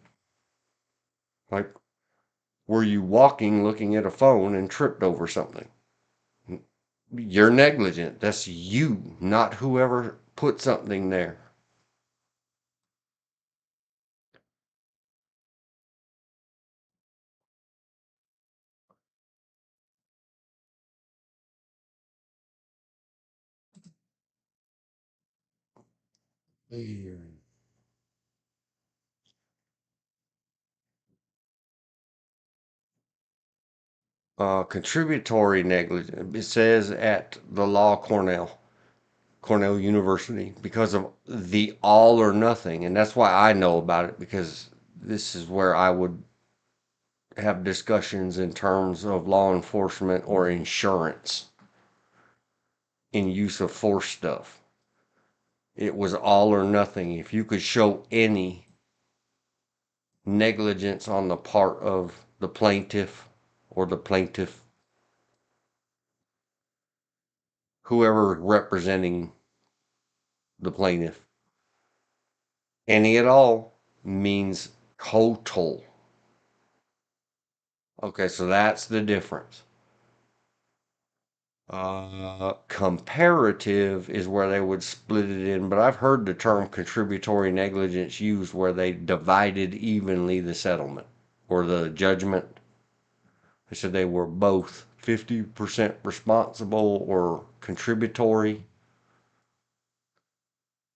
Like, were you walking looking at a phone and tripped over something? You're negligent. That's you, not whoever put something there. Contributory negligence. It says at the law Cornell University, because of the all or nothing. And that's why I know about it, because this is where I would have discussions in terms of law enforcement or insurance in use of force stuff. It was all or nothing. If you could show any negligence on the part of the plaintiff or the plaintiff, whoever representing the plaintiff, any at all means total. Okay, so that's the difference. Comparative is where they would split it in, but I've heard the term contributory negligence used where they divided evenly the settlement or the judgment. They said they were both 50% responsible or contributory.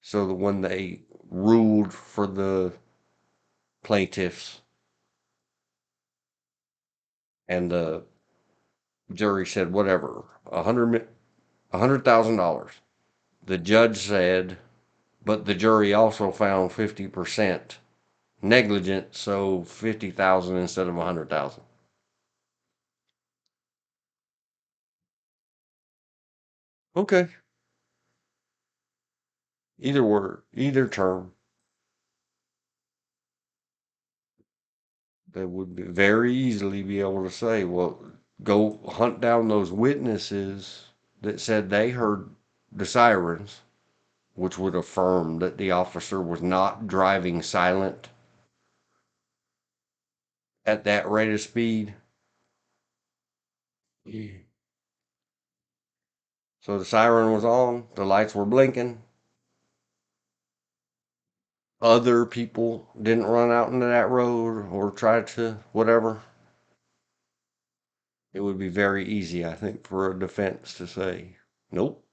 So that when they ruled for the plaintiffs and the jury said whatever, $100,000. The judge said, but the jury also found 50% negligent, so 50,000 instead of 100,000. Okay, either word, either term, they would very easily be able to say, well, go hunt down those witnesses that said they heard the sirens, which would affirm that the officer was not driving silent at that rate of speed. So the siren was on, the lights were blinking. Other people didn't run out into that road or try to whatever. It would be very easy, I think, for a defense to say, nope.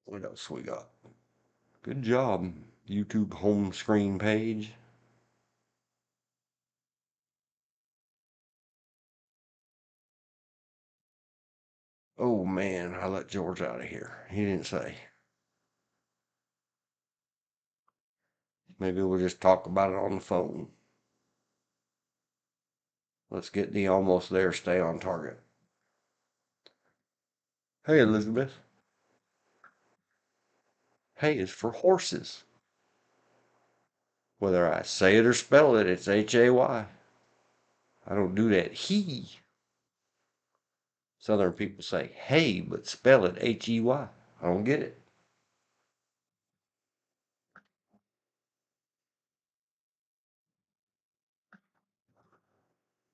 What else we got? Good job, YouTube home screen page. Oh man, I let George out of here. He didn't say. Maybe we'll just talk about it on the phone. Let's get the almost there, stay on target. Hey, Elizabeth. Hay is for horses. Whether I say it or spell it, it's Hay. I don't do that. He. Southern people say hey, but spell it Hey. I don't get it.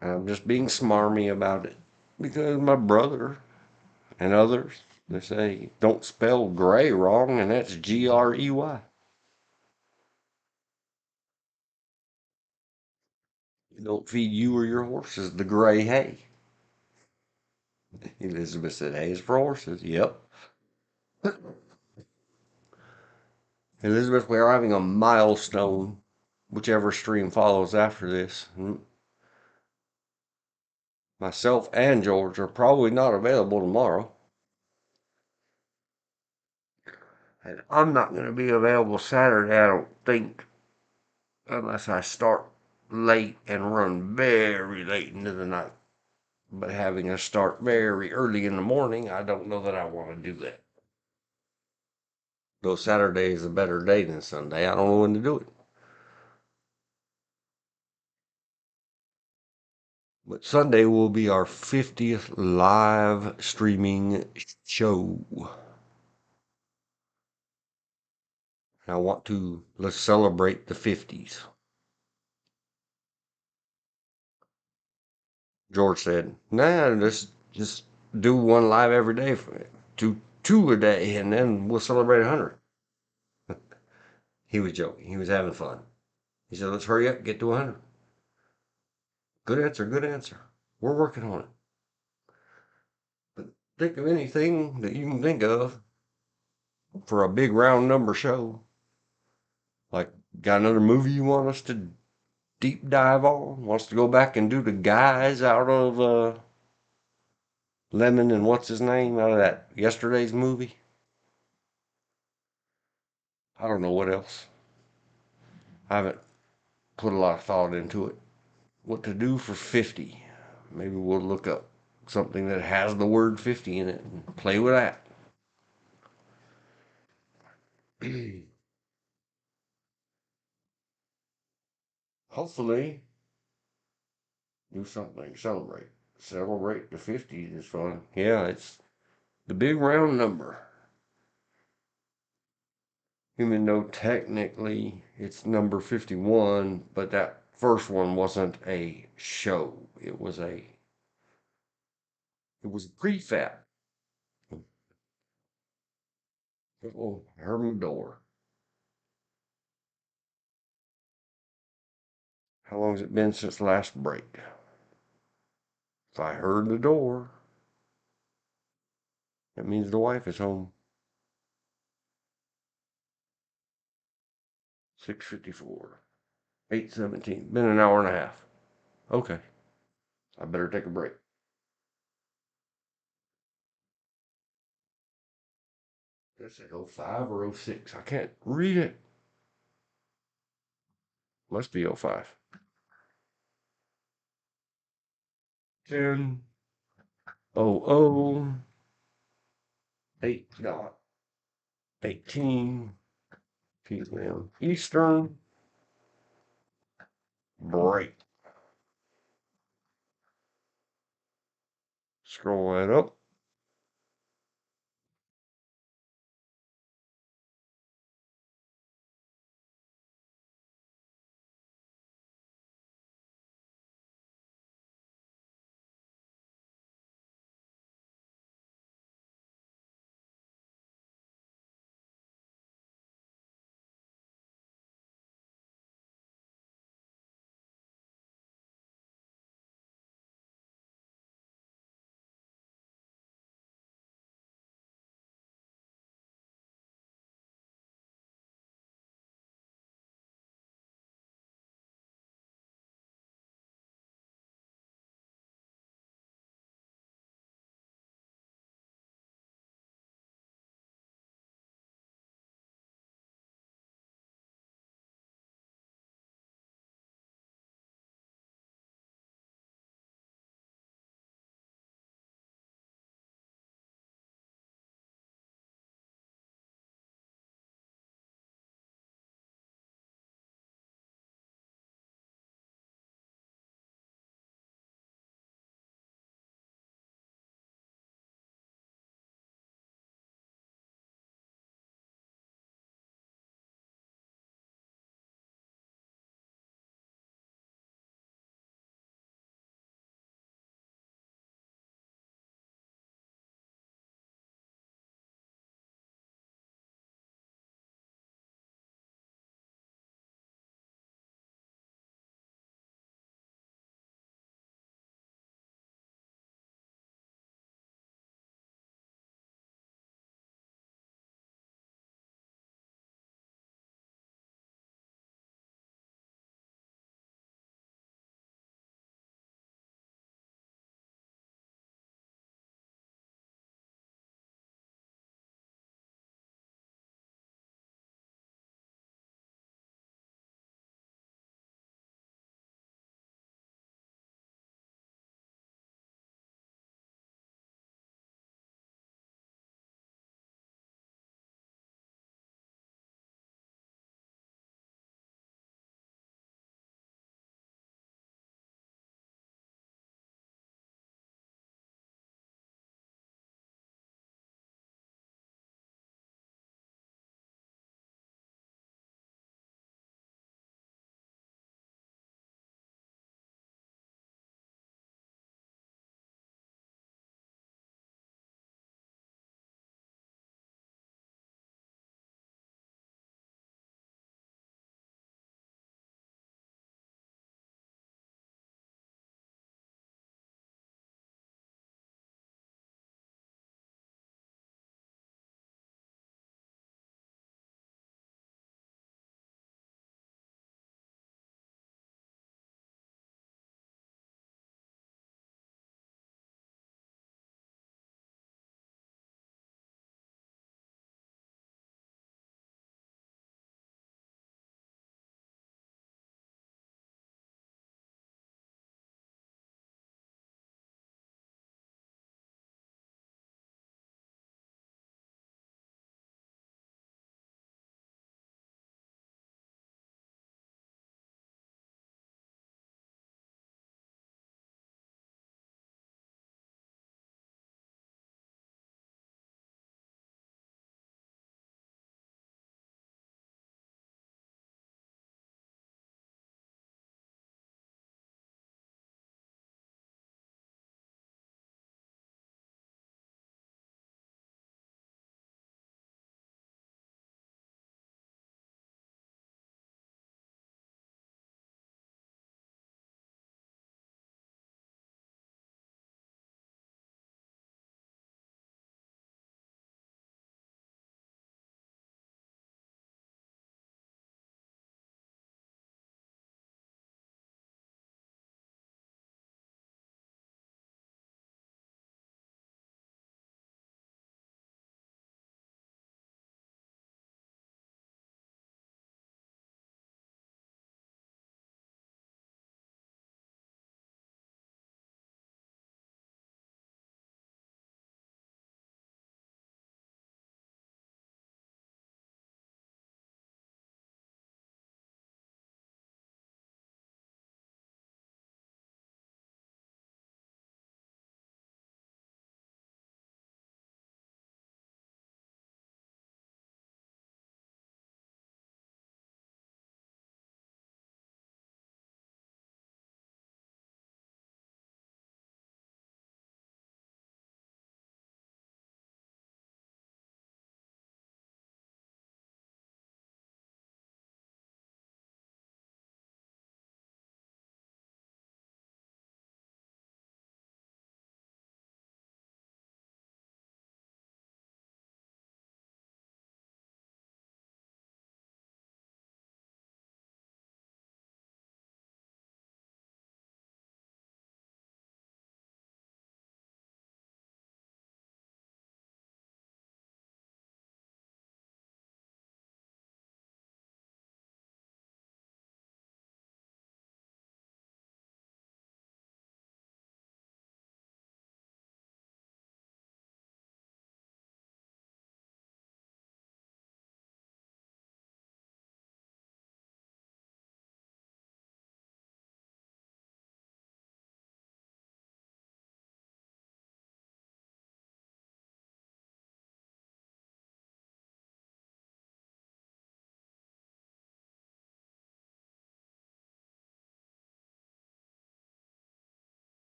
I'm just being smarmy about it because my brother and others, they say don't spell gray wrong, and that's Grey. You don't feed you or your horses the gray hay. Elizabeth said hay is for horses. Yep. Elizabeth, we are having a milestone, whichever stream follows after this. Myself and George are probably not available tomorrow. And I'm not going to be available Saturday, I don't think, unless I start late and run very late into the night. But having us start very early in the morning, I don't know that I want to do that. Though Saturday is a better day than Sunday, I don't know when to do it. But Sunday will be our 50th live streaming show. I want to, let's celebrate the 50s. George said, nah, just do one live every day, do two a day, and then we'll celebrate 100. He was joking. He was having fun. He said, let's hurry up, get to 100. Good answer, good answer. We're working on it. But think of anything that you can think of for a big round number show. Like, got another movie you want us to deep dive on? Wants to go back and do the guys out of Lemon and what's his name out of that yesterday's movie? I don't know what else. I haven't put a lot of thought into it. What to do for 50? Maybe we'll look up something that has the word 50 in it and play with that. Hopefully, do something. Celebrate. Celebrate the 50s is fun. Yeah, it's the big round number. Even though technically it's number 51, but that first one wasn't a show. It was prefab. Oh, I heard my door. How long has it been since last break? If I heard the door, that means the wife is home. 6:54. 8:17. Been an hour and a half. Okay. I better take a break. Is it 05 or 06? I can't read it. Must be 05. 10 00 8 dot 18 p.m. Eastern. Break. Scroll that up.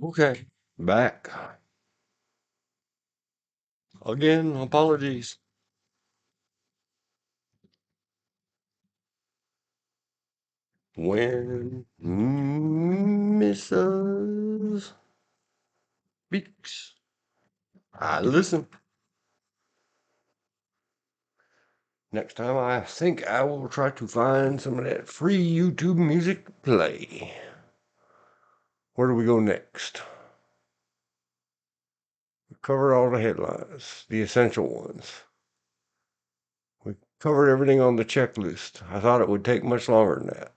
Okay, back. Again, apologies. When Mrs. Beaks, I listen. Next time, I think I will try to find some of that free YouTube music to play. Where do we go next? We covered all the headlines, the essential ones. We covered everything on the checklist. I thought it would take much longer than that.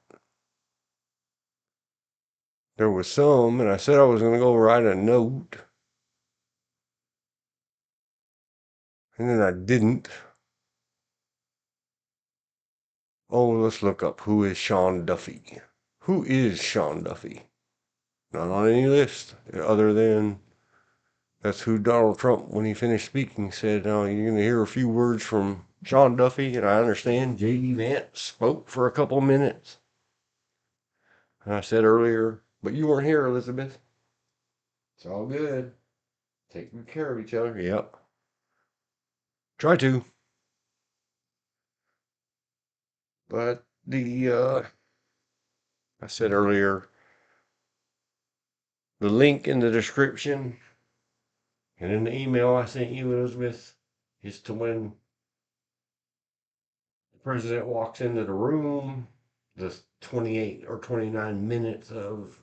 There was some, and I said I was going to go write a note. And then I didn't. Oh, let's look up who is Sean Duffy. Who is Sean Duffy? Not on any list, other than that's who Donald Trump, when he finished speaking, said, "Oh, you're going to hear a few words from Sean Duffy." And I understand J.D. Vance spoke for a couple minutes. And I said earlier, but you weren't here, Elizabeth. It's all good. Take good care of each other. Yep. Try to. But I said earlier, the link in the description and in the email I sent you, Elizabeth, is to when the president walks into the room, the 28 or 29 minutes of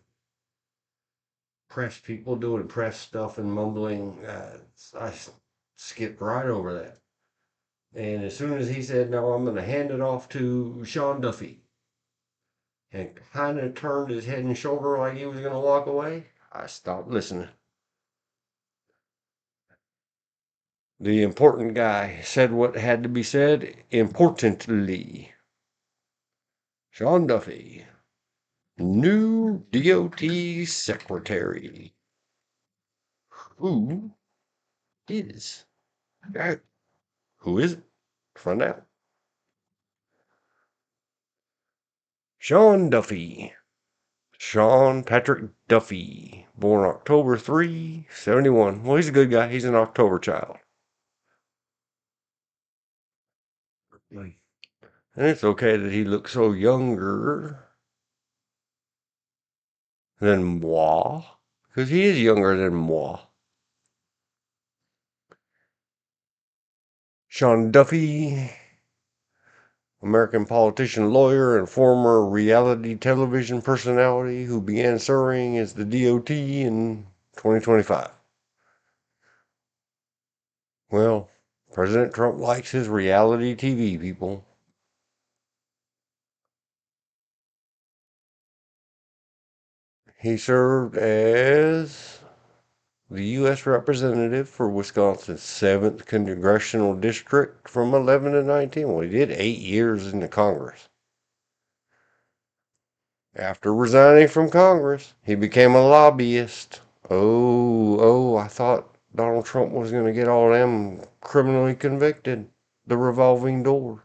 press people doing press stuff and mumbling. I skipped right over that. And as soon as he said, "No, I'm going to hand it off to Sean Duffy," and kind of turned his head and shoulder like he was going to walk away, I stopped listening. The important guy said what had to be said importantly. Sean Duffy, new DOT secretary. Who is that? Who is it? Find out. Sean Duffy. Sean Patrick Duffy. Born October 3, 71. Well, he's a good guy. He's an October child. And it's okay that he looks so younger than moi. Because he is younger than moi. Sean Duffy, American politician, lawyer, and former reality television personality who began serving as the DOT in 2025. Well, President Trump likes his reality TV, people. He served as the U.S. Representative for Wisconsin's 7th Congressional District from 11 to 19. Well, he did 8 years in the Congress. After resigning from Congress, he became a lobbyist. I thought Donald Trump was going to get all them criminally convicted. The revolving door.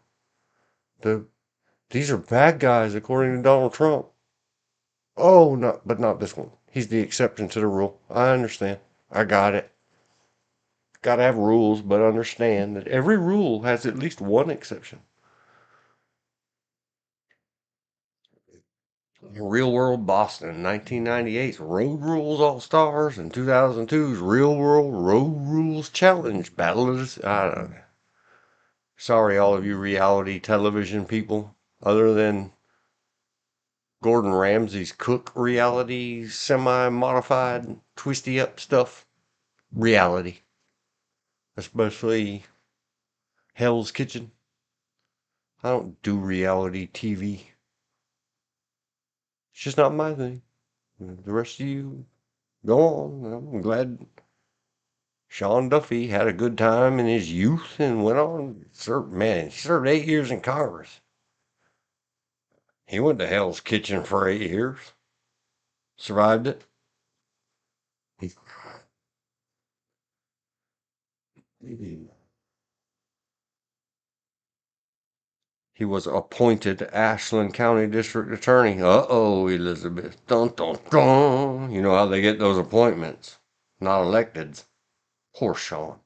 These are bad guys, according to Donald Trump. Oh, but not this one. He's the exception to the rule. I understand. I got it. Got to have rules, but understand that every rule has at least one exception. Real World Boston, 1998's Road Rules All Stars, and 2002's Real World Road Rules Challenge Battle of the... I don't know. Sorry, all of you reality television people, other than Gordon Ramsay's cook reality, semi-modified, twisty up stuff. Reality. Especially Hell's Kitchen. I don't do reality TV. It's just not my thing. The rest of you, go on. I'm glad Sean Duffy had a good time in his youth and went on. He served 8 years in Congress. He went to Hell's Kitchen for 8 years. Survived it. He was appointed Ashland County District Attorney. Uh-oh, Elizabeth. Dun, dun, dun. You know how they get those appointments. Not elected. Poor Sean.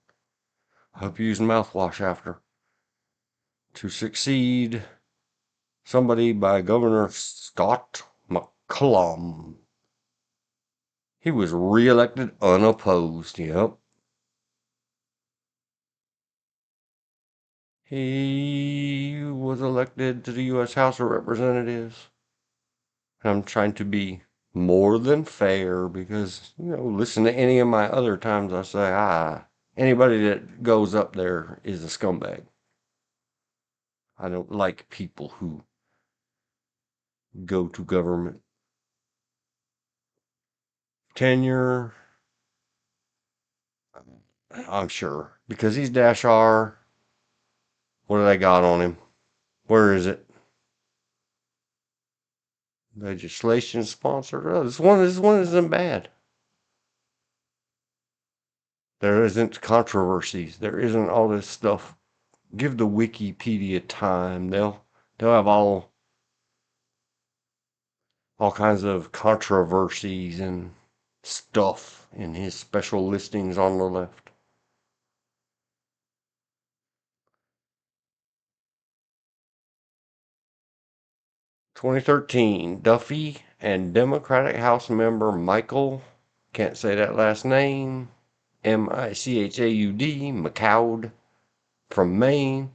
I hope you use mouthwash after. To succeed somebody by Governor Scott McCollum. He was reelected unopposed. Yep. He was elected to the U.S. House of Representatives. I'm trying to be more than fair because, listen to any of my other times I say, anybody that goes up there is a scumbag. I don't like people who go to government. Tenure, I'm sure. Because he's Dash R. What do they got on him? Where is it? Legislation sponsored. Oh, this one isn't bad. There isn't controversies. There isn't all this stuff. Give the Wikipedia time. They'll have all kinds of controversies and stuff in his special listings on the left. "2013, Duffy and Democratic House member Michael, can't say that last name, Michaud, McCoud, from Maine,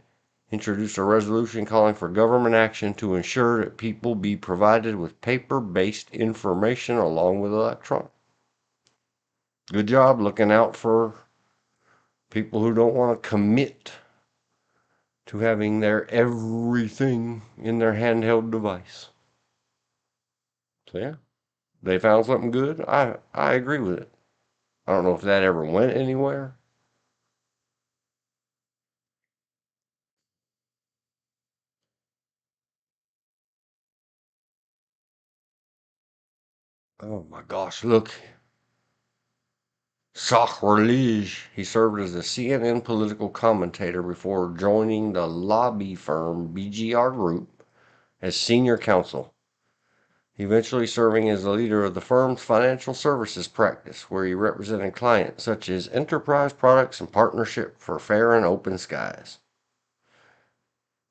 introduced a resolution calling for government action to ensure that people be provided with paper-based information along with electronic. Good job looking out for people who don't want to commit to having their everything in their handheld device. So yeah, they found something good. I agree with it. I don't know if that ever went anywhere. Oh my gosh, look. Sacrilege. He served as a CNN political commentator before joining the lobby firm BGR Group as senior counsel, eventually serving as the leader of the firm's financial services practice, where he represented clients such as Enterprise Products and Partnership for Fair and Open Skies.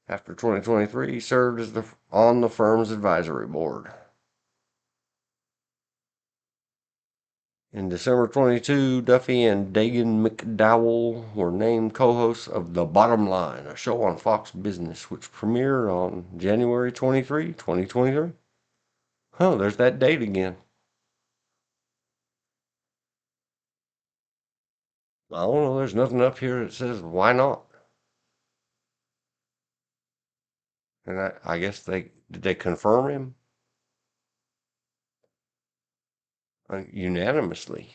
After 2023, he served as on the firm's advisory board. In December 22, Duffy and Dagan McDowell were named co-hosts of The Bottom Line, a show on Fox Business, which premiered on January 23, 2023. Oh, there's that date again. I don't know, there's nothing up here that says why not. And I guess did they confirm him? Unanimously.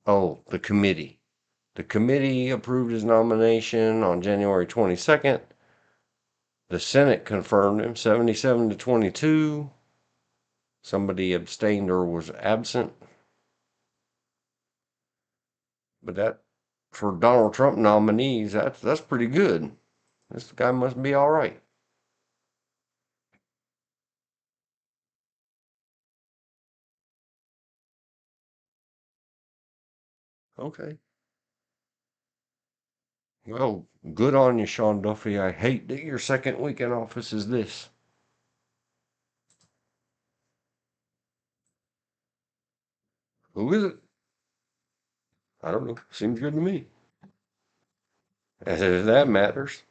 Oh, the committee. The committee approved his nomination on January 22nd. The Senate confirmed him 77 to 22. Somebody abstained or was absent. But that, for Donald Trump nominees, that's pretty good. This guy must be all right. Okay. Well, good on you, Sean Duffy. I hate that your second week in office is this. Who is it? I don't know. Seems good to me. As if that matters.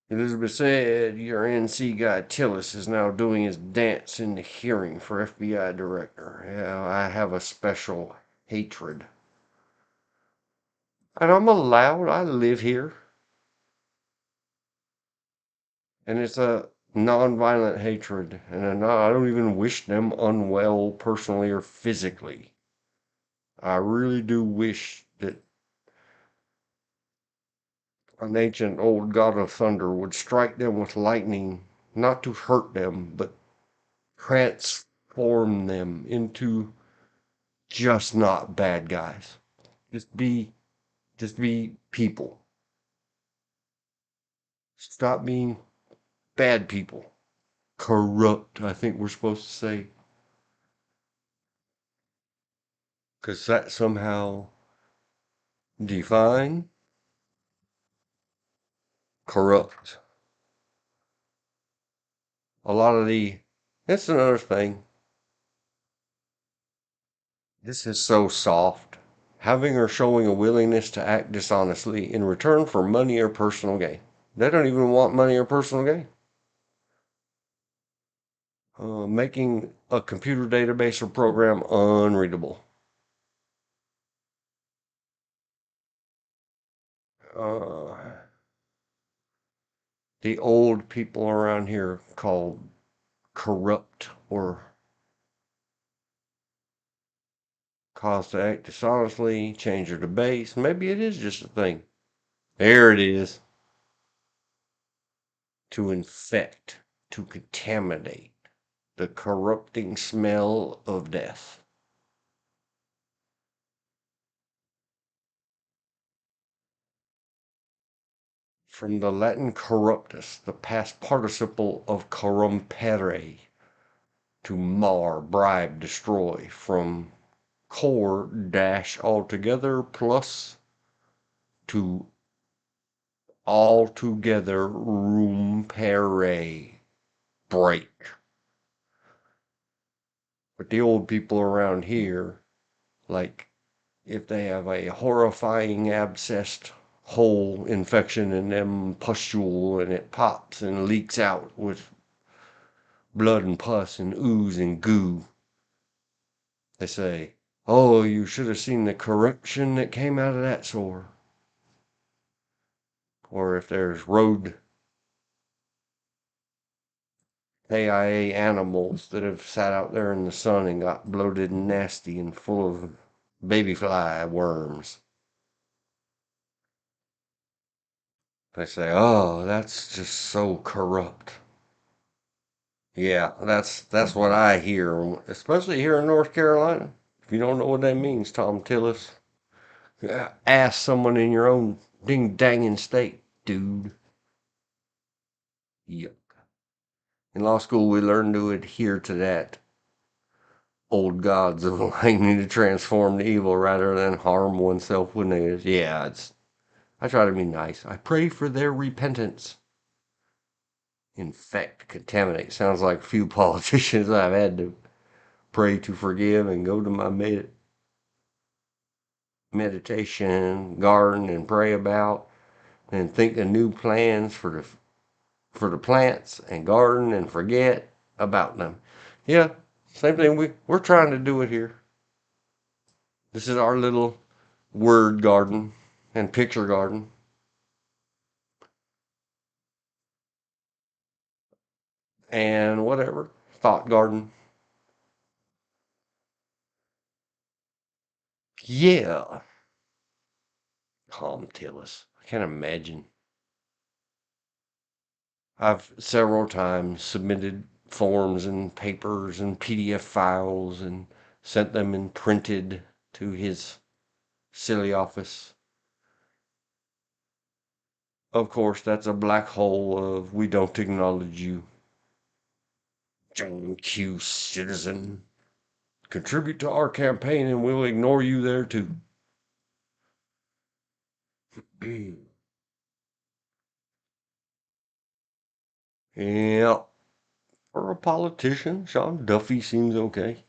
Elizabeth said your NC guy Tillis is now doing his dance in the hearing for FBI director. Yeah, I have a special hatred. And I'm allowed. I live here. And it's a nonviolent hatred. And I don't even wish them unwell personally or physically. I really do wish that an ancient old god of thunder would strike them with lightning, not to hurt them, but transform them into just not bad guys. Just be people. Stop being bad people. Corrupt, I think we're supposed to say. Because that somehow define corrupt. A lot of that's another thing. This is so soft. Having or showing a willingness to act dishonestly in return for money or personal gain. They don't even want money or personal gain. Making a computer database or program unreadable. Uh, the old people around here call corrupt or cause to act dishonestly, change or debase. Maybe it is just a thing. There it is. To infect, to contaminate, the corrupting smell of death. From the Latin corruptus, the past participle of corrumpere, to mar, bribe, destroy, from core dash altogether plus to altogether rompere, break. But the old people around here, like if they have a horrifying abscessed hole infection in them pustule and it pops and leaks out with blood and pus and ooze and goo, they say, oh, you should have seen the corruption that came out of that sore. Or if there's road AIA animals that have sat out there in the sun and got bloated and nasty and full of baby fly worms. They say, oh, that's just so corrupt. Yeah, that's what I hear, especially here in North Carolina. If you don't know what that means, Tom Tillis, ask someone in your own ding danging state, dude. Yuck. In law school, we learned to adhere to that old gods of lightning to transform to evil rather than harm oneself when they is. Yeah, I try to be nice. I pray for their repentance. Infect, contaminate. Sounds like a few politicians I've had to pray to forgive and go to my meditation, garden, and pray about, and think of new plans for the plants and garden and forget about them. Yeah, same thing. We're trying to do it here. This is our little word garden and picture garden. And whatever. Thought garden. Yeah. Calm Tillis. I can't imagine. I've several times submitted forms and papers and PDF files and sent them in printed to his silly office. Of course, that's a black hole of we don't acknowledge you. John Q. Citizen. Contribute to our campaign and we'll ignore you there too. Yeah, for a politician, Sean Duffy seems okay.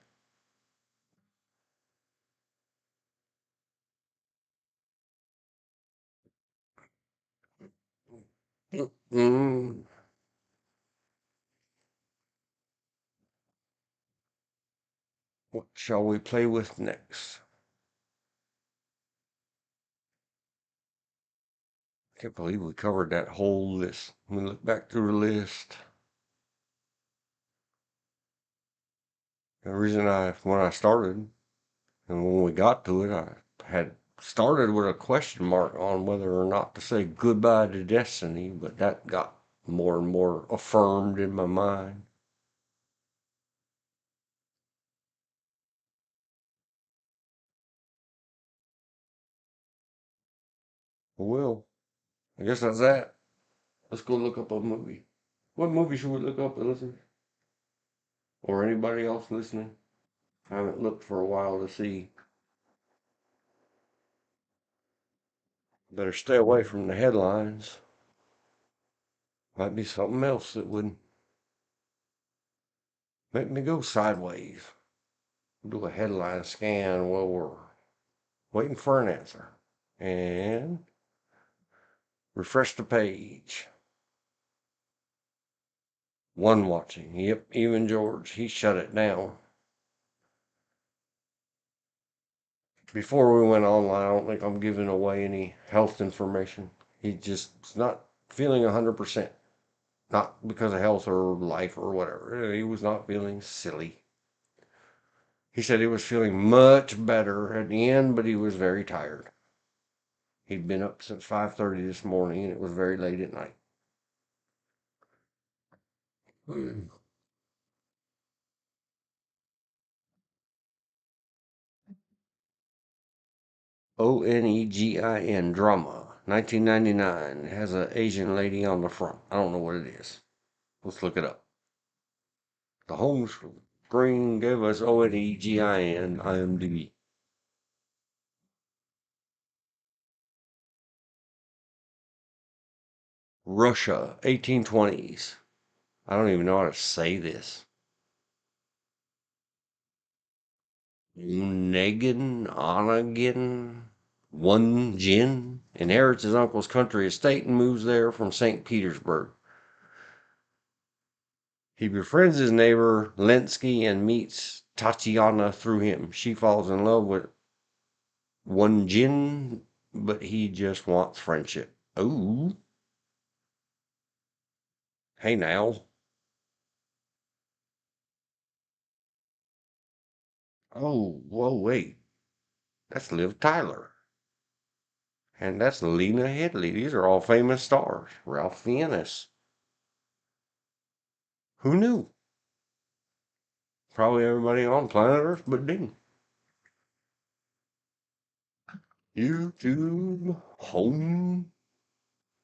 Mm, what shall we play with next? I can't believe we covered that whole list. Let me look back through the list. The reason when I started, and when we got to it, I had started with a question mark on whether or not to say goodbye to destiny, but that got more and more affirmed in my mind. Well, I guess that's that. Let's go look up a movie. What movie should we look up, listeners? Or anybody else listening? I haven't looked for a while to see. Better stay away from the headlines. Might be something else that would make me go sideways. Do a headline scan while we're waiting for an answer. And refresh the page. One watching. Yep, even George, he shut it down. Before we went online, I don't think I'm giving away any health information. He just is not feeling 100%. Not because of health or life or whatever. He was not feeling silly. He said he was feeling much better at the end, but he was very tired. He'd been up since 5:30 this morning, and it was very late at night. ONEGIN drama, 1999. It has an Asian lady on the front. I don't know what it is. Let's look it up. The home screen gave us ONEGIN IMDb. Russia, 1820s. I don't even know how to say this. Onegin one Jin inherits his uncle's country estate and moves there from St. Petersburg. He befriends his neighbor Lensky and meets Tatiana through him. She falls in love with one Jin, but he just wants friendship. Oh, hey now. Oh, whoa, wait. That's Liv Tyler. And that's Lena Headey. These are all famous stars. Ralph Fiennes. Who knew? Probably everybody on planet Earth but didn't. YouTube home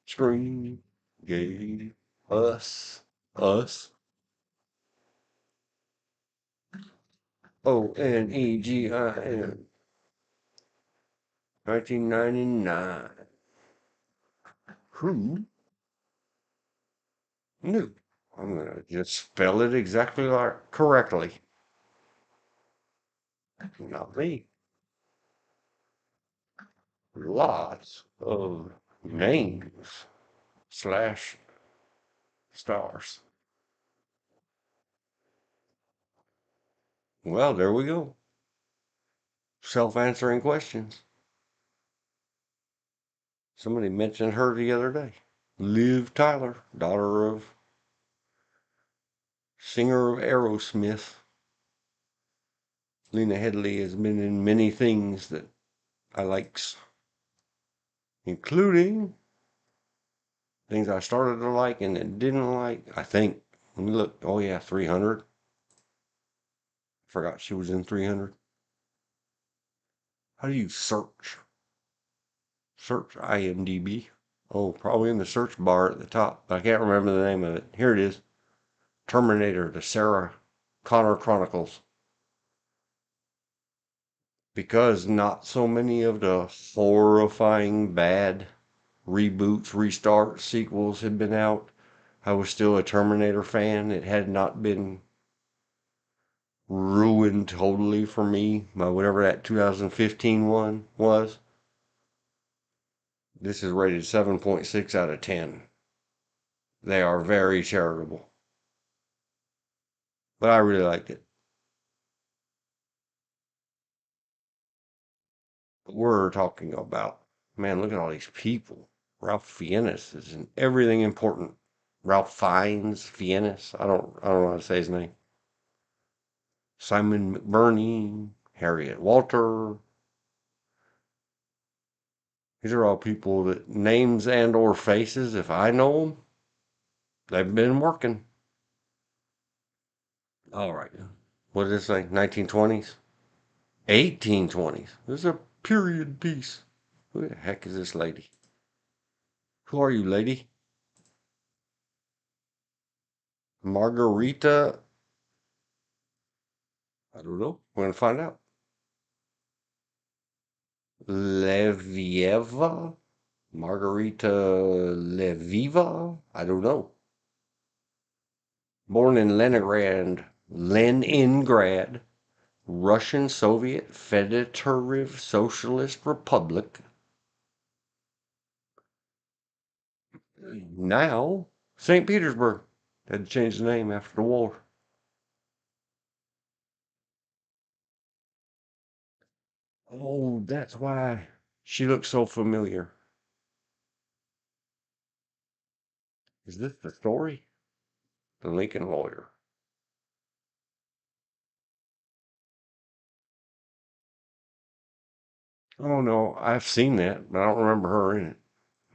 screen gave us ONEGIN 1999. Who knew? I'm gonna just spell it exactly like correctly. Not me. Lots of names slash stars. Well, there we go. Self-answering questions. Somebody mentioned her the other day. Liv Tyler, daughter of singer of Aerosmith. Lena Headey has been in many things that I likes, including things I started to like and then didn't like. I think. Let me look. Oh yeah, 300. Forgot she was in 300. How do you search? Search IMDb. Oh, probably in the search bar at the top. But I can't remember the name of it. Here it is. Terminator, the Sarah Connor Chronicles. Because not so many of the horrifying bad reboots, restarts, sequels had been out, I was still a Terminator fan. It had not been ruined totally for me by whatever that 2015 one was. This is rated 7.6 out of 10. They are very charitable. But I really liked it. But we're talking about, man, look at all these people. Ralph Fiennes is in everything important. Ralph Fiennes. I don't know how to say his name. Simon McBurney, Harriet Walter. These are all people that names and or faces, if I know them, they've been working. All right. What did it say? 1920s? 1820s. This is a period piece. Who the heck is this lady? Who are you, lady? Margarita? I don't know. We're gonna find out. Levieva? Margarita Leviva? I don't know. Born in Leningrad, Russian Soviet Federative Socialist Republic. Now, St. Petersburg. Had to change the name after the war. Oh, that's why she looks so familiar. Is this the story? The Lincoln lawyer. Oh no, I've seen that, but I don't remember her in it.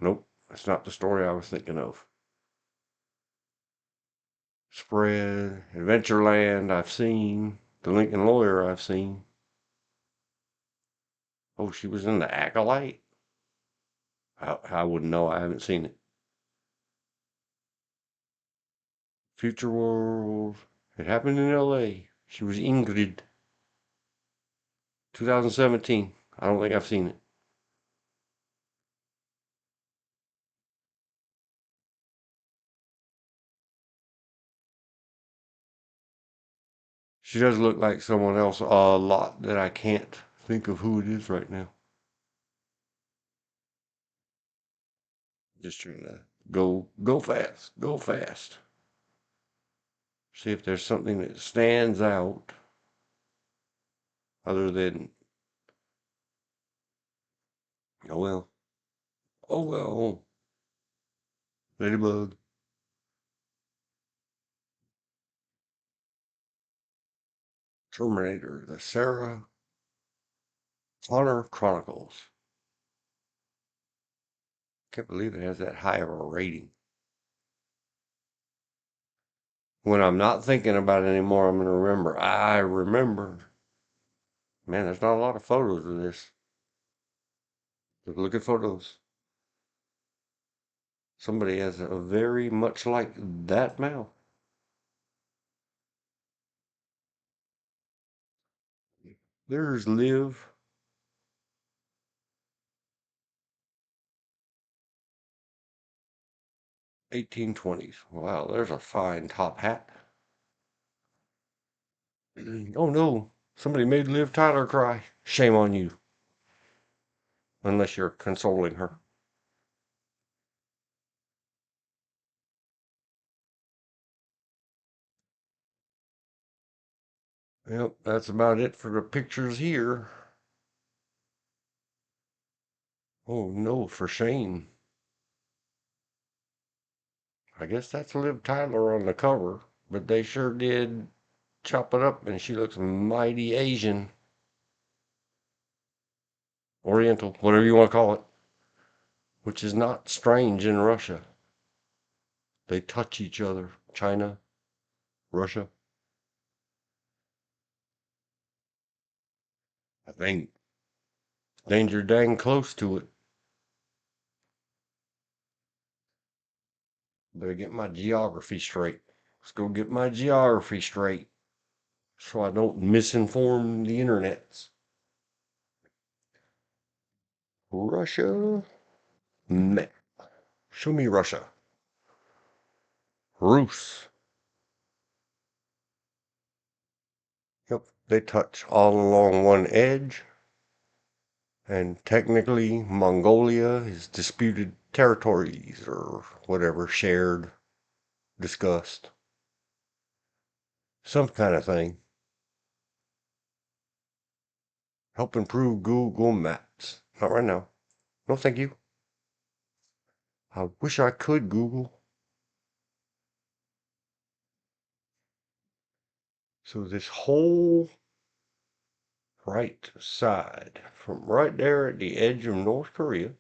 Nope, that's not the story I was thinking of. Spread, Adventureland, I've seen. The Lincoln lawyer, I've seen. Oh, she was in the Acolyte? I wouldn't know, I haven't seen it. Future World. It happened in LA. She was Ingrid. 2017. I don't think I've seen it. She does look like someone else a lot that I can't think of who it is right now. Just trying to go fast, go fast. See if there's something that stands out other than, oh well, oh well, Ladybug, Terminator, the Sarah Connor Chronicles. Can't believe it has that high of a rating. When I'm not thinking about it anymore, I'm going to remember. I remember. Man, there's not a lot of photos of this. Just look at photos. Somebody has a very much like that mouth. There's Liv. 1820s. Wow, there's a fine top hat. Oh no, somebody made Liv Tyler cry. Shame on you. Unless you're consoling her. Yep, that's about it for the pictures here. Oh no, for shame. I guess that's Liv Tyler on the cover, but they sure did chop it up and she looks mighty Asian. Oriental, whatever you want to call it. Which is not strange in Russia. They touch each other. China, Russia. I think danger dang close to it. Better get my geography straight. Let's go get my geography straight so I don't misinform the internets. Russia map. Show me Russia. Rus. Yep, they touch all along one edge. And technically, Mongolia is disputed territories or whatever, shared, discussed, some kind of thing. Help improve Google Maps. Not right now. No, thank you. I wish I could Google. So this whole right side, from right there at the edge of North Korea,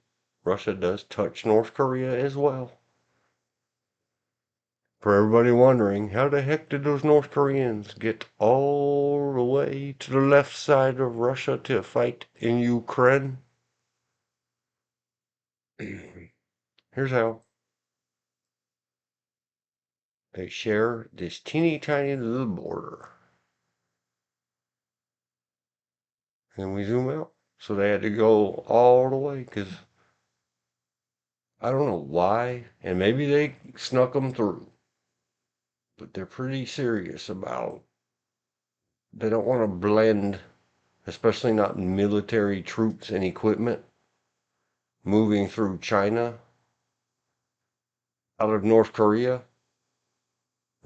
Russia does touch North Korea as well. For everybody wondering, how the heck did those North Koreans get all the way to the left side of Russia to fight in Ukraine? Here Here's how. They share this teeny tiny little border. And we zoom out. So they had to go all the way because I don't know why. And maybe they snuck them through. But they're pretty serious about they don't want to blend, especially not military troops and equipment moving through China out of North Korea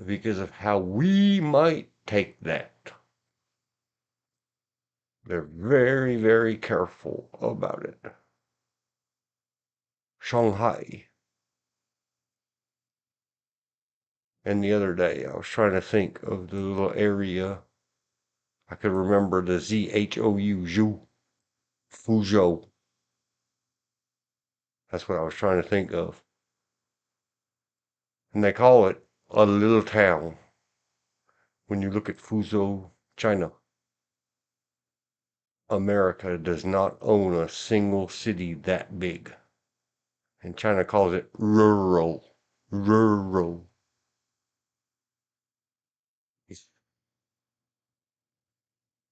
because of how we might take that. They're very, very careful about it. Shanghai. And the other day, I was trying to think of the little area. I could remember the ZHOU, Zhou, Fuzhou. That's what I was trying to think of. And they call it a little town when you look at Fuzhou, China. America does not own a single city that big. And China calls it rural. Rural.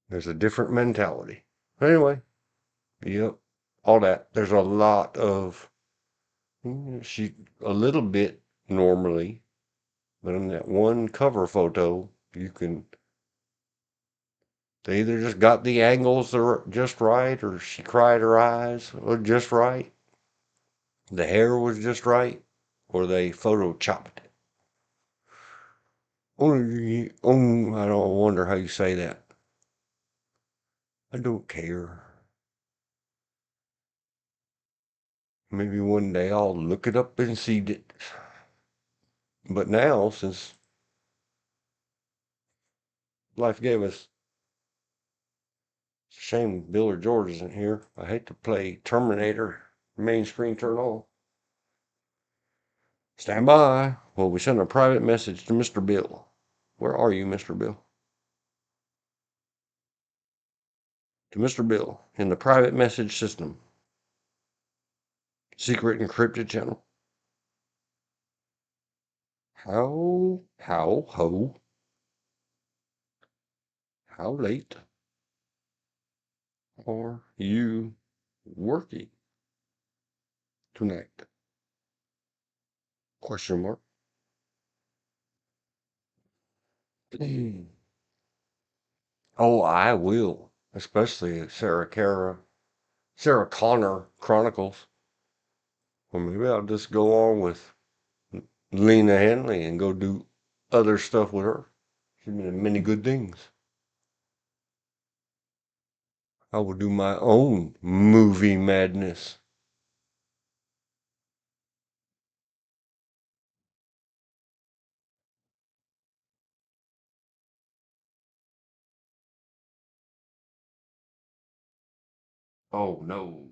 There's a different mentality. Anyway, yep, all that. There's a lot of, she, a little bit normally, but in that one cover photo, you can, they either just got the angles just right, or she cried her eyes just right, the hair was just right, or they photo chopped it. Oh, I don't wonder how you say that. I don't care. Maybe one day I'll look it up and see it. But now, since life gave us, it's a shame Bill or George isn't here. I hate to play Terminator, main screen turn on. Stand by. Well, we sent a private message to Mr. Bill. Where are you, Mr. Bill? To Mr. Bill in the private message system. Secret encrypted channel. How late are you working tonight? Question mark. Oh, I will. Especially Sarah Connor Chronicles. Well, maybe I'll just go on with Lena Henley and go do other stuff with her. She's been in many good things. I will do my own movie madness. Oh no.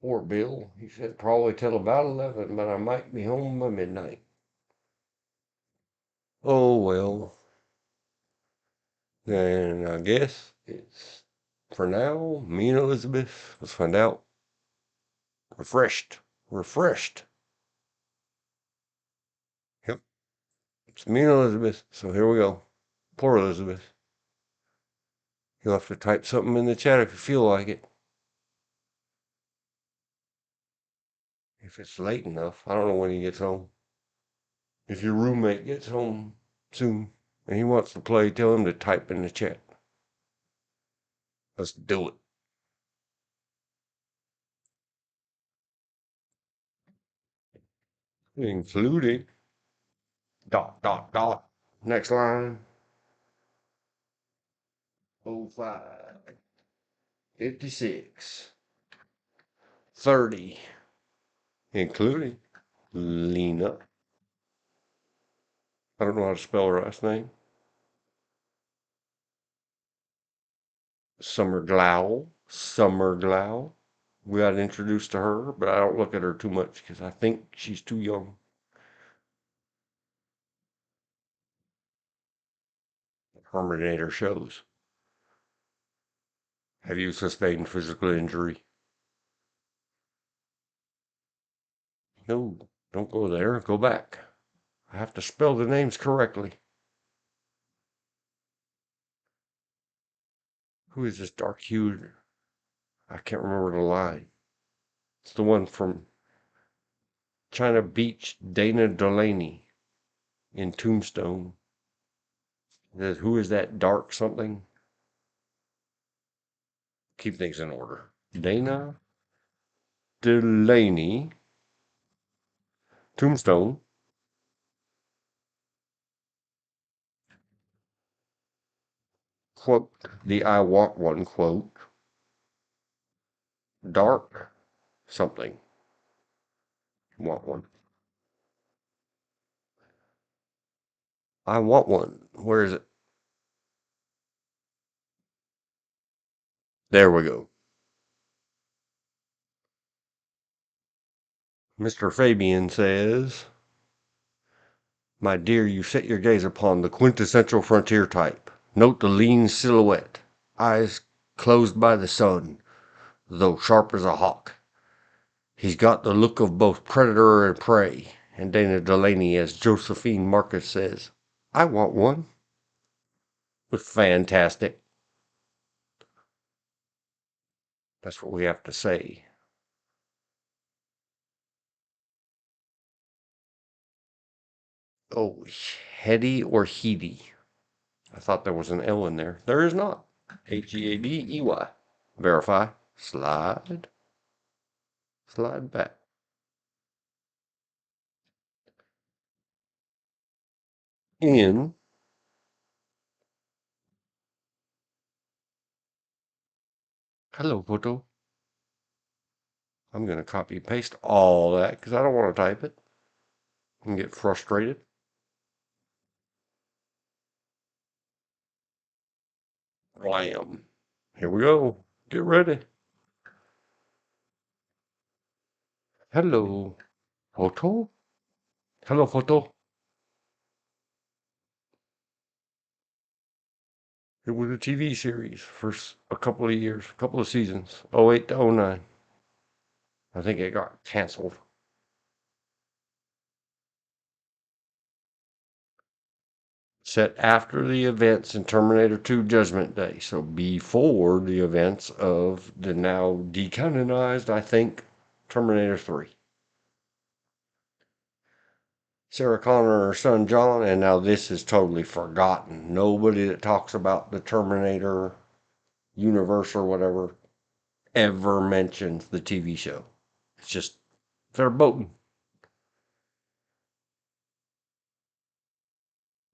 Poor Bill. He said probably till about 11, but I might be home by midnight. Oh well. Then I guess it's for now. Me and Elizabeth. Let's find out. Refreshed. Refreshed. Yep. It's me and Elizabeth. So here we go. Poor Elizabeth. You'll have to type something in the chat if you feel like it. If it's late enough. I don't know when he gets home. If your roommate gets home soon and he wants to play, tell him to type in the chat. Let's do it. Including dot dot dot. Next line. 05 56 30. Including Lena. I don't know how to spell her last name. Summer Glau. Summer Glau. We got introduced to her, but I don't look at her too much because I think she's too young. Terminator shows. Have you sustained physical injury? No, don't go there. Go back. I have to spell the names correctly. Who is this dark hued? I can't remember the line. It's the one from China Beach, Dana Delaney in Tombstone. Who is that dark something? Keep things in order. Dana Delaney, Tombstone. Quote, the I want one quote. Dark something. Want one. I want one. Where is it? There we go. Mr. Fabian says, my dear, you set your gaze upon the quintessential frontier type. Note the lean silhouette, eyes closed by the sun, though sharp as a hawk. He's got the look of both predator and prey. And Dana Delaney, as Josephine Marcus says, I want one. Was fantastic. That's what we have to say. Oh, Hetty or Heedy? I thought there was an L in there. There is not. Headey. Verify. Slide. Slide back. In. Hello, photo. I'm going to copy and paste all that because I don't want to type it and get frustrated. Blam. Here we go. Get ready. Hello, photo. Hello, photo. It was a TV series for a couple of years, a couple of seasons, '08 to '09. I think it got canceled. Set after the events in Terminator 2 Judgment Day, so before the events of the now decanonized, I think, Terminator 3. Sarah Connor and her son John, and now this is totally forgotten. Nobody that talks about the Terminator universe or whatever ever mentions the TV show. It's just, they're boating.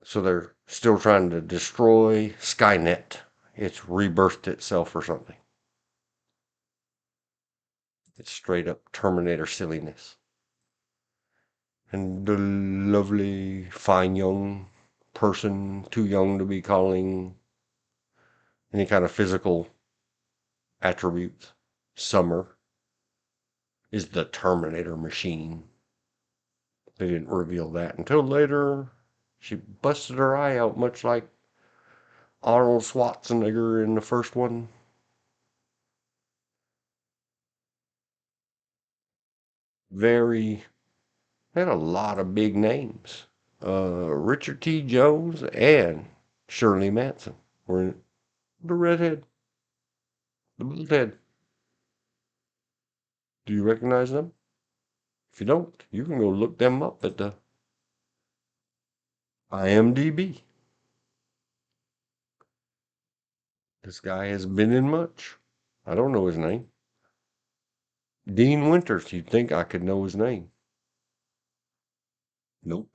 So they're still trying to destroy Skynet. It's rebirthed itself or something. It's straight up Terminator silliness. And the lovely, fine young person, too young to be calling any kind of physical attributes. Summer is the Terminator machine. They didn't reveal that until later. She busted her eye out, much like Arnold Schwarzenegger in the first one. Very, had a lot of big names. Richard T. Jones and Shirley Manson were in it. The redhead, the bluehead. Do you recognize them? If you don't, you can go look them up at the IMDb. This guy has been in much. I don't know his name. Dean Winters, you'd think I could know his name. Nope.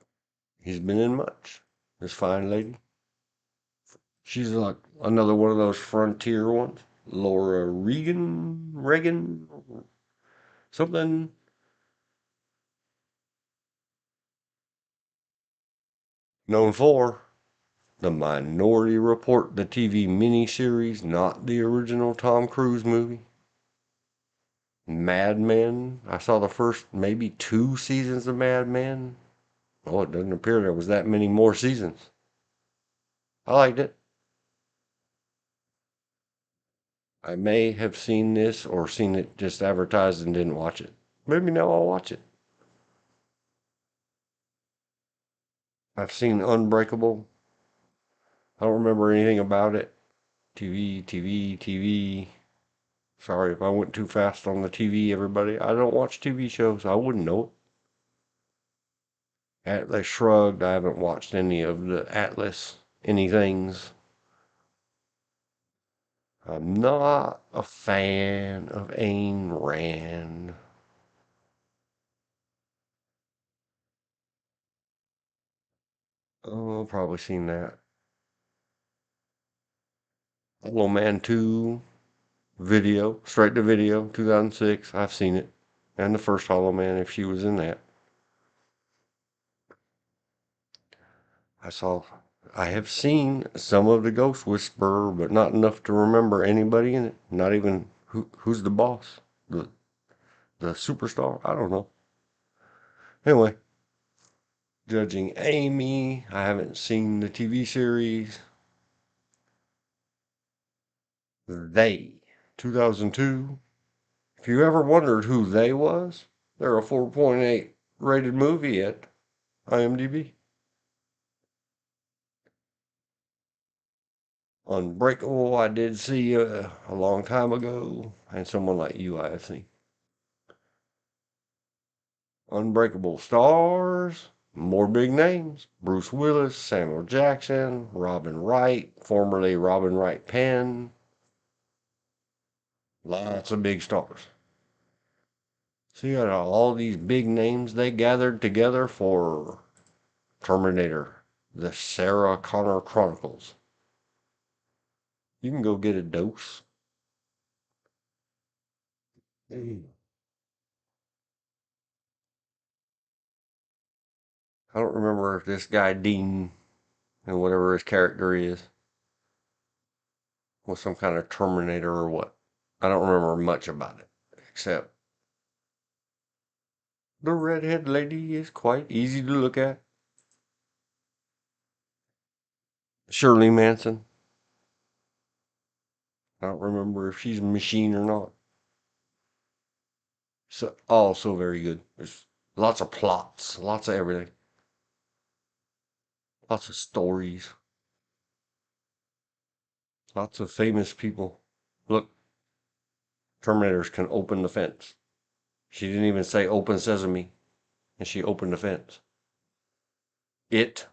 He's been in much. This fine lady. She's like another one of those frontier ones. Laura Reagan, something. Known for The Minority Report, the TV miniseries, not the original Tom Cruise movie. Mad Men. I saw the first maybe 2 seasons of Mad Men. Oh, it doesn't appear there was that many more seasons. I liked it. I may have seen this or seen it just advertised and didn't watch it. Maybe now I'll watch it. I've seen Unbreakable. I don't remember anything about it. TV. Sorry if I went too fast on the TV, everybody. I don't watch TV shows. I wouldn't know it. Atlas Shrugged. I haven't watched any of the Atlas anythings. I'm not a fan of Ayn Rand. Oh, probably seen that. Hollow Man 2 video, straight to video, 2006. I've seen it. And the first Hollow Man, if she was in that. I saw, I have seen some of the Ghost Whisperer, but not enough to remember anybody in it. Not even who's the boss, the superstar. I don't know. Anyway, Judging Amy. I haven't seen the TV series. They, 2002. If you ever wondered who they was, they're a 4.8 rated movie at IMDb. Unbreakable, I did see a long time ago, and Someone Like You I have seen. Unbreakable stars, more big names: Bruce Willis, Samuel Jackson, Robin Wright, formerly Robin Wright Penn. Lots of big stars. So you got all these big names they gathered together for Terminator, the Sarah Connor Chronicles. You can go get a dose. I don't remember if this guy Dean and whatever his character is was some kind of Terminator or what. I don't remember much about it, except the redhead lady is quite easy to look at. Shirley Manson. I don't remember if she's a machine or not. So also very good. There's lots of plots, lots of everything, lots of stories, lots of famous people. Look, Terminators can open the fence. She didn't even say open sesame, and she opened the fence. It.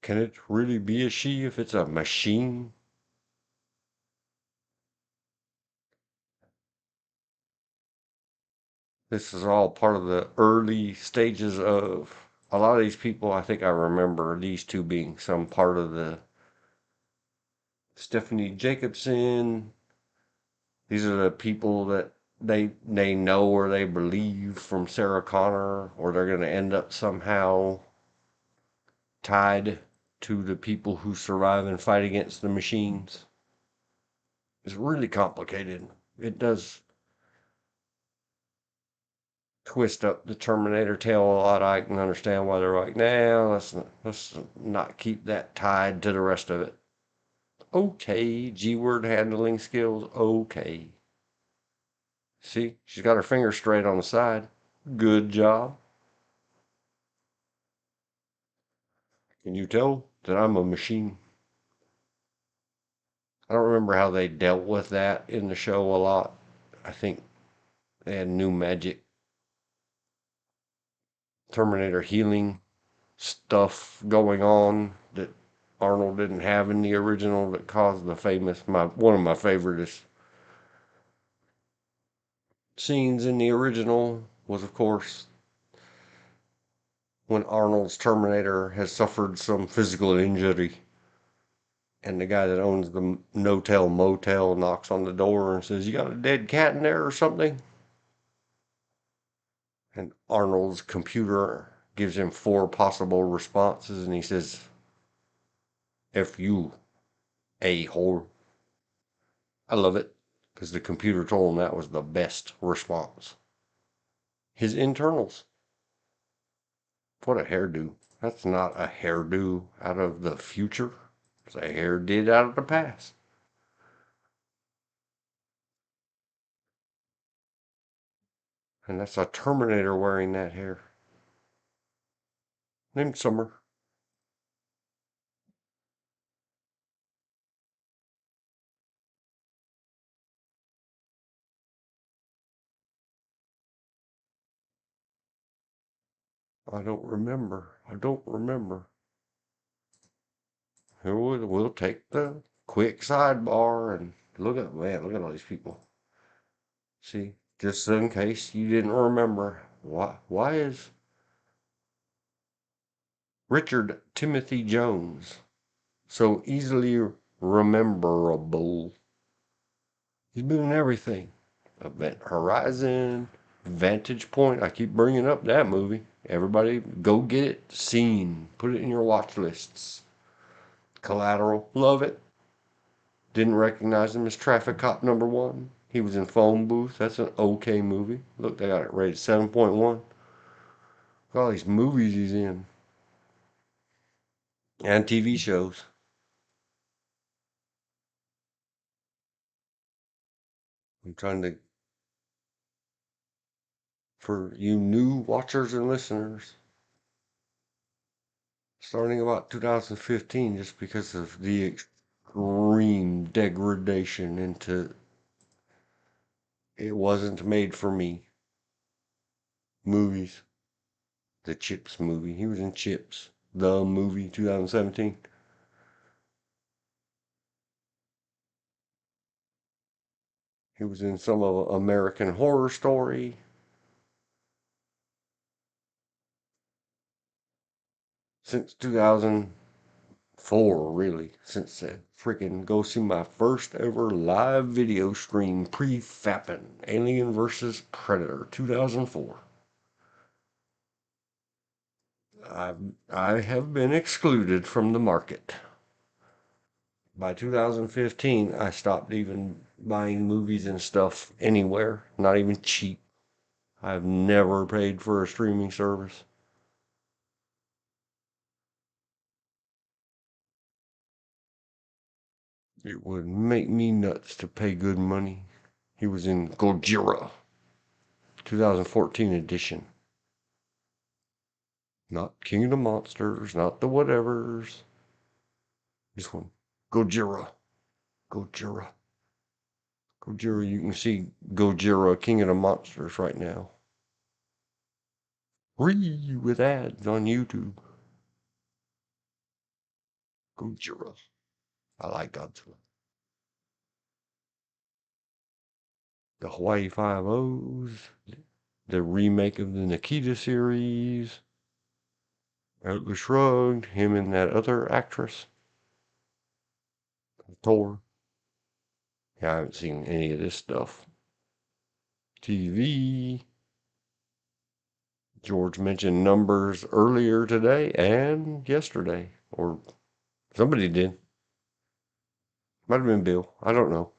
Can it really be a she if it's a machine? This is all part of the early stages of a lot of these people. I think I remember these two being some part of the Stephanie Jacobson. These are the people that they know or they believe from Sarah Connor, or they're going to end up somehow tied to the people who survive and fight against the machines. It's really complicated. It does twist up the Terminator tale a lot. I can understand why they're like, nah, let's not keep that tied to the rest of it. Okay, G-word handling skills, okay. See, she's got her finger straight on the side. Good job. Can you tell that I'm a machine? I don't remember how they dealt with that in the show a lot. I think they had new magic, Terminator healing stuff going on that Arnold didn't have in the original that caused the famous, one of my favorite scenes in the original was, of course, when Arnold's Terminator has suffered some physical injury and the guy that owns the no-tell motel knocks on the door and says, "You got a dead cat in there or something?" And Arnold's computer gives him four possible responses and he says, "F you, a-hole." I love it because the computer told him that was the best response. His internals. What a hairdo. That's not a hairdo out of the future. It's a hair did out of the past. And that's a Terminator wearing that hair. named Summer. I don't remember. I don't remember. Here we'll take the quick sidebar and look at, man, look at all these people. See, just in case you didn't remember, why is Richard Timothy Jones so easily rememberable? He's been in everything. Event Horizon, Vantage Point. I keep bringing up that movie. Everybody go get it seen. Put it in your watch lists. Collateral. Love it. Didn't recognize him as Traffic Cop #1. He was in Phone Booth. That's an okay movie. Look, they got it rated 7.1. Look at all these movies he's in. And TV shows. I'm trying to, for you new watchers and listeners, starting about 2015, just because of the extreme degradation into it wasn't made for me movies. The Chips movie. He was in Chips, the movie, 2017. He was in some of American Horror Story. Since 2004, really. Since I freaking go see my first ever live video stream pre-fapping. Alien vs. Predator, 2004. I have been excluded from the market. By 2015, I stopped even buying movies and stuff anywhere, not even cheap. I've never paid for a streaming service. It would make me nuts to pay good money. He was in Gojira, 2014 edition. Not King of the Monsters, not the whatevers. This one. Gojira. Gojira. Gojira, you can see Gojira, King of the Monsters right now. Free with ads on YouTube. Gojira. I like Godzilla. The Hawaii Five-O's. The remake of the Nikita series. Atlas Shrugged. Him and that other actress. Thor. Yeah, I haven't seen any of this stuff. TV. George mentioned Numbers earlier today and yesterday. Or somebody did. Might have been Bill. I don't know.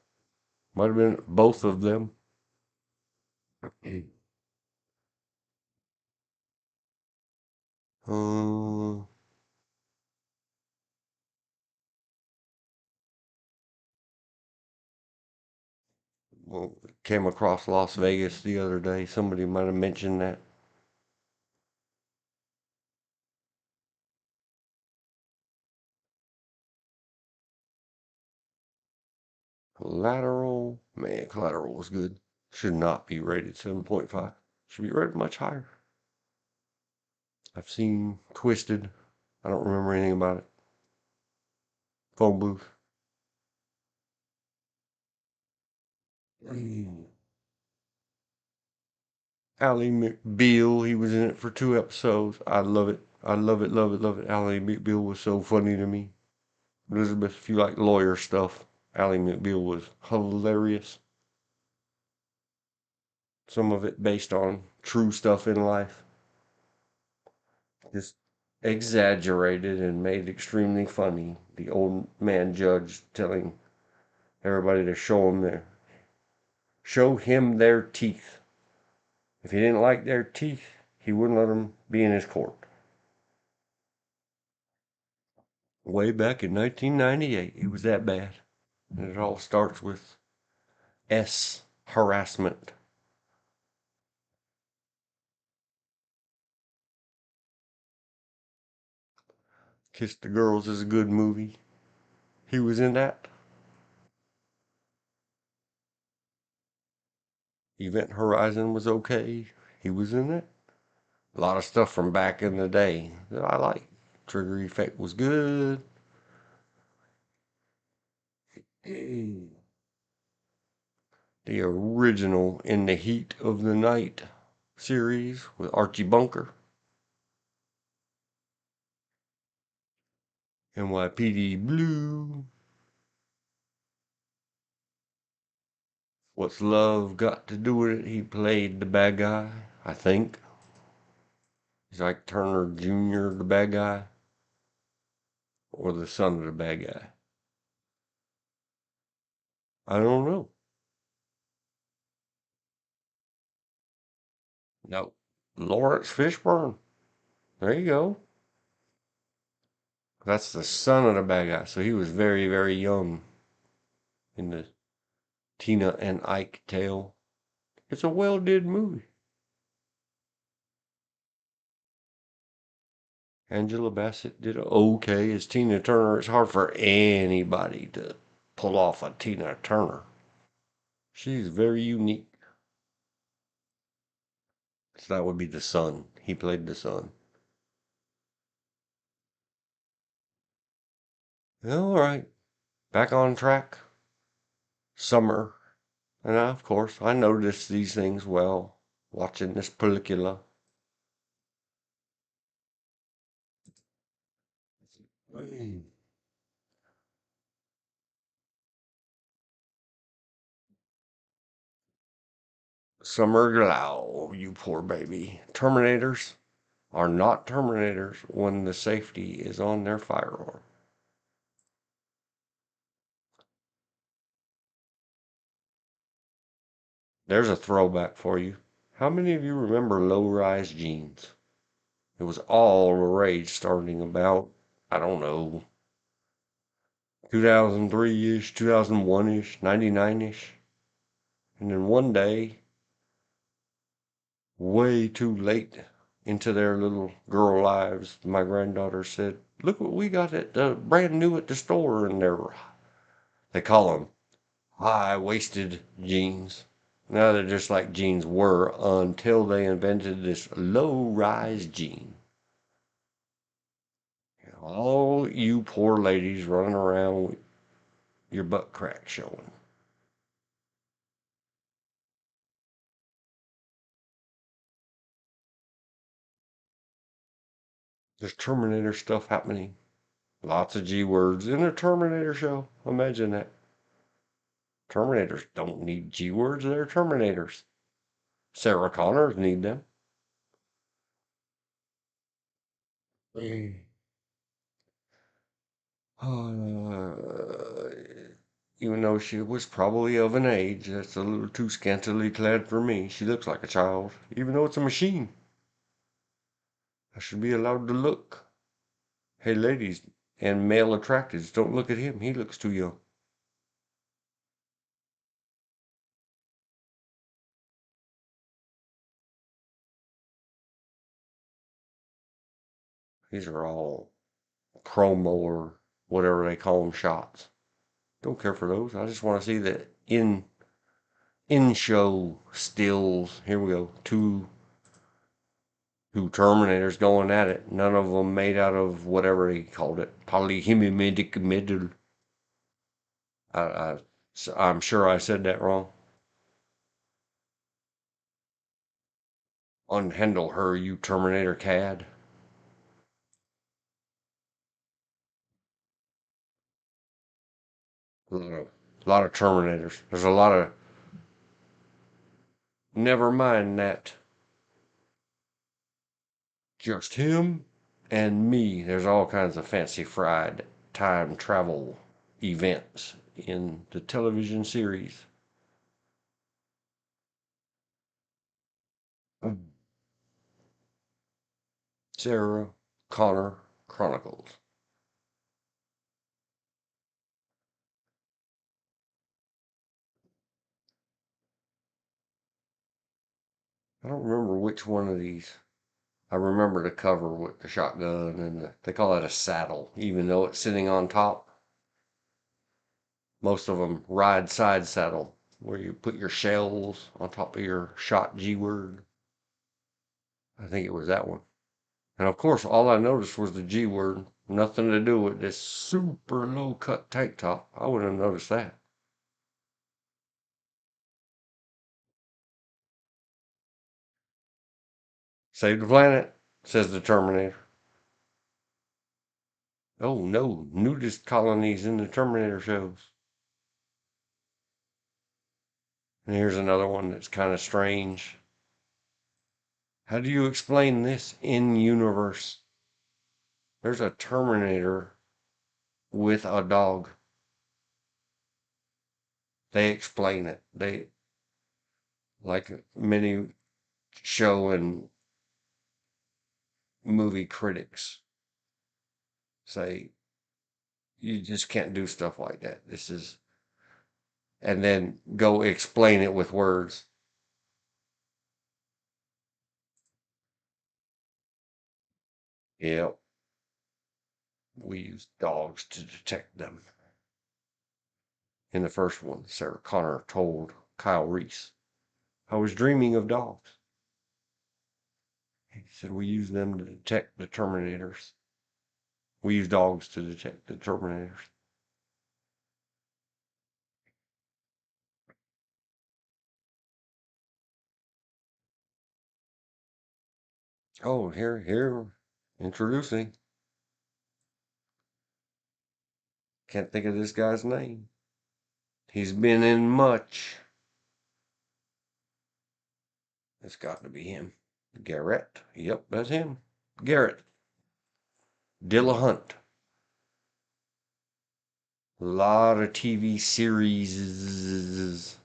Might have been both of them. Uh, well, came across Las Vegas the other day. Somebody might have mentioned that. Collateral. Man, Collateral was good. Should not be rated 7.5. Should be rated much higher. I've seen Twisted. I don't remember anything about it. Phone Booth. Ally McBeal, he was in it for 2 episodes. I love it. I love it, love it, love it. Ally McBeal was so funny to me. Elizabeth, if you like lawyer stuff, Ally McBeal was hilarious. Some of it based on true stuff in life. Just exaggerated and made extremely funny. The old man judge telling everybody to show him their teeth. If he didn't like their teeth, he wouldn't let them be in his court. Way back in 1998, it was that bad. And it all starts with S harassment. Kiss the Girls is a good movie. He was in that. Event Horizon was okay. He was in it. A lot of stuff from back in the day that I like. Trigger Effect was good. The original In the Heat of the Night series with Archie Bunker. NYPD Blue. What's Love Got to Do with It? He played the bad guy, I think. He's like Turner Jr., the bad guy, or the son of the bad guy. I don't know. No. Lawrence Fishburne. There you go. That's the son of the bad guy. So he was very, very young in the Tina and Ike tale. It's a well did movie. Angela Bassett did okay as Tina Turner. It's hard for anybody to pull off a Tina Turner. She's very unique. So that would be the son. He played the son. All right. Back on track. Summer. And of course, I noticed these things well watching this pellicula. Summer Glau, you poor baby. Terminators are not Terminators when the safety is on their firearm. There's a throwback for you. How many of you remember low-rise jeans? It was all the rage starting about, I don't know, 2003-ish, 2001-ish, 99-ish. And then one day, way too late into their little girl lives, my granddaughter said, "Look what we got at brand new at the store." And they call them high-waisted jeans. Now they're just like jeans were until they invented this low-rise jean. All you poor ladies running around with your butt crack showing. There's Terminator stuff happening. Lots of G words in a Terminator show. Imagine that. Terminators don't need G words, they're Terminators. Sarah Connors need them. Uh, Even though she was probably of an age that's a little too scantily clad for me, she looks like a child, even though it's a machine. I should be allowed to look. Hey, ladies and male attracteds, don't look at him. He looks too young. These are all promo or whatever they call them shots. Don't care for those. I just want to see the in show stills. Here we go. Two Terminators going at it. None of them made out of whatever he called it. Polyhemidic middle. I, I'm sure I said that wrong. Unhandle her, you Terminator cad. A lot of Terminators. There's a lot of. Never mind that. Just him and me. There's all kinds of fancy fried time travel events in the television series. Sarah Connor Chronicles. I don't remember which one of these I remember the cover with the shotgun and they call it a saddle, even though it's sitting on top. Most of them ride side saddle, where you put your shells on top of your shot G word. I think it was that one. And of course, all I noticed was the G word. Nothing to do with this super low cut tank top. I wouldn't have noticed that. Save the planet, says the Terminator. Oh no, nudist colonies in the Terminator shows. And here's another one that's kind of strange. How do you explain this in universe? There's a Terminator with a dog. They explain it. They, like many show and movie critics say, you just can't do stuff like that. This is, and then go explain it with words. Yep, we use dogs to detect them. In the first one, Sarah Connor told Kyle Reese, I was dreaming of dogs. He said, we use them to detect the Terminators. We use dogs to detect the Terminators. Oh, here, introducing. Can't think of this guy's name. He's been in much. It's got to be him. Garrett. Yep, that's him. Garrett. Dillahunt. A lot of TV series.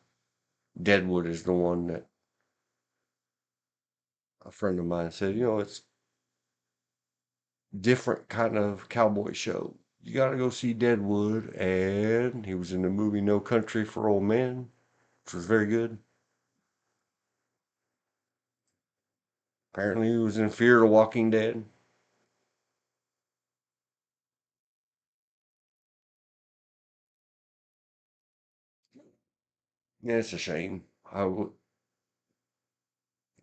Deadwood is the one that a friend of mine said, it's different kind of cowboy show. You got to go see Deadwood. And he was in the movie No Country for Old Men, which was very good. Apparently, he was in Fear the Walking Dead. Yeah, it's a shame. I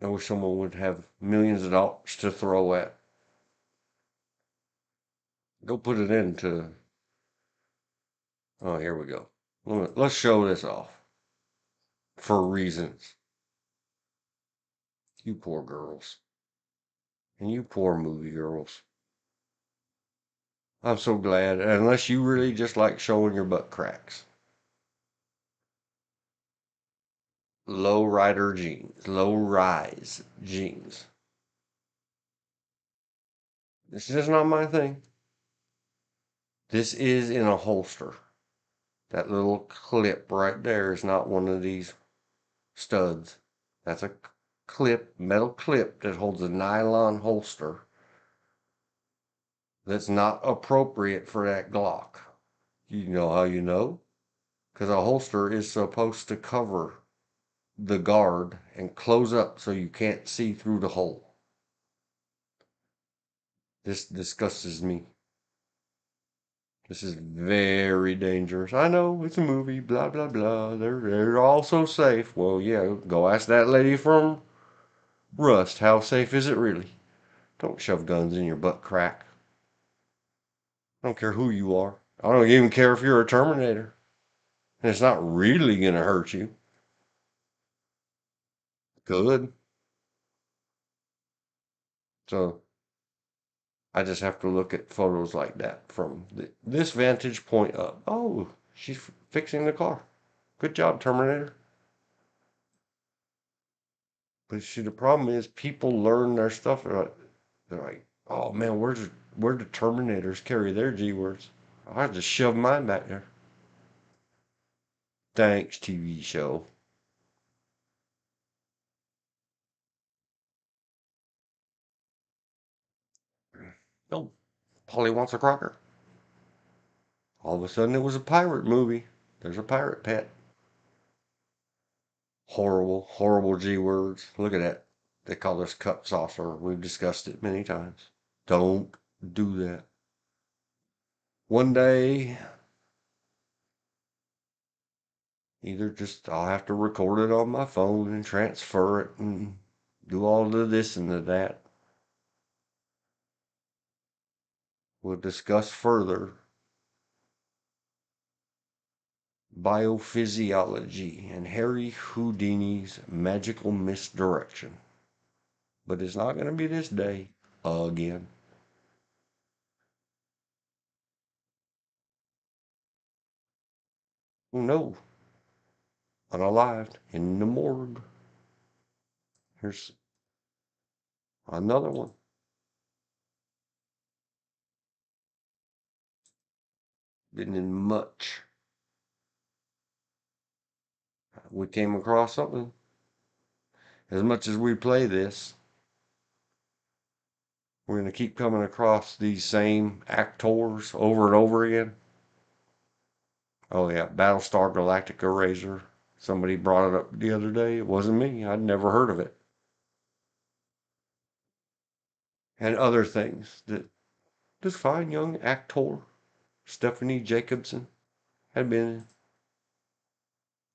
wish someone would have millions of dollars to throw at. Go put it into. Oh, here we go. Let's show this off for reasons. You poor girls. And you poor movie girls. I'm so glad. Unless you really just like showing your butt cracks. Low rider jeans. Low rise jeans. This is not my thing. This is in a holster. That little clip right there is not one of these studs. That's a clip, metal clip that holds a nylon holster that's not appropriate for that Glock. You know how you know? Because a holster is supposed to cover the guard and close up so you can't see through the hole. This disgusts me. This is very dangerous. I know it's a movie, blah blah blah. They're all so safe. Well, yeah, go ask that lady from Rust. How safe is it really? Don't shove guns in your butt crack. I don't care who you are. I don't even care if you're a Terminator. And it's not really going to hurt you. Good. So I just have to look at photos like that from this vantage point up. Oh, she's fixing the car. Good job, Terminator. But see, the problem is people learn their stuff. They're like, oh man, where do Terminators carry their G words? I just shove mine back there. Thanks, TV show. Oh, Polly wants a cracker. All of a sudden, it was a pirate movie. There's a pirate pet. Horrible, horrible G words. Look at that. They call this cup saucer. We've discussed it many times. Don't do that. One day, either just I'll have to record it on my phone and transfer it and do all the this and the that. We'll discuss further biophysiology and Harry Houdini's magical misdirection. But it's not going to be this day again. Oh no, unalived in the morgue. Here's another one. Been in much. We came across something. As much as we play this, we're going to keep coming across these same actors over and over again. Oh yeah, Battlestar Galactica Razor. Somebody brought it up the other day. It wasn't me. I'd never heard of it. And other things that this fine young actor, Stephanie Jacobson, had been in.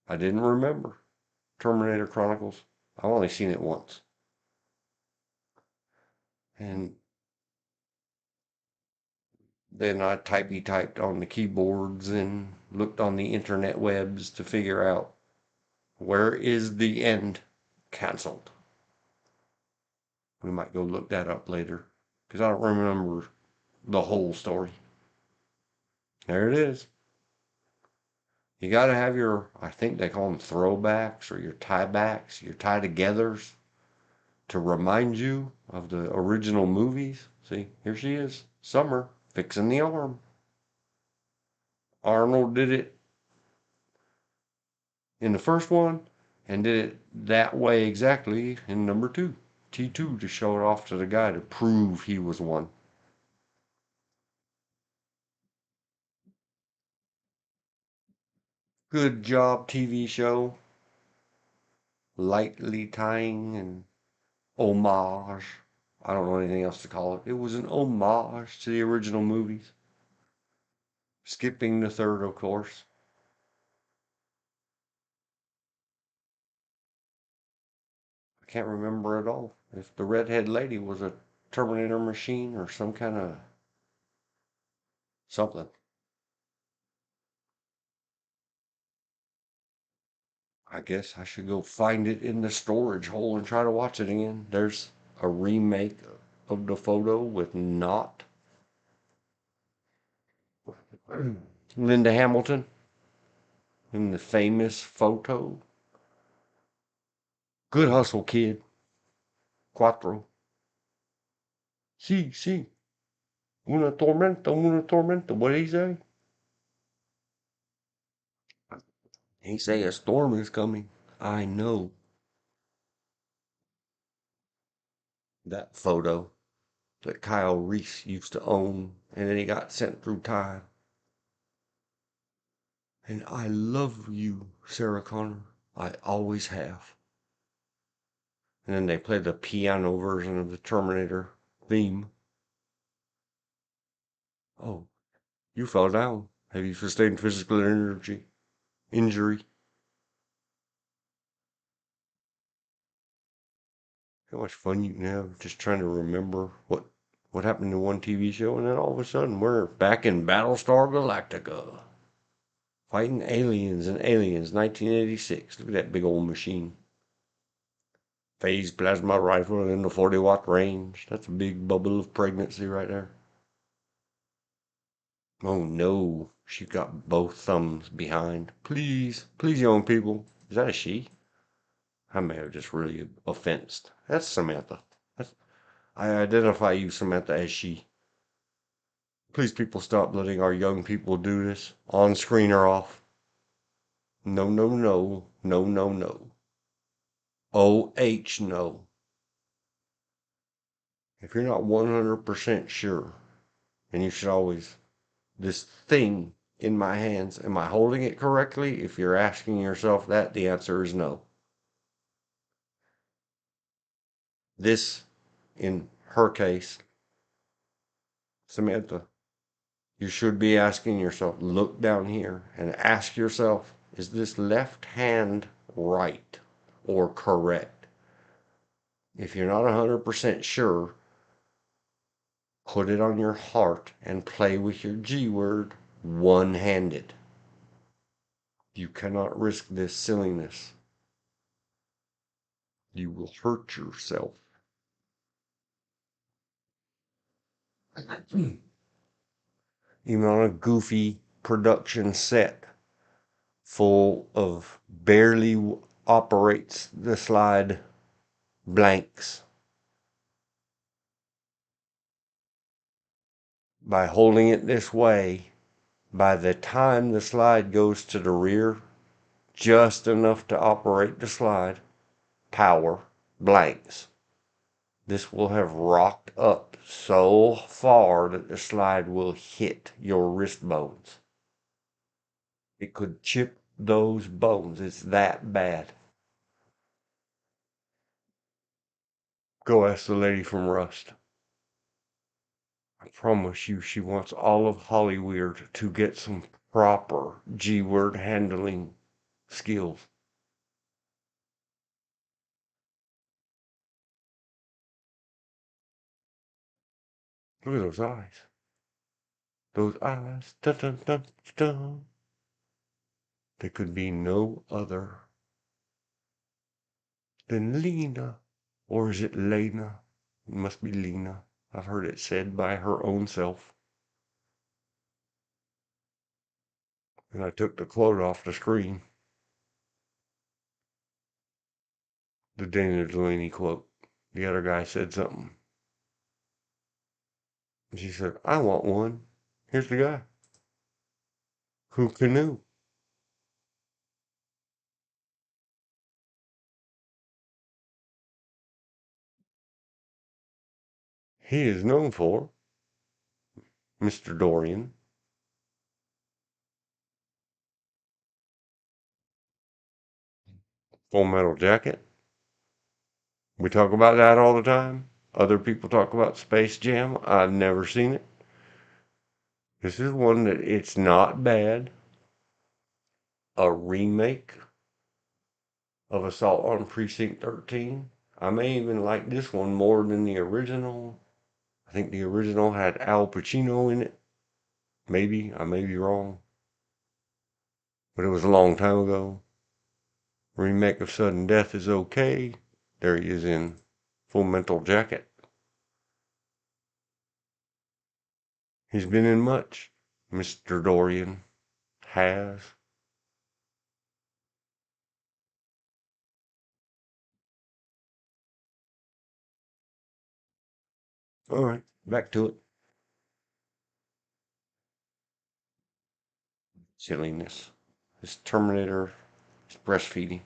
I didn't remember. Terminator Chronicles. I've only seen it once. And then I typed on the keyboards and looked on the internet webs to figure out where is the end canceled. We might go look that up later because I don't remember the whole story. There it is. You got to have your, I think they call them throwbacks or your tiebacks, your tie-togethers to remind you of the original movies. See, here she is, Summer, fixing the arm. Arnold did it in the first one and did it that way exactly in number 2, T2, to show it off to the guy to prove he was one. Good job, TV show. Lightly tying and homage. I don't know anything else to call it. It was an homage to the original movies. Skipping the third, of course. I can't remember at all if the redhead lady was a Terminator machine or some kind of something. I guess I should go find it in the storage hole and try to watch it again. There's a remake of the photo with not Linda Hamilton in the famous photo. Good hustle, kid. Cuatro. Sí. Una tormenta. What did he say? He say a storm is coming. I know. That photo that Kyle Reese used to own, and then he got sent through time. And I love you, Sarah Connor. I always have. And then they played the piano version of the Terminator theme. Oh, you fell down. Have you sustained physical injury? How much fun you can have just trying to remember what happened to one TV show, and then all of a sudden we're back in Battlestar Galactica. Fighting aliens and aliens, 1986. Look at that big old machine. Phase plasma rifle in the 40-watt range. That's a big bubble of pregnancy right there. Oh no, she got both thumbs behind. Please, young people. Is that a she? I may have just really offensed. That's Samantha. I identify you, Samantha, as she. Please, people, stop letting our young people do this. On screen or off. No. No. OH, no. If you're not 100% sure, and you should always, this thing in my hands, am I holding it correctly? If you're asking yourself that, the answer is no. This, in her case, Samantha, you should be asking yourself, look down here and ask yourself, is this left hand right or correct? If you're not 100% sure, put it on your heart and play with your G word one-handed. You cannot risk this silliness. You will hurt yourself. Even on a goofy production set full of barely operates the slide blanks. By holding it this way, by the time the slide goes to the rear, just enough to operate the slide, power, blanks. This will have rocked up so far that the slide will hit your wrist bones. It could chip those bones. It's that bad. Go ask the lady from Rust. I promise you she wants all of Hollywood to get some proper G-word handling skills. Look at those eyes. Those eyes. Dun, dun, dun, dun. They could be no other than Lena. Or is it Lena? It must be Lena. I've heard it said by her own self. And I took the quote off the screen. The Dana Delaney quote. The other guy said something. And she said, I want one. Here's the guy. Who knew? He is known for Mr. Dorian. Full Metal Jacket. We talk about that all the time. Other people talk about Space Jam. I've never seen it. This is one that it's not bad. A remake of Assault on Precinct 13. I may even like this one more than the original. I think the original had Al Pacino in it. Maybe. I may be wrong. But it was a long time ago. Remake of Sudden Death is okay. There he is in Full Metal Jacket. He's been in much. Mr. Dorian has. All right, back to it. Silliness. This Terminator is breastfeeding.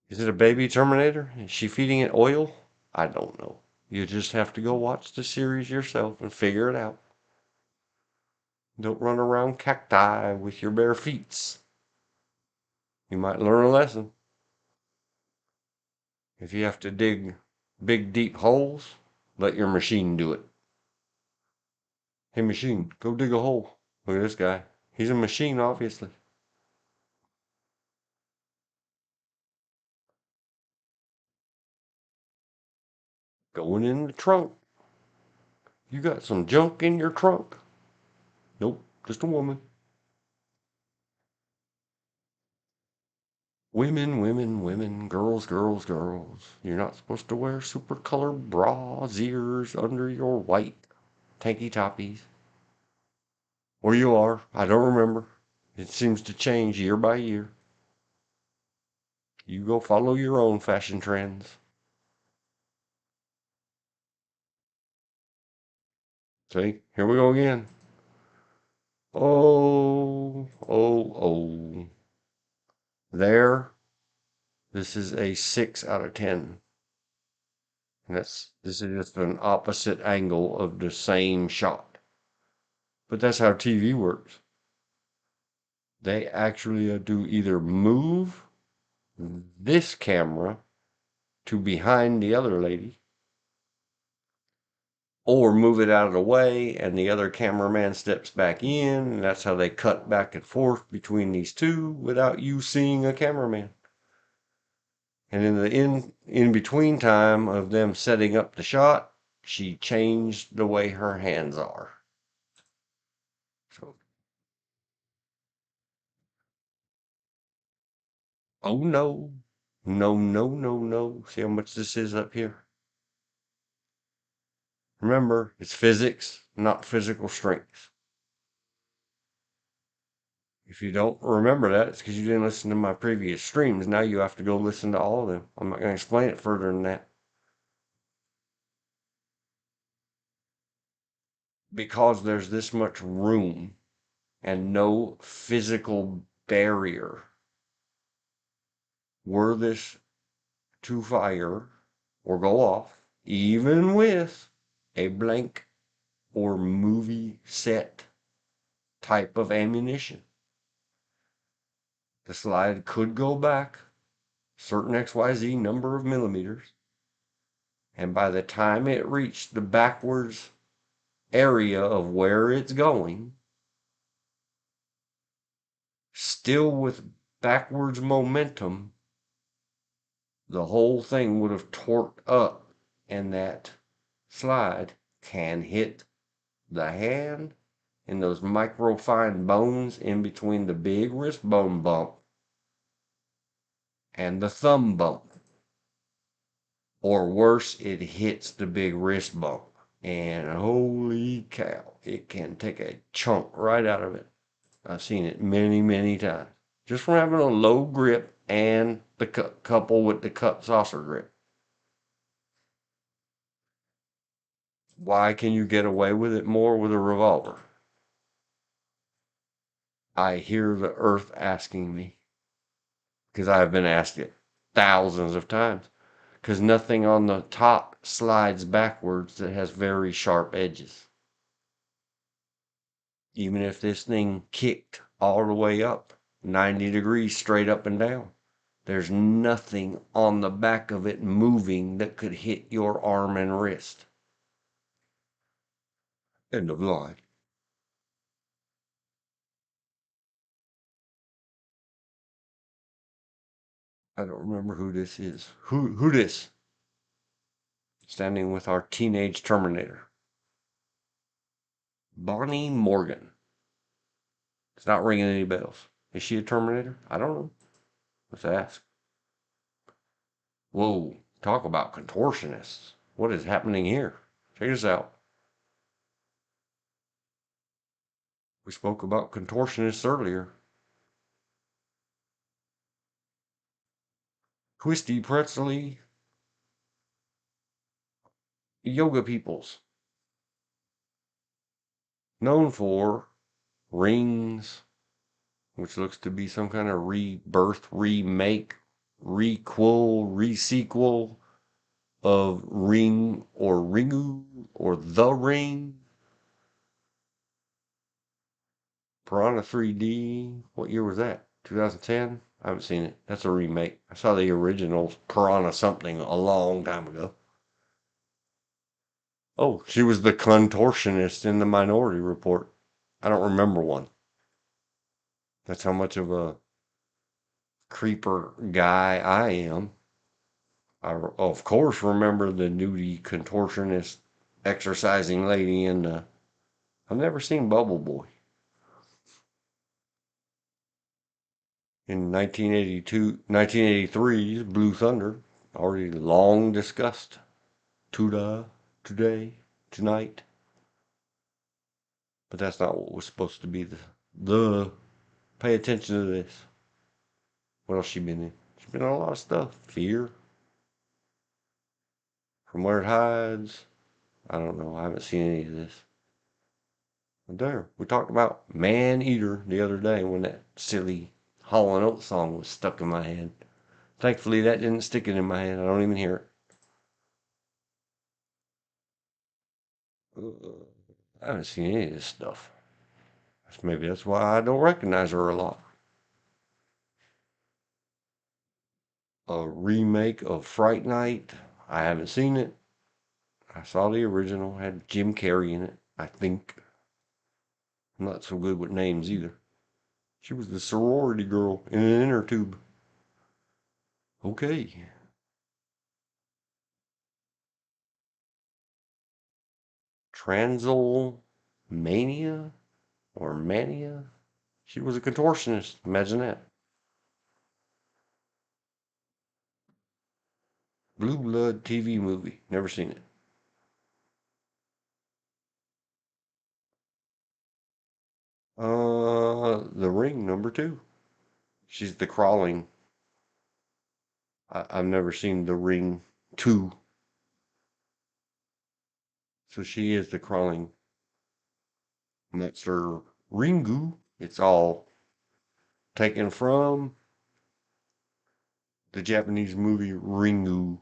Is it a baby Terminator? Is she feeding it oil? I don't know. You just have to go watch the series yourself and figure it out. Don't run around cacti with your bare feet. You might learn a lesson. If you have to dig big deep holes, let your machine do it. Hey machine, go dig a hole. Look at this guy. He's a machine, obviously. Going in the trunk. You got some junk in your trunk? Nope, just a woman. Women, women, women, girls, girls, girls. You're not supposed to wear super colored brasiers under your white tanky toppies. Or you are. I don't remember. It seems to change year by year. You go follow your own fashion trends. See, here we go again. Oh, oh, oh. There, this is a 6 out of 10. And this is just an opposite angle of the same shot. But that's how TV works. They actually do either move this camera to behind the other lady, or move it out of the way and the other cameraman steps back in, and that's how they cut back and forth between these two without you seeing a cameraman. And in the in between time of them setting up the shot, she changed the way her hands are. So, oh no, no, no, no, no. See how much this is up here? Remember, it's physics, not physical strength. If you don't remember that, it's because you didn't listen to my previous streams. Now you have to go listen to all of them. I'm not going to explain it further than that. Because there's this much room and no physical barrier, were this to fire or go off, even with a blank or movie set type of ammunition, the slide could go back certain XYZ number of millimeters, and by the time it reached the backwards area of where it's going, still with backwards momentum, the whole thing would have torqued up, and that slide can hit the hand and those microfine bones in between the big wrist bone bump and the thumb bump. Or worse, it hits the big wrist bump. And holy cow, it can take a chunk right out of it. I've seen it many, many times. Just from having a low grip and the couple with the cup saucer grip. Why can you get away with it more with a revolver? I hear the earth asking me, because I've been asked it thousands of times, because nothing on the top slides backwards that has very sharp edges. Even if this thing kicked all the way up 90 degrees straight up and down, there's nothing on the back of it moving that could hit your arm and wrist. End of line. I don't remember who this is. Who this? Standing with our teenage Terminator. Bonnie Morgan. It's not ringing any bells. Is she a Terminator? I don't know. Let's ask. Whoa, talk about contortionists. What is happening here? Check this out. We spoke about contortionists earlier. Twisty pretzely yoga peoples. Known for rings, which looks to be some kind of rebirth, remake, requel, resequel of Ring or Ringu or The Ring. Piranha 3D. What year was that? 2010? I haven't seen it. That's a remake. I saw the original Piranha something a long time ago. Oh, she was the contortionist in the Minority Report. I don't remember one. That's how much of a creeper guy I am. I, of course, remember the nudie contortionist exercising lady in the. I've never seen Bubble Boy. In 1983's Blue Thunder, already long discussed. TODO, today, tonight. But that's not what was supposed to be the pay attention to this. What else she been in? She's been in a lot of stuff. Fear. From Where It Hides. I don't know. I haven't seen any of this. But there. We talked about Man Eater the other day when that silly Hall & Oates song was stuck in my head. Thankfully, that didn't stick it in my head. I don't even hear it. I haven't seen any of this stuff. Maybe that's why I don't recognize her a lot. a remake of Fright Night. I haven't seen it. I saw the original, had Jim Carrey in it, I think. I'm not so good with names either. She was the sorority girl in an inner tube. Okay. Transylmania or Mania? She was a contortionist. Imagine that. Blue Blood TV movie. Never seen it. The Ring #2. She's the crawling. I've never seen The Ring 2. So she is the crawling monster Ringu. It's all taken from the Japanese movie Ringu.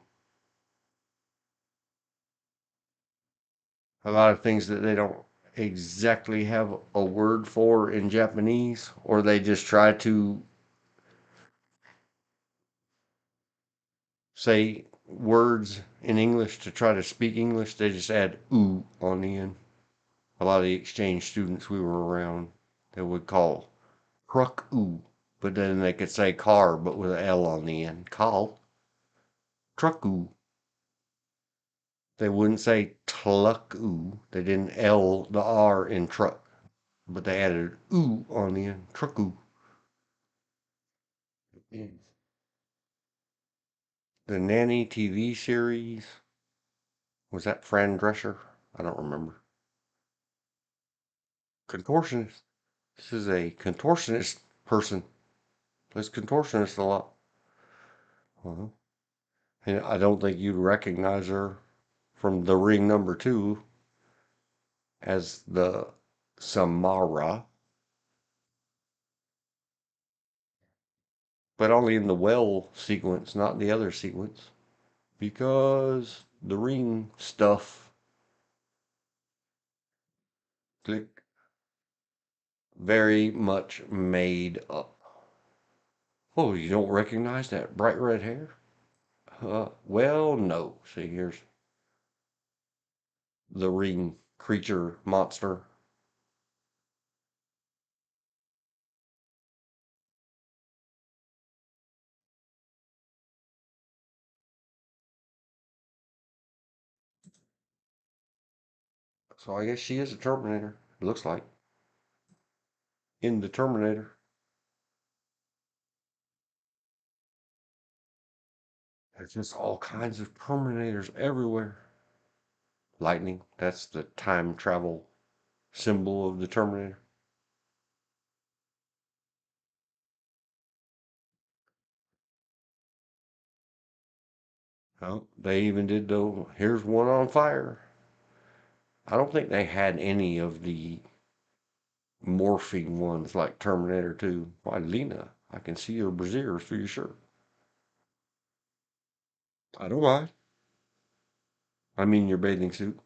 A lot of things that they don't exactly have a word for in Japanese, or they just try to say words in English to try to speak English. They just add "oo" on the end. A lot of the exchange students we were around, they would call truck "oo," but then they could say car, but with an L on the end. Call truck "oo." They wouldn't say "tluck "oo." They didn't L the R in truck, but they added "oo" on the end. Truck "oo." The Nanny TV series, was that Fran Drescher? I don't remember. Contortionist. This is a contortionist person. Plays contortionist a lot. Uh-huh. And I don't think you'd recognize her from The Ring #2 as the Samara, but only in the well sequence, not the other sequence, because the ring stuff, click, very much made up. Oh, you don't recognize that bright red hair? Well, no. See, here's the ring creature monster. So I guess she is a Terminator. It looks like in the Terminator. There's just all kinds of Terminators everywhere. Lightning, that's the time travel symbol of the Terminator. Oh, they even did though. Here's one on fire. I don't think they had any of the morphing ones like Terminator 2. Why, Lena, I can see your brassieres through your shirt. I don't mind. I mean your bathing suit.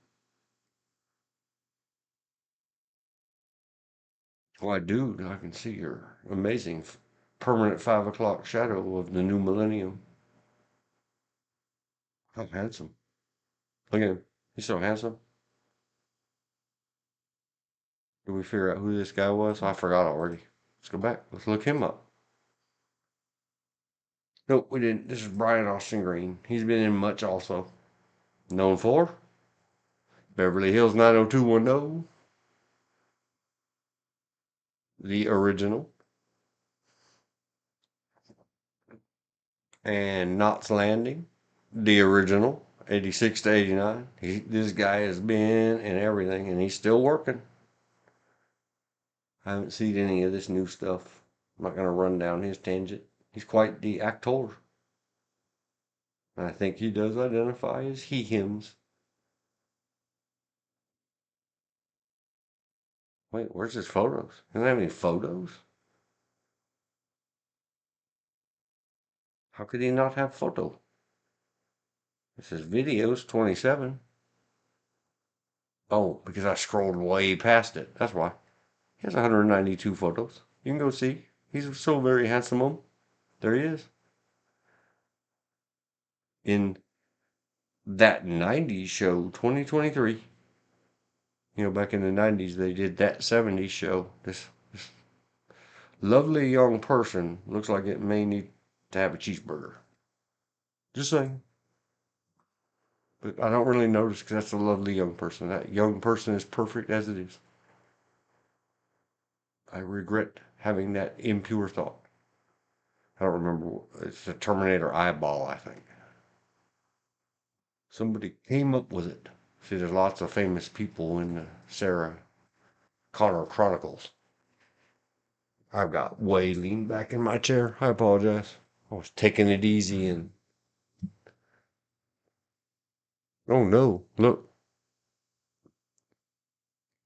Why, dude, I can see your amazing permanent 5 o'clock shadow of the new millennium. How handsome. Look at him. He's so handsome. Did we figure out who this guy was? I forgot already. Let's go back. Let's look him up. Nope, we didn't. This is Brian Austin Green. He's been in much also. Known for Beverly Hills 90210, the original, and Knots Landing, the original, 86 to 89. This guy has been in everything, and he's still working. I haven't seen any of this new stuff. I'm not going to run down his tangent. He's quite the actor. I think he does identify as he, hims. Wait, where's his photos? He doesn't have any photos? How could he not have photo? It says videos 27. Oh, because I scrolled way past it. That's why. He has 192 photos. You can go see. He's so very handsome. There he is. in that 90s show, 2023. Back in the 90s, they did that 70s show. This lovely young person looks like it may need to have a cheeseburger. Just saying. But I don't really notice because that's a lovely young person. That young person is perfect as it is. I regret having that impure thought. I don't remember. It's the Terminator eyeball, I think. Somebody came up with it. See, there's lots of famous people in the Sarah Connor Chronicles. I've got way leaned back in my chair. I apologize. I was taking it easy and. Oh no, look.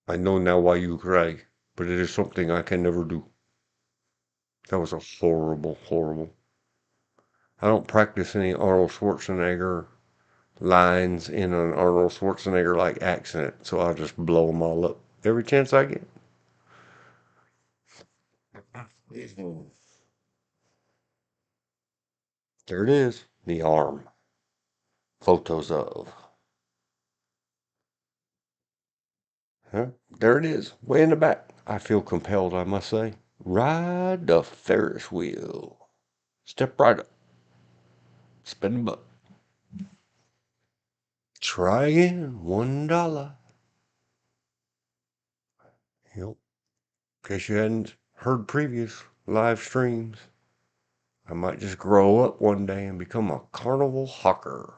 I know now why you cry, but it is something I can never do. That was a horrible, horrible. I don't practice any Arnold Schwarzenegger lines in an Arnold Schwarzenegger like accent, so I'll just blow them all up every chance I get. There it is, the arm. Photos of. Huh? There it is, way in the back. I feel compelled, I must say. Ride the Ferris wheel. Step right up. Spin the buck. Try again, $1. Yep. In case you hadn't heard previous live streams, I might just grow up one day and become a carnival hawker.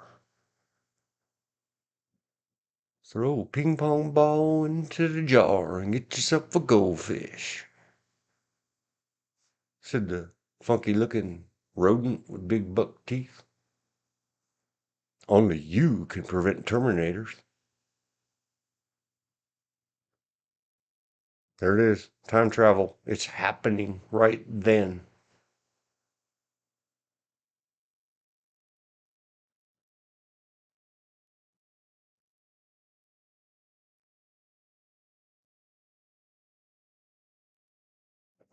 Throw a ping pong ball into the jar and get yourself a goldfish, said the funky looking rodent with big buck teeth. Only you can prevent Terminators. There it is. Time travel. It's happening right then.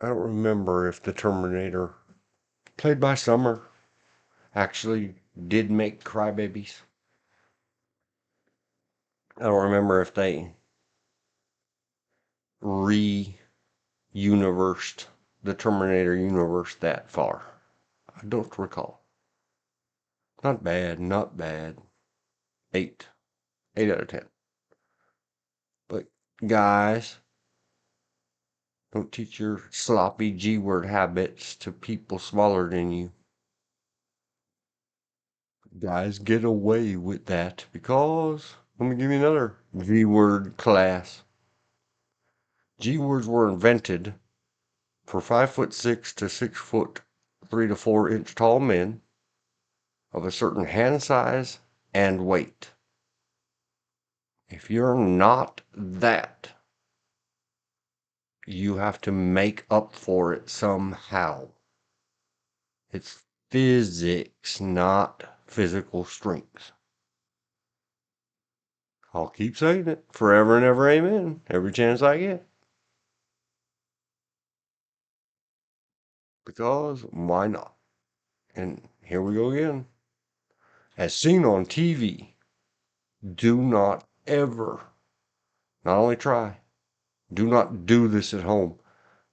I don't remember if the Terminator, played by Summer, actually did make crybabies. I don't remember if they re-universed the Terminator universe that far. I don't recall. Not bad, not bad. 8. 8 out of 10. But guys, don't teach your sloppy G-word habits to people smaller than you. Guys, get away with that because let me give you another G-word class. G-words were invented for 5'6" to 6'3" to 4" tall men of a certain hand size and weight. If you're not that, you have to make up for it somehow. It's physics, not physical strength. I'll keep saying it forever and ever, amen, every chance I get. Because why not? And here we go again. As seen on TV, do not ever, not only try, do not do this at home.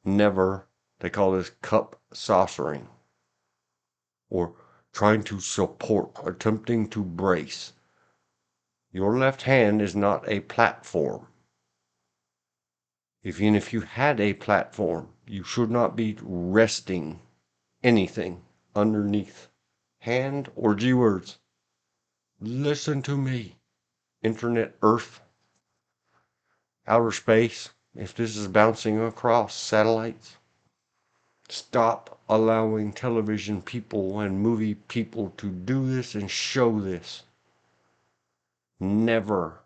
Never, they call this cup saucering, or trying to support, attempting to brace. Your left hand is not a platform. Even if you had a platform, you should not be resting anything underneath hand or G words. Listen to me. Internet, Earth, outer space, if this is bouncing across satellites, stop allowing television people and movie people to do this and show this. Never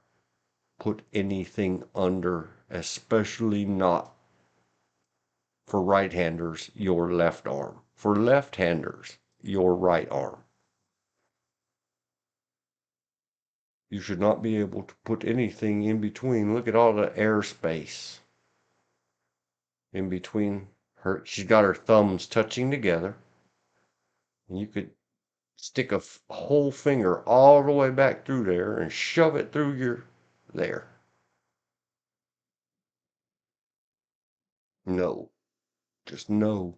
put anything under, especially not for right-handers, your left arm. For left-handers, your right arm. You should not be able to put anything in between. Look at all the airspace in between her. She's got her thumbs touching together. And you could Stick a whole finger all the way back through there and shove it through your there. No, just no.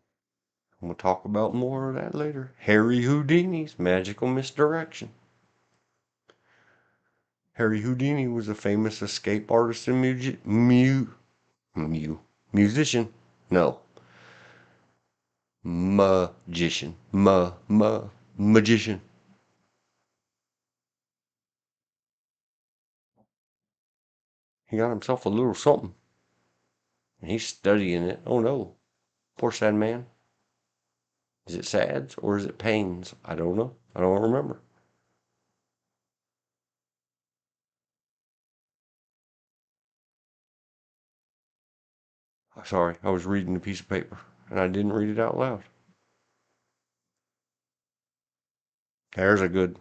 We'll talk about more of that later. Harry Houdini's magical misdirection. Harry Houdini was a famous escape artist and musician. No, magician. Magician. He got himself a little something, and he's studying it. Oh no, poor sad man. Is it sads or is it pains? I don't know. I don't remember. Sorry, I was reading a piece of paper and I didn't read it out loud. There's a good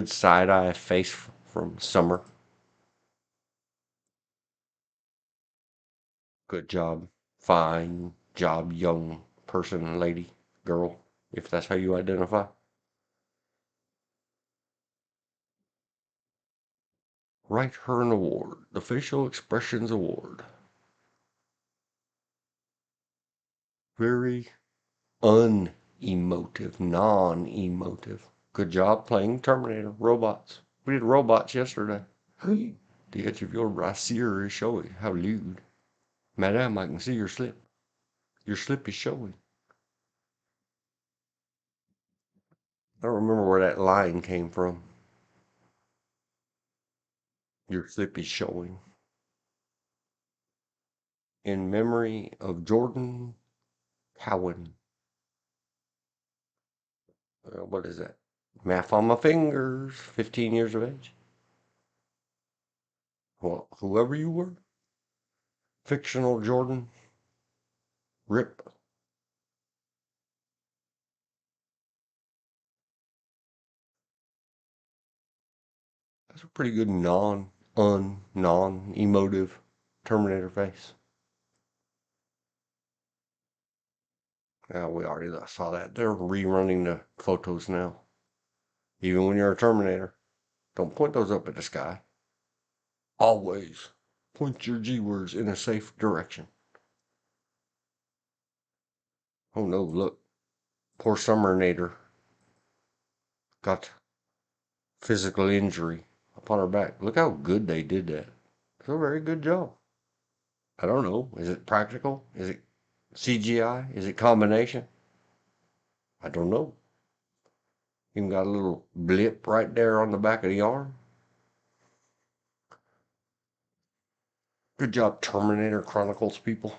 side eye face from Summer. Good job. Fine job, young person, lady, girl, if that's how you identify. Write her an award. The Facial Expressions Award. Very unemotive, non-emotive. Good job playing Terminator. Robots. We did robots yesterday. The edge of your brassiere is showing. How lewd. Madame, I can see your slip. Your slip is showing. I don't remember where that line came from. Your slip is showing. In memory of Jordan Cowan. What is that? Math on my fingers. 15 years of age. Well, whoever you were. Fictional Jordan. Rip. That's a pretty good non-emotive Terminator face. Yeah, we already saw that. They're rerunning the photos now. Even when you're a Terminator, don't point those up at the sky. Always point your G-words in a safe direction. Oh no, look. Poor Summernator got physical injury upon her back. Look how good they did that. It's a very good job. I don't know. Is it practical? Is it CGI? Is it combination? I don't know. Even got a little blip right there on the back of the arm. Good job, Terminator Chronicles people.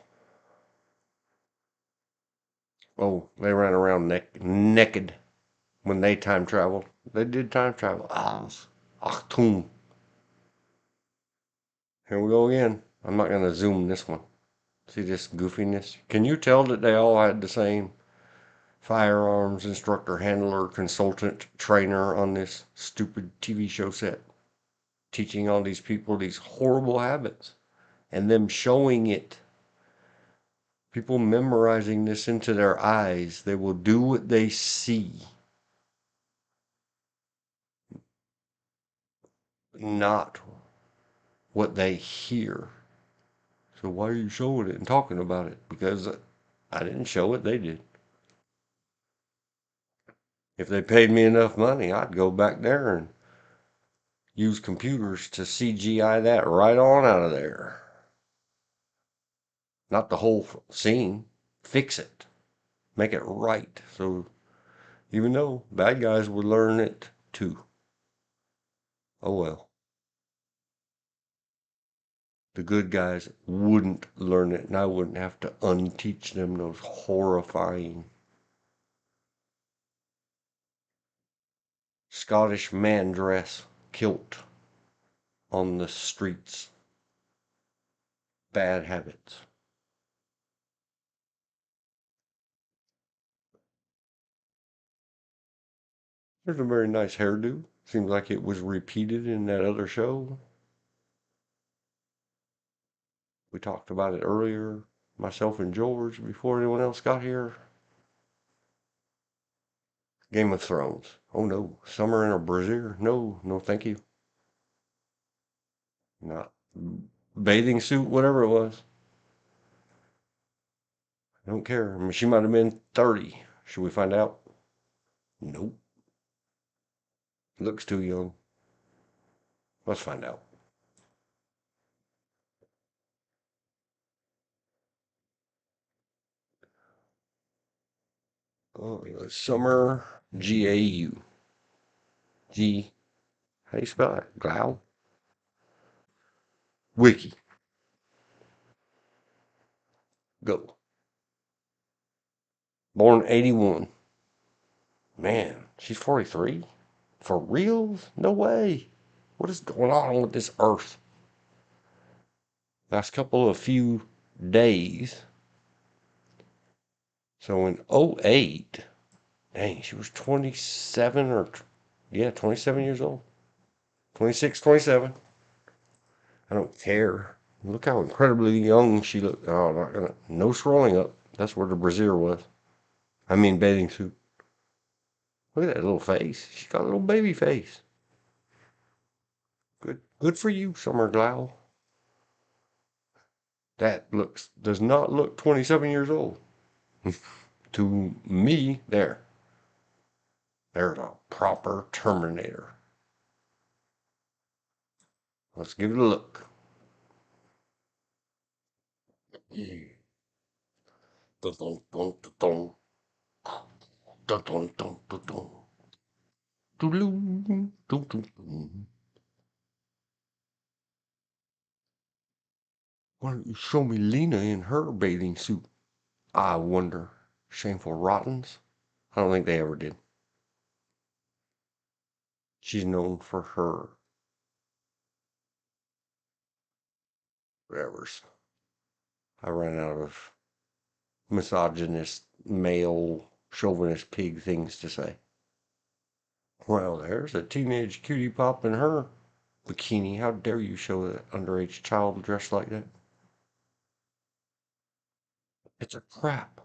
Oh, they ran around naked when they time traveled. They did time travel. Achtung. Here we go again. I'm not going to zoom this one. See this goofiness? Can you tell that they all had the same firearms instructor, handler, consultant, trainer on this stupid TV show set? Teaching all these people these horrible habits and them showing it. People memorizing this into their eyes. They will do what they see, not what they hear. So why are you showing it and talking about it? Because I didn't show it, they did. If they paid me enough money, I'd go back there and use computers to CGI that right on out of there. Not the whole scene. Fix it. Make it right. So even though bad guys would learn it too. Oh well. The good guys wouldn't learn it, and I wouldn't have to unteach them those horrifying Scottish man dress kilt on the streets. Bad habits. There's a very nice hairdo. Seems like it was repeated in that other show. We talked about it earlier, myself and George, before anyone else got here. Game of Thrones. Oh no, summer in a brassiere? No, no, thank you. Not bathing suit, whatever it was. I don't care. I mean, she might have been 30. Should we find out? Nope. Looks too young. Let's find out. Oh, summer GAU. G. How do you spell it? Glau? Wiki. Go. Born 81. Man, she's 43? For reals? No way. What is going on with this earth? Last couple of few days. So in '08, dang, she was 27 or, yeah, 27 years old. 26, 27. I don't care. Look how incredibly young she looked. Oh, not gonna, no scrolling up. That's where the brassiere was. I mean, bathing suit. Look at that little face. She's got a little baby face. Good for you, Summer Glau. That does not look 27 years old. To me, there's a proper Terminator. Let's give it a look. Why don't you show me Lena in her bathing suit? I wonder. Shameful Rottens? I don't think they ever did. She's known for her whatevers. I ran out of misogynist, male, chauvinist pig things to say. Well, there's a teenage cutie pop in her bikini. How dare you show that underage child dressed like that? It's a crap.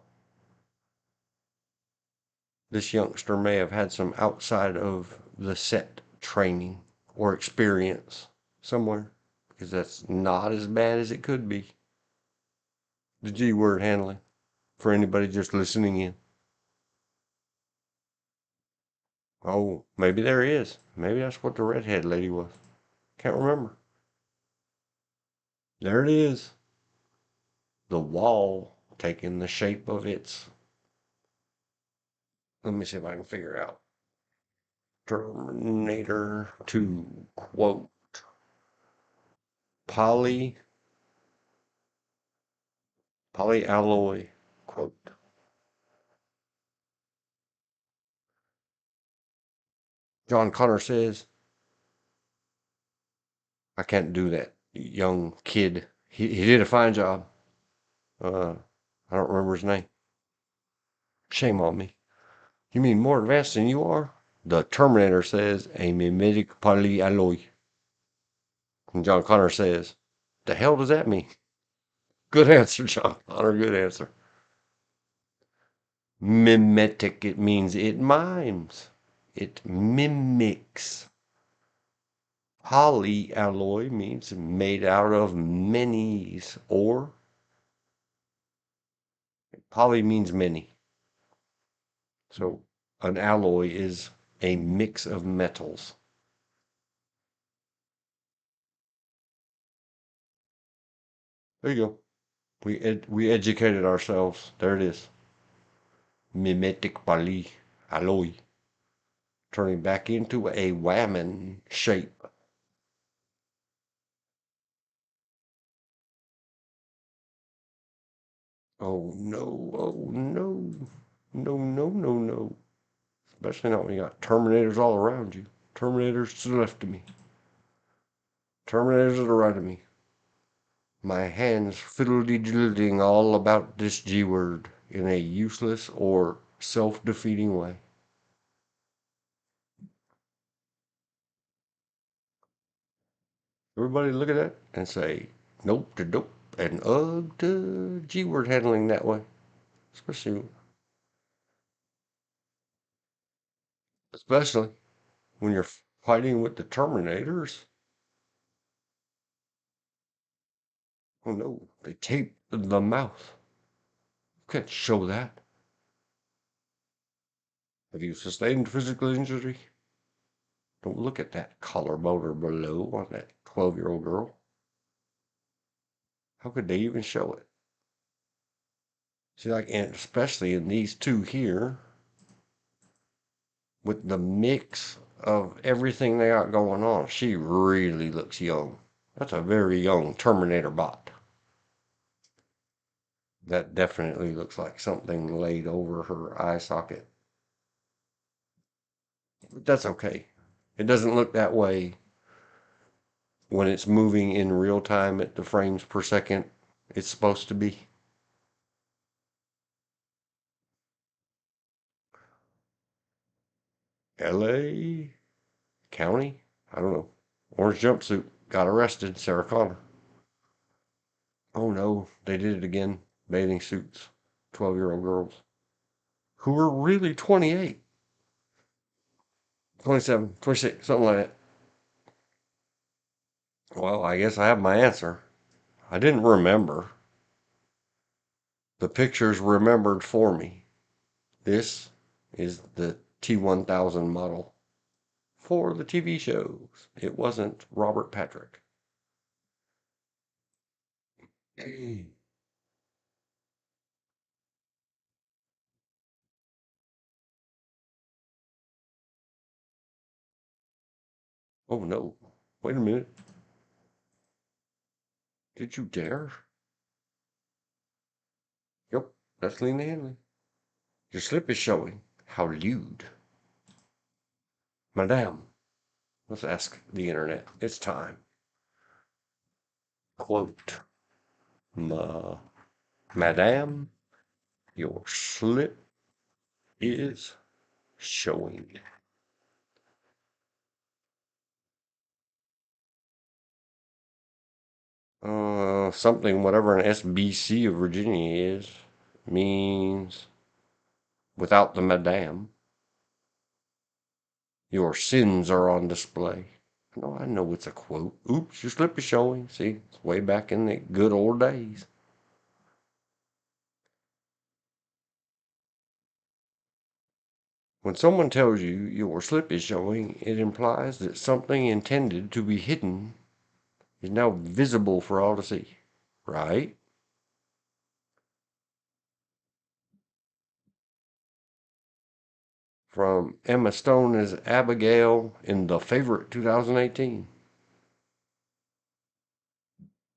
This youngster may have had some outside of the set training or experience somewhere, because that's not as bad as it could be. The G word handling for anybody just listening in. Oh, maybe there is. Maybe that's what the redhead lady was. Can't remember. There it is. The wall taking the shape of its. Let me see if I can figure it out. Terminator to quote poly polyalloy quote. John Connor says, I can't do that. Young kid. He did a fine job. I don't remember his name. Shame on me. You mean more advanced than you are? The Terminator says a mimetic polyalloy. And John Connor says, the hell does that mean? Good answer, John Connor. Good answer. Mimetic, it means it mimes. It mimics. Polyalloy means made out of manys, or poly means many. So an alloy is a mix of metals. There you go. We educated ourselves. There it is. Mimetic polyalloy. Turning back into a whammon shape. Oh no, oh no. No, no, no, no. Especially not when you got Terminators all around you. Terminators to the left of me. Terminators to the right of me. My hands fiddle-dee-diddling all about this G word in a useless or self-defeating way. Everybody look at that and say, nope to dope and ugh to G word handling that way. Especially, especially when you're fighting with the Terminators. Oh no, they taped the mouth. You can't show that. Have you sustained physical injury? Don't look at that collarbone or below on that 12-year-old girl. How could they even show it? See, like, and especially in these two here, with the mix of everything they got going on, she really looks young. That's a very young Terminator bot. That definitely looks like something laid over her eye socket. But that's okay. It doesn't look that way when it's moving in real time at the frames per second it's supposed to be. LA County? I don't know. Orange jumpsuit. Got arrested. Sarah Connor. Oh no, they did it again. Bathing suits. 12-year-old girls. Who were really 28. 27, 26, something like that. Well, I guess I have my answer. I didn't remember. The pictures remembered for me. This is the T1000 model for the TV shows. It wasn't Robert Patrick. Oh no. Wait a minute. Did you dare? Yep, that's Lena Hanley. Your slip is showing. How lewd. Madame, let's ask the internet. It's time. Quote, Madame, your slip is showing. Something, whatever an SBC of Virginia is, means without the Madame. Your sins are on display. No, I know it's a quote. Oops, your slip is showing. See, it's way back in the good old days. When someone tells you your slip is showing, it implies that something intended to be hidden is now visible for all to see. Right? From Emma Stone as Abigail in The Favorite 2018.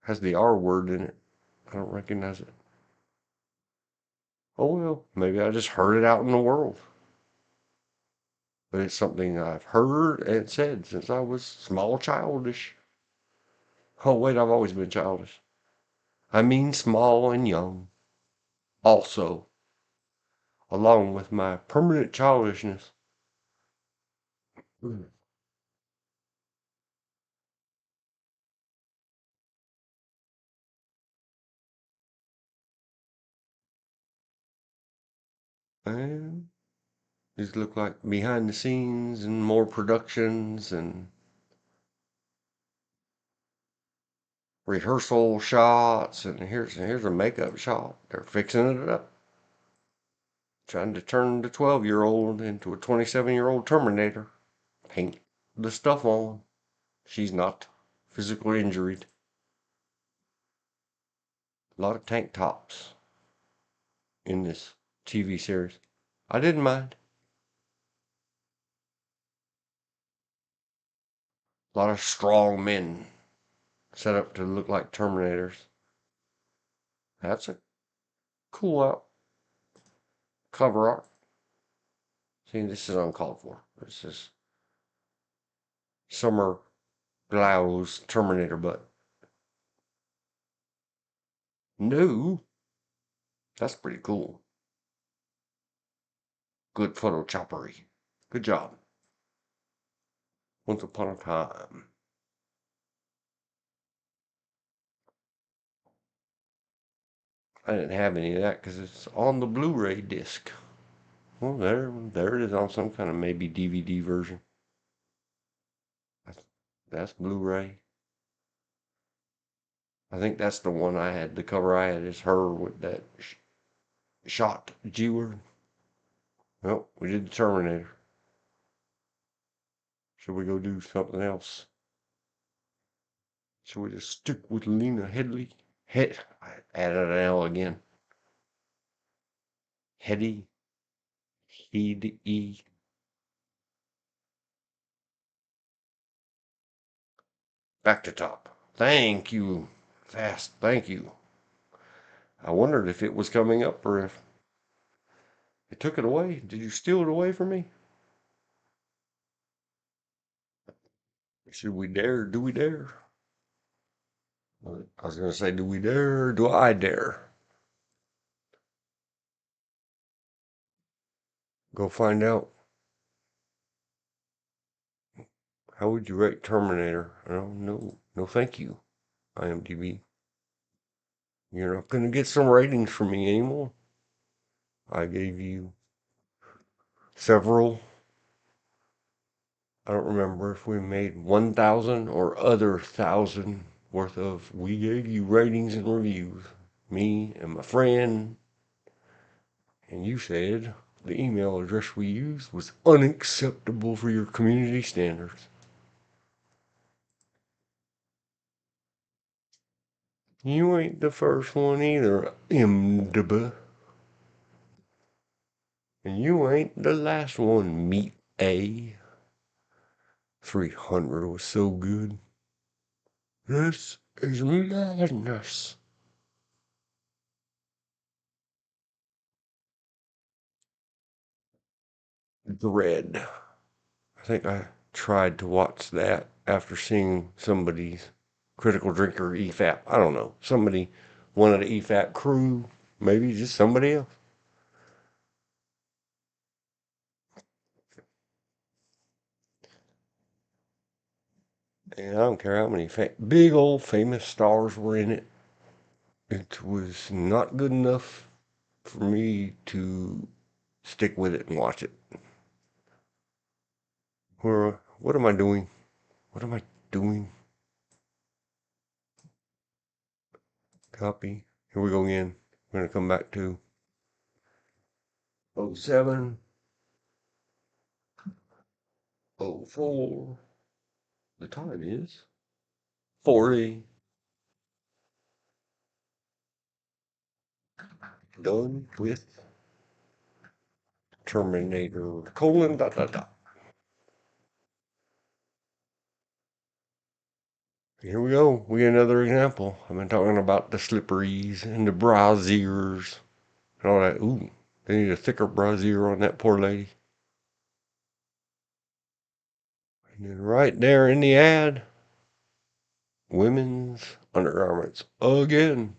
Has the R word in it. I don't recognize it. Oh well, maybe I just heard it out in the world. But it's something I've heard and said since I was small childish. Oh wait, I've always been childish. I mean small and young. Also, along with my permanent childishness. And these look like behind the scenes and more productions and rehearsal shots. And here's a makeup shot. They're fixing it up. Trying to turn the 12-year-old into a 27-year-old Terminator. Paint the stuff on. She's not physically injured. A lot of tank tops in this TV series. I didn't mind. A lot of strong men set up to look like Terminators. That's a cool out cover art. See, this is uncalled for. This is Summer Glau's Terminator butt. No, that's pretty cool. Good photo choppery. Good job. Once upon a time. I didn't have any of that because it's on the Blu-ray disc. Well, there it is on some kind of maybe DVD version. That's Blu-ray. I think that's the one I had. The cover I had is her with that shot G-word. Well, we did the Terminator. Should we go do something else? Should we just stick with Lena Headey? I added an L again. Heady. E. Back to top. Thank you. Fast. Thank you. I wondered if it was coming up or if it took it away. Did you steal it away from me? Should we dare? Do we dare? I was going to say, do we dare? Do I dare? Go find out. How would you rate Terminator? Oh, no. No, thank you, IMDb. You're not going to get some ratings from me anymore. I gave you several. I don't remember if we made 1,000 or other 1,000 worth of. We gave you ratings and reviews. Me and my friend. And you said the email address we used was unacceptable for your community standards. You ain't the first one either, MDB. And you ain't the last one, Meat A. 300 was so good. This is madness. Dread. I think I tried to watch that after seeing somebody's critical drinker EFAP. I don't know. Somebody, one of the EFAP crew, maybe just somebody else. And I don't care how many big old famous stars were in it. It was not good enough for me to stick with it and watch it. What am I doing? What am I doing? Copy. Here we go again. We're going to come back to 07, 04. The time is 40. Done with Terminator, colon, dot, dot, dot. Here we go. We get another example. I've been talking about the slipperies and the brasiers and all that. Ooh, they need a thicker brassiere on that poor lady. And then right there in the ad, women's undergarments again.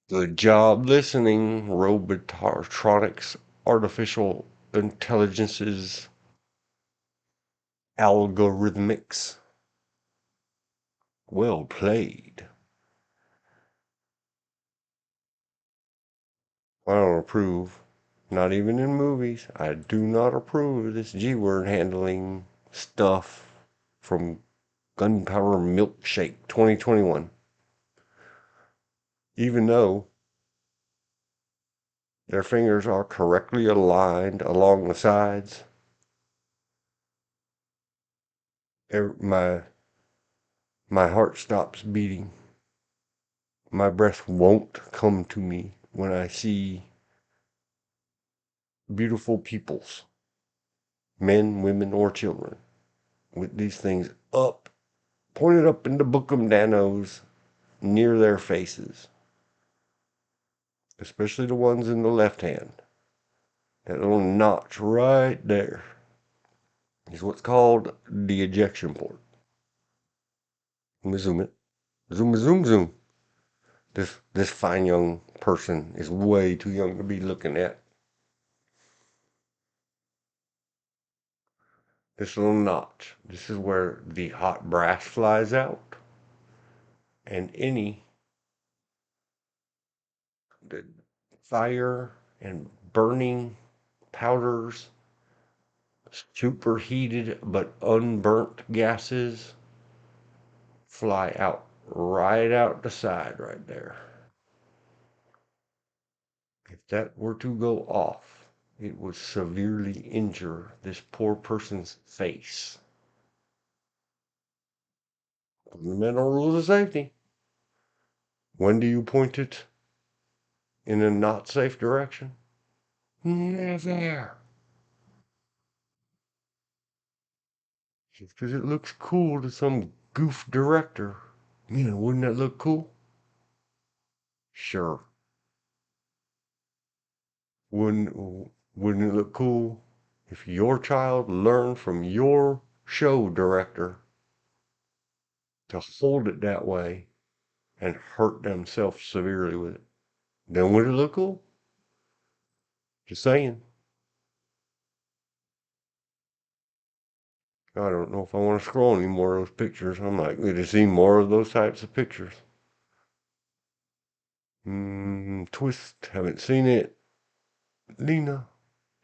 Good job listening, robotronics, artificial intelligences, algorithmics. Well played. I don't approve. Not even in movies. I do not approve of this G-word handling stuff from Gunpowder Milkshake 2021. Even though their fingers are correctly aligned along the sides, my heart stops beating. My breath won't come to me when I see beautiful peoples, men, women, or children, with these things up, pointed up into Bookum Danos near their faces, especially the ones in the left hand. That little notch right there is what's called the ejection port. Let me zoom it. Zoom, zoom, zoom. This fine young person is way too young to be looking at. This little notch. This is where the hot brass flies out. And any the fire and burning powders, superheated but unburnt gases fly out right out the side right there. If that were to go off, it would severely injure this poor person's face. Fundamental rules of safety. When do you point it in a not safe direction? Never. Just because it looks cool to some goof director. Wouldn't that look cool? Sure. Wouldn't it look cool if your child learned from your show director to hold it that way and hurt themselves severely with it? Then would it look cool? Just saying. I don't know if I want to scroll any more of those pictures. I'm likely to see more of those types of pictures. Twist, haven't seen it. Lena,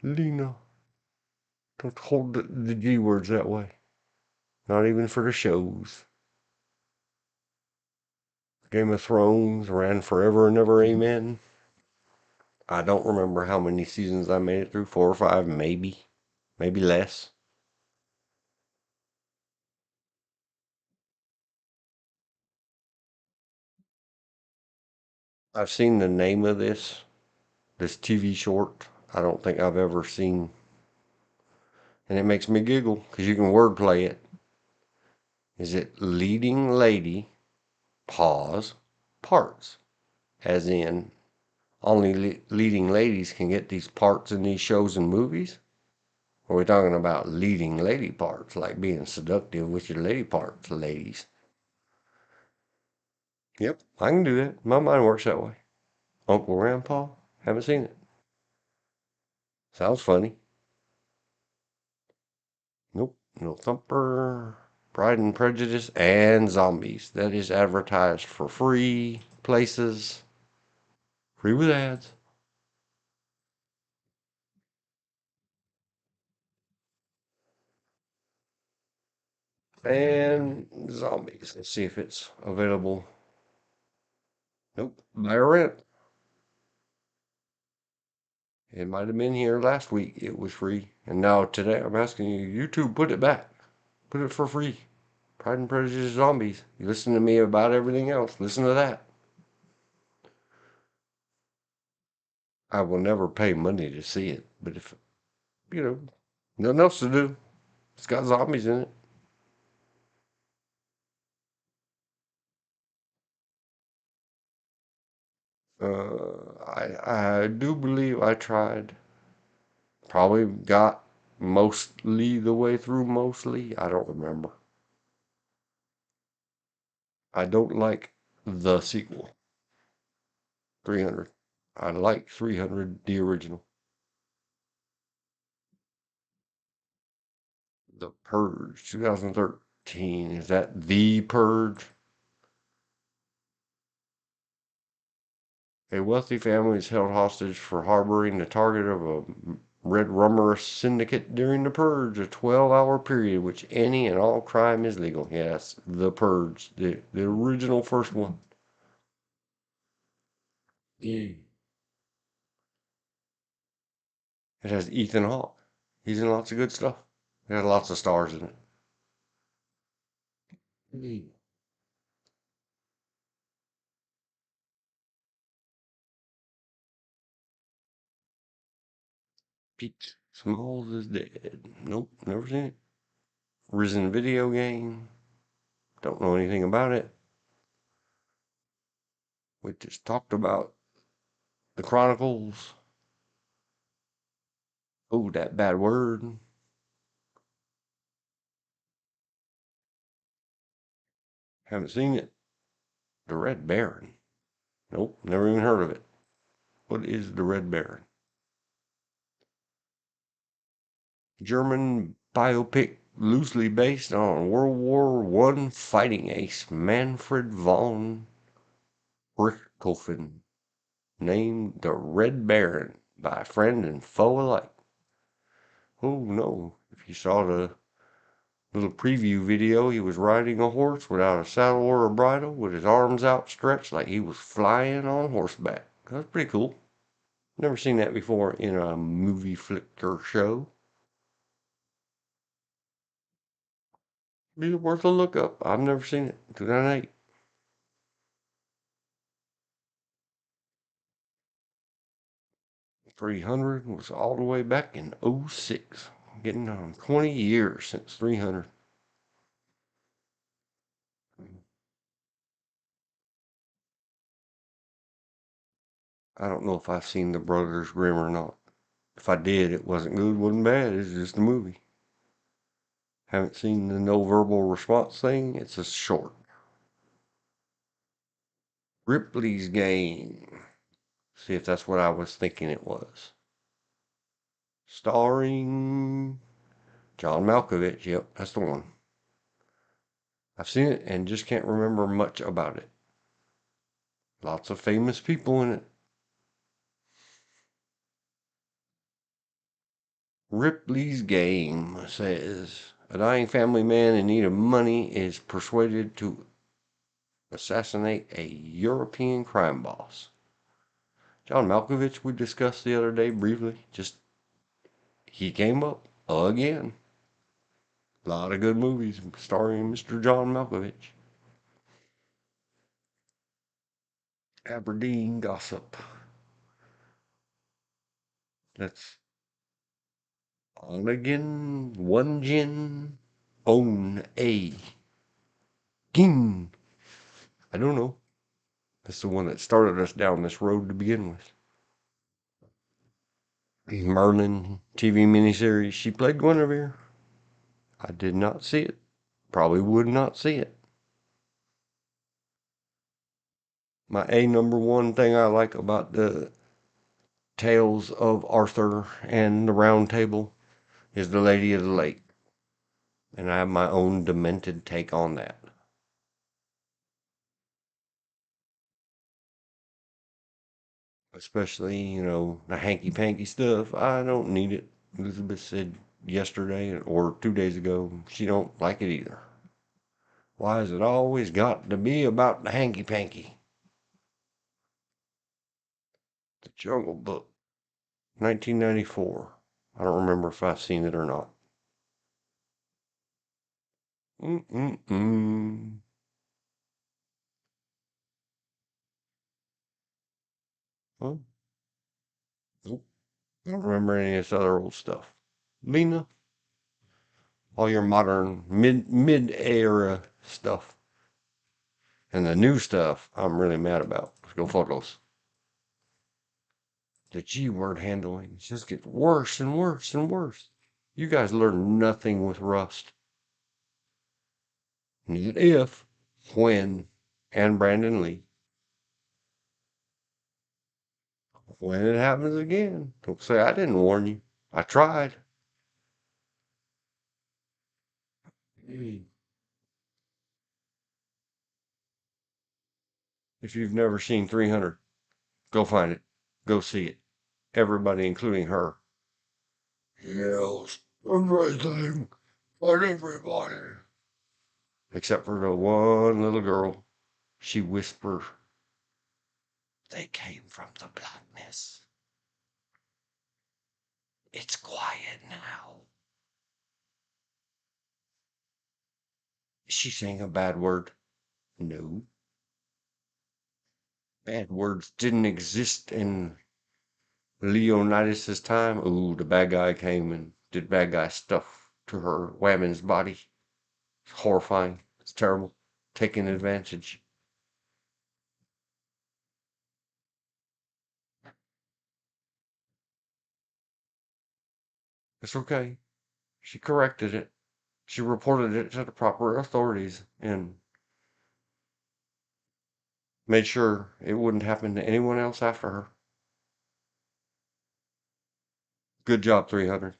don't hold the G words that way. Not even for the shows. Game of Thrones ran forever and ever, amen. I don't remember how many seasons I made it through, 4 or 5, maybe less. I've seen the name of this TV short. I don't think I've ever seen, and it makes me giggle because you can wordplay it. Is it leading lady, pause, parts, as in only leading ladies can get these parts in these shows and movies? Or are we talking about leading lady parts, like being seductive with your lady parts, ladies? Yep, I can do that. My mind works that way. Uncle Grandpa? Haven't seen it. Sounds funny. Nope, no Thumper. Pride and Prejudice and Zombies. That is advertised for free places. Free with ads. And Zombies. Let's see if it's available. Nope, buy or rent. It might have been here last week. It was free. And now today I'm asking you, YouTube, put it back. Put it for free. Pride and Prejudice Zombies. You listen to me about everything else. Listen to that. I will never pay money to see it. But if, nothing else to do. It's got zombies in it. I do believe I tried. Probably got mostly the way through mostly. I don't remember. I don't like the sequel. 300. I like 300, the original. The Purge, 2013. Is that The Purge? A wealthy family is held hostage for harboring the target of a red rummer syndicate during the Purge, a 12-hour period which any and all crime is legal. Yes, The Purge, the original first one. It has Ethan Hawke. He's in lots of good stuff. It has lots of stars in it. Pete Smalls is dead. Nope, never seen it. Risen video game. Don't know anything about it. We just talked about the Chronicles. Oh, that bad word. Haven't seen it. The Red Baron. Nope, never even heard of it. What is the Red Baron? German biopic loosely based on World War I fighting ace Manfred von Richthofen, named the Red Baron. by friend and foe alike. Oh no, if you saw the little preview video, he was riding a horse without a saddle or a bridle, with his arms outstretched like he was flying on horseback. That's pretty cool. Never seen that before in a movie flicker show. Be worth a look up. I've never seen it. 2008. .300 was all the way back in '06. Getting on 20 years since 300. I don't know if I've seen The Brothers Grimm or not. If I did, it wasn't good, wasn't bad. It's just a movie. Haven't seen the no verbal response thing. It's a short. Ripley's Game. See if that's what I was thinking it was. Starring John Malkovich. Yep, that's the one. I've seen it and just can't remember much about it. Lots of famous people in it. Ripley's Game says a dying family man in need of money is persuaded to assassinate a European crime boss. John Malkovich we discussed the other day briefly. Just he came up again. A lot of good movies starring Mr. John Malkovich. Aberdeen Gossip. That's on again. One gin. Own a king. I don't know. That's the one that started us down this road to begin with. Merlin TV miniseries. She played Guinevere. I did not see it. Probably would not see it. My number one thing I like about the Tales of Arthur and the Round Table is the Lady of the Lake. And I have my own demented take on that. Especially, the hanky-panky stuff. I don't need it. Elizabeth said yesterday or 2 days ago she don't like it either. Why has it always got to be about the hanky-panky? The Jungle Book, 1994. I don't remember if I've seen it or not. Mm-mm-mm. Huh? Nope. I don't remember any of this other old stuff. Lena, all your modern mid-era stuff. And the new stuff I'm really mad about. Let's go photos. The G word handling just gets worse and worse and worse. You guys learn nothing with Rust. Not if, when, and Brandon Lee. When it happens again, don't say I didn't warn you. I tried. If you've never seen 300, go find it. Go see it. Everybody, including her. Yells everything but everybody. Except for the one little girl. She whispers, they came from the blackness. It's quiet now. Is she saying a bad word? No. Bad words didn't exist in Leonidas's time. Ooh, the bad guy came and did bad guy stuff to her woman's body. It's horrifying. It's terrible. Taking advantage. It's okay. She corrected it. She reported it to the proper authorities and made sure it wouldn't happen to anyone else after her. Good job, 300.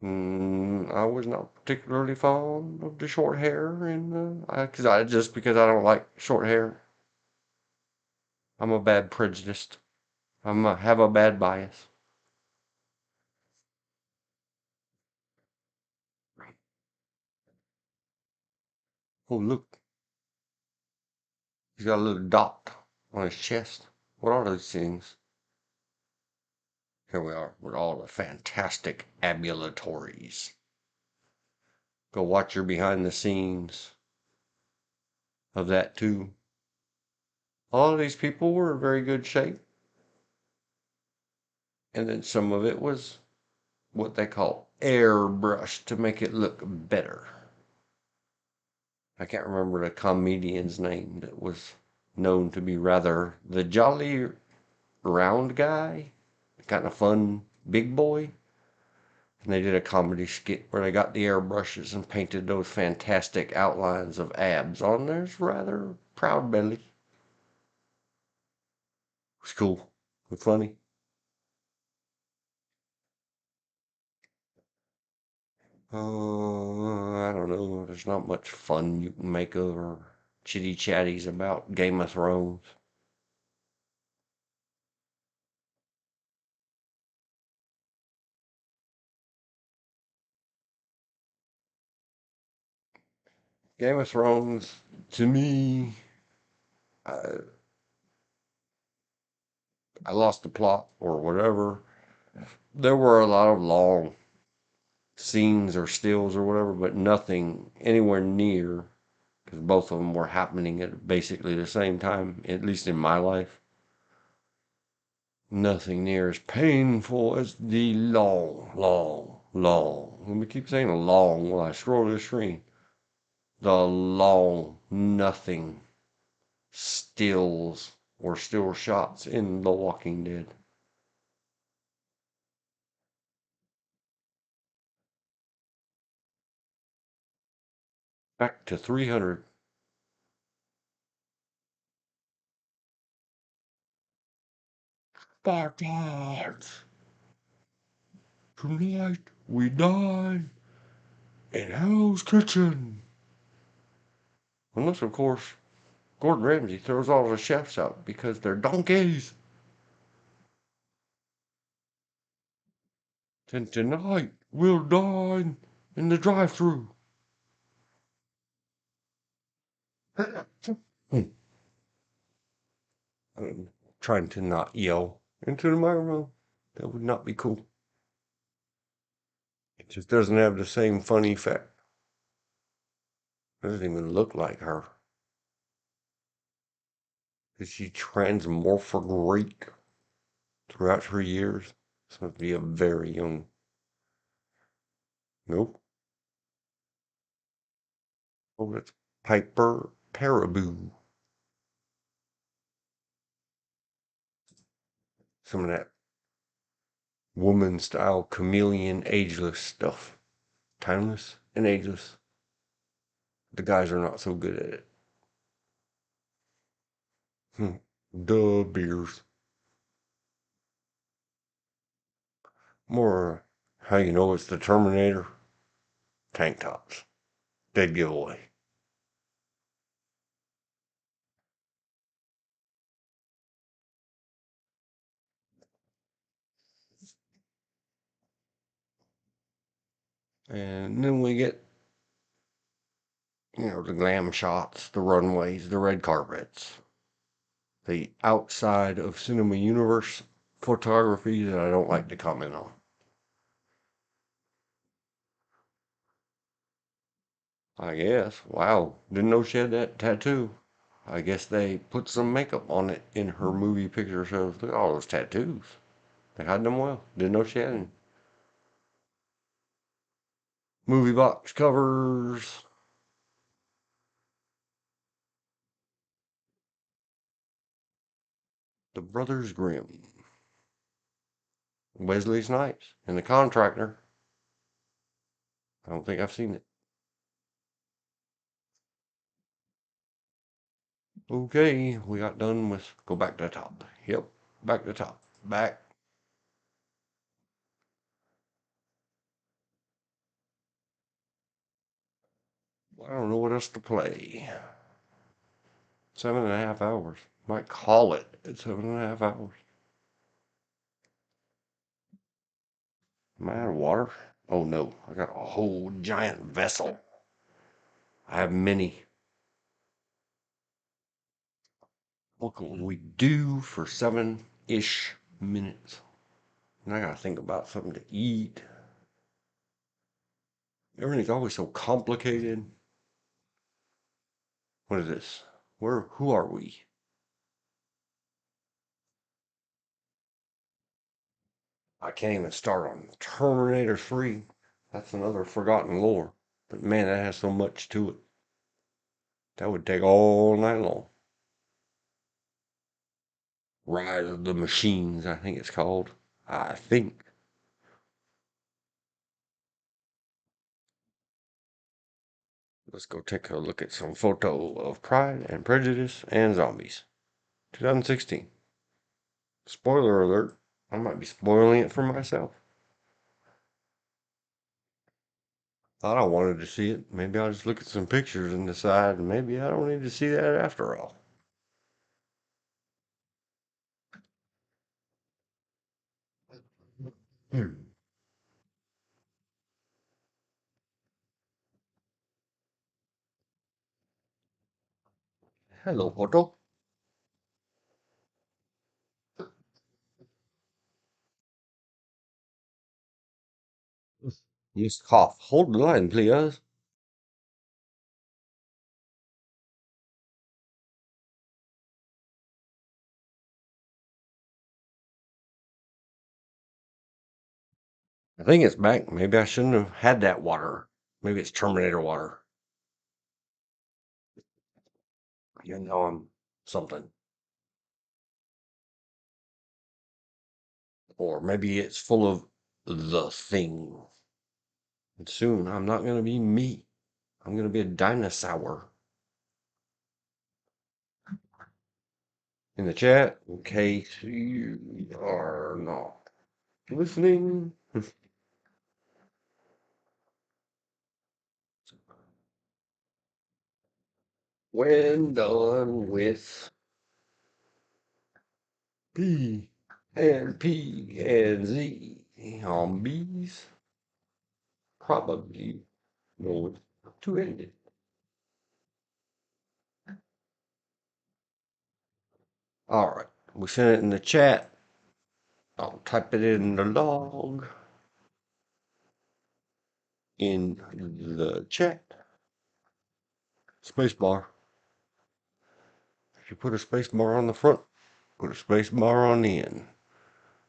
I was not particularly fond of the short hair, and because I don't like short hair. I'm a bad prejudiced. Have a bad bias. Oh, look. He's got a little dot on his chest. What are those things? Here we are with all the fantastic ambulatories. Go watch your behind the scenes of that too. All of these people were in very good shape. And then some of it was what they call airbrush to make it look better. I can't remember the comedian's name that was known to be rather the jolly round guy, kind of fun big boy. And they did a comedy skit where they got the airbrushes and painted those fantastic outlines of abs on there's rather proud belly. It was cool and funny. I don't know. There's not much fun you can make of or chitty chatties about Game of Thrones. Game of Thrones, to me, I, I lost the plot or whatever. There were a lot of long scenes or stills or whatever, but nothing anywhere near, because both of them were happening at basically the same time, at least in my life. Nothing near as painful as the long. Let me keep saying long while I scroll to the screen. The long nothing stills or still shots in The Walking Dead. Back to 300. Spartans! Tonight we dine in Hell's Kitchen. Unless, of course, Gordon Ramsay throws all the chefs out because they're donkeys. Then tonight we'll dine in the drive-thru. I'm trying to not yell into the microphone. That would not be cool. It just doesn't have the same fun effect. Doesn't even look like her. Is she transmorphogreat throughout her years? This must be a very young. Nope. Oh, that's Piper Paraboo. Some of that woman style chameleon ageless stuff. Timeless and ageless. The guys are not so good at it. Duh, beers. More how you know it's the Terminator. Tank tops. Dead giveaway. And then we get, the glam shots, the runways, the red carpets, the outside of cinema universe photography that I don't like to comment on. I guess. Wow. Didn't know she had that tattoo. I guess they put some makeup on it in her movie picture shows. Look at all those tattoos. They hide them well. Didn't know she had any. Movie box covers. The Brothers Grimm. Wesley Snipes and the Contractor. I don't think I've seen it. Okay, we got done with. Go back to the top. Yep, back to the top. Back. I don't know what else to play. 7.5 hours. Might call it at 7.5 hours. Am I out of water? Oh no, I got a whole giant vessel. I have many. What can we do for 7-ish minutes? And I gotta think about something to eat. Everything's always so complicated. What is this? Who are we? I can't even start on Terminator 3. That's another forgotten lore. But man, that has so much to it. That would take all night long. Rise of the Machines, I think it's called. I think. Let's go take a look at some photo of Pride and Prejudice and Zombies. 2016. Spoiler alert. I might be spoiling it for myself. Thought I wanted to see it. Maybe I'll just look at some pictures and decide maybe I don't need to see that after all. Hmm. Hello, photo. Yes, cough. Hold the line, please. I think it's back. Maybe I shouldn't have had that water. Maybe it's Terminator water. You know I'm something. Or maybe it's full of the thing. And soon I'm not going to be me. I'm going to be a dinosaur. In the chat, in case you are not listening. When done with P and Z zombies, probably know to end it. All right, we sent it in the chat. I'll type it in the log in the chat. Spacebar. If you put a spacebar on the front, put a spacebar on the end.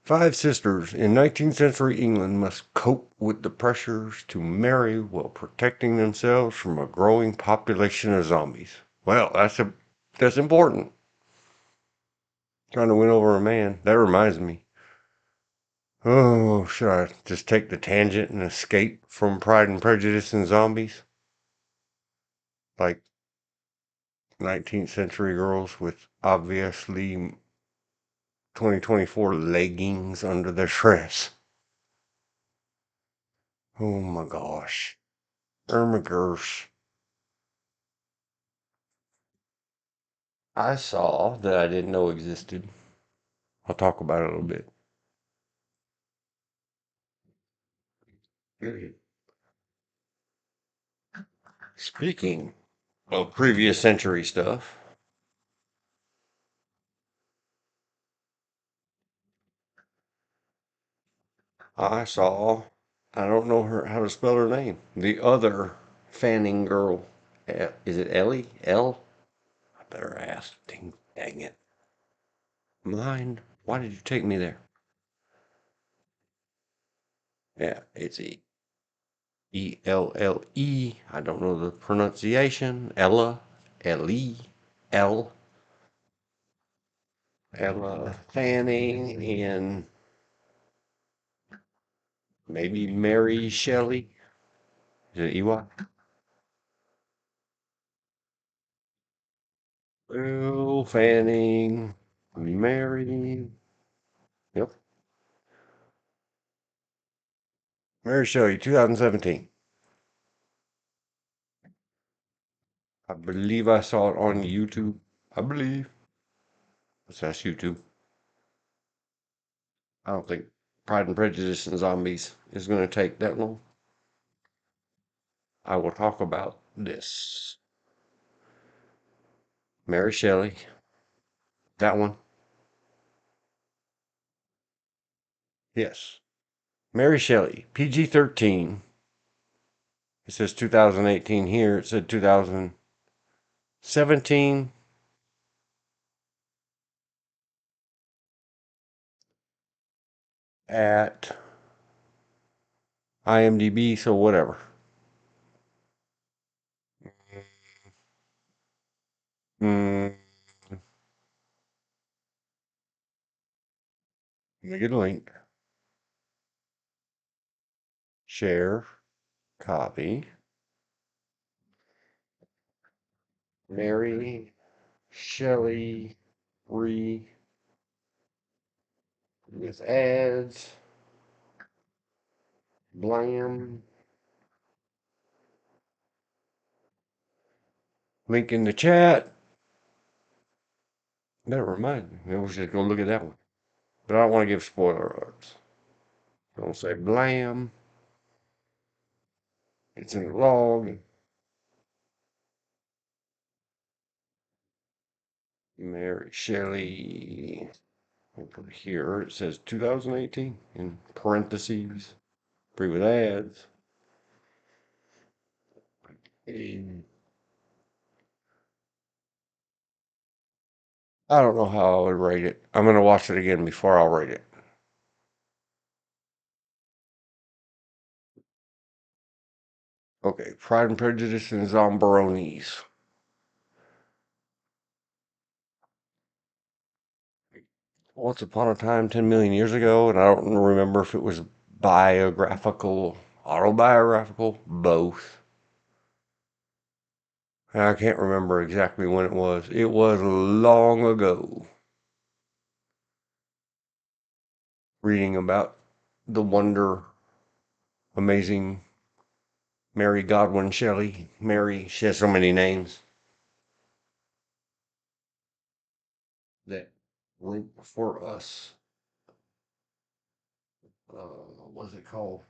5 sisters in 19th century England must cope with the pressures to marry while protecting themselves from a growing population of zombies. Well, that's important. Trying to win over a man. That reminds me. Oh, should I just take the tangent and escape from Pride and Prejudice and zombies? Like 19th century girls with obviously 2024 leggings under their dress. Oh my gosh. Irma Gersh. I saw that I didn't know existed. I'll talk about it a little bit. Speaking of previous century stuff, I saw, I don't know how to spell her name, the other Fanning girl. Is it Ellie? L? I better ask. Dang it. Mine. Why did you take me there? Yeah, it's Elle. I don't know the pronunciation. Ellie, L, Ella Fanning, and maybe Mary Shelley. Is it EY? Will Fanning, Mary. Yep, Mary Shelley, 2017. I believe I saw it on YouTube. I believe. So that's YouTube. I don't think Pride and Prejudice and Zombies is going to take that long. I will talk about this. Mary Shelley. That one. Yes. Mary Shelley. PG-13. It says 2018 here. It said 2017. At IMDb, so whatever. Mm, let me get a link. Share. Copy. Mary Shelley re with ads. Blam. Link in the chat. That reminds me. Maybe we should go look at that one. But I don't want to give spoiler alerts. Don't say blam. It's in the log. Mary Shelley. Over here it says 2018 in parentheses. Free with ads. And I don't know how I would rate it. I'm going to watch it again before I'll rate it. Okay, Pride and Prejudice and Zombaronis. Once upon a time, 10 million years ago, and I don't remember if it was biographical, autobiographical, both. I can't remember exactly when it was. It was long ago. Reading about the wonder, amazing Mary Godwin Shelley. Mary, she has so many names. That link for us. What's it called?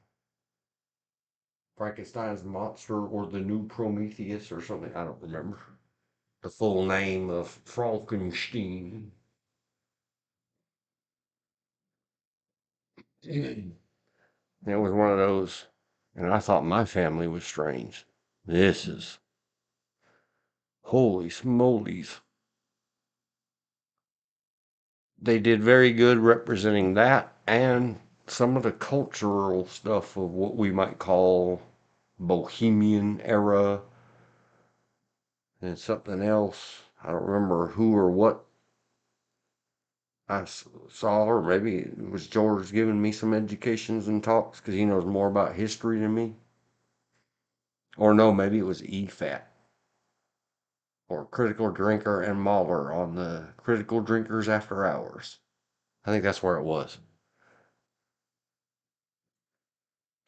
Frankenstein's monster or the new Prometheus or something. I don't remember the full name of Frankenstein. It was one of those, and I thought my family was strange. This is holy smolies. They did very good representing that and some of the cultural stuff of what we might call Bohemian era and something else. I don't remember who or what I saw, or maybe it was George giving me some educations and talks because he knows more about history than me. Or no, maybe it was EFAT or Critical Drinker and Mahler on the Critical Drinkers After Hours. I think that's where it was.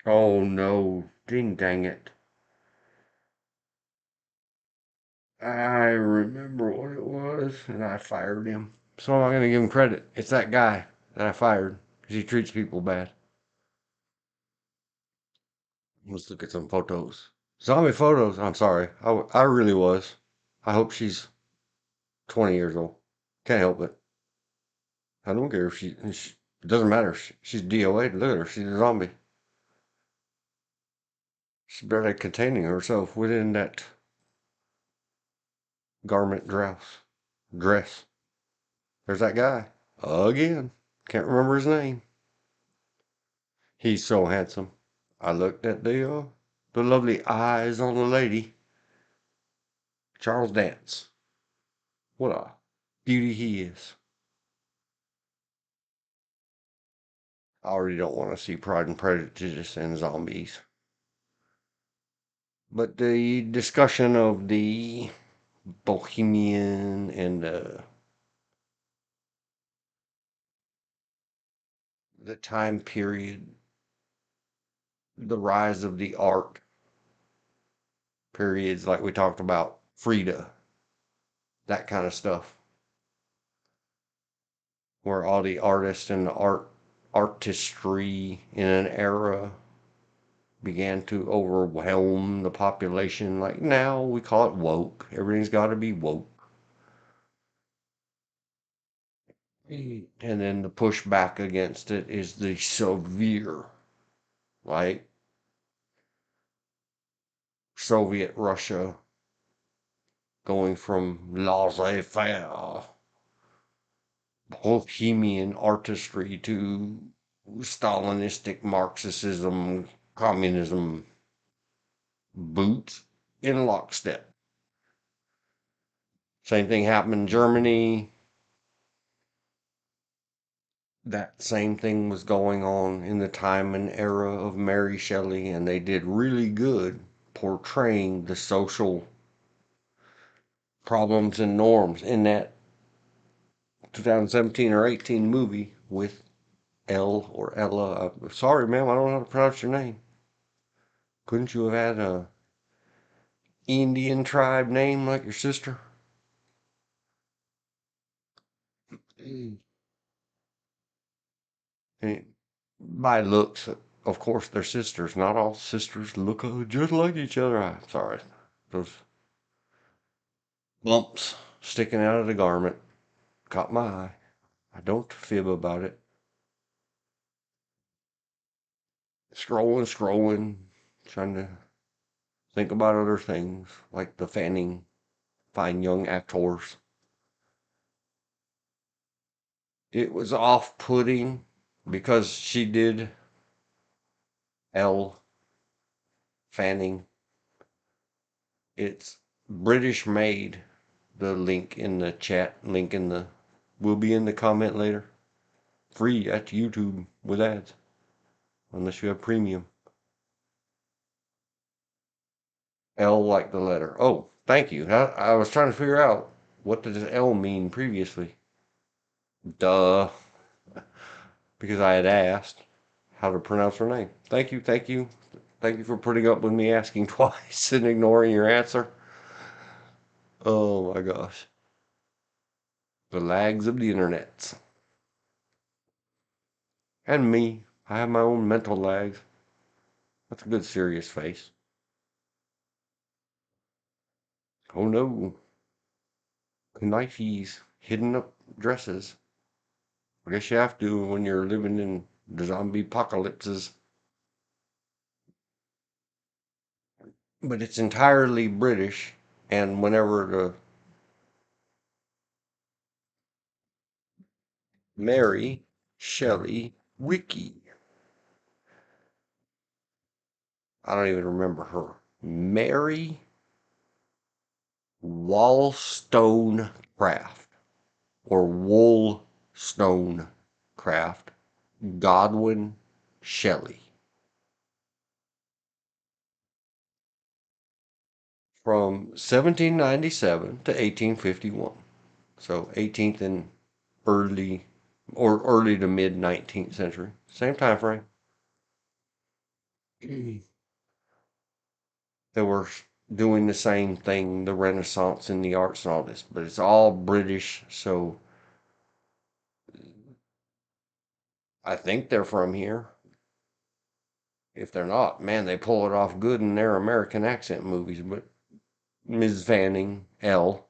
Oh no, ding dang it. I remember what it was, and I fired him. So I'm not going to give him credit. It's that guy that I fired because he treats people bad. Let's look at some photos. Zombie photos. I'm sorry. I really was. I hope she's 20 years old. Can't help it. I don't care if it doesn't matter. She's DOA. Look at her. She's a zombie. She's barely containing herself within that garment dress. There's that guy. Again. Can't remember his name. He's so handsome. I looked at the lovely eyes on the lady. Charles Dance. What a beauty he is. I already don't want to see Pride and Prejudice and zombies. But the discussion of the Bohemian and the time period, the rise of the art periods, like we talked about, Frida, that kind of stuff. where all the artists and the artistry in an era began to overwhelm the population. Like now we call it woke. Everything's got to be woke. And then the pushback against it is the severe, like Soviet Russia going from laissez-faire, bohemian artistry to Stalinistic Marxism, communism, boots in lockstep. Same thing happened in Germany. That same thing was going on in the time and era of Mary Shelley, and they did really good portraying the social problems and norms in that 2017 or 18 movie with Elle or Ella. Sorry, ma'am, I don't know how to pronounce your name. Couldn't you have had a Indian tribe name like your sister? And by looks, of course, they're sisters. Not all sisters look just like each other. I'm sorry. Those bumps sticking out of the garment caught my eye. I don't fib about it. Scrolling, trying to think about other things like the fanning fine young actors. It was off-putting because she did Elle Fanning. It's British made. The link in the chat, will be in the comment later. Free at YouTube with ads, unless you have premium. L like the letter. Oh, thank you. I was trying to figure out what does L mean previously. Duh. Because I had asked how to pronounce her name. Thank you, thank you. Thank you for putting up with me asking twice and ignoring your answer. Oh my gosh. The lags of the internet. And me. I have my own mental lags. That's a good serious face. Oh no. Knifeys. Hidden up dresses. I guess you have to when you're living in the zombie apocalypses. But it's entirely British. And whenever the Mary Shelley Wiki. I don't even remember her. Mary Wollstonecraft or Wollstonecraft Godwin Shelley from 1797 to 1851. So 18th and early early to mid 19th century. Same time frame. They were doing the same thing, the Renaissance and the arts and all this, but it's all British, so I think they're from here. If they're not, man, they pull it off good in their American accent movies. But Ms. Fanning, L,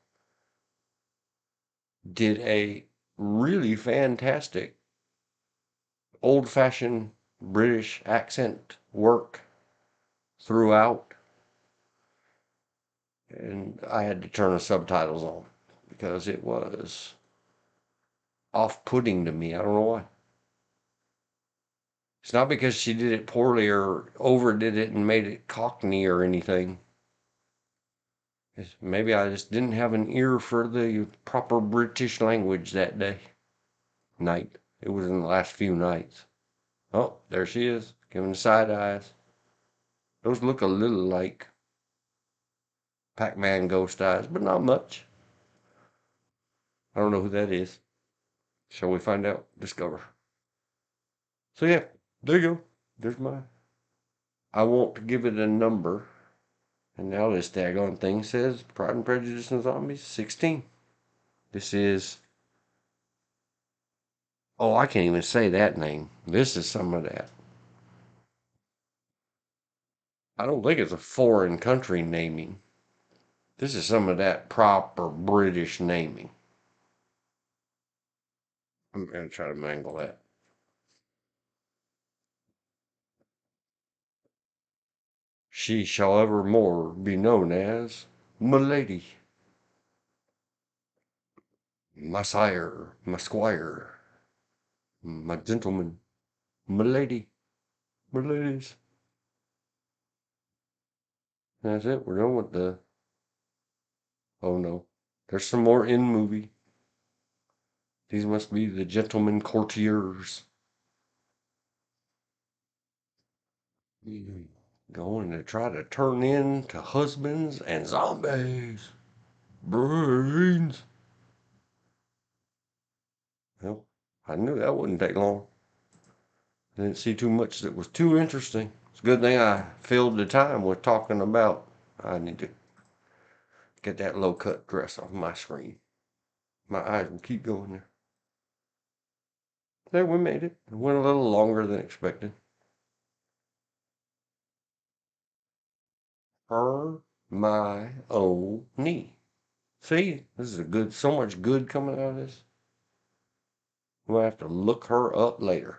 did a really fantastic old-fashioned British accent work throughout. And I had to turn the subtitles on because it was off-putting to me. I don't know why. It's not because she did it poorly or overdid it and made it cockney or anything. Maybe I just didn't have an ear for the proper British language that night. It was in the last few nights. Oh, there she is, giving the side eyes. Those look a little like Pac-Man ghost eyes, but not much. I don't know who that is. Shall we find out? Discover. So yeah, there you go. There's my. I won't give it a number. And now this daggone thing says Pride and Prejudice and Zombies 16. This is Oh, I can't even say that name. This is some of that. I don't think it's a foreign country naming. This is some of that proper British naming. I'm going to try to mangle that. She shall evermore be known as Milady, my sire, my squire, my gentleman, Milady, my ladies. That's it. We're done with the. Oh no. There's some more in movie. These must be the gentlemen courtiers. Going to try to turn into husbands and zombies. Brains. Well, I knew that wouldn't take long. Didn't see too much that was too interesting. It's a good thing I filled the time with talking about. I need to get that low cut dress off my screen. My eyes will keep going there. There, we made it. It went a little longer than expected. Her, my, own knee. See, this is a good, so much good coming out of this. We'll have to look her up later.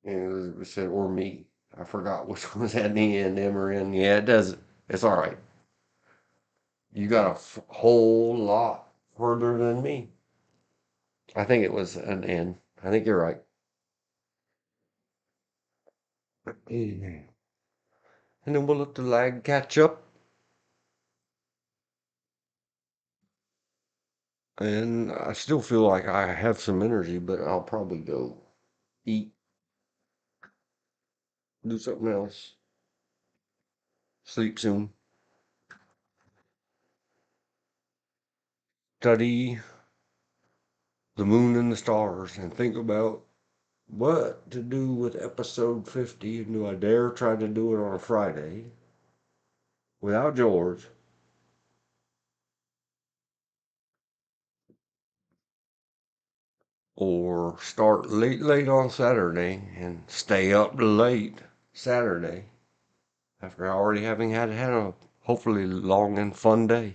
And Elizabeth said, or me. I forgot which one was at the end, M or N. Yeah, it does. It's all right. You got a whole lot further than me. I think it was an N. I think you're right. And then we'll let the lag catch up. And I still feel like I have some energy, but I'll probably go eat, do something else, sleep soon, study the moon and the stars, and think about what to do with episode 50. Do I dare try to do it on a Friday without George? Or start late on Saturday and stay up late Saturday after already having had a hopefully long and fun day.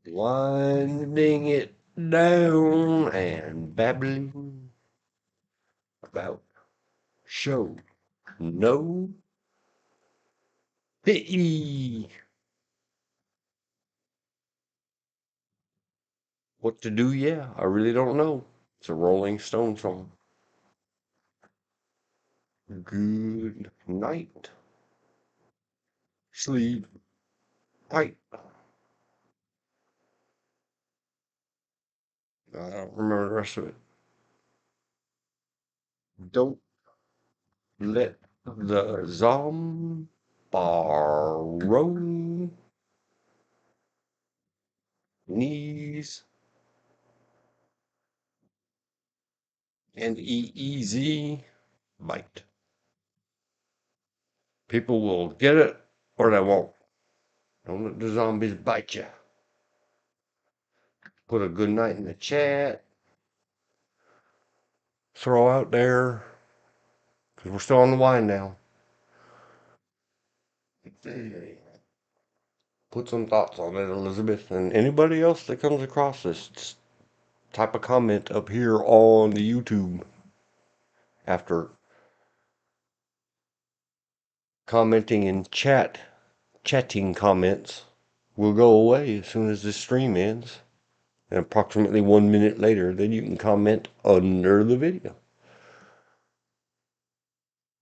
Winding it down and babbling about show no pity. What to do? Yeah, I really don't know. It's a Rolling Stone song. Good night. Sleep tight. I don't remember the rest of it. Don't let the zombaro knees and easy bite. People will get it or they won't. Don't let the zombies bite you. Put a good night in the chat. Throw out there, because we're still on the wind down. Put some thoughts on it, Elizabeth, and anybody else that comes across this. Just type a comment up here on the YouTube after commenting in chatting comments will go away as soon as this stream ends. And approximately 1 minute later, then you can comment under the video.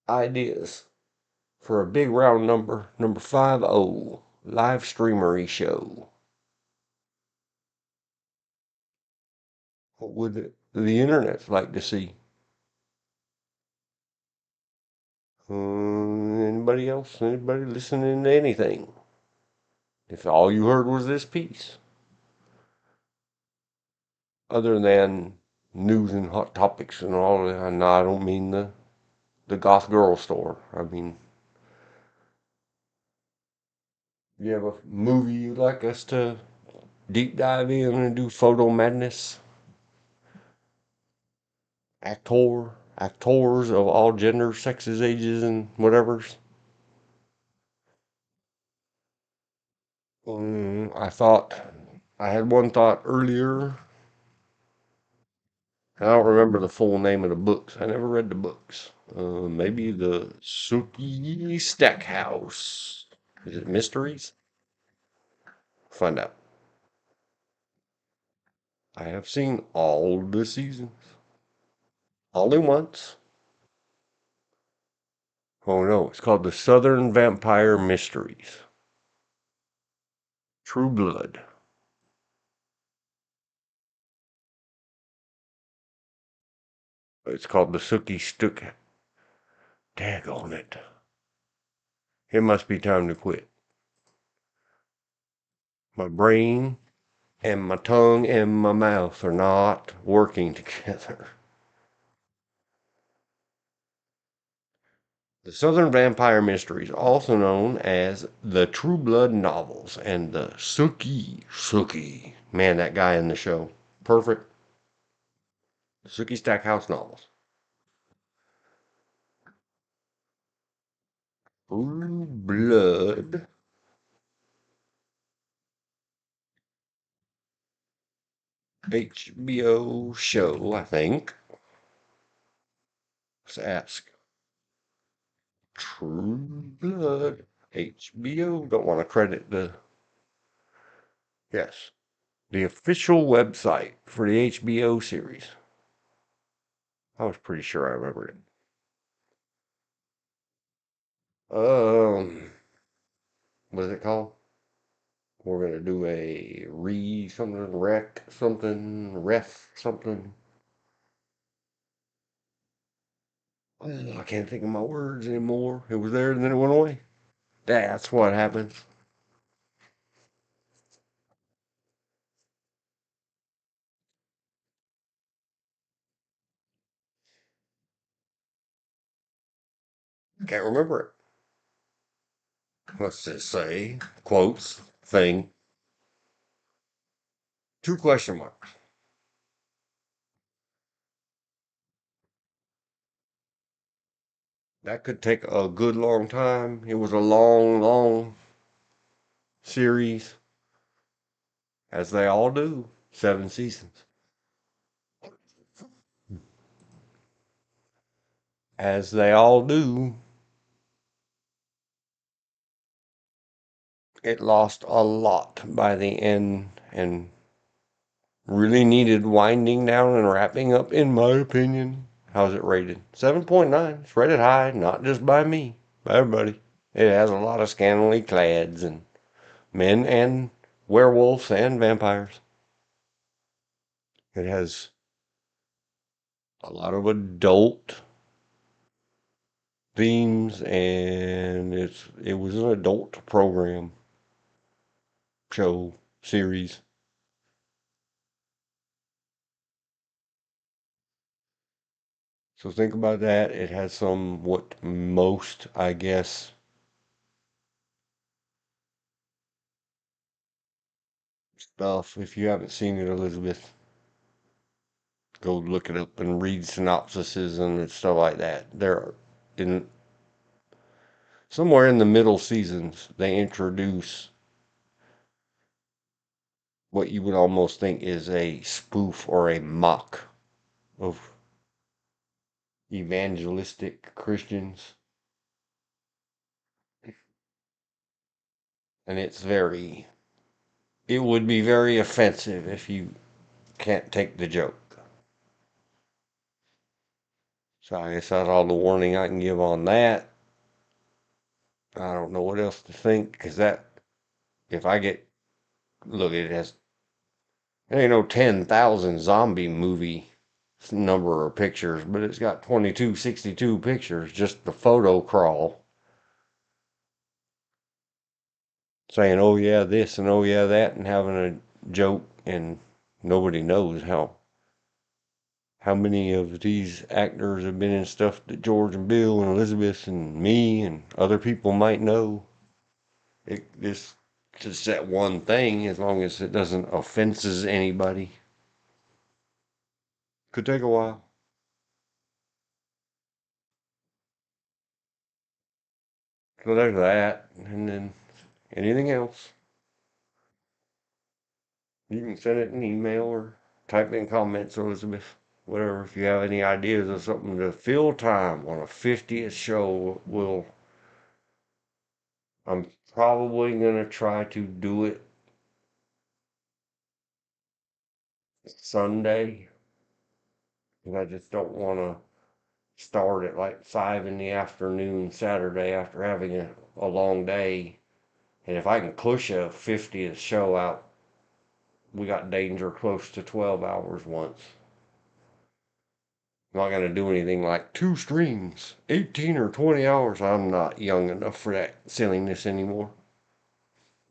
Ideas for a big round number 50, live streamery show. What would the internet like to see? Anybody else? Anybody listening to anything? If all you heard was this piece, other than news and hot topics and all that, no, I don't mean the the goth girl store. I mean, you have a movie you'd like us to deep dive in and do photo madness? Actors of all genders, sexes, ages, and whatevers. I had one thought earlier. I don't remember the full name of the books. I never read the books. Maybe the Sookie Stackhouse. Is it Mysteries? Find out. I have seen all the seasons. Only once. Oh no, it's called the Southern Vampire Mysteries. True Blood. It's called the Sookie Stuck. Daggone it. It must be time to quit. My brain and my tongue and my mouth are not working together. The Southern Vampire Mysteries, also known as the True Blood novels and the Sookie. Man, that guy in the show. Perfect. The Sookie Stackhouse novels. True Blood. HBO show, I think. Let's ask. True Blood. HBO. Don't want to credit the. Yes. The official website for the HBO series. I was pretty sure I remembered it. What is it called? We're gonna do a ref something. Oh, I can't think of my words anymore. It was there and then it went away. That's what happens. Can't remember it. Let's just say quotes thing. Two question marks. That could take a good long time. It was a long series, as they all do. 7 seasons. As they all do. It lost a lot by the end and really needed winding down and wrapping up, in my opinion. How's it rated? 7.9. It's rated high, not just by me, by everybody. It has a lot of scantily clads and men and werewolves and vampires. It has a lot of adult themes, and it was an adult program, show, series. So think about that. It has some, what most, I guess, stuff. If you haven't seen it, Elizabeth, go look it up and read synopsises and stuff like that. There, in somewhere in the middle seasons, they introduce what you would almost think is a spoof or a mock of evangelistic Christians, and it would be very offensive if you can't take the joke. So I guess that's all the warning I can give on that. I don't know what else to think, because if I get, look, there ain't no 10,000 zombie movie number of pictures, but it's got 2262 pictures, just the photo crawl, saying, oh yeah, this and oh yeah, that, and having a joke, and nobody knows how how many of these actors have been in stuff that George and Bill and Elizabeth and me and other people might know. It's just that one thing, as long as it doesn't offenses anybody. Could take a while. So there's that, and then anything else, you can send it an email or type in comments, Elizabeth. Whatever. If you have any ideas of something to fill time on a 50th show, I'm probably gonna try to do it Sunday, because I just don't want to start at like 5 in the afternoon Saturday after having a long day. And if I can push a 50th show out, we got danger close to 12 hours once. I'm not going to do anything like 2 streams, 18 or 20 hours. I'm not young enough for that silliness anymore.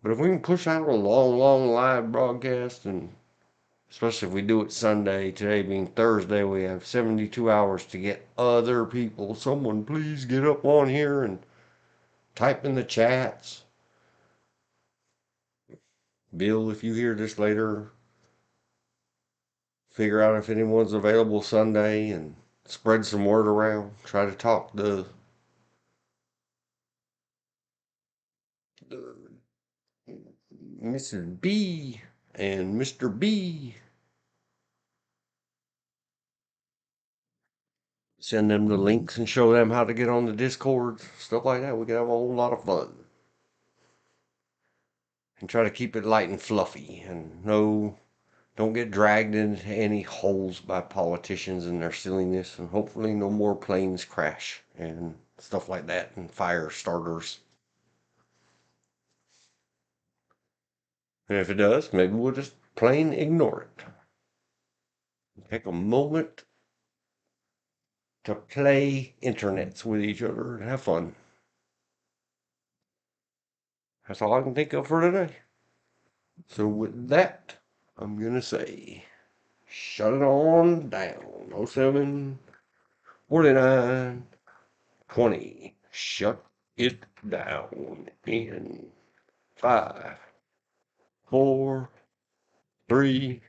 But if we can push out a long, long live broadcast, and especially if we do it Sunday, today being Thursday, we have 72 hours to get other people. Someone please get up on here and type in the chats. Bill, if you hear this later, figure out if anyone's available Sunday and spread some word around. Try to talk the Mrs. B and Mr. B. Send them the links and show them how to get on the Discord, stuff like that. We can have a whole lot of fun. And try to keep it light and fluffy. And no, don't get dragged into any holes by politicians and their silliness. And hopefully no more planes crash and stuff like that, and fire starters. And if it does, maybe we'll just plain ignore it. Take a moment to play internets with each other and have fun. That's all I can think of for today. So with that, I'm gonna say, shut it on down. 07 49 20. Shut it down in 5 4 3